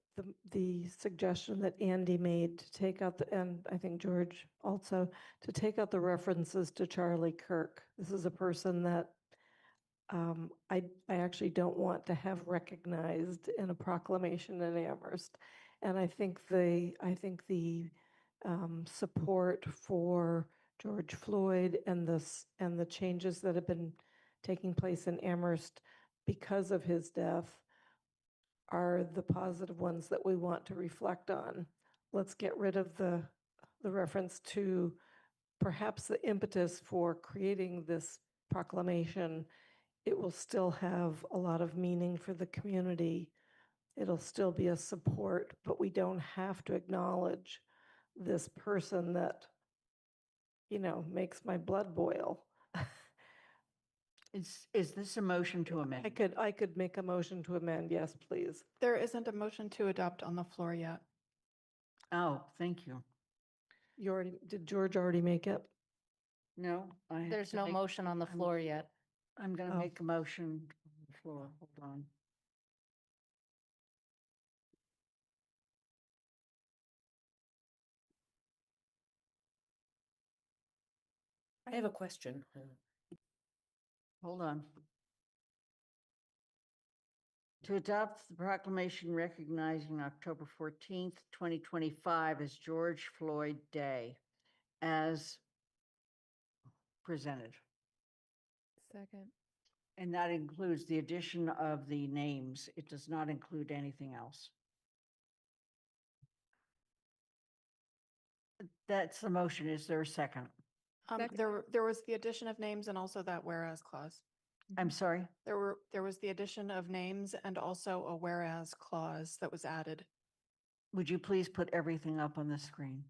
the suggestion that Andy made to take out and I think George also, to take out the references to Charlie Kirk. This is a person that I actually don't want to have recognized in a proclamation in Amherst. And I think the support for George Floyd and the changes that have been taking place in Amherst because of his death are the positive ones that we want to reflect on. Let's get rid of the reference to perhaps the impetus for creating this proclamation it will still have a lot of meaning for the community. It'll still be a support, but we don't have to acknowledge this person that, makes my blood boil. Is this a motion to amend? I could make a motion to amend, yes, please. There isn't a motion to adopt on the floor yet. Oh, thank you. Did George already make it? No, I have There's to no make- motion on the I'm- floor yet. I'm going to Oh. make a motion on the floor. Hold on. I have a question. Hold on. To adopt the proclamation recognizing October 14th, 2025 as George Floyd Day as presented. Second. And that includes the addition of the names. It does not include anything else. That's the motion. Is there a second? Second. There was the addition of names and also that whereas clause. I'm sorry? There was the addition of names and also a whereas clause that was added. Would you please put everything up on the screen?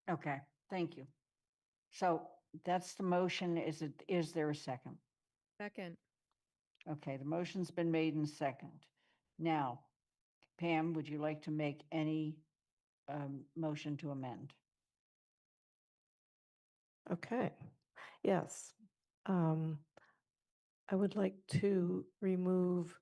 Okay, thank you. So that's the motion. Is there a second? Second. Okay, the motion's been made and second. Now, Pam, would you like to make any motion to amend? Okay, yes. I would like to remove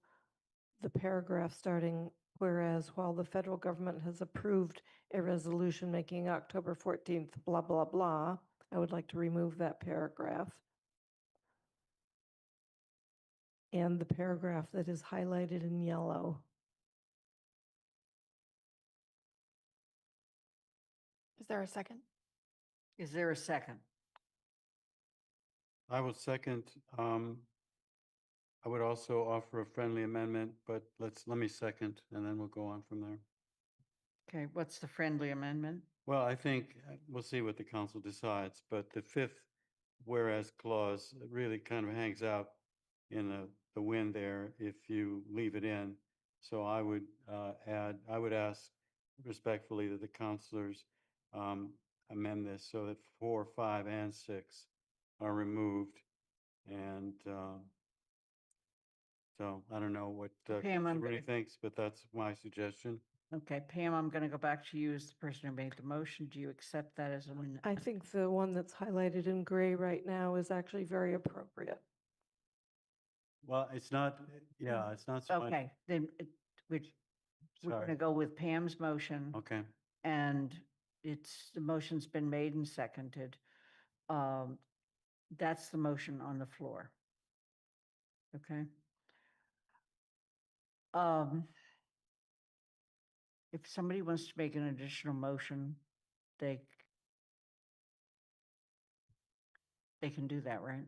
the paragraph starting, whereas while the federal government has approved a resolution making October 14th, blah, blah, blah, I would like to remove that paragraph. And the paragraph that is highlighted in yellow. Is there a second? Is there a second? I will second. I would also offer a friendly amendment, but let me second, and then we'll go on from there. Okay, what's the friendly amendment? Well, I think we'll see what the council decides, but the fifth whereas clause really kind of hangs out in the wind there if you leave it in. So I would ask respectfully that the councilors amend this so that 4, 5, and 6 are removed. And so I don't know what Pam, I'm everybody gonna- thinks, but that's my suggestion. Okay, Pam, I'm going to go back to you as the person who made the motion. Do you accept that as an? I think the one that's highlighted in gray right now is actually very appropriate. Well, it's not, yeah, it's not so much. Okay, then we're going Sorry. to go with Pam's motion. Okay. And the motion's been made and seconded. That's the motion on the floor. Okay. If somebody wants to make an additional motion, they can do that, right?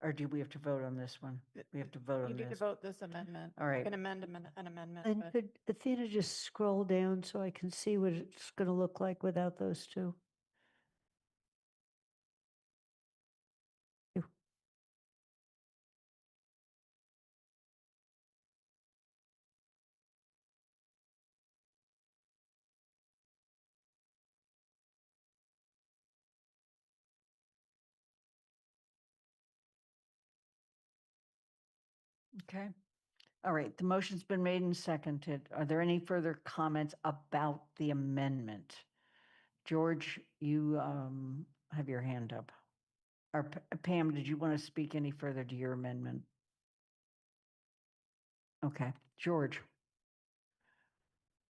Or do we have to vote on this one? We have to vote on You need to this. vote this amendment. All right. You can amend an amendment. And but- could Athena just scroll down so I can see what it's going to look like without those two? Okay. All right, the motion's been made and seconded. Are there any further comments about the amendment? George, you have your hand up. Or Pam, did you want to speak any further to your amendment? Okay, George.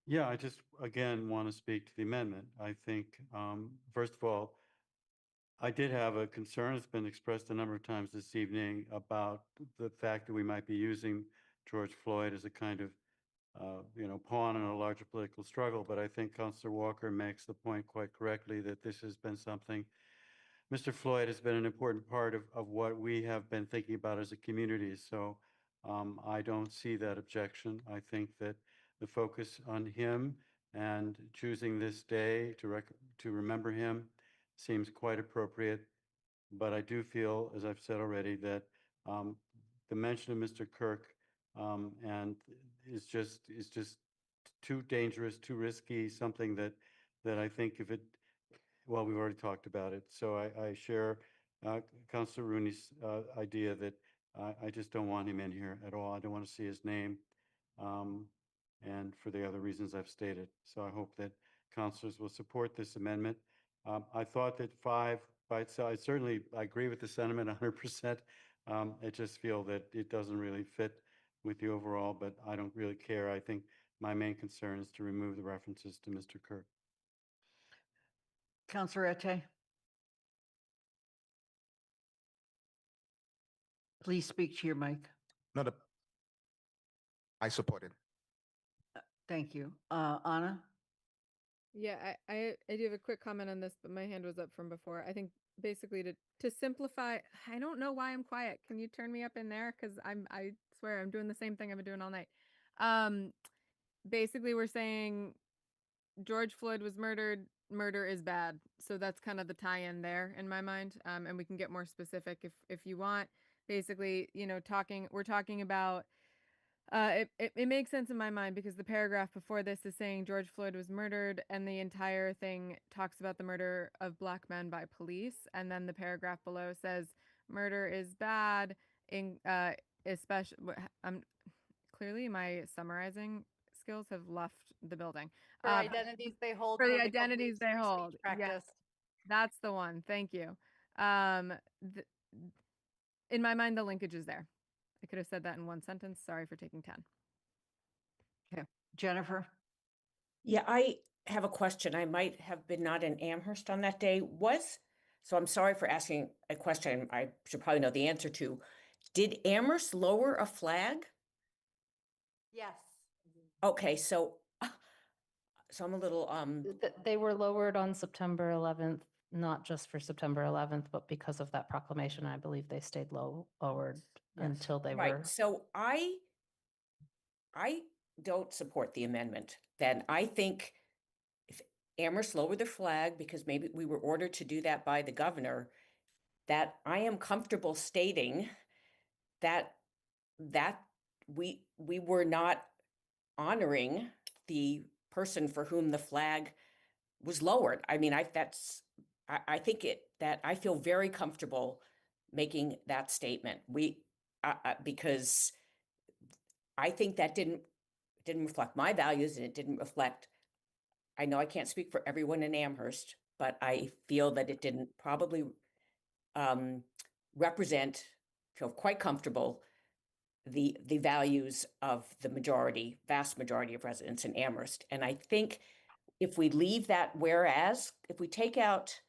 Yeah, I just, again, want to speak to the amendment. I think, first of all, I did have a concern, it's been expressed a number of times this evening, about the fact that we might be using George Floyd as a kind of, pawn in a larger political struggle. But I think Councillor Walker makes the point quite correctly that this has been something, Mr. Floyd has been an important part of what we have been thinking about as a community. So I don't see that objection. I think that the focus on him and choosing this day to remember him seems quite appropriate. But I do feel, as I've said already, that the mention of Mr. Kirk and is just too dangerous, too risky, something that I think if it, well, we've already talked about it. So I share Councilor Rooney's idea that I just don't want him in here at all. I don't want to see his name. And for the other reasons I've stated. So I hope that councilors will support this amendment. I thought that 5 by itself, I agree with the sentiment 100%. I just feel that it doesn't really fit with the overall, but I don't really care. I think my main concern is to remove the references to Mr. Kirk. Councilor Ete? Please speak to your mic. Not a, I support it. Thank you. Anna? Yeah, I do have a quick comment on this, but my hand was up from before. I think basically to simplify, I don't know why I'm quiet. Can you turn me up in there? Because I swear I'm doing the same thing I've been doing all night. Basically we're saying George Floyd was murdered. Murder is bad. So that's kind of the tie-in there in my mind. And we can get more specific if you want. Basically, you know, we're talking about it makes sense in my mind because the paragraph before this is saying George Floyd was murdered, and the entire thing talks about the murder of Black men by police, and then the paragraph below says murder is bad. Especially, clearly my summarizing skills have left the building. For identities they hold. For the they call identities they free speech hold. Yes, Practice. that's the one. Thank you. In my mind, the linkage is there. I could have said that in one sentence. Sorry for taking 10. Okay. Jennifer? Yeah, I have a question. I might have been not in Amherst on that day. So I'm sorry for asking a question I should probably know the answer to. Did Amherst lower a flag? Yes. Okay, so I'm a little They were lowered on September 11th, not just for September 11th, but because of that proclamation. I believe they stayed lowered until they were. Right. So I don't support the amendment. Then I think if Amherst lowered the flag because maybe we were ordered to do that by the governor, that I am comfortable stating that we were not honoring the person for whom the flag was lowered. I mean, I think that I feel very comfortable making that statement. Because I think that didn't reflect my values, and it didn't reflect, I know I can't speak for everyone in Amherst, but I feel that it didn't probably feel quite comfortable the values of the vast majority of residents in Amherst. And I think if we leave that whereas, if we take out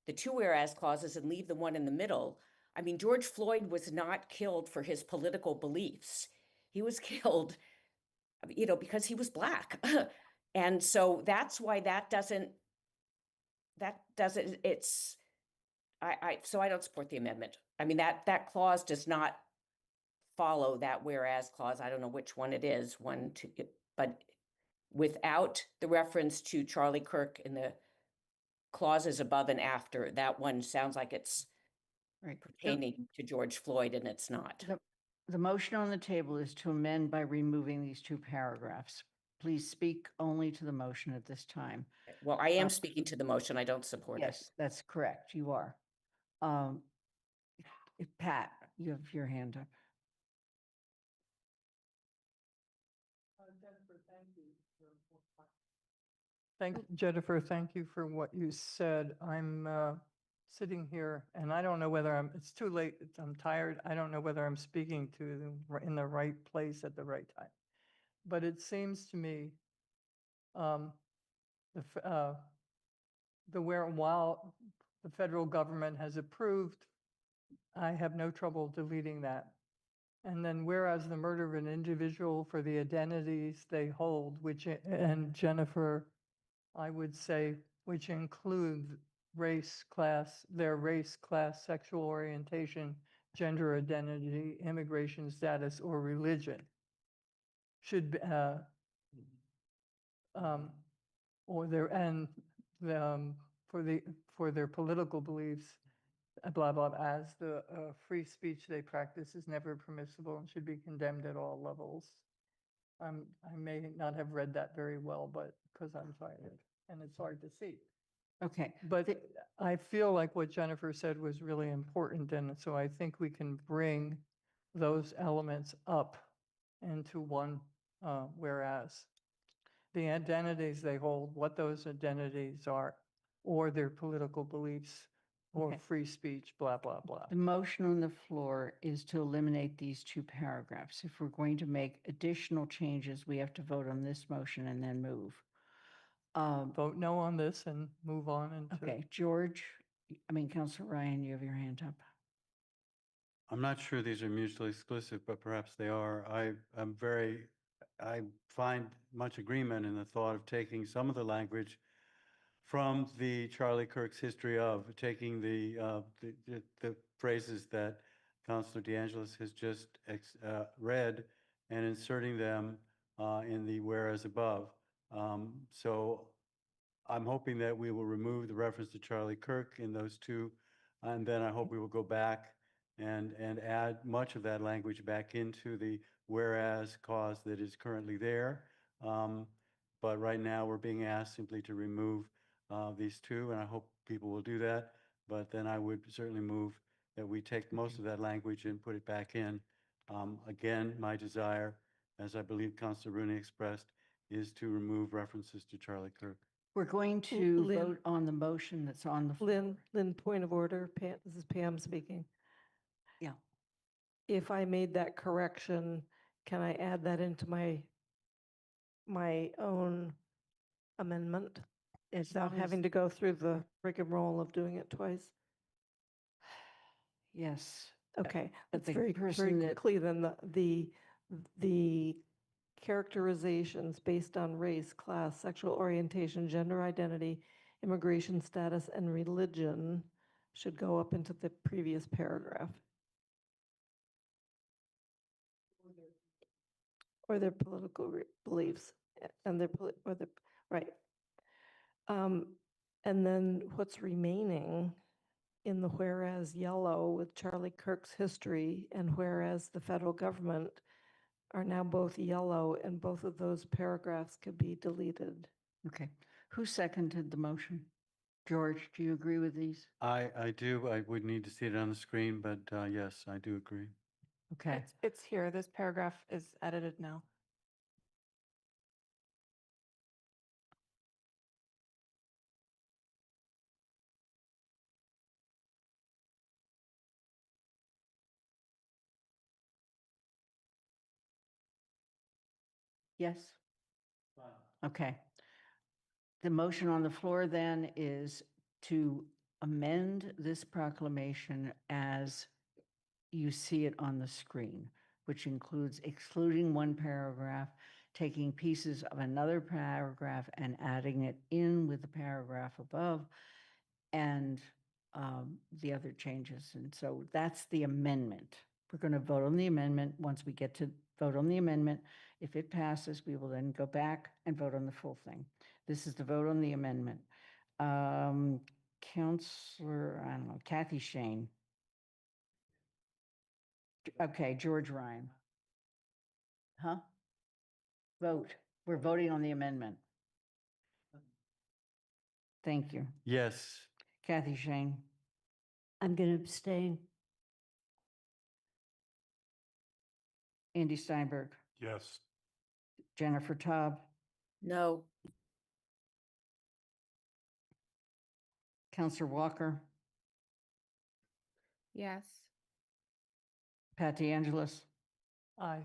the 2 whereas clauses and leave the one in the middle, I mean, George Floyd was not killed for his political beliefs. He was killed, because he was Black. And so that's why so I don't support the amendment. I mean, that clause does not follow that whereas clause. I don't know which one it is, but without the reference to Charlie Kirk in the clauses above and after, that one sounds like it's pertaining to George Floyd, and it's not. The motion on the table is to amend by removing these 2 paragraphs. Please speak only to the motion at this time. Well, I am speaking to the motion. I don't support it. Yes, that's correct. You are. Pat, you have your hand up. Jennifer, thank you for what you said. I'm sitting here and I don't know whether it's too late. I'm tired. I don't know whether I'm speaking in the right place at the right time. But it seems to me while the federal government has approved, I have no trouble deleting that. And then whereas the murder of an individual for the identities they hold, and Jennifer, I would say, which include their race, class, sexual orientation, gender identity, immigration status, or religion, should or their, and for their political beliefs, blah, blah, as the free speech they practice is never permissible and should be condemned at all levels. I may not have read that very well, but because I'm tired and it's hard to see. Okay, But I feel like what Jennifer said was really important, and so I think we can bring those elements up into one whereas. The identities they hold, what those identities are, or their political beliefs, or Okay. free speech, blah, blah, blah. the motion on the floor is to eliminate these two paragraphs. If we're going to make additional changes, we have to vote on this motion and then move. Vote no on this and move on into. Okay, Councilor Ryan, you have your hand up. I'm not sure these are mutually exclusive, but perhaps they are. I find much agreement in the thought of taking some of the language from the Charlie Kirk's history of, taking the phrases that Councilor DeAngelis has just read and inserting them in the whereas above. So I'm hoping that we will remove the reference to Charlie Kirk in those two, and then I hope we will go back and add much of that language back into the whereas clause that is currently there. But right now, we're being asked simply to remove these two, and I hope people will do that. But then I would certainly move that we take most of that language and put it back in. Again, my desire, as I believe Councilor Rooney expressed, is to remove references to Charlie Kirk. We're going to Lynn. vote on the motion that's on the floor. Lynn, point of order. Pam, this is Pam speaking. Yeah. If I made that correction, can I add that into my own amendment without having to go through the rigmarole of doing it twice? Yes. Okay, But that's the very person that- quickly then the characterizations based on race, class, sexual orientation, gender identity, immigration status, and religion should go up into the previous paragraph. Or their political beliefs and right. And then what's remaining in the whereas yellow with Charlie Kirk's history and whereas the federal government are now both yellow, and both of those paragraphs could be deleted. Okay. Who seconded the motion? George, do you agree with these? I do. I would need to see it on the screen, but yes, I do agree. Okay. It's here. This paragraph is edited now. Yes? Okay. The motion on the floor then is to amend this proclamation as you see it on the screen, which includes excluding one paragraph, taking pieces of another paragraph and adding it in with the paragraph above, and the other changes. And so that's the amendment. We're going to vote on the amendment. Once we get to vote on the amendment, if it passes, we will then go back and vote on the full thing. This is the vote on the amendment. Counselor, I don't know, Kathy Shane. Okay, George Ryan. Huh? Vote. We're voting on the amendment. Thank you. Yes. Kathy Shane. I'm going to abstain. Andy Steinberg. Yes. Jennifer Taub. No. Counselor Walker. Yes. Pat DeAngelis. Aye.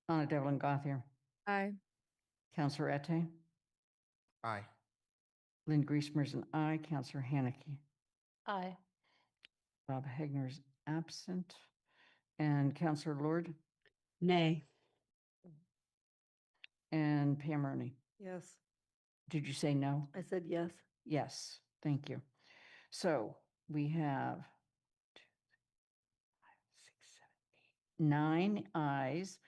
Anna Devlin Gothier. Aye. Counselor Ette. Aye. Lynn Griesmer's an aye. Counselor Haneke. Aye. Bob Hegner's absent. And Counselor Lord. Nay. And Pam Rooney. Yes, Did you say no? I said yes. Yes, thank you. So we have 2, 3, 4, 5, 6, 7, 8, 9 ayes,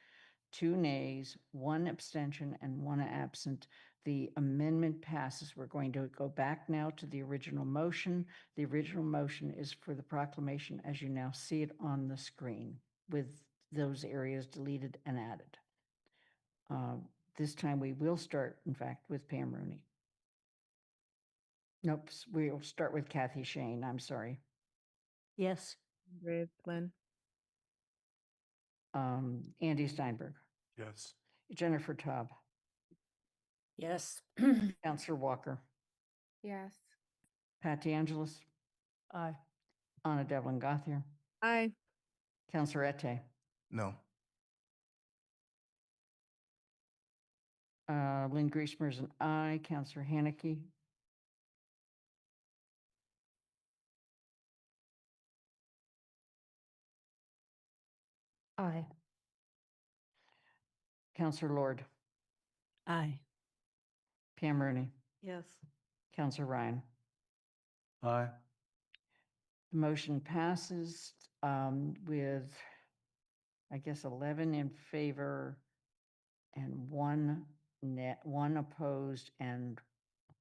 2 nays, 1 abstention, and 1 absent. The amendment passes. We're going to go back now to the original motion. The original motion is for the proclamation as you now see it on the screen, with those areas deleted and added. This time we will start, in fact, with Pam Rooney. Nope, we'll start with Kathy Shane. I'm sorry. Yes. With Lynn. Andy Steinberg, Yes. Jennifer Taub, Yes. Counselor Walker, Yes. Pat DeAngelis, Aye. Anna Devlin Gothier, Aye. Counselor Ette, No. Lynn Griesmer is an aye, Counselor Haneke, Aye. Counselor Lord, Aye. Pam Rooney, Yes. Counselor Ryan. Aye. The motion passes with, I guess, 11 in favor and 1 opposed and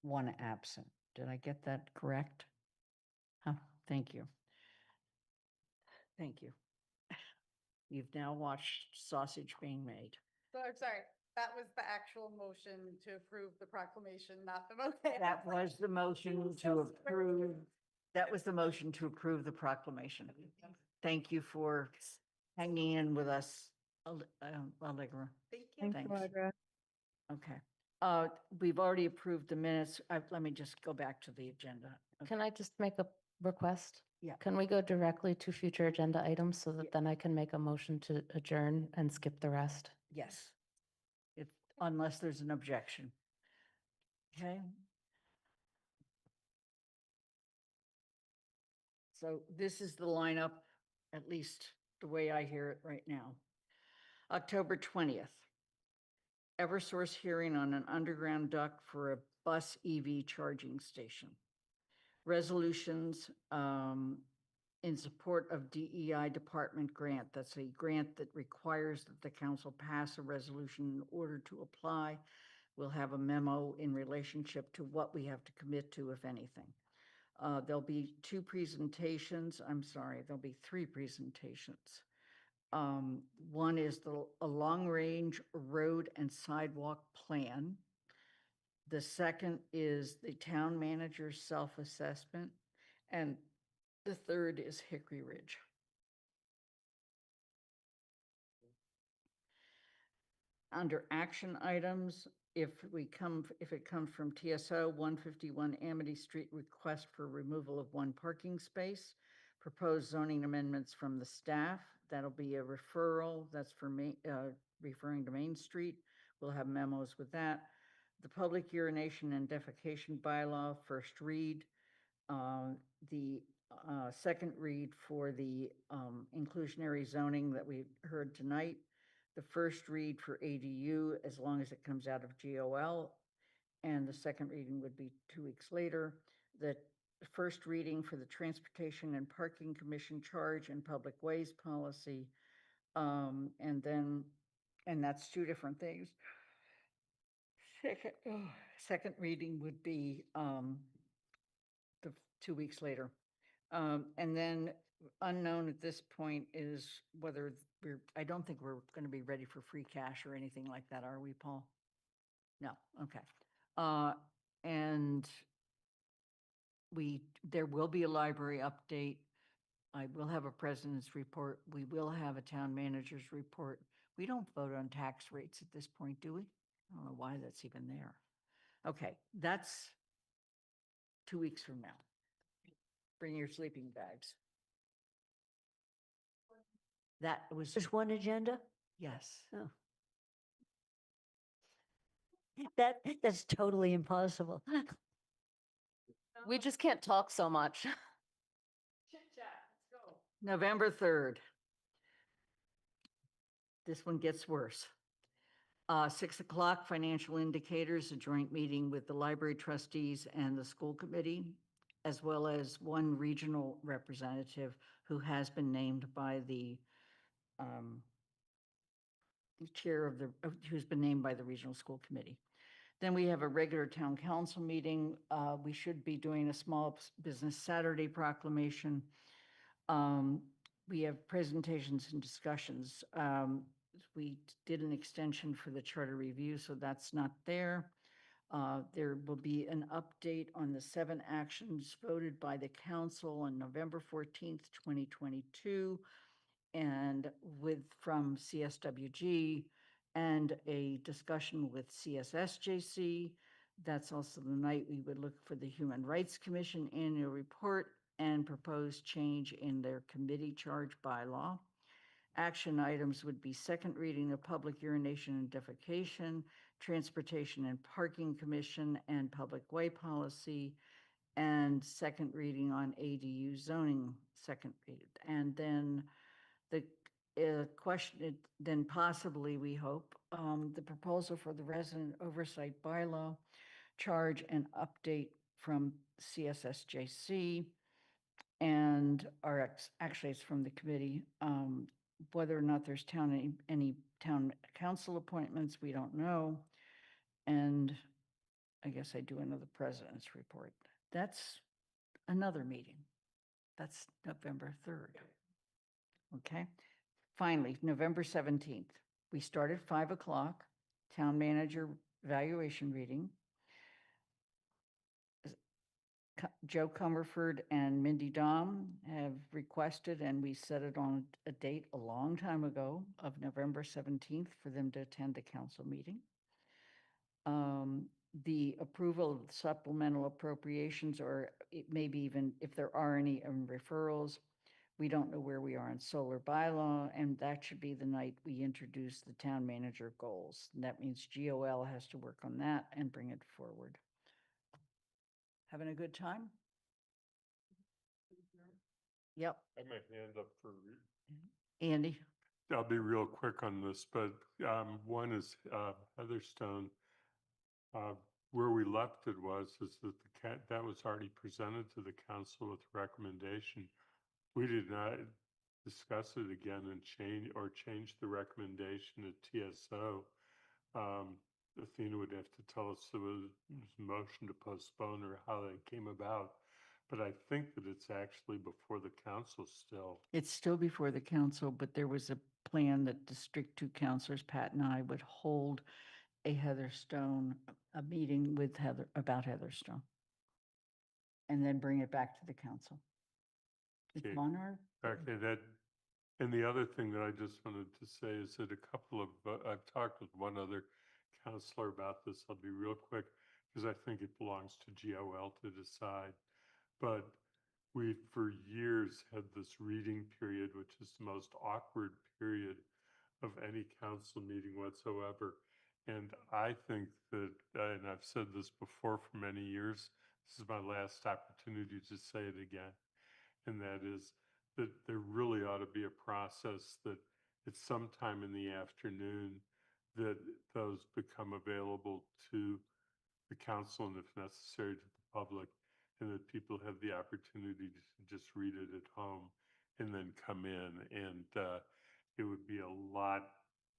1 absent. Did I get that correct? Huh, thank you. Thank you. You've now watched sausage being made. So I'm sorry, that was the actual motion to approve the proclamation, not the motion. That was the motion to approve. That was the motion to approve the proclamation. Thank you for hanging in with us, Allegra. Thank you. Thanks, Allegra. Okay. We've already approved the minutes. Let me just go back to the agenda. Can I just make a request? Yeah. Can we go directly to future agenda items so that then I can make a motion to adjourn and skip the rest? Yes. If, unless there's an objection. Okay. So this is the lineup, at least the way I hear it right now. October 20th. Eversource hearing on an underground duct for a bus EV charging station. Resolutions in support of DEI department grant. That's a grant that requires that the council pass a resolution in order to apply. We'll have a memo in relationship to what we have to commit to, if anything. There'll be 2 presentations. I'm sorry, there'll be 3 presentations. One is a long-range road and sidewalk plan. The second is the town manager's self-assessment. And the third is Hickory Ridge. Under action items, if it comes from TSO 151 Amity Street, request for removal of 1 parking space, proposed zoning amendments from the staff. That'll be a referral. That's for referring to Main Street. We'll have memos with that. The public urination and defecation bylaw, first read. The second read for the inclusionary zoning that we heard tonight. The first read for ADU, as long as it comes out of GOL, and the second reading would be 2 weeks later. The first reading for the Transportation and Parking Commission charge and public ways policy, and that's 2 different things. Second reading would be the 2 weeks later. And then unknown at this point is whether I don't think we're going to be ready for free cash or anything like that, are we, Paul? No, okay. And there will be a library update. I will have a president's report. We will have a town manager's report. We don't vote on tax rates at this point, do we? I don't know why that's even there. Okay, that's 2 weeks from now. Bring your sleeping bags. That was, There's 1 agenda? yes. Oh. That's totally impossible. We just can't talk so much. November 3rd. This one gets worse. 6 o'clock, financial indicators, a joint meeting with the library trustees and the school committee, as well as 1 regional representative who has been named by the chair of who's been named by the regional school committee. Then we have a regular town council meeting. We should be doing a small business Saturday proclamation. We have presentations and discussions. We did an extension for the charter review, so that's not there. There will be an update on the 7 actions voted by the council on November 14th, 2022, and from CSWG, and a discussion with CSSJC. That's also the night we would look for the Human Rights Commission annual report and proposed change in their committee charge bylaw. Action items would be second reading of public urination and defecation, transportation and parking commission, and public way policy, and second reading on ADU zoning, second read. And then the question, then possibly, we hope, the proposal for the resident oversight bylaw charge and update from CSSJC, and actually it's from the committee. Whether or not there's any town council appointments, we don't know. And I guess I do another president's report. That's another meeting. That's November 3rd. Okay. Finally, November 17th, we start at 5 o'clock, town manager evaluation reading. Joe Comerford and Mindy Dom have requested, and we set it on a date a long time ago of November 17th for them to attend the council meeting. The approval of supplemental appropriations, or maybe even if there are any referrals. We don't know where we are on solar bylaw, and that should be the night we introduce the town manager goals. And that means GOL has to work on that and bring it forward. Having a good time? Yep. I might hand up for Andy? I'll be real quick on this, but one is Heatherstone. Where we left it is that that was already presented to the council with recommendation. We did not discuss it again and change the recommendation at TSO. Athena would have to tell us there was a motion to postpone or how that came about. But I think that it's actually before the council still. It's still before the council, but there was a plan that District 2 councilors, Pat and I, would hold a meeting with about Heatherstone, and then bring it back to the council. It's Okay. on our. Okay, and the other thing that I just wanted to say is that I've talked with one other counselor about this. I'll be real quick because I think it belongs to GOL to decide. But we, for years, had this reading period, which is the most awkward period of any council meeting whatsoever. And I think that, and I've said this before for many years, this is my last opportunity to say it again. And that is that there really ought to be a process that it's sometime in the afternoon that those become available to the council and if necessary to the public, and that people have the opportunity to just read it at home and then come in. And it would be a lot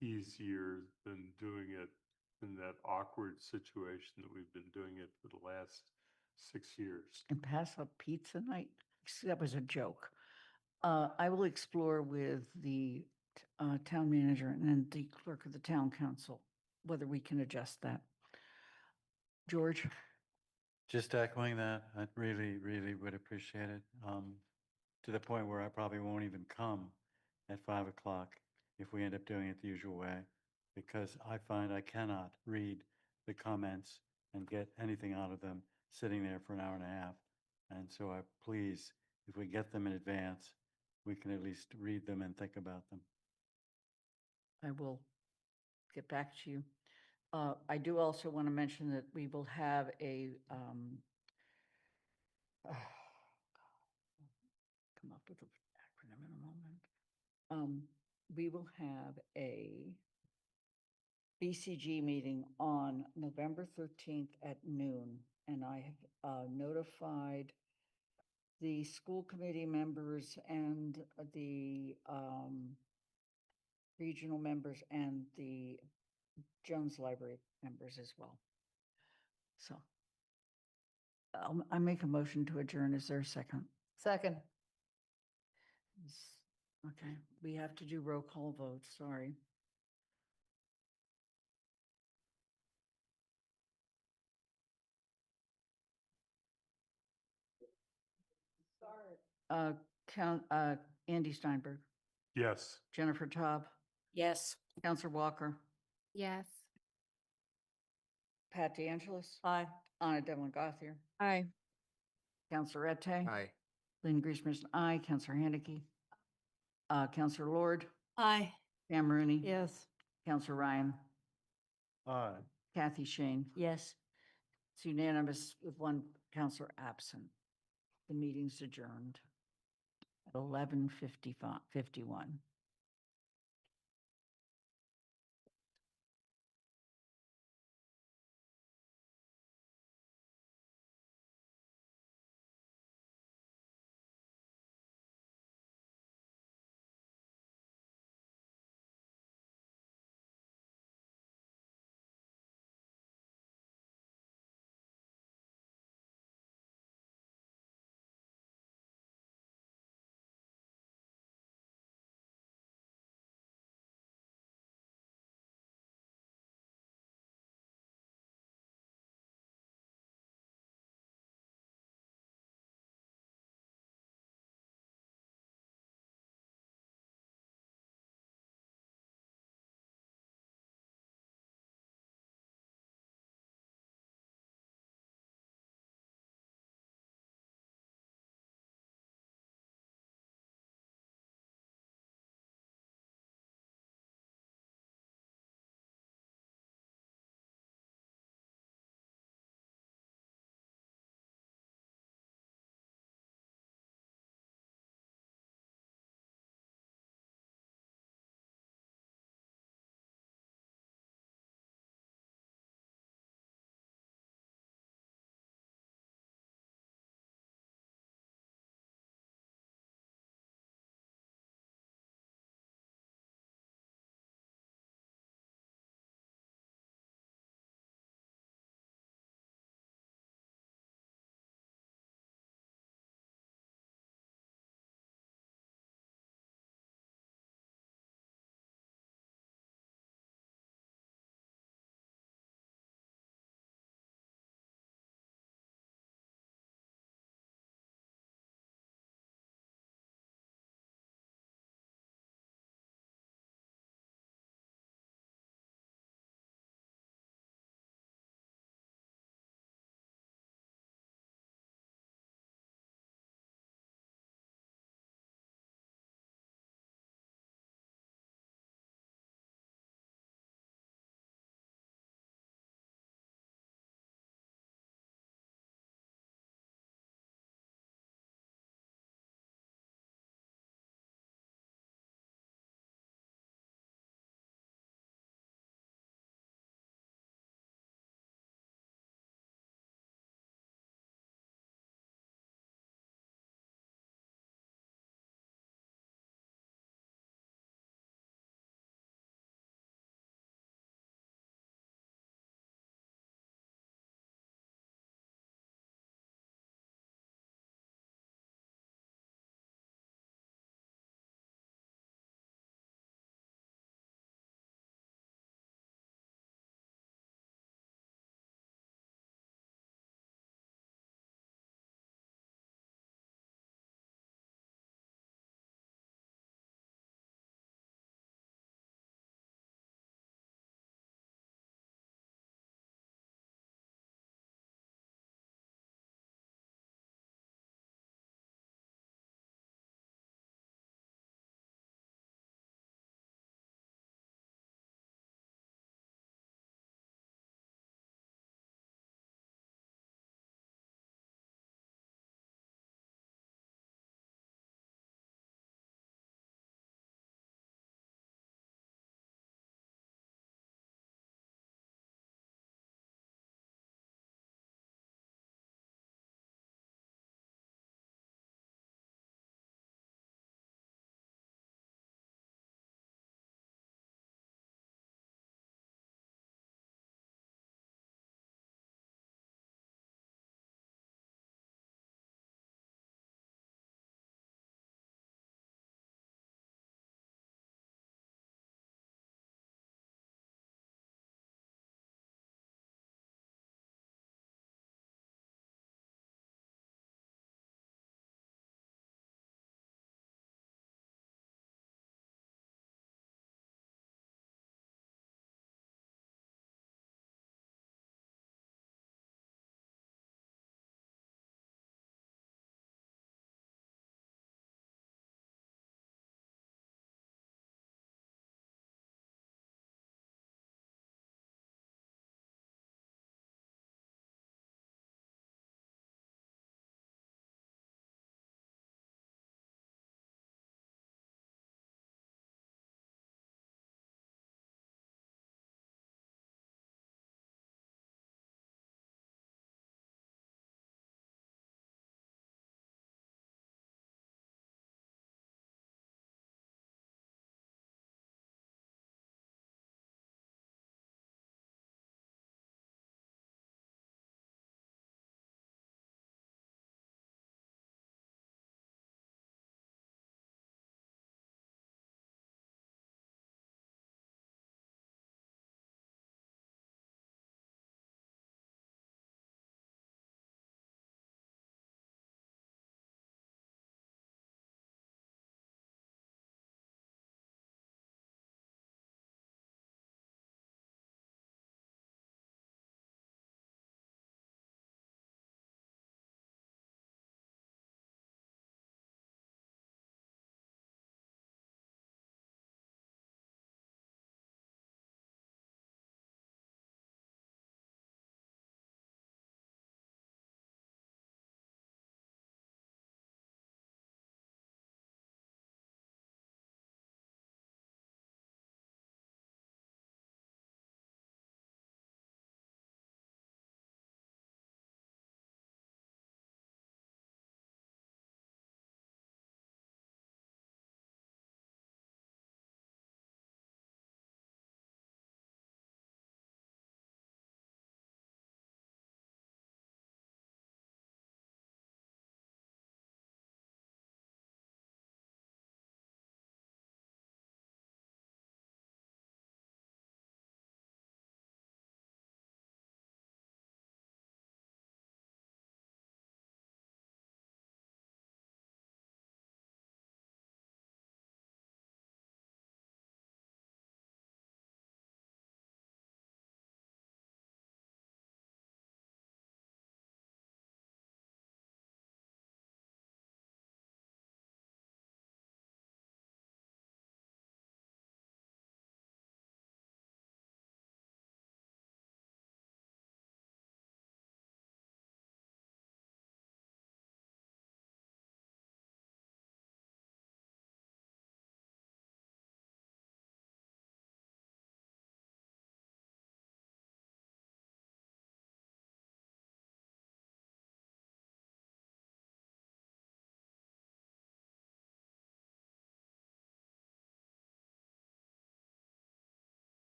easier than doing it in that awkward situation that we've been doing it for the last 6 years. And pass up pizza night? That was a joke. I will explore with the town manager and then the clerk of the town council whether we can adjust that. George? Just echoing that, I really, really would appreciate it. To the point where I probably won't even come at 5 o'clock if we end up doing it the usual way, because I find I cannot read the comments and get anything out of them sitting there for an hour and a half. And so please, if we get them in advance, we can at least read them and think about them. I will get back to you. I do also want to mention that we will have a come up with an acronym in a moment. We will have a BCG meeting on November 13th at noon, and I have notified the school committee members and the regional members and the Jones Library members as well. So I make a motion to adjourn. Is there a second? Second. Okay, we have to do roll call votes, sorry. Andy Steinberg, Yes. Jennifer Taub, Yes. Counselor Walker, Yes. Pat DeAngelis, Aye. Anna Devlin Gothier, Aye. Counselor Ette, Aye. Lynn Griesemerson, aye, Counselor Haneke, Counselor Lord, Aye. Pam Rooney, Yes. Counselor Ryan, Aye. Kathy Shane. Yes. It's unanimous with one counselor absent. The meeting's adjourned at 11:51.